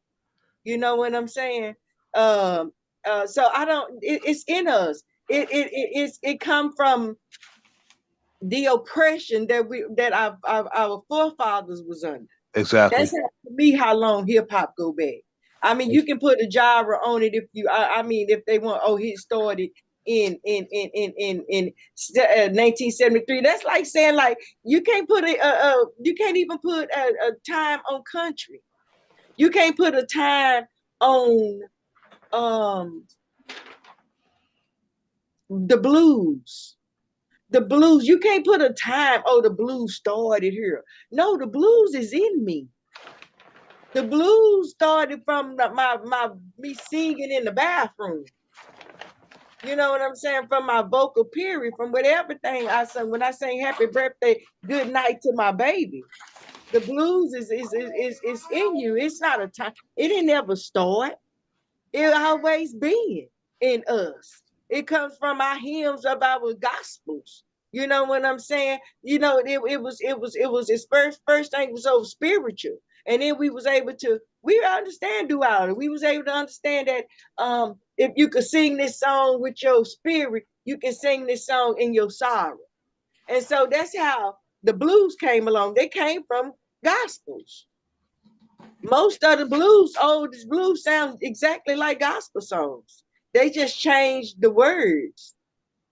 You know what I'm saying? So I don't. It's in us. It come from the oppression that our forefathers was under. Exactly. That's to me how long hip hop go back. I mean, you can put a genre on it if you. I mean, if they want. Oh, he started in 1973. That's like saying like you can't put you can't even put a time on country. You can't put a time on the blues. The blues, you can't put a time, oh, the blues started here. No, the blues is in me. The blues started from me singing in the bathroom. You know what I'm saying? From my vocal period, from whatever thing I sing. When I sing happy birthday, good night to my baby. The blues is in you. It's not a time. It didn't ever start. It always been in us. It comes from our hymns of our gospels. You know what I'm saying? You know, it was its first thing was so spiritual. And then we was able to, we understand duality. We was able to understand that if you could sing this song with your spirit, you can sing this song in your sorrow. And so that's how the blues came along. They came from gospels. Most of the blues sound exactly like gospel songs. They just changed the words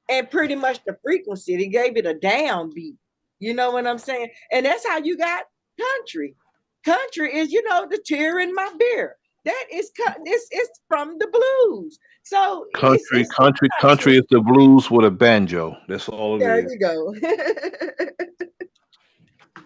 and pretty much the frequency. They gave it a downbeat. You know what I'm saying? And that's how you got country. Country is, you know, the tear in my beer. That is this is from the blues. So Country is the blues with a banjo. That's all it there is. you go.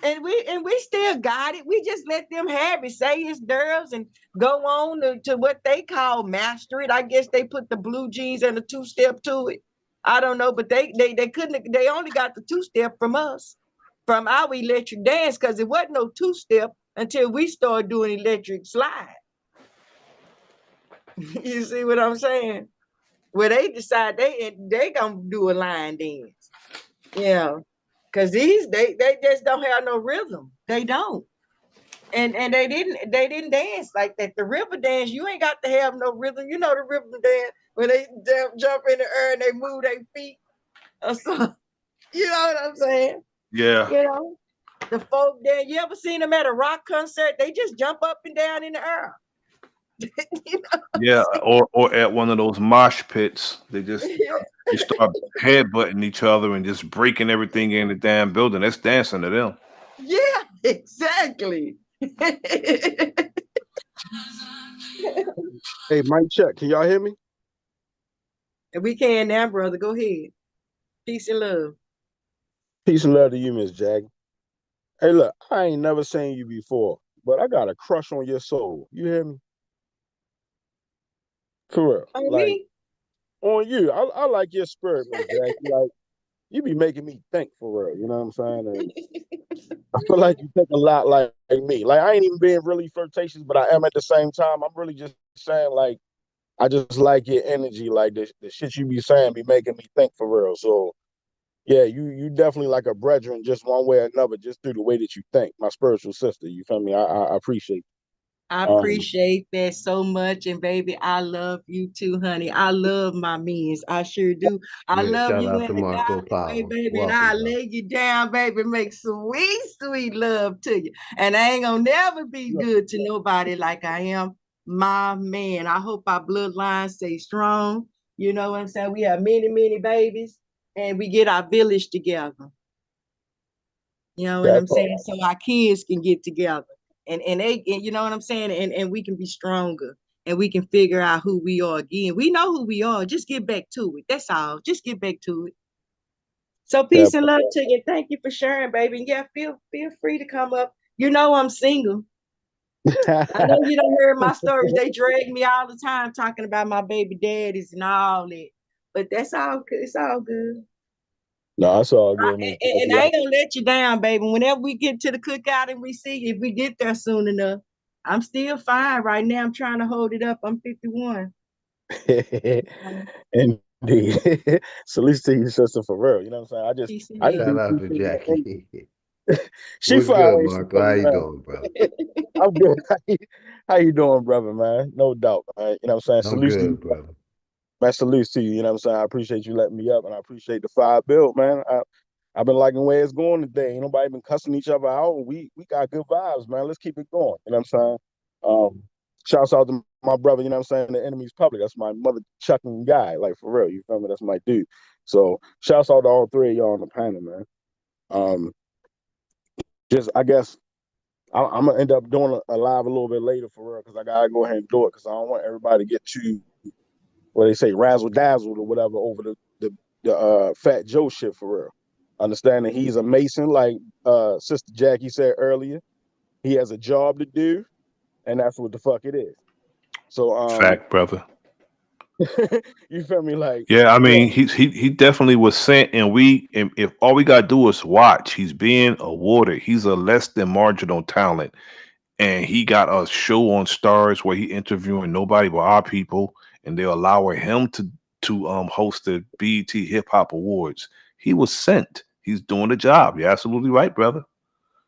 And we still got it. We just let them have it, say it's theirs, and go on to what they call master it. I guess they put the blue jeans and the two-step to it. I don't know, but they couldn't. They only got the two-step from us, from our electric dance, because it wasn't no two-step until we started doing electric slide. You see what I'm saying? Where they decide they gonna do a line dance. Yeah. Cause they just don't have no rhythm. They don't. And they didn't dance like that. The river dance, you ain't got to have no rhythm. You know the river dance where they jump in the air and they move their feet or something. You know what I'm saying? Yeah. You know, the folk dance. You ever seen them at a rock concert? They just jump up and down in the air. You know Yeah, or at one of those mosh pits, they start headbutting each other and just breaking everything in the damn building. That's dancing to them. Yeah, exactly. Hey, mic check. Can y'all hear me? And we can now, brother. Go ahead. Peace and love. Peace and love to you, Miss Jackie. Hey, look, I ain't never seen you before, but I got a crush on your soul. You hear me? For real. On Like, me? on you. I like your spirit, Miss Jackie. Like, you be making me think for real. You know what I'm saying? And I feel like you think a lot like me. Like, I ain't even being really flirtatious, but I am at the same time. I'm really just saying, like, I just like your energy. Like, the shit you be saying be making me think for real. So, yeah, you definitely like a brethren, just one way or another, just through the way that you think. My spiritual sister, you feel me? I appreciate. I appreciate that so much. And baby, I love you too, honey. I love my means. I sure do. I Yeah, love shout you out in to the Marco godly way, Power. baby. And Welcome, I bro. lay you down, baby. Make sweet, sweet love to you. And I ain't gonna never be good to nobody like I am my man. I hope our bloodline stay strong. You know what I'm saying? We have many, many babies and we get our village together. You know what That I'm part. saying? So our kids can get together and you know what I'm saying? And we can be stronger and we can figure out who we are again. We know who we are. Just get back to it. That's all. Just get back to it. So That peace and love to you. Thank you for sharing, baby. And yeah, feel free to come up. You know I'm single. I know you don't hear my stories. They drag me all the time talking about my baby daddies and all that. But that's all good. It's all good. No, it's all good, Miss And Jackie. I ain't gonna let you down, baby. Whenever we get to the cookout and we see you, if we get there soon enough, I'm still fine. Right now, I'm trying to hold it up. I'm 51. Indeed. Salute to your sister for real. You know what I'm saying? Peace and I just love. Shout do out to appreciate your Jackie. energy. She What's far good, away. She Marco? How come you around. doing, brother? I'm good. How you doing, brother, man? No doubt, man. You know what I'm saying? I'm Salute to you. good, brother. Man, salute to you. You know what I'm saying? I appreciate you letting me up and I appreciate the 5 build, man. I've been liking where it's going today. Ain't nobody been cussing each other out. We got good vibes, man. Let's keep it going. You know what I'm saying? Shouts out to my brother, you know what I'm saying? The enemy's public. That's my mother chucking guy. Like for real. You feel me? That's my dude. So shouts out to all three of y'all on the panel, man. Just I guess I'm gonna end up doing a live a little bit later for real, because I gotta go ahead and do it because I don't want everybody to get too what they say, razzle dazzled or whatever over the Fat Joe shit for real. Understanding he's a Mason, like Sister Jackie said earlier. He has a job to do, and that's what the fuck it is. So Fact, brother. you feel me? Like, Yeah, I yeah, mean, he definitely was sent, and if all we gotta do is watch, he's being awarded. He's a less than marginal talent, and he got a show on Stars where he interviewing nobody but our people, and they're allowing him to host the BET Hip Hop Awards. He was sent. He's doing the job. You're absolutely right, brother.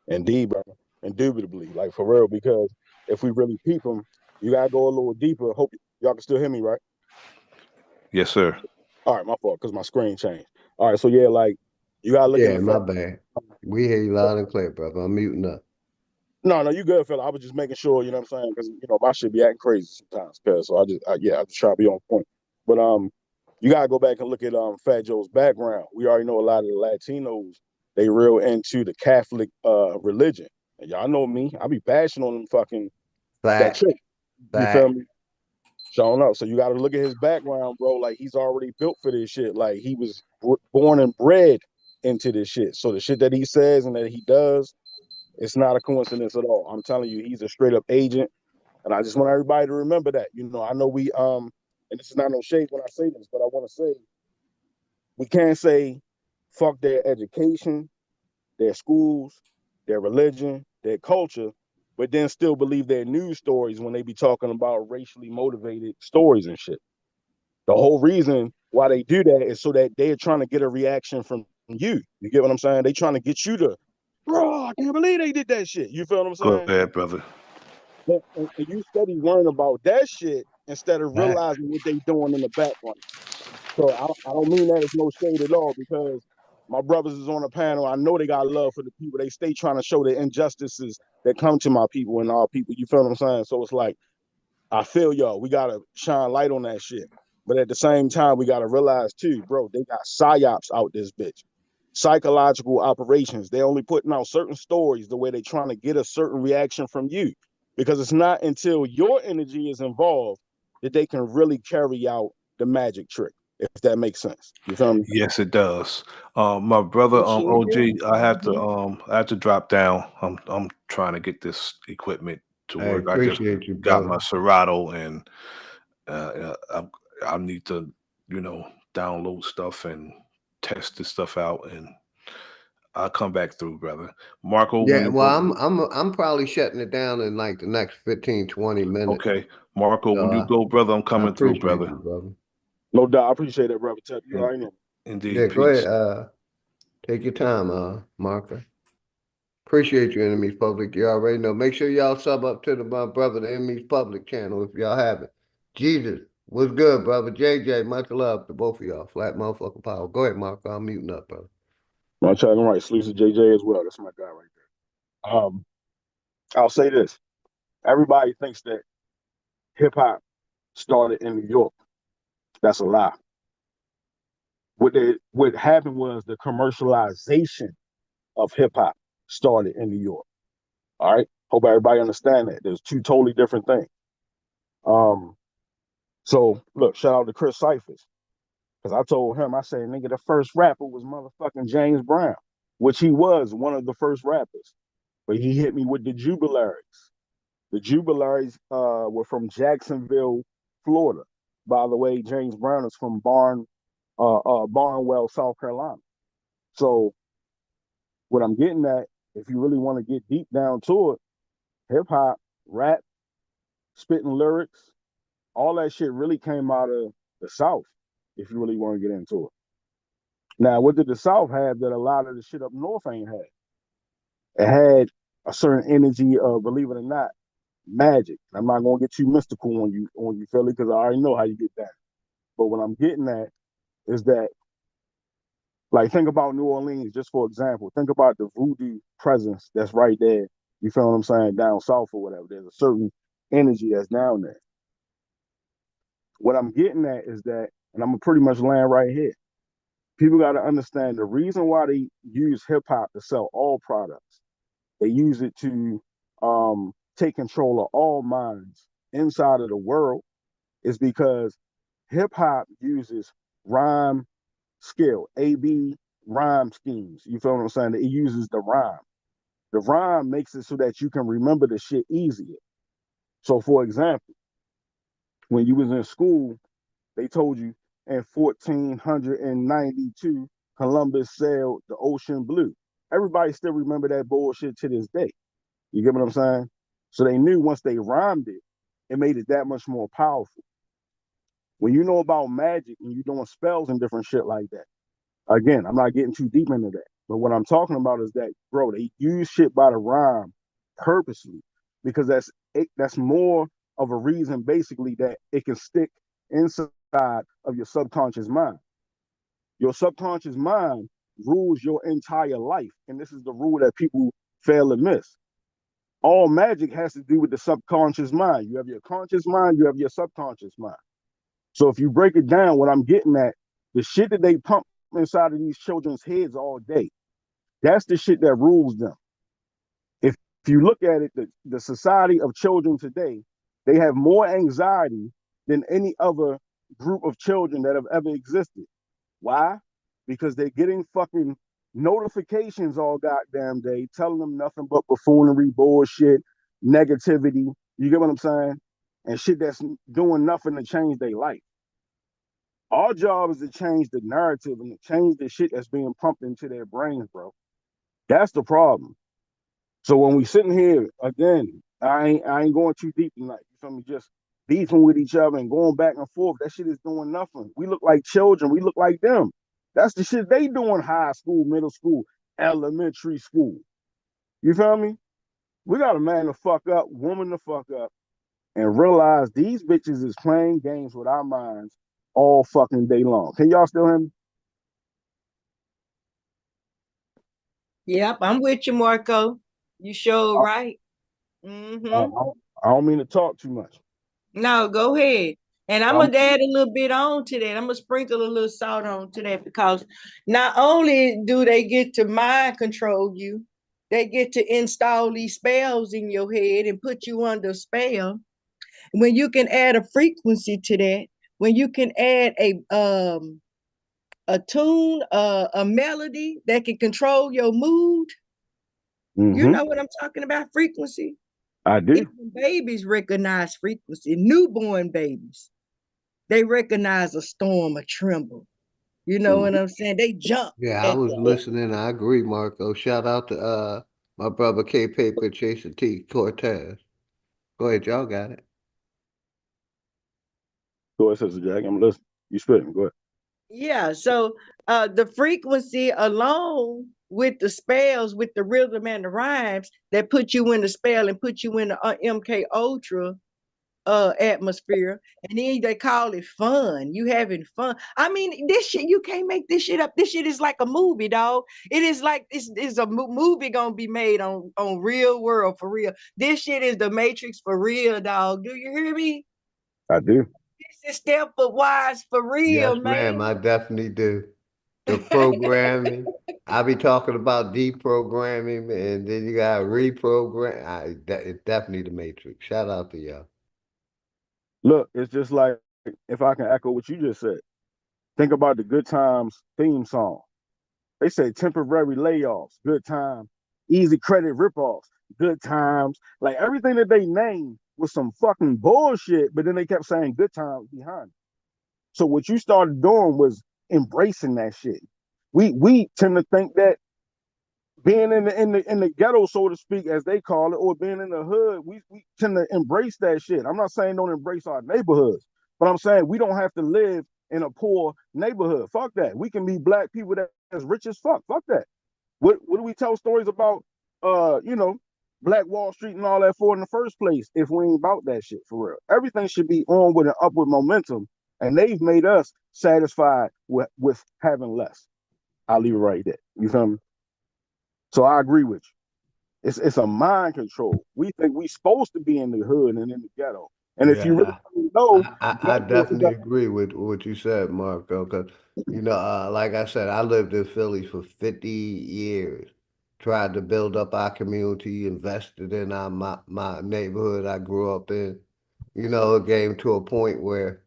indeed, brother. Indubitably, like for real, because if we really peep him, you gotta go a little deeper. Hope y'all can still hear me, right? Yes, sir. All right, my fault, because my screen changed. All right, so yeah, like you gotta look in Yeah, the my fact. bad. We hear you loud and clear, brother. I'm muting up. No, you good, fella. I was just making sure, you know what I'm saying, because my shit be acting crazy sometimes, cuz so I just try to be on point. But you gotta go back and look at Fat Joe's background. We already know a lot of the Latinos, they real into the Catholic religion. And y'all know me, I be bashing on them fucking that Fact. church. You feel Fact. me? Showing up. So you gotta look at his background, bro. Like he's already built for this shit. Like he was born and bred into this shit. So the shit that he says and that he does, it's not a coincidence at all. I'm telling you, he's a straight up agent. And I just want everybody to remember that. I know we and this is not no shade when I say this, but I want to say we can't say fuck their education, their schools, their religion, their culture, but then still believe their news stories when they be talking about racially motivated stories and shit. The whole reason why they do that is so that they're trying to get a reaction from you. You get what I'm saying? They trying to get you to bro, I can't believe they did that shit. You feel what I'm Go saying? ahead, brother. And you steady worrying about that shit instead of realizing what they doing in the background. So I don't mean that as no shade at all, because my brothers is on the panel. I know they got love for the people. They stay trying to show the injustices that come to my people and our people. You feel what I'm saying? So it's like, I feel y'all. We gotta shine light on that shit. But at the same time, we gotta realize too, bro, they got psyops out this bitch. Psychological operations. They only putting out certain stories the way they trying to get a certain reaction from you. Because it's not until your energy is involved that they can really carry out the magic trick, if that makes sense. You feel me? Yes, it does. My brother, OG, I have to drop down. I'm trying to get this equipment to I work. I just appreciate you, got brother. my Serato, and I need to, download stuff and test this stuff out, and I'll come back through, brother. Marco, when Yeah, you well, go, I'm probably shutting it down in like the next 15, 20 minutes. okay, Marco, when you go, brother, I'm I coming through, appreciate brother. you, brother. No doubt. I appreciate that, brother Tep. You And, already know. Indeed, yeah, go peace. ahead. Take your time, Martha. Appreciate you, Enemies Public. You already know. Make sure y'all sub up to my brother, the Enemies Public channel, if y'all haven't. Jesus, what's good, brother? JJ, much love to both of y'all. Flat motherfucking power. Go ahead, Marco. I'm muting up, brother. I'm checking right. Sleeps with JJ as well. That's my guy right there. I'll say this. Everybody thinks that hip hop started in New York. That's a lie. What happened was the commercialization of hip hop started in New York. All right. Hope everybody understand that. There's two totally different things. So look, shout out to Chris Cyphers. Because I told him, I said, nigga, the first rapper was motherfucking James Brown, which he was one of the first rappers. But he hit me with the Jubilaries. The Jubilaries were from Jacksonville, Florida. By the way, James Brown is from Barnwell, South Carolina. So what I'm getting at, if you really want to get deep down to it, hip hop, rap, spitting lyrics, all that shit really came out of the South, if you really want to get into it. Now, what did the South have that a lot of the shit up north ain't had? It had a certain energy of, believe it or not, magic. I'm not gonna get too mystical on you, Philly, because I already know how you get that. But what I'm getting at is that, like, think about New Orleans, just for example. Think about the voodoo presence that's right there. You feel what I'm saying? Down south or whatever. There's a certain energy that's down there. What I'm getting at is that, and I'm gonna pretty much land right here. People got to understand the reason why they use hip hop to sell all products. They use it to take control of all minds inside of the world, is because hip hop uses rhyme skill, AB rhyme schemes. You feel what I'm saying? It uses the rhyme. The rhyme makes it so that you can remember the shit easier. So, for example, when you was in school, they told you in 1492, Columbus sailed the ocean blue. Everybody still remember that bullshit to this day. You get what I'm saying? So they knew once they rhymed it, it made it that much more powerful. When you know about magic and you doing spells and different shit like that, again, I'm not getting too deep into that. But what I'm talking about is that, bro, they use shit by the rhyme purposely, because that's more of a reason basically that it can stick inside of your subconscious mind. Your subconscious mind rules your entire life. And this is the rule that people fail to miss. All magic has to do with the subconscious mind. You have your conscious mind, you have your subconscious mind. So if you break it down, what I'm getting at, the shit that they pump inside of these children's heads all day, that's the shit that rules them. If you look at it, the society of children today, they have more anxiety than any other group of children that have ever existed. Why? Because they're getting fucking notifications all goddamn day telling them nothing but buffoonery, bullshit, negativity. You get what I'm saying? And shit that's doing nothing to change their life. Our job is to change the narrative and to change the shit that's being pumped into their brains, bro. That's the problem. So when we sitting here again, I ain't going too deep tonight. You feel me? Just beefing with each other and going back and forth. That shit is doing nothing. We look like children. We look like them. That's the shit they do in high school, middle school, elementary school. You feel me? We got a man to fuck up, woman to fuck up, and realize these bitches is playing games with our minds all fucking day long. Can y'all still hear me? Yep, I'm with you, Marco. You sure I, right. I don't mean to talk too much. No, go ahead. And I'm gonna add a little bit on to that. I'm gonna sprinkle a little salt on to that because not only do they get to mind control you, they get to install these spells in your head and put you under spell. When you can add a frequency to that, when you can add a tune, a melody that can control your mood, you know what I'm talking about, frequency. I do. Even babies recognize frequency. Newborn babies, they recognize a storm, a tremble. You know what I'm saying? They jump. Yeah, I was listening. I agree, Marco. Shout out to my brother K Paper Chaser T Cortez. Go ahead, y'all got it. Go ahead, Sister Jack. I'm listening. You spitting. Go ahead. Yeah, so the frequency alone with the spells, with the rhythm and the rhymes that put you in the spell and put you in the MK Ultra atmosphere, and then they call it fun. You having fun. I mean, this shit, you can't make this shit up. This shit is like a movie, dog. It is like it's a movie gonna be made on real world for real. This shit is the Matrix for real, dog. Do you hear me? I do. This is Stepford Wise for Yes, real, man. ma'am. I definitely do. The programming. I be talking about deprogramming, and then you got reprogram. It's definitely the Matrix. Shout out to y'all. Look, it's just like if I can echo what you just said. Think about the Good Times theme song. They say temporary layoffs, good time, easy credit ripoffs, good times. Like everything that they named was some fucking bullshit, but then they kept saying good times behind it. So what you started doing was embracing that shit. We tend to think that being in the ghetto, so to speak, as they call it, or being in the hood, we tend to embrace that shit. I'm not saying don't embrace our neighborhoods, but I'm saying we don't have to live in a poor neighborhood. Fuck that. We can be black people that's rich as fuck. Fuck that. What do we tell stories about Black Wall Street and all that for in the first place if we ain't about that shit for real? Everything should be on with an upward momentum, and they've made us satisfied with having less. I'll leave it right there. You feel me? So I agree with you. It's a mind control. We think we supposed to be in the hood and in the ghetto. And if you really Yeah, know, I definitely agree with what you said, Marco. Because like I said, I lived in Philly for 50 years. Tried to build up our community, invested in my neighborhood I grew up in. It came to a point where,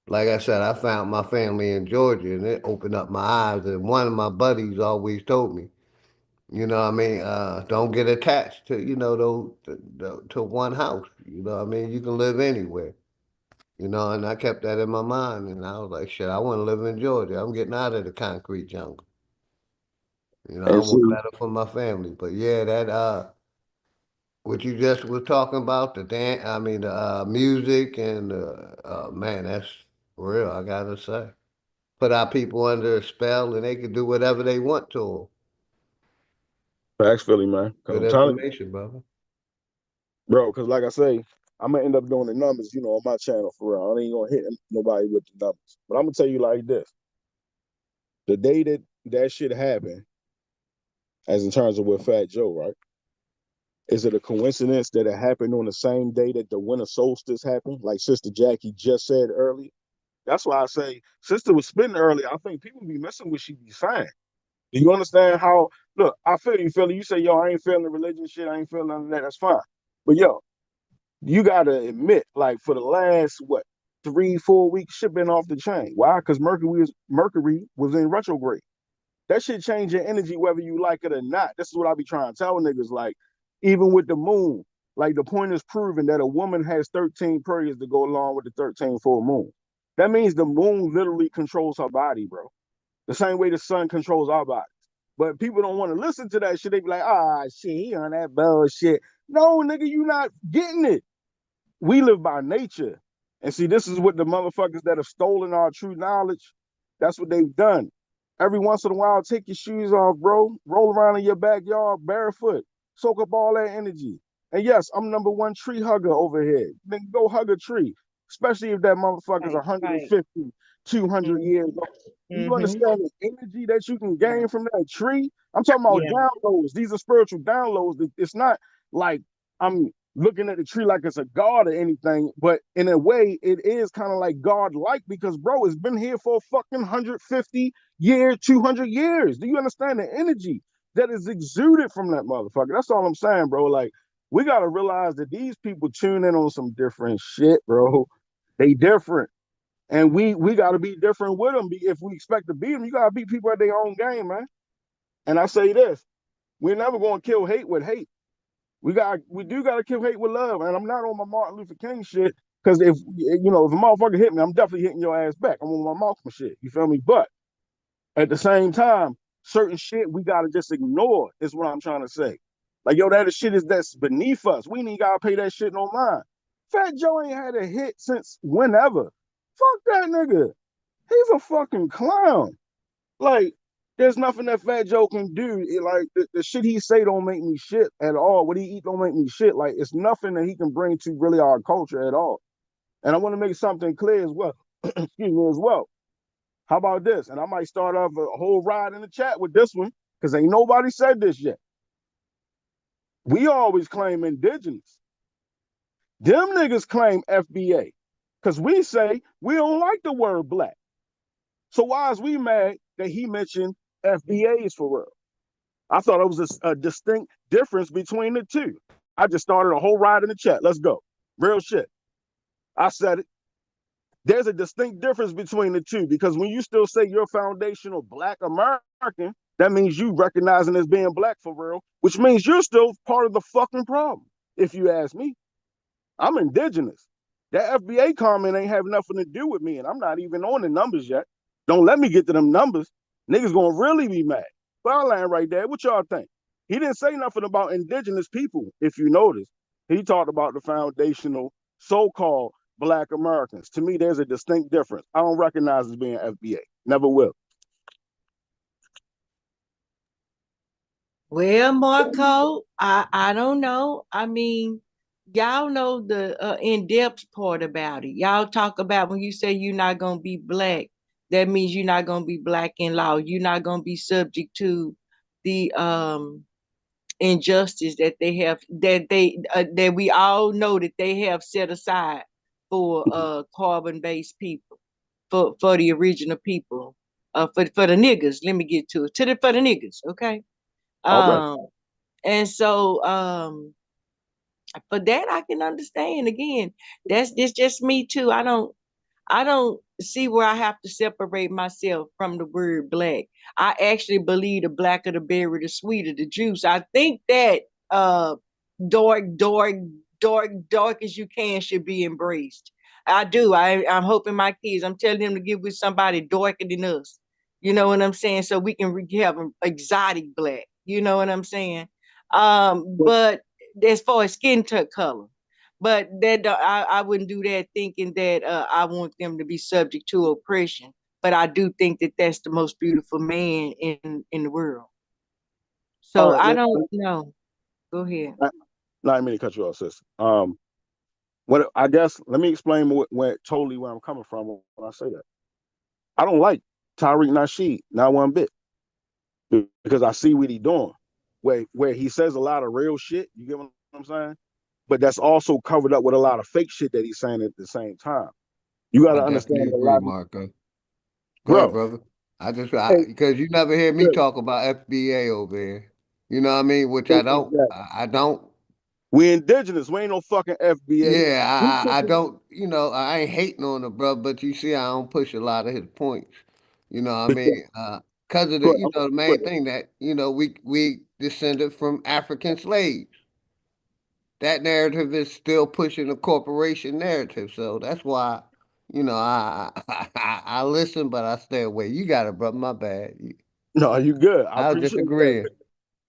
like I said, I found my family in Georgia, and it opened up my eyes. And one of my buddies always told me, don't get attached to, to one house. You can live anywhere. And I kept that in my mind, and I was like, shit, I want to live in Georgia. I'm getting out of the concrete jungle. I and want see, better for my family. But yeah, that what you just was talking about, the dance, the music and man, that's real. I gotta say, put our people under a spell, and they can do whatever they want to facts Philly, man. Because them. I'm Good telling you, information, brother. bro, because like I say, I'm going to end up doing the numbers, on my channel for real. I ain't going to hit nobody with the numbers. But I'm going to tell you like this. The day that shit happened, as in terms of with Fat Joe, right? Is it a coincidence that it happened on the same day that the winter solstice happened, like Sister Jackie just said earlier? That's why I say Sister was spitting earlier. I think people be missing what she be saying. Do you understand how? Look, I feel you, Philly. You say, yo, I ain't feeling the religion shit. I ain't feeling none of that. That's fine. But yo, you gotta admit, like for the last 3-4 weeks, shit been off the chain. Why? Because Mercury was in retrograde. That shit change your energy whether you like it or not. This is what I be trying to tell niggas. Like, even with the moon, like the point is proven that a woman has 13 periods to go along with the 13 full moon. That means the moon literally controls her body, bro. The same way the sun controls our bodies. But people don't want to listen to that shit. They be like, shit, he on that bullshit. No, nigga, you not getting it. We live by nature. And see, this is what the motherfuckers that have stolen our true knowledge, that's what they've done. Every once in a while, take your shoes off, bro. Roll around in your backyard barefoot. soak up all that energy. And yes, I'm #1 tree hugger over here. Then go hug a tree, especially if that motherfucker's 150, 200 years old. You understand the energy that you can gain from that tree? I'm talking about downloads. These are spiritual downloads. It's not like I'm looking at the tree like it's a god or anything, but in a way, it is kind of like God-like because, bro, it's been here for fucking 150 years, 200 years. Do you understand the energy that is exuded from that motherfucker? That's all I'm saying, bro. Like, we got to realize that these people tune in on some different shit, bro. They different. And we got to be different with them. If we expect to beat them, you got to beat people at their own game, man. And I say this, we're never going to kill hate with hate. We do got to kill hate with love. And I'm not on my Martin Luther King shit, because if a motherfucker hit me, I'm definitely hitting your ass back. I'm on my Malcolm shit. You feel me? But at the same time, certain shit we got to just ignore is what I'm trying to say. Like, yo, that shit that's beneath us. We ain't got to pay that shit no mind. Fat Joe ain't had a hit since whenever. Fuck that nigga. He's a fucking clown. Like, there's nothing that Fat Joe can do. The shit he say don't make me shit at all. What he eat don't make me shit. Like, it's nothing that he can bring to really our culture at all. And I want to make something clear as well. Excuse me as well. How about this? And I might start off a whole ride in the chat with this one, because ain't nobody said this yet. We always claim indigenous. Them niggas claim FBA, because we say we don't like the word black. So why is we mad that he mentioned FBAs for real? I thought it was a distinct difference between the two. I just started a whole ride in the chat. Let's go. Real shit. I said it. There's a distinct difference between the two, because when you still say you're foundational Black American, that means you recognizing as being black for real, which means you're still part of the fucking problem, if you ask me. I'm indigenous. That FBA comment ain't have nothing to do with me, and I'm not even on the numbers yet. Don't let me get to them numbers. Niggas gonna really be mad. But I'll land right there. What y'all think? He didn't say nothing about indigenous people, if you notice. He talked about the foundational so-called Black Americans. To me, there's a distinct difference. I don't recognize as being FBA. Never will. Well, Marco, I don't know. I mean, y'all know the in-depth part about it. Y'all talk about when you say you're not gonna be black, that means you're not gonna be black in law. You're not gonna be subject to the injustice that they have, that we all know that they have set aside for carbon-based people, for the original people, for the niggas. Let me get to it. For the niggas, okay? All right. And so for that I can understand. Again, that's just me too. I don't see where I have to separate myself from the word black. I actually believe the blacker the berry, the sweeter the juice. I think that dark as you can should be embraced. I do. I'm hoping my kids, I'm telling them to get with somebody darker than us. You know what I'm saying? So we can have an exotic black. You know what I'm saying? But as far as skin color, but that I wouldn't do that thinking that I want them to be subject to oppression. But I do think that that's the most beautiful man in the world. So right, I don't know. Go ahead. No, I didn't mean to cut you off, sis. What I guess, let me explain where I'm coming from when I say that. I don't like Tariq Nasheed, not one bit, because I see what he doing, where he says a lot of real shit. You get what I'm saying? But that's also covered up with a lot of fake shit that he's saying at the same time. You got to understand definitely a agree, lot, Marco. Go ahead, bro. brother. Because you never hear me talk about FBA over here. You know what I mean? Which I don't. I don't. We indigenous. We ain't no fucking FBA. Yeah, I don't. You know, I ain't hating on the brother, but you see, I don't push a lot of his points. You know what I mean? Because of the main thing that we descended from African slaves. That narrative is still pushing the corporation narrative, so that's why. I listen, but I stay away. You got it, brother. My bad. No, you good. I I was appreciate that. disagreeing.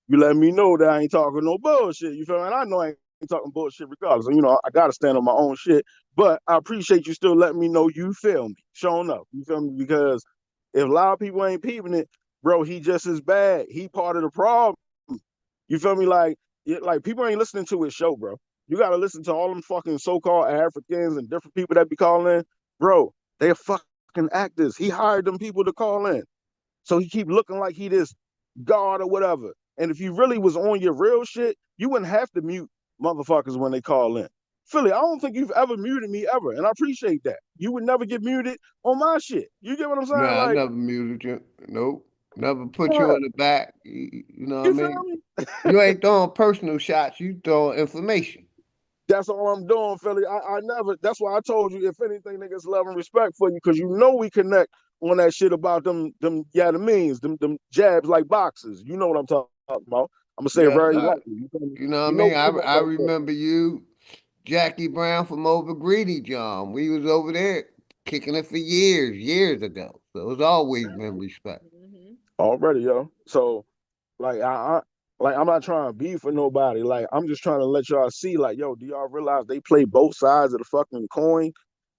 You let me know that I ain't talking no bullshit. You feel me? And I know I ain't talking bullshit regardless. I gotta stand on my own shit. But I appreciate you still letting me know you feel me. Showing up. You feel me? Because if a lot of people ain't peeping it, bro, he just as bad. He part of the problem. You feel me? Like, like people ain't listening to his show, bro. You got to listen to all them fucking so-called Africans and different people that be calling in, bro. They're fucking actors. He hired them people to call in, so he keep looking like he this god or whatever. And if you really was on your real shit, you wouldn't have to mute motherfuckers when they call in. Philly, I don't think you've ever muted me ever, and I appreciate that. You would never get muted on my shit. You get what I'm saying? Nah, I like, never muted you. Nope. Never put yeah. you in the back. You know what I You mean? feel me? You ain't throwing personal shots. You throwing information. That's all I'm doing, Philly. I never. That's why I told you, if anything, niggas love and respect for you, because you know we connect on that shit about them means, them jabs like boxers. You know what I'm talking about. I'm gonna say it Yes, very sir. lightly. You feel me? You know what I You know mean? we connect I like that. remember you, Jackie Brown from over Greedy John. We was over there kicking it for years ago. So it's always been respect. Already, yo. So like like I'm not trying to beef for nobody. Like I'm just trying to let y'all see, like, yo, do y'all realize they play both sides of the fucking coin?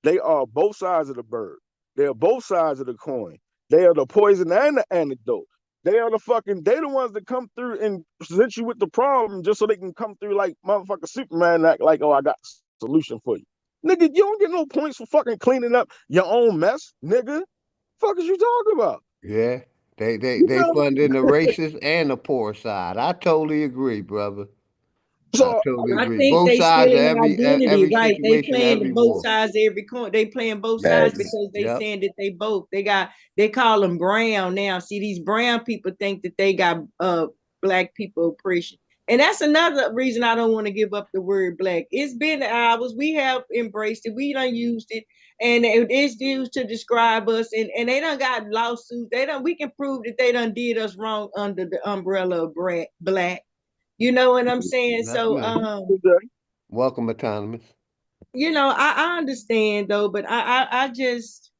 They are both sides of the bird. They are both sides of the coin. They are the poison and the antidote. They are they the ones that come through and present you with the problem just so they can come through like motherfucker Superman and act like, oh, I got a solution for you. Nigga, you don't get no points for fucking cleaning up your own mess, nigga. Fuck is you talking about? Yeah. You They know? funding the racist and the poor side. I totally agree, brother. I So totally I agree. think Both they sides of spreading identity, every right? They situation, playing the every both war. sides of every coin. They playing both sides Facts. because they Yep. saying that they call them brown now. See, these brown people think that they got black people oppression. And that's another reason I don't want to give up the word black. It's been hours. We have embraced it. We done used it. And it is used to describe us. And they done got lawsuits. We can prove that they done did us wrong under the umbrella of black. You know what I'm saying? That's So me. Welcome, autonomous. you know, I understand though, but I just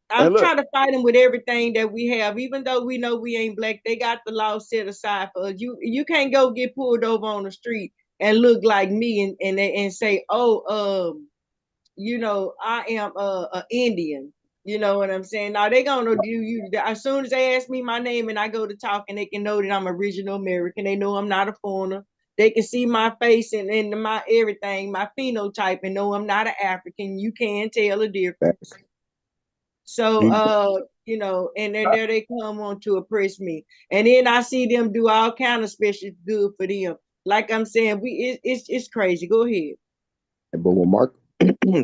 and I'm look, trying to fight them with everything that we have, even though we know we ain't black. They got the law set aside for us. You can't go get pulled over on the street and look like me and say, oh, you know, I am a Indian. You know what I'm saying? Now they gonna do you as soon as they ask me my name and I go to talk and they can know that I'm original American. They know I'm not a foreigner. They can see my face and my everything, my phenotype, and know I'm not an African. You can tell the difference. So you know, and then there they come on to oppress me. And then I see them do all kind of special good for them. Like I'm saying, it's crazy. Go ahead. But when Mark,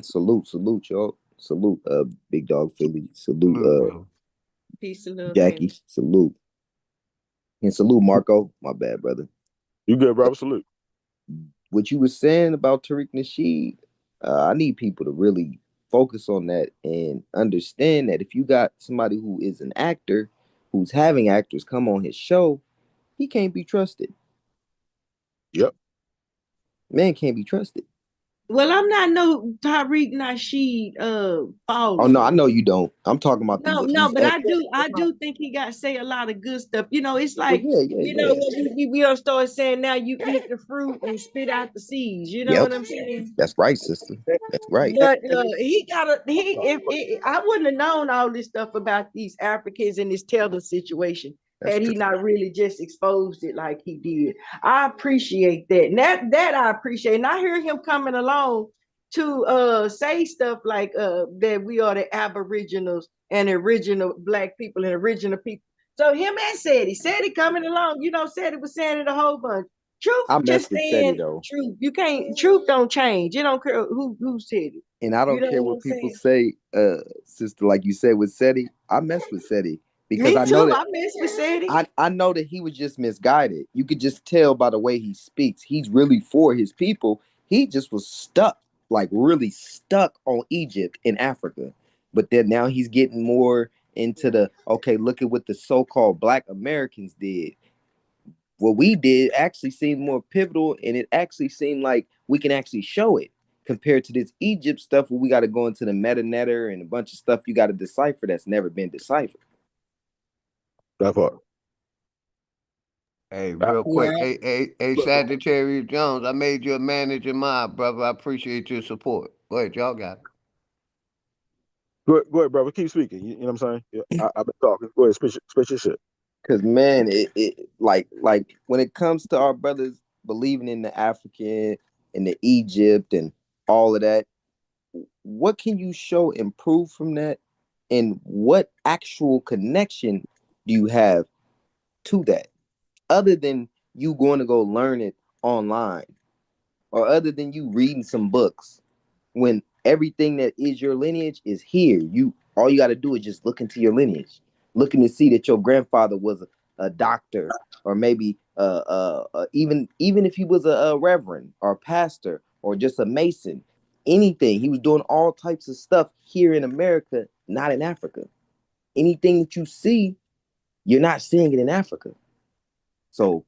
salute, y'all. Salute, Big Dog Philly. Salute, Peace and love, Jackie. family. Salute. And salute, Marco. My bad, brother. You good, bro? Salute. What you were saying about Tariq Nasheed, I need people to really focus on that and understand that if you got somebody who is an actor, who's having actors come on his show, he can't be trusted. Yep. Man can't be trusted. Well, I'm not no Tariq Nasheed Oh no, I know you don't. I'm talking about No, but these I do think he got to say a lot of good stuff. You know, it's well, like, you know, yeah. what we all start saying now, you eat the fruit and spit out the seeds. You know Yep. what I'm saying? That's right, sister. That's right. But if I wouldn't have known all this stuff about these Africans in this Taylor situation That's had he true. not really just exposed it like he did. I appreciate that. And that I appreciate. And I hear him coming along to say stuff like that we are the aboriginals and original black people and original people. So him and Seti coming along, you know, Seti was saying it a whole bunch. Truth I just mess with Seti saying though. truth. You can't truth don't change. You don't care who said it. And I You don't know care what what I'm people saying? say, sister, like you said with Seti. I mess with Seti because Me I know too. that I mess with Seti. I know that he was just misguided. You could just tell by the way he speaks. He's really for his people. He just was stuck, like really stuck on Egypt and Africa. But then now he's getting more into the okay, look at what the so-called Black Americans did. What we did actually seemed more pivotal, and it actually seemed like we can actually show it compared to this Egypt stuff where we got to go into the meta netter and a bunch of stuff you got to decipher that's never been deciphered. That part. Hey, real quick. Hey, Sagittarius Jones, I made you a manager mine, brother. I appreciate your support. Go ahead, y'all got it. Go ahead, brother. Keep speaking. You know what I'm saying? Yeah, I've been talking. Go ahead, spit your shit. Cause man, it like when it comes to our brothers believing in the African and the Egypt and all of that, what can you show and prove from that? And what actual connection do you have to that? Other than you going to go learn it online, or other than you reading some books, when everything that is your lineage is here. You all you got to do is just look into your lineage, looking to see that your grandfather was a doctor, or maybe even if he was a reverend or pastor or just a mason, anything. He was doing all types of stuff here in America, not in Africa. Anything that you see, you're not seeing it in Africa. So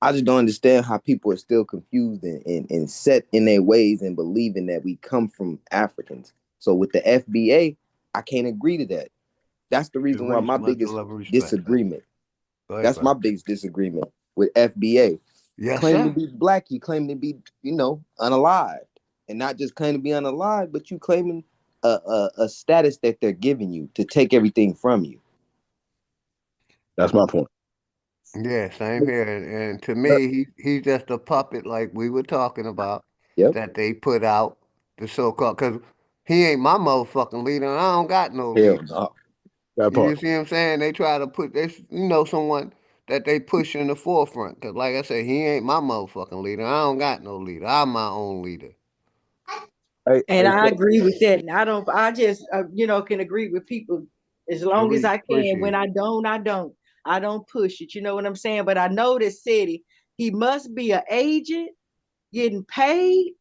I just don't understand how people are still confused and set in their ways and believing that we come from Africans. So with the FBA, I can't agree to that. That's the reason why my biggest disagreement. That's my biggest disagreement with FBA. Yes, Claim to sir. be black, you claim to be, unalived. And not just claim to be unalived, but you claiming a status that they're giving you to take everything from you. That's my point. Yeah, same here. And to me, he's just a puppet, like we were talking about, Yep. that they put out the so-called. Because he ain't my motherfucking leader. And I don't got no Hell leader. no. That You part. see what I'm saying? They try to put this, someone that they push in the forefront. Because, like I said, he ain't my motherfucking leader. I don't got no leader. I'm my own leader. And I So agree with that. And I just, can agree with people as long as Sharice, I can. When appreciate I don't, I don't. I don't push it. You know what I'm saying? But I know this city, he must be an agent getting paid,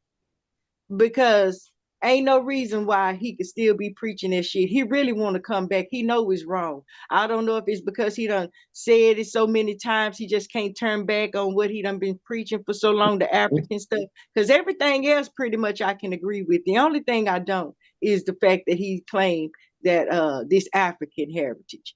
because ain't no reason why he could still be preaching that shit. He really want to come back. He know it's wrong. I don't know if it's because he done said it so many times, he just can't turn back on what he done been preaching for so long, the African stuff. Because everything else pretty much I can agree with. The only thing I don't is the fact that he claimed that this African heritage.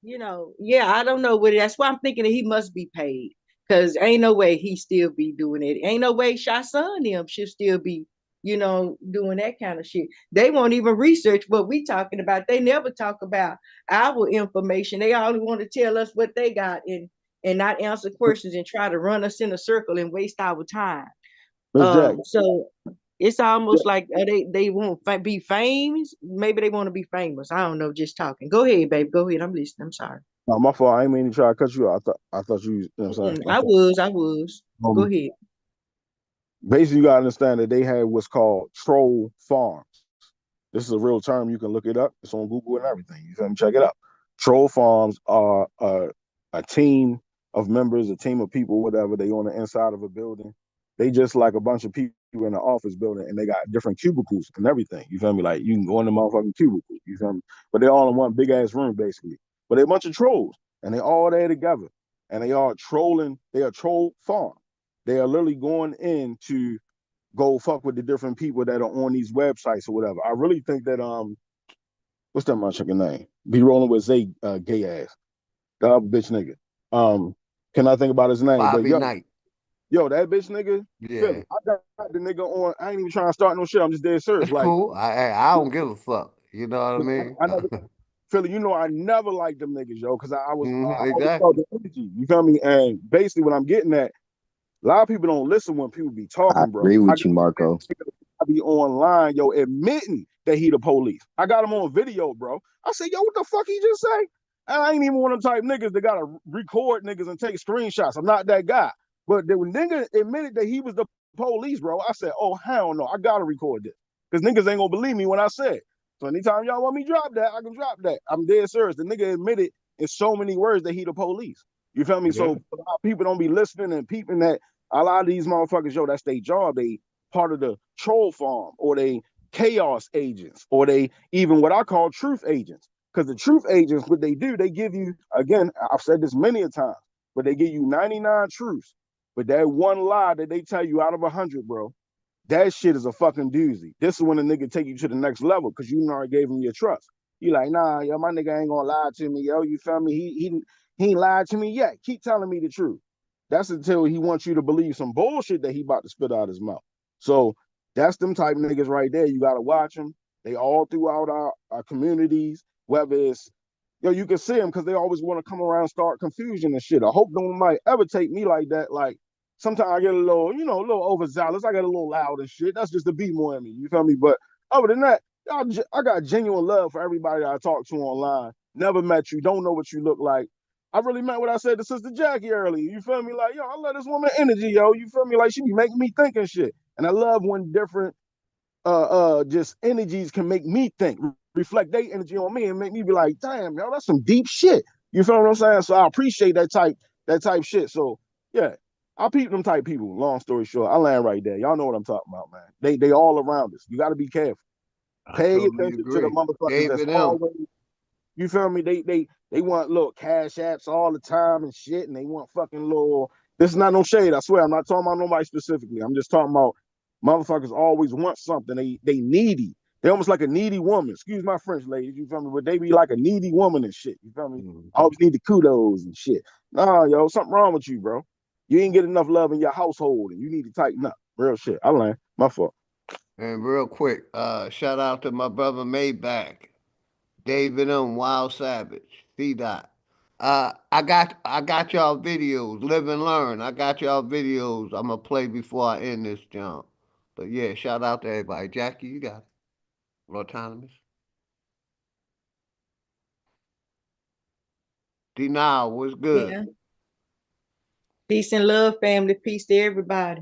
Yeah, I don't know what that's why I'm thinking that he must be paid. Cause ain't no way he still be doing it. Ain't no way Shasson them should still be, doing that kind of shit. They won't even research what we talking about. They never talk about our information. They only want to tell us what they got and not answer questions and try to run us in a circle and waste our time. Miss Jack. So it's almost like they won't be famous. Maybe they want to be famous. I don't know. Just talking. Go ahead, babe. Go ahead. I'm listening. I'm sorry. No, my fault. I ain't mean to try to cut you out. I thought you, you know what I'm saying? I was. Go ahead. Basically, you gotta understand that they had what's called troll farms. This is a real term. You can look it up. It's on Google and everything. You can check it out. Troll farms are a team of members, a team of people, whatever. They on the inside of a building. They just like a bunch of people in an office building, and they got different cubicles and everything. You feel me? Like you can go in the motherfucking cubicle. You feel me? But they're all in one big ass room, basically. But they're a bunch of trolls, and they all there together, and they are trolling. They are troll farm. They are literally going in to go fuck with the different people that are on these websites or whatever. I really think that what's that motherfucking name? Be rolling with Zay gay ass. The other bitch nigga. Can I think about his name? But Bobby Knight. yo, that bitch nigga, Yeah. Philly. I got the nigga on. I ain't even trying to start no shit. I'm just dead serious. That's Like cool. I don't give a fuck. You know what I mean? I never Philly, I never liked them niggas, yo, because I always felt Exactly. the energy. You feel me? And basically what I'm getting at, a lot of people don't listen when people be I talking, bro. agree with you, Marco. I be online, yo, admitting that he the police. I got him on video, bro. I said, yo, what the fuck he just say? And I ain't even one of them type niggas that gotta record niggas and take screenshots. I'm not that guy. But the nigga admitted that he was the police, bro. I said, oh, hell no, I gotta record this. Because niggas ain't gonna believe me when I say it. So anytime y'all want me to drop that, I can drop that. I'm dead serious. The nigga admitted in so many words that he the police. You feel me? Yeah. So a lot of people don't be listening and peeping that a lot of these motherfuckers, yo, that's their job. They part of the troll farm, or they chaos agents, or they even what I call truth agents. Because the truth agents, what they do, they give you, again, I've said this many a time, but they give you 99 truths. But that one lie that they tell you out of 100, bro, that shit is a fucking doozy. This is when a nigga take you to the next level because you already gave him your trust. You like, nah, yo, my nigga ain't gonna lie to me, yo. You feel me? He ain't lied to me yet. Keep telling me the truth. That's until he wants you to believe some bullshit that he about to spit out his mouth. So that's them type of niggas right there. You gotta watch them. They all throughout our communities, whether it's yo, you can see them because they always want to come around and start confusion and shit. I hope no one might ever take me like that. Like sometimes I get a little, you know, a little overzealous. I get a little loud and shit. That's just the B more in me. You feel me? But other than that, I got genuine love for everybody that I talk to online. Never met you, don't know what you look like. I really meant what I said to Sister Jackie earlier. You feel me? Like, yo, I love this woman energy, yo. You feel me? Like she be making me think and shit. And I love when different just energies can make me think, reflect their energy on me and make me be like, damn, yo, that's some deep shit. You feel what I'm saying? So I appreciate that type shit. So yeah, I peep them type people. Long story short, I land right there. Y'all know what I'm talking about, man. They all around us. You got to be careful. Pay Totally attention to the agree. motherfuckers that's David M. always. You feel me? They want little cash apps all the time and shit, and they want fucking little. This is not no shade. I swear, I'm not talking about nobody specifically. I'm just talking about motherfuckers always want something. They needy. They almost like a needy woman. Excuse my French, ladies. You feel me? But they be like a needy woman and shit. You feel me? Always need the kudos and shit. Nah, yo, something wrong with you, bro. You ain't get enough love in your household, and you need to tighten up. Real shit. I learned. My fault. And real quick, shout out to my brother Maybach, David M. Wild Savage, C. Dot. I got y'all videos. Live and learn. I got y'all videos. I'm gonna play before I end this jump. But yeah, shout out to everybody. Jackie, you got it. Autonomous. Denial was good. Yeah. Peace and love, family. Peace to everybody.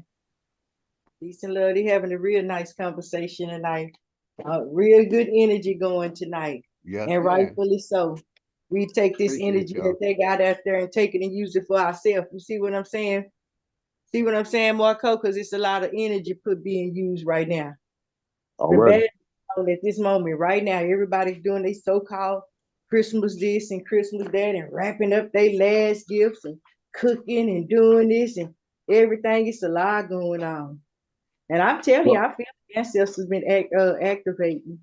Peace and love. They having a real nice conversation tonight. Real good energy going tonight. Yes, And man. rightfully so. We take this Appreciate energy y'all. that they got out there and take it and use it for ourselves. You see what I'm saying? See what I'm saying, Marco? Because it's a lot of energy being used right now. All The right. bad at this moment, right now, everybody's doing their so-called Christmas this and Christmas that and wrapping up their last gifts and cooking and doing this and everything. It's a lot going on. And I'm telling you, I feel the ancestors been activating.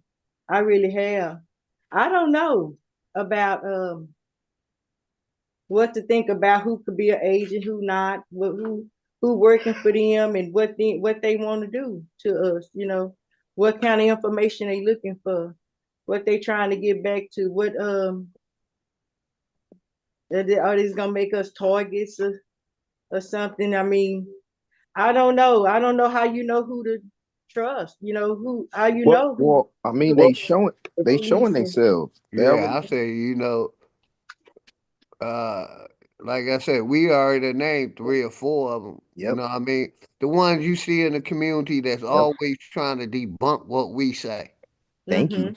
I really have. I don't know about what to think about who could be an agent, who not, who working for them, and what they want to do to us. You know, what kind of information they looking for, what they trying to get back to. What are they gonna make us targets or something? I mean, I don't know. I don't know how you know who to trust. You know how you know who Well, I mean, the they showing police and themselves. They already. Yeah, I say, like I said, we already named 3 or 4 of them. You Yep. know what I mean? The ones you see in the community that's Yep. always trying to debunk what we say. Thank you.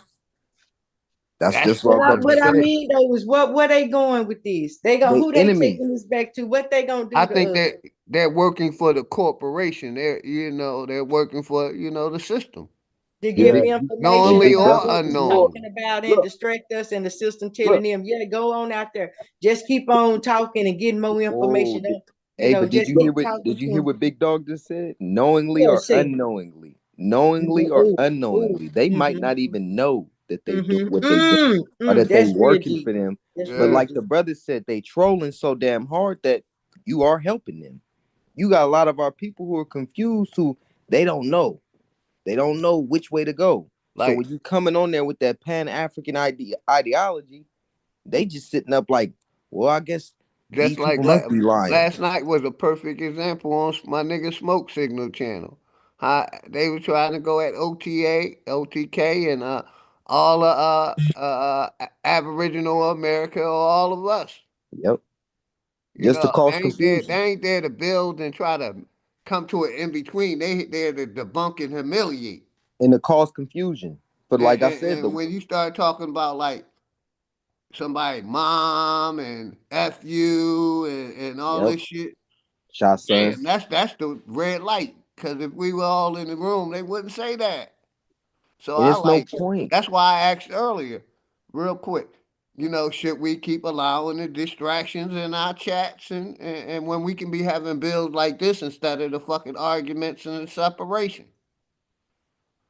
That's That's just what I was about to What I say. mean though is what they going with this? They go They who they enemy. taking this back to? What they gonna I do think to us? that they're working for the corporation. They're working for, the system. To Yeah. give information Knowingly about or what we Look, unknowingly. talking about and look, distract us, and the system telling look. them, yeah, go on out there, just keep on talking and getting more Oh, information. hey, but Just keep talking did you to hear them. what Big Dog just said? Knowingly Yeah, or see. unknowingly. Knowingly or Ooh, ooh, unknowingly. They might mm-hmm, not even know that they do what they do mm-hmm, or that they That's real working deep. for them. That's But real Yeah. like the deep. brother said, they trolling so damn hard that you are helping them. You got a lot of our people who are confused who they don't know. They don't know which way to go. So Like when you coming on there with that Pan-African ideology, they just sitting up like, well, I guess just these like people must be lying. last night was a perfect example on my nigga Smoke Signal channel. How they were trying to go at OTA, OTK, and all Aboriginal America, or all of us. Yep. Just to They cause ain't there. confusion. They ain't there to build and try to come to an in between. They there to debunk and humiliate. And to cause confusion. But And, like I and, said, and when you start talking about like somebody mom and F you and all yep, this shit, shot damn, sons. that's the red light. Because if we were all in the room, they wouldn't say that. So And I it's no like point. that's why I asked earlier, real quick. Should we keep allowing the distractions in our chats and when we can be having builds like this instead of the fucking arguments and the separation?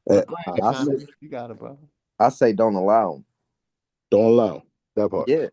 But go ahead, I say, autonomous. You got it, brother. I say don't allow them. Don't allow that part. Yeah.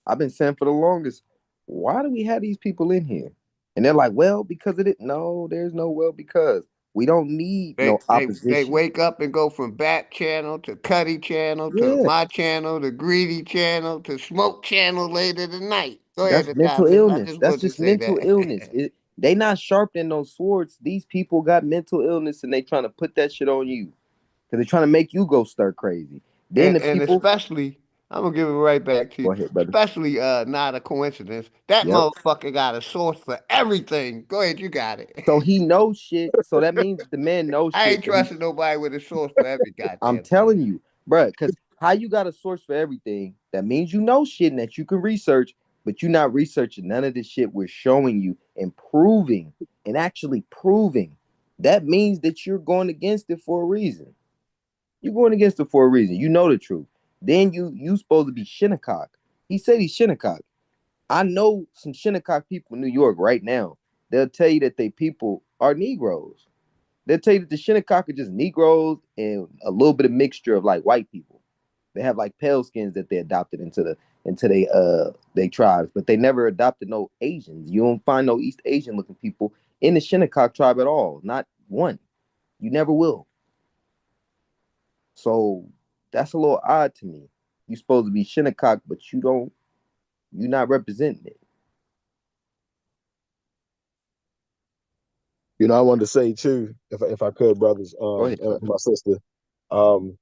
I've been saying for the longest, why do we have these people in here? And they're like, well, because of it. No, there's no well because. We don't need They no they they opposition. wake up and go from Bat Channel to Cuddy Channel to Yeah, my channel to Greedy Channel to Smoke Channel later tonight. Go ahead, that's mental Atomic. I illness. just That's wanted to just say mental illness. that. They not sharpening those swords. These people got mental illness and they trying to put that shit on you because they're trying to make you go stir crazy. Then the And people, especially, I'm gonna give it right back to go you. ahead, brother. Especially, not a coincidence. That Yep. motherfucker got a source for everything. Go ahead, you got it. So he knows shit. So that means the man knows I shit. ain't trusting nobody with a source for every I'm goddamn thing. telling you, bruh, because how you got a source for everything? That means you know shit and that you can research, but you're not researching none of the shit we're showing you and proving and actually proving. That means that you're going against it for a reason. You're going against it for a reason. You know the truth. Then you supposed to be Shinnecock. He said he's Shinnecock. I know some Shinnecock people in New York right now. They'll tell you that they people are Negroes. They'll tell you that the Shinnecock are just Negroes and a little bit of mixture of like white people. They have like pale skins that they adopted into they tribes, but they never adopted no Asians. You don't find no East Asian looking people in the Shinnecock tribe at all. Not one. You never will. So that's a little odd to me. You're supposed to be Shinnecock, but you're not representing it. You know, I wanted to say too, if I could, brothers, Go ahead, and brother. my sister, um,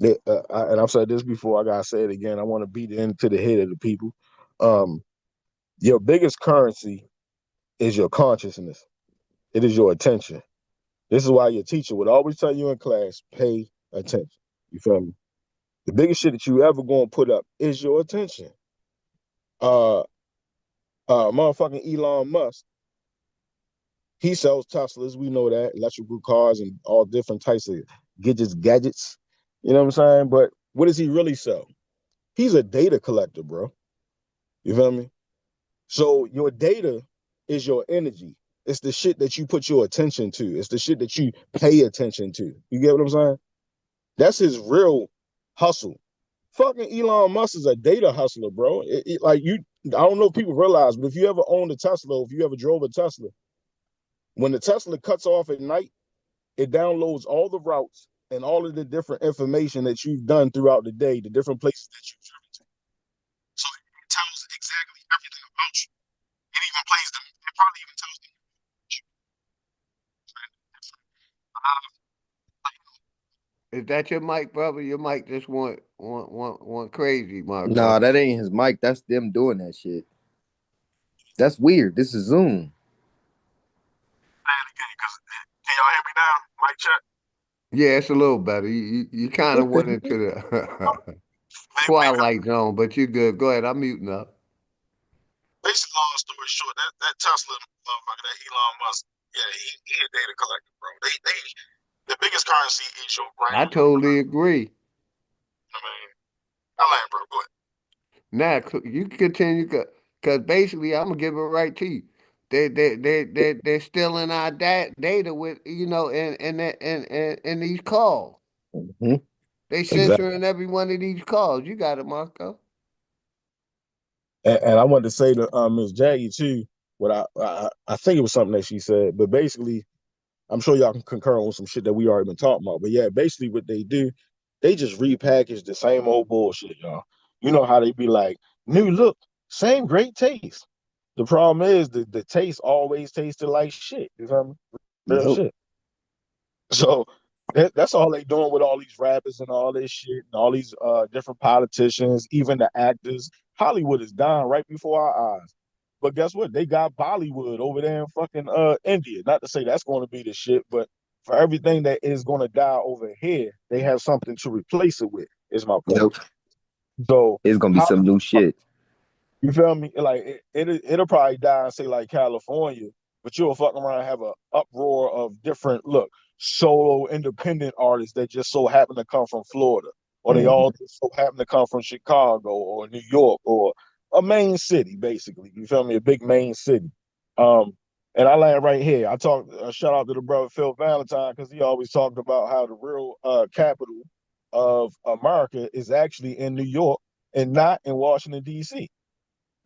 and I've said this before, I gotta say it again. I want to beat it into the head of the people. Um, your biggest currency is your consciousness. It is your attention. This is why your teacher would always tell you in class, pay attention. You feel me? The biggest shit that you ever gonna put up is your attention. Uh, motherfucking Elon Musk, he sells Teslas. We know that, electrical cars and all different types of gadgets. You know what I'm saying? But what does he really sell? He's a data collector, bro. You feel me? So your data is your energy. It's the shit that you put your attention to. It's the shit that you pay attention to. You get what I'm saying? That's his real hustle. Fucking Elon Musk is a data hustler, bro. Like you, I don't know if people realize, but if you ever owned a Tesla, if you ever drove a Tesla, when the Tesla cuts off at night, it downloads all the routes and all of the different information that you've done throughout the day, the different places that you've driven to. So it tells exactly everything about you. It even plays them. It probably even tells them. Is that your mic, brother? Your mic just went crazy, Nah, Marco. that ain't his mic. That's them doing that shit. That's weird. This is Zoom. Can y'all hear me now? Mic check. Yeah, it's a little better. You kind of went into the twilight zone, but you're good. Go ahead. I'm muting up. Basically, long story short, that Tesla motherfucker, that Elon Musk, yeah, he a data collector, bro. The biggest currency is your I brain. totally agree. I mean, I like, bro. Go ahead. Now you can continue because basically I'm gonna give it right to you. They're stealing our data with in these calls. Mm-hmm. They Exactly. censoring every one of these calls. You got it, Marco. And I wanted to say to Ms. Jackie too, what I think it was something that she said, but basically, I'm sure y'all can concur on some shit that we already been talking about. But yeah, basically what they do, they just repackage the same old bullshit, y'all. You know how they be like, new look, same great taste. The problem is the taste always tasted like shit. You feel me? Real Yep. shit. So that's all they doing with all these rappers and all this shit and all these different politicians, even the actors. Hollywood is dying right before our eyes. But guess what? They got Bollywood over there in fucking India. Not to say that's going to be the shit, but for everything that is going to die over here, they have something to replace it with. Is my point. Yep. So It's gonna be some new shit. you feel me? Like it'll probably die in say like California, but you'll fuck around and have a uproar of different solo independent artists that just so happen to come from Florida, or they all just so happen to come from Chicago or New York or a main city, basically. You feel me? A big main city. And I land right here. I talk shout out to the brother Phil Valentine because he always talked about how the real capital of America is actually in New York and not in Washington D.C.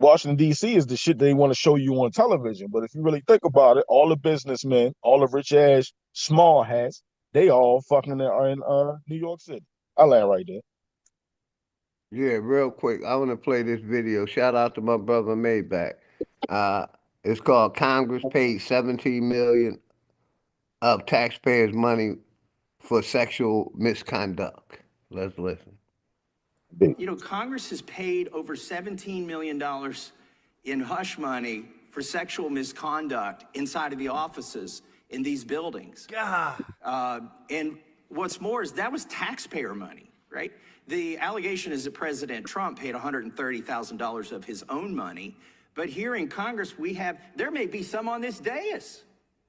Washington, D.C. is the shit they want to show you on television. But if you really think about it, all the businessmen, all the rich ass small hats, they all fucking are in New York City. I land right there. Yeah, real quick. I want to play this video. Shout out to my brother Maybach. It's called Congress Paid $17 million of taxpayers' money for sexual misconduct. Let's listen. You know, Congress has paid over $17 million in hush money for sexual misconduct inside of the offices in these buildings. And what's more is that was taxpayer money, right? The allegation is that President Trump paid $130,000 of his own money. But here in Congress, there may be some on this dais.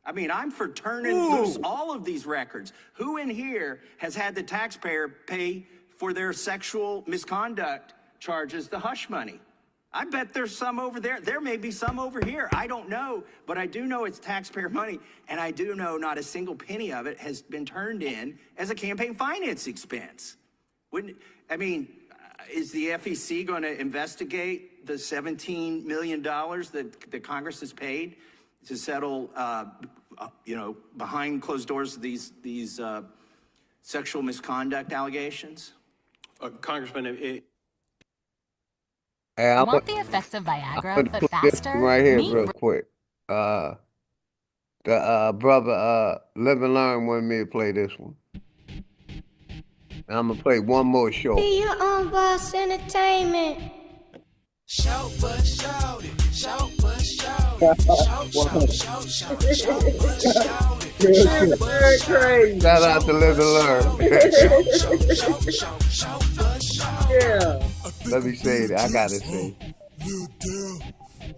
I mean, I'm for turning loose all of these records. Who in here has had the taxpayer pay for their sexual misconduct charges the hush money? I bet there's some over there. There may be some over here. I don't know, but I do know it's taxpayer money, and I do know not a single penny of it has been turned in as a campaign finance expense. Is the FEC going to investigate the $17 million that Congress has paid to settle, behind closed doors these sexual misconduct allegations? Congressman, Hey, Want the effects of Viagra, but faster? Right here, real quick. The brother Live and Learn wanted me to play this one. And I'm gonna play one more show. Be your own boss entertainment. Shout but shout it, shout but shout it, shout but shout it. Shout out to Live and Learn. Yeah. Let me say it. I gotta say. Little girl,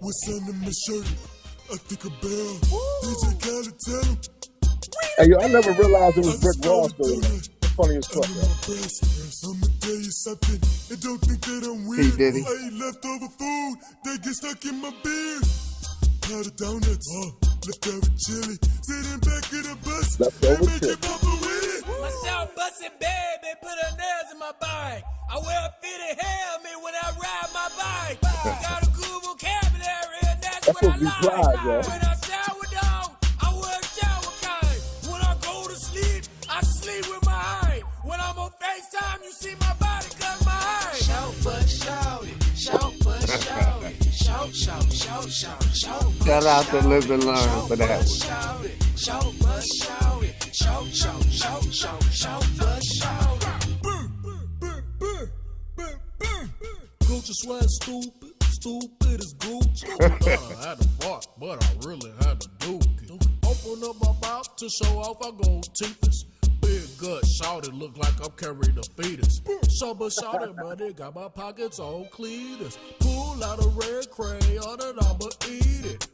what's under my shirt? I think a bell. DJ Khaled, tell him. Hey, yo, I never realized it was Rick Ross, though. Funny as fuck, man. I'ma tell you something. And don't think that I'm weird. He did it. I eat leftover food that gets stuck in my beard. Powder donuts, leftover chili. Sitting back of the bus. Leftover make chili. it bubble with it. My shout bustin' baby, put her nails in my bike. I wear a fitted helmet when I ride my bike. Got a good vocabulary and that's what I like. When I shower down, I wear a shower kind. When I go to sleep, I sleep with my eye. When I'm on FaceTime, you see my body cause my eye. Shout but shout it, shout but shout it. Shout, shout, shout, shout, shout. Shout out to Live and Learn for that one. Shout it, shout but shout it. Shout, shout, shout, shout, shout but shout it. Gucci swag stupid, stupid as Gucci. I had to fart, but I really had to do it. Open up my mouth to show off I gold teethers. Big gut, shout it, look like I'm carrying a fetus. Sober shout it, but it got my pockets on cleaners. Pull out a red crayon and I'ma eat it.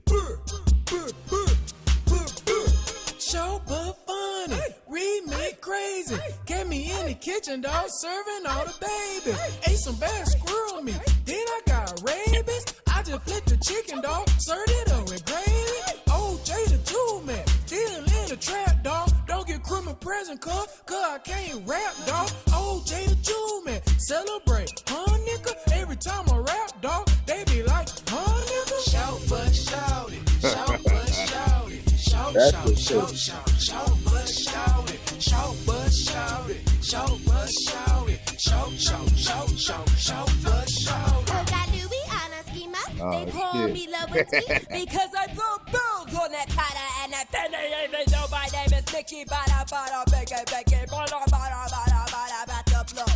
Show but funny, remake crazy. Get me in the kitchen, dog, serving all the babies. Ate some bad squirrel meat, then I got rabies. I just flipped the chicken, dog, served it up with gravy. OJ the Jew man, still in the trap, dog. Don't get criminal present, cuz I can't rap, dog. OJ the Jew man, celebrate, huh, nigga? Every time I rap, dog, they be like, huh, nigga? Shout but shout it, shout but shout it. Shout, shout, shout, shout, shout, but shout it. Shout, but shout it. Shout, but shout it. Shout, shout, shout, shout, shout, but shout it. They call me Liberty because I blow bills on that cutter and I even though my name is Nicky Bada Bada Biggie Biggie Bada Bada Bada Bada Bada Blow.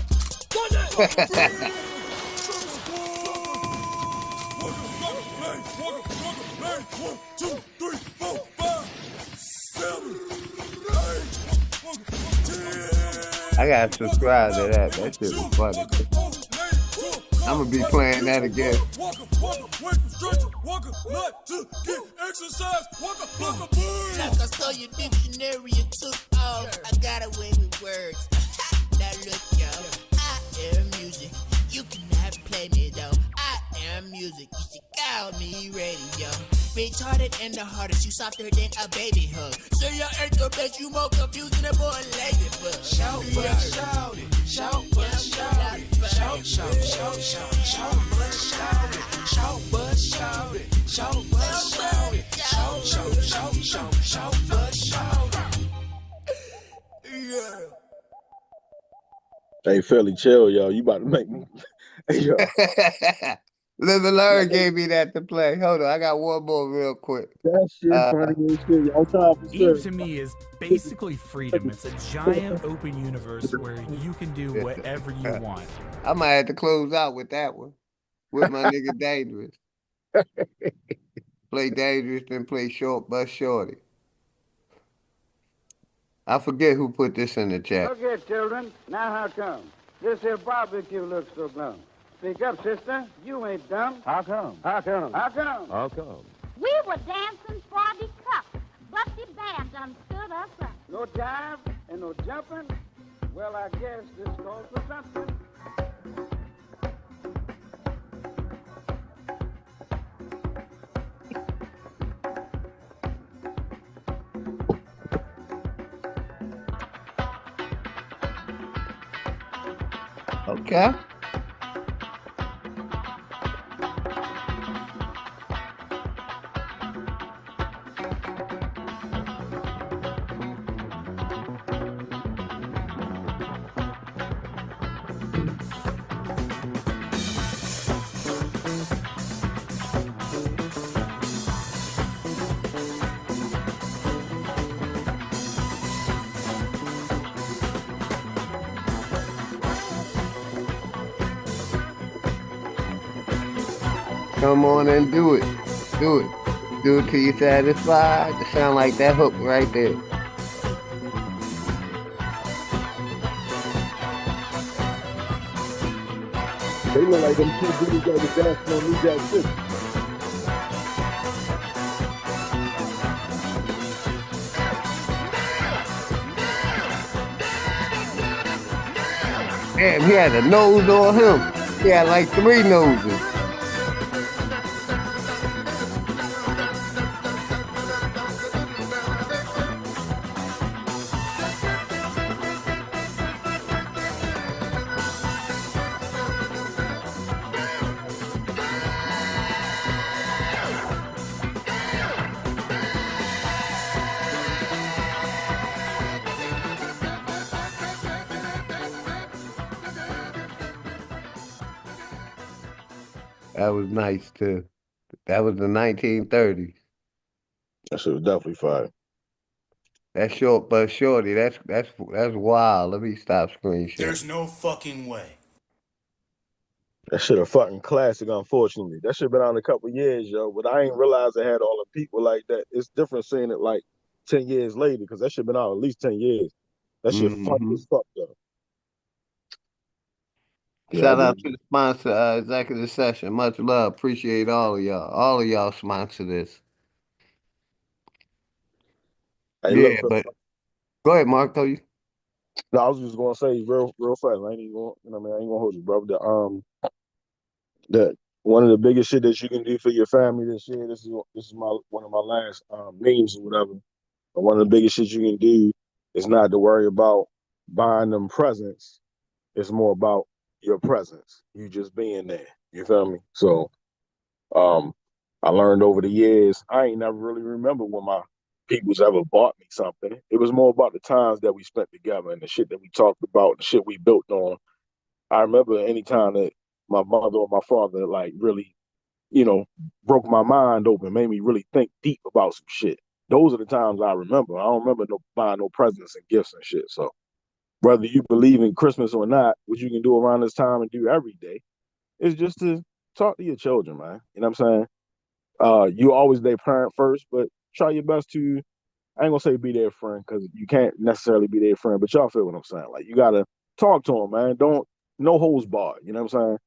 One, two, three, four, five, 7, 8, 10. I gotta subscribe to that. That shit was funny. I'm gonna be playing that again. Like I stole your dictionary and took off. I got away with words. Now look, yo, I am music. You cannot play me though. I am music. You should call me radio. Retarded and the hardest. You softer than a baby hug. So you ain't the best. You more confused than a boy ladybug. Shout but shout it. Shout but shout it. Shout, shout, shout, shout, shout but shout it. Shout but Hey, fairly chill, yo. You about to make me. Hey, yo. Live and Learn gave me that to play. Hold on, I got one more real quick. That shit funny as shit. Yo. I'm trying for sure. Eve to me is basically freedom. It's a giant open universe where you can do whatever you want. I might have to close out with that one. With my nigga Dangerous. Play Dangerous, then play Short Bus Shorty. I forget who put this in the chat. Look here, children. Now how come? This here barbecue looks so glum. Speak up, sister. You ain't dumb. How come? How come? How come? How come? We were dancing for the cup, but the band done stood us up. No jive and no jumping? Well, I guess this calls for something. Okay. Come on and do it. Do it. Do it till you're satisfied. It sound like that hook right there. They look like them two dudes that was dancing on New Jack City. Damn, he had a nose on him. He had like 3 noses. That was nice too. That was the 1930s. That shit was definitely fire. That Short Bus Shorty, that's wild. Let me stop screen sharing. There's no fucking way. That shit a fucking classic, unfortunately. That shit been out a couple years, yo. But I ain't realized it had all the people like that. It's different seeing it like 10 years later, because that shit been out at least 10 years. That shit funny as fuck, though. Shout out to the sponsor, Executive Session. Much love. Appreciate all of y'all. All of y'all sponsor this. Hey, yeah, look, but go ahead, Mark. Tell you. No, I was just gonna say real fast. I ain't even gonna, you know, what I mean, I ain't gonna hold you, bro. That one of the biggest shit that you can do for your family this year. This is one of my last memes or whatever. But one of the biggest shit you can do is not to worry about buying them presents. It's more about your presence. You just being there. You feel me? So, I learned over the years. I ain't never really remember when my people's ever bought me something. It was more about the times that we spent together and the shit that we talked about, the shit we built on. I remember any time that my mother or my father like really, you know, broke my mind open, made me really think deep about some shit. Those are the times I remember. I don't remember buying no presents and gifts and shit. So whether you believe in Christmas or not, what you can do around this time and do every day is just to talk to your children, man. You know what I'm saying? You always their parent first, but try your best to, I ain't gonna say be their friend, because you can't necessarily be their friend, but y'all feel what I'm saying. Like, you gotta talk to them, man. No holds barred. You know what I'm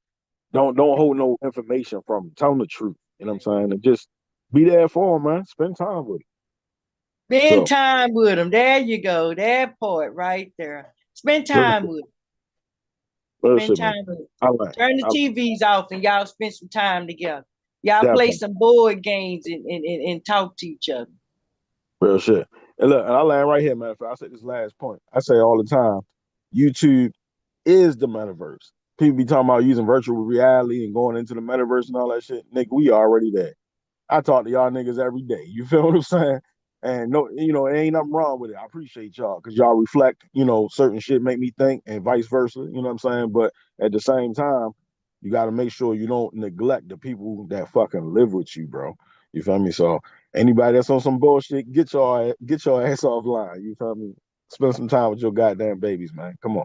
saying? Don't hold no information from them. Tell them the truth. You know what I'm saying? And just be there for them, man. Spend time with them. Spend time with them. There you go. That part right there. Spend time with them. Spend time with them. Turn the TVs off and y'all spend some time together. Y'all play some board games and talk to each other. Real shit. And look, and I land right here, man. I say this last point. I say all the time, YouTube is the metaverse. People be talking about using virtual reality and going into the metaverse and all that shit. Nigga, we already there. I talk to y'all niggas every day. You feel what I'm saying? And no, it ain't nothing wrong with it. I appreciate y'all because y'all reflect, certain shit make me think and vice versa. You know what I'm saying? But at the same time, you got to make sure you don't neglect the people that fucking live with you, bro. You feel me? So anybody that's on some bullshit, get your ass offline. You feel me? Spend some time with your goddamn babies, man. Come on,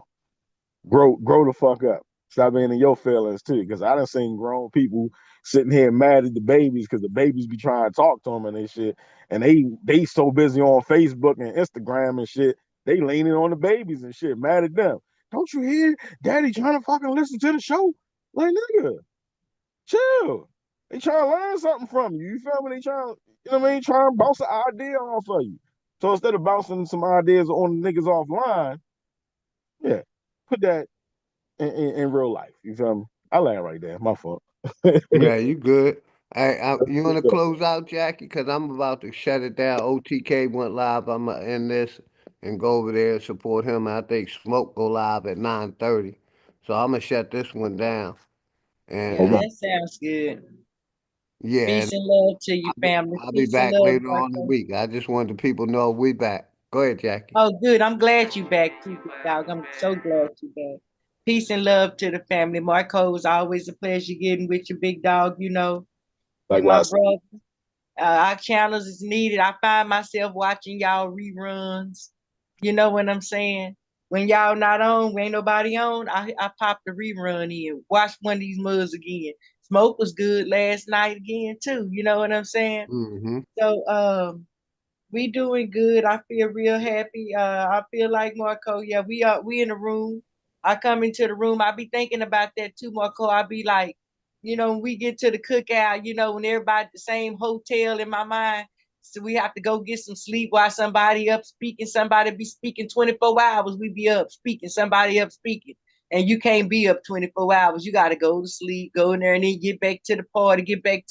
grow the fuck up. Stop being in your feelings too, because I done seen grown people sitting here mad at the babies because the babies be trying to talk to them and they shit, and they so busy on Facebook and Instagram and shit, they leaning on the babies and shit, mad at them. Don't you hear daddy trying to fucking listen to the show? Like, nigga, chill. They trying to learn something from you. You feel me? They trying, you know what I mean? Trying to bounce an idea off of you. So instead of bouncing some ideas on the niggas offline, yeah, put that in real life. You feel me? I land right there. My fault. Yeah, you good. You want to close out, Jackie? Because I'm about to shut it down. OTK went live. I'm going to end this and go over there and support him. I think Smoke go live at 9:30. So I'm going to shut this one down. And Yeah, that sounds good. yeah, Peace and love to your family. I'll be Peace and back love, later on in the Marco. week. I just wanted the people to know we back. Go ahead, Jackie. Oh, good. I'm glad you back too, big dog. I'm so glad you back. Peace and love to the family. Marco, it's always a pleasure getting with you, big dog. And my Likewise. brother. Our channels is needed. I find myself watching y'all reruns. You know what I'm saying? When y'all not on, when ain't nobody on, I pop the rerun in. Watch one of these mugs again. Smoke was good last night again too. You know what I'm saying? Mm-hmm. So we doing good. I feel real happy. I feel like Marco. Yeah, we in the room. I come into the room. I be thinking about that too, Marco. I be like, when we get to the cookout, when everybody at the same hotel in my mind. So we have to go get some sleep while somebody up speaking. Somebody be speaking 24 hours. We be up speaking. Somebody up speaking. And you can't be up 24 hours. You got to go to sleep, go in there, and then get back to the party, get back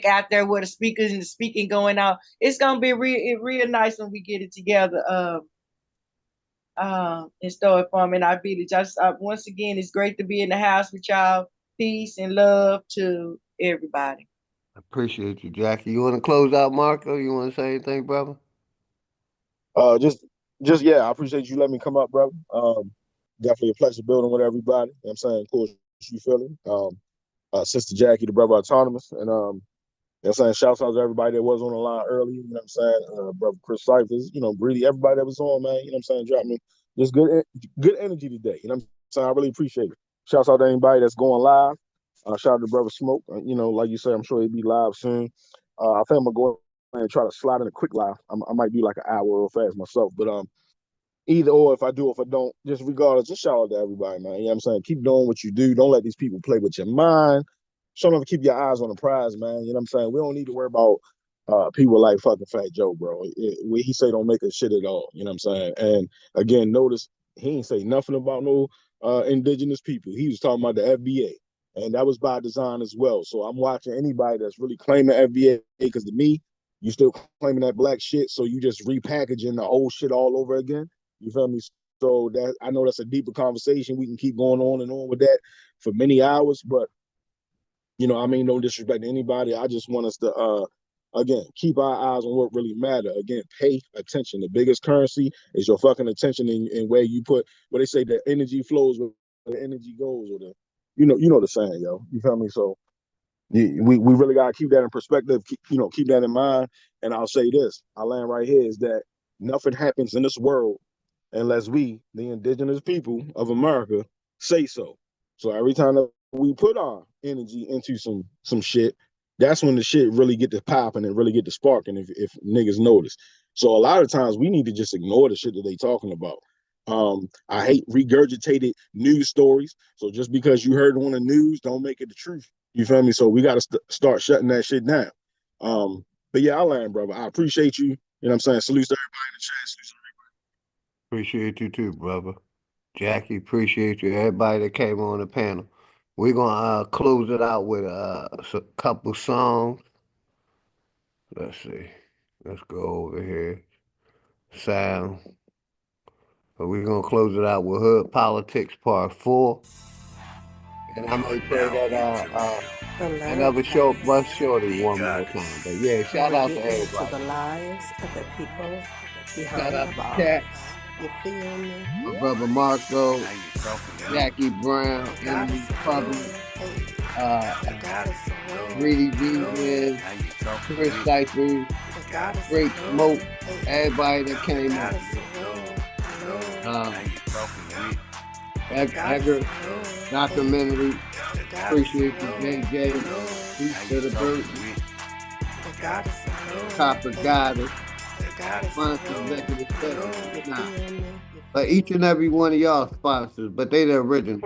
out there where the speakers and the speaking going on. It's gonna be real nice when we get it together. And start farming our village. Once again, it's great to be in the house with y'all. Peace and love to everybody. Appreciate you, Jackie. You want to close out, Marco? You want to say anything, brother? Just yeah, I appreciate you letting me come up, brother. Definitely a pleasure building with everybody. You know what I'm saying, of course, you feeling. Sister Jackie, the brother autonomous, and you know what I'm saying, shouts out to everybody that was on the line earlier. You know what I'm saying, brother Chris Cyphers, Greedy, everybody that was on, man. You know what I'm saying, drop me just good energy today. You know what I'm saying, I really appreciate it. Shouts out to anybody that's going live. Shout out to brother Smoke. Like you said, I'm sure he'll be live soon. I think I'm gonna go and try to slide in a quick live. I might do like an hour real fast myself, but either or, if I do, if I don't, just regardless, just shout out to everybody, man. You know what I'm saying? Keep doing what you do. Don't let these people play with your mind. Show them to keep your eyes on the prize, man. You know what I'm saying? We don't need to worry about people like fucking Fat Joe, bro. He say don't make a shit at all. You know what I'm saying? And again, notice he ain't say nothing about no indigenous people. He was talking about the FBA. And that was by design as well. So I'm watching anybody that's really claiming FBA, because to me, you still claiming that black shit, so you just repackaging the old shit all over again. You feel me? So that, I know that's a deeper conversation. We can keep going on and on with that for many hours, but no disrespect to anybody. I just want us to again keep our eyes on what really matter. Again, pay attention. The biggest currency is your fucking attention, and where you put what they say, the energy flows where the energy goes, or the the saying, yo. You feel me? So we really gotta keep that in perspective, keep that in mind. And I'll say this, I land right here, is that nothing happens in this world unless we, the indigenous people of America, say so. So every time that we put our energy into some shit, that's when the shit really get to popping and really get to sparking, if niggas notice. So a lot of times we need to just ignore the shit that they talking about. I hate regurgitated news stories. So just because you heard it on the news, don't make it the truth. You feel me? So we got to start shutting that shit down. But yeah, I land, brother. I appreciate you. You know what I'm saying? Salute to everybody in the chat. Salute to Appreciate you too, brother. Jackie, appreciate you. Everybody that came on the panel. We're gonna close it out with a couple songs. Let's see. Let's go over here. Sound. But we're gonna close it out with Hood Politics Part 4. And I'm gonna play that another short bus shorty one more time. But yeah, shout out to everybody. The lives of the people Shout behind out the to bars. Cat, You feel me? my brother Marco, Jackie Brown, Emily Public, Greedy Vegan, Chris Cyphers, Great Smoke, everybody that came out. Edgar, documentary, appreciate you, JJ, Peace to the Bird, Copper Goddess, sponsor executive special. Nah. But each and every one of y'all sponsors, but they the original.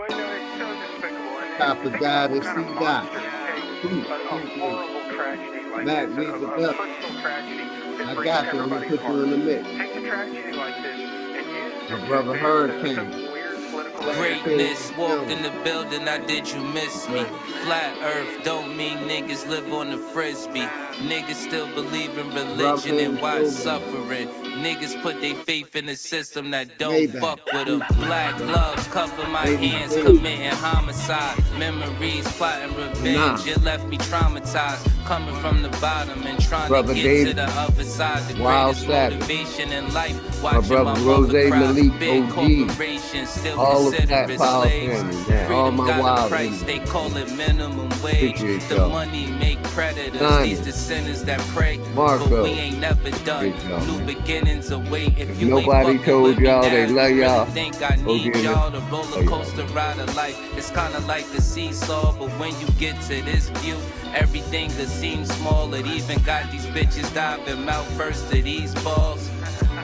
Copper Goddess, C. Dot, Mac, leave it up. I got you, I'm gonna put you in the mix. My brother Hurricane. Greatness walked in the building, I did you miss me? Flat earth don't mean niggas live on the frisbee. Niggas still believe in religion and why suffering. Niggas put their faith in a system that don't fuck with them. Black gloves cover my hands, committing homicide. Memories plotting revenge, it left me traumatized. Coming from the bottom and trying to get to the other side. The greatest motivation in life, watching my mother cry. Big corporations still consider it slaves. Freedom got a price, they call it minimum wage. The money make predators, these descendants that pray. But we ain't never done. New beginnings await. If you nobody told y'all they love y'all, think I need y'all to roller coaster ride of life. It's kinda like a seesaw, but when you get to this view, everything that seems small. It even got these bitches diving mouth first to these balls.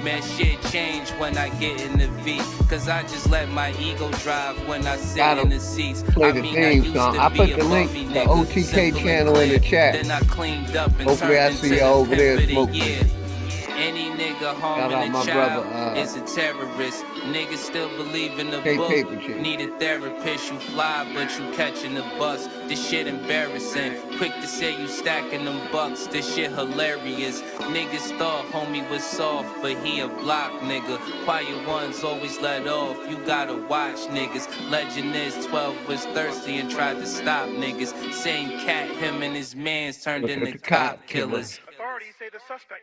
Man, shit change when I get in the V. Cause I just let my ego drive when I sit in the seats. Play the theme song. I put the link to the OTK channel in the chat. Then I cleaned up and hopefully I see you over there smoking. Any nigga harming a child is a terrorist. Niggas still believe in the book. Need a therapist. You fly, but you catching the bus. This shit embarrassing. Quick to say you stacking them bucks. This shit hilarious. Niggas thought homie was soft, but he a block nigga. Quiet ones always let off. You gotta watch niggas. Legend is 12 was thirsty and tried to stop niggas. Same cat, him and his mans turned into cop killers. Authorities say the suspect,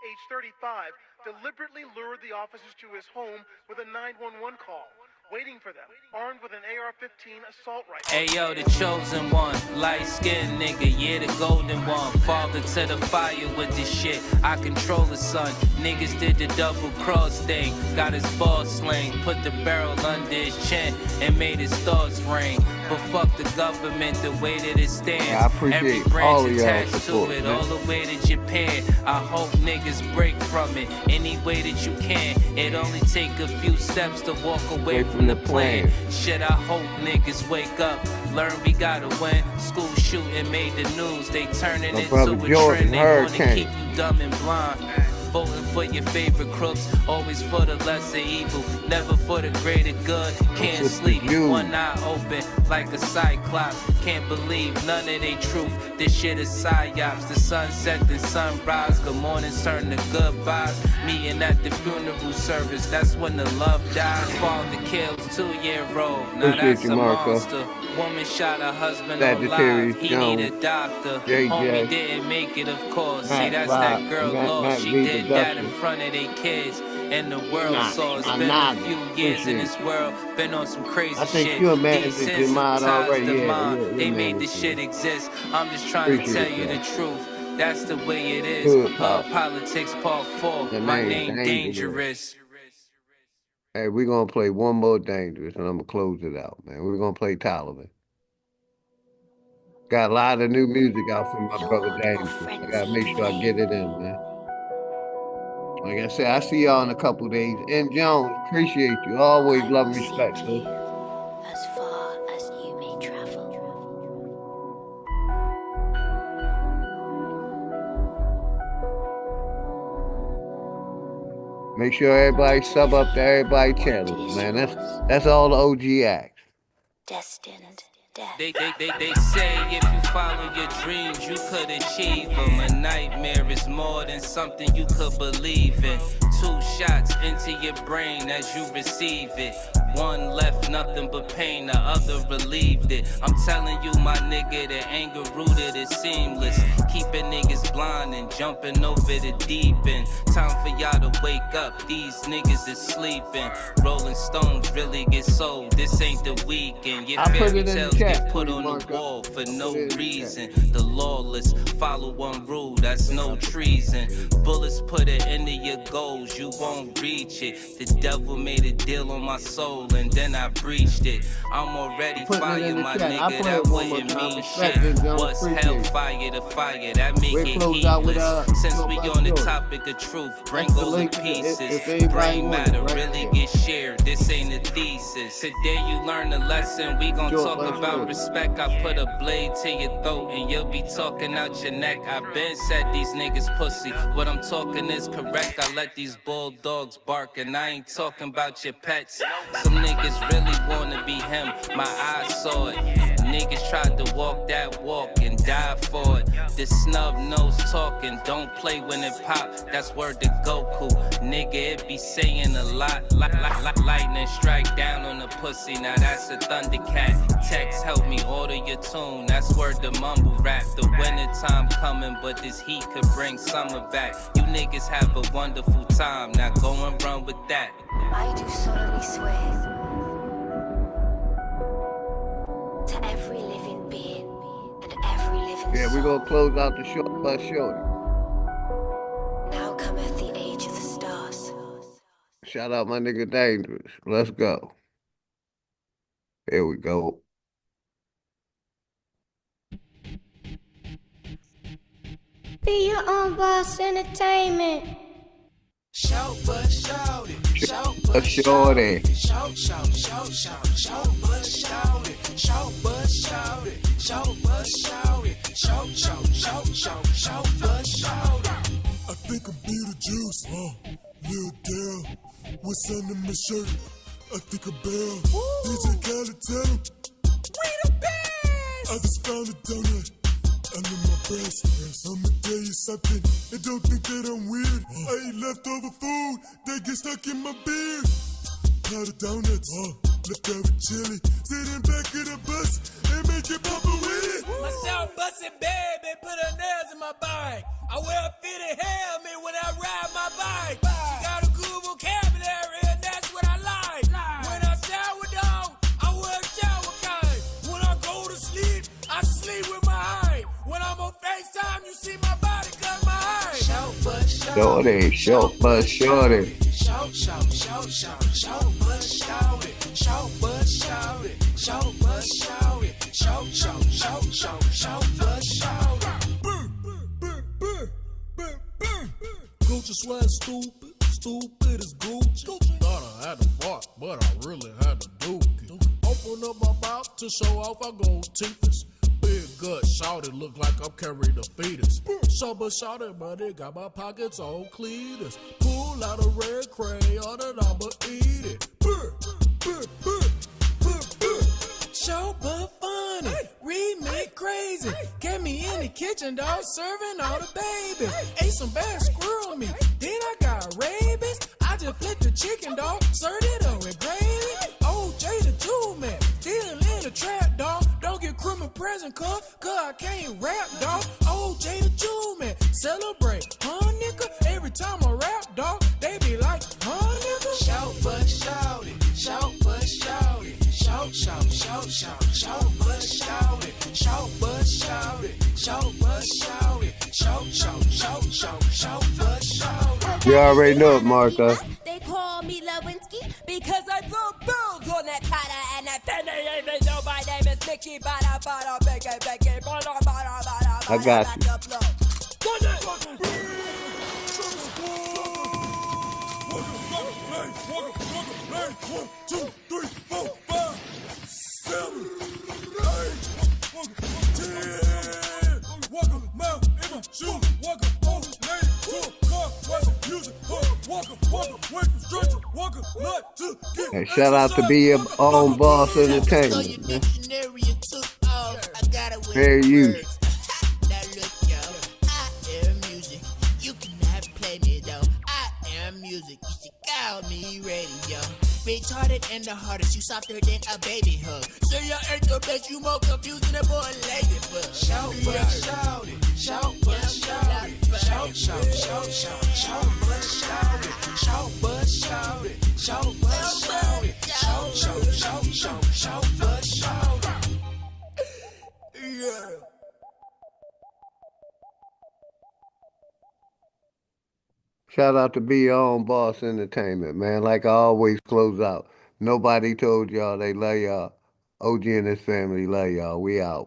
age 35, deliberately lured the officers to his home with a 911 call, waiting for them, armed with an AR-15 assault rifle. Hey yo, the chosen one, light-skinned nigga, yeah, the golden one. Father to the fire with this shit, I control the sun. Niggas did the double cross thing, got his ball sling, put the barrel under his chin and made his thoughts ring. But fuck the government, the way that it stands. Yeah, I appreciate every branch all of y'all attached support, to it, man. all the way to Japan. I hope niggas break from it any way that you can. It only take a few steps to walk away from the plan. Shit, I hope niggas wake up, learn we gotta win. School shooting made the news, they turn it into a trend. They wanna keep you dumb and blind. Voting for your favorite crooks, always for the lesser evil, never for the greater good. Can't sleep, one eye open like a cyclops. Can't believe none of they truth. This shit is psyops. The sunset and sunrise, good mornings turn to goodbyes. Meeting at the funeral service, that's when the love dies. Father kills 2-year-old, now that's a monster. Woman shot her husband alive, he need a doctor. Homie didn't make it, of course. See, that's that girl lost. She did that in front of their kids. And the world saw it's been a few years in this world. Been on some crazy shit. Desensitized the mind. They made this shit exist. I'm just trying to tell you the truth. That's the way it is. Politics Part 4. My name Dangerous. Hey, we're gonna play one more Dangerous and I'm gonna close it out, man. We're gonna play Taliban. Got a lot of new music out from my brother Dangerous. I gotta make sure I get it in, man. Like I said, I see y'all in a couple days. And Jones, appreciate you. Always love and respect, sir. As far as you may travel. Make sure everybody sub up to everybody's channels, man. That's all the OG acts. Destined death. They say if you follow your dreams, you could achieve them. A nightmare is more than something you could believe in. 2 shots into your brain as you receive it. One left nothing but pain, the other relieved it. I'm telling you, my nigga, the anger rooted is seamless. Keeping niggas blind and jumping over the deep end. Time for y'all to wake up, these niggas is sleeping. Rolling Stones really get sold, this ain't the weekend. Your fairy tales get put on the wall for no reason. The lawless follow one rule, that's no treason. Bullets put it into your goals, you won't reach it. The devil made a deal on my soul and then I breached it. I'm already fired, my nigga, that wouldn't mean shit. What's hellfire to fire, that make it heatless. Since we on the topic of truth, bring all the pieces. Brain matter really get shared, this ain't a thesis. Today you learn a lesson, we gon' talk about respect. I put a blade to your throat and you'll be talking out your neck. I been said these niggas pussy, what I'm talking is correct. I let these bulldogs bark and I ain't talking about your pets. Some niggas really wanna be him, my eyes saw it. Niggas tried to walk that walk and die for it. This snub nose talking, don't play when it pop, that's word to Goku. Nigga, it be saying a lot. Lightning strike down on the pussy, now that's a Thundercat. Text help me order your tune, that's word to mumble rap. The winter time coming, but this heat could bring summer back. You niggas have a wonderful time, now go and run with that. I do solemnly swear to every living being and every living Yeah, we're gonna close out the show by shorty. now cometh the age of the stars. Shout out my nigga Dangerous. Let's go. Here we go. Be your own boss, entertainment. Shout but shout it, shout A but shorty. shout, shout, shout, shout, shout but shout it, shout but shout it, shout but shout it, shout, shout, shout, shout, shout but shout it. I think I'm Beetlejuice, Lil Dale, what's under my shirt? I think a bell. DJ Khaled, tell him we the best. I just found a donut under my breast. I'ma tell you something, and don't think that I'm weird. I eat leftover food that gets stuck in my beard. Pot of donuts, leftover chili. Sit in back of the bus and make it pop with it. My shout bustin' baby, put her nails in my bike. I wear a fitted helmet when I ride my bike. She got a good vocabulary and that's what I like. When I shower dog, I wear a shower kind. When I go to sleep, I sleep with my eye. When I'm on FaceTime, you see my body cause my eye. Shout but shout. Shorty, shout but shorty. Shout, shout, shout, shout, shout but shout it. Shout but shout it. Shout but shout it. Shout, shout, shout, shout, shout but shout it. Gucci swag stupid, stupid as Gucci. Thought I had to fart, but I really had to do it. Open up my mouth to show off I go teethers. Big gut, shout it, look like I'm carrying a fetus. Shout it, but it got my pockets on cleaners. Pull out a red crayon and I'ma eat it. Show but funny, remake crazy. Get me in the kitchen, dog, serving all the babies. Ate some bad squirrel meat, then I got rabies. I just flipped the chicken, dog, served it up with gravy. OJ the Jew man, still in the trap, dog. Don't get criminal present, cuz I can't rap, dog. OJ the Jew man, celebrate, huh, nigga? Every time I rap, dog, they be like, huh, nigga? Shout but shout it, shout but shout it. Shout, shout, shout, shout, shout but shout it. Shout but shout it, shout but shout it. Shout, shout, shout, shout, shout but shout it. You already know it, Martha. They call me Lewinsky because I throw bills on that cutter and I didn't even know my name is Mickey. I got you. One, two, three, four, five, 7, 8, 10. Walk a mile in my shoes. Walk a old lady to a car. Watch music. Walk away from stretcher. Walk a lot to get. Hey, shout out to Be Your Own Boss Entertainment. Man. Fair use. Now look, yo, I am music. You cannot play me though. I am music. You should call me radio. Retarded and the hardest, you softer than a baby hug. Say you ain't the best, you more confused than a boy ladybug. Shout, but shout it, shout, but shout it, shout, shout, shout, shout, shout, but shout it, shout, but shout it, shout, but shout it, shout, shout, shout, shout, shout, but shout it. Yeah. Shout out to Be Your Own Boss Entertainment, man. Like I always close out. Nobody told y'all they love y'all. OG and his family love y'all. We out.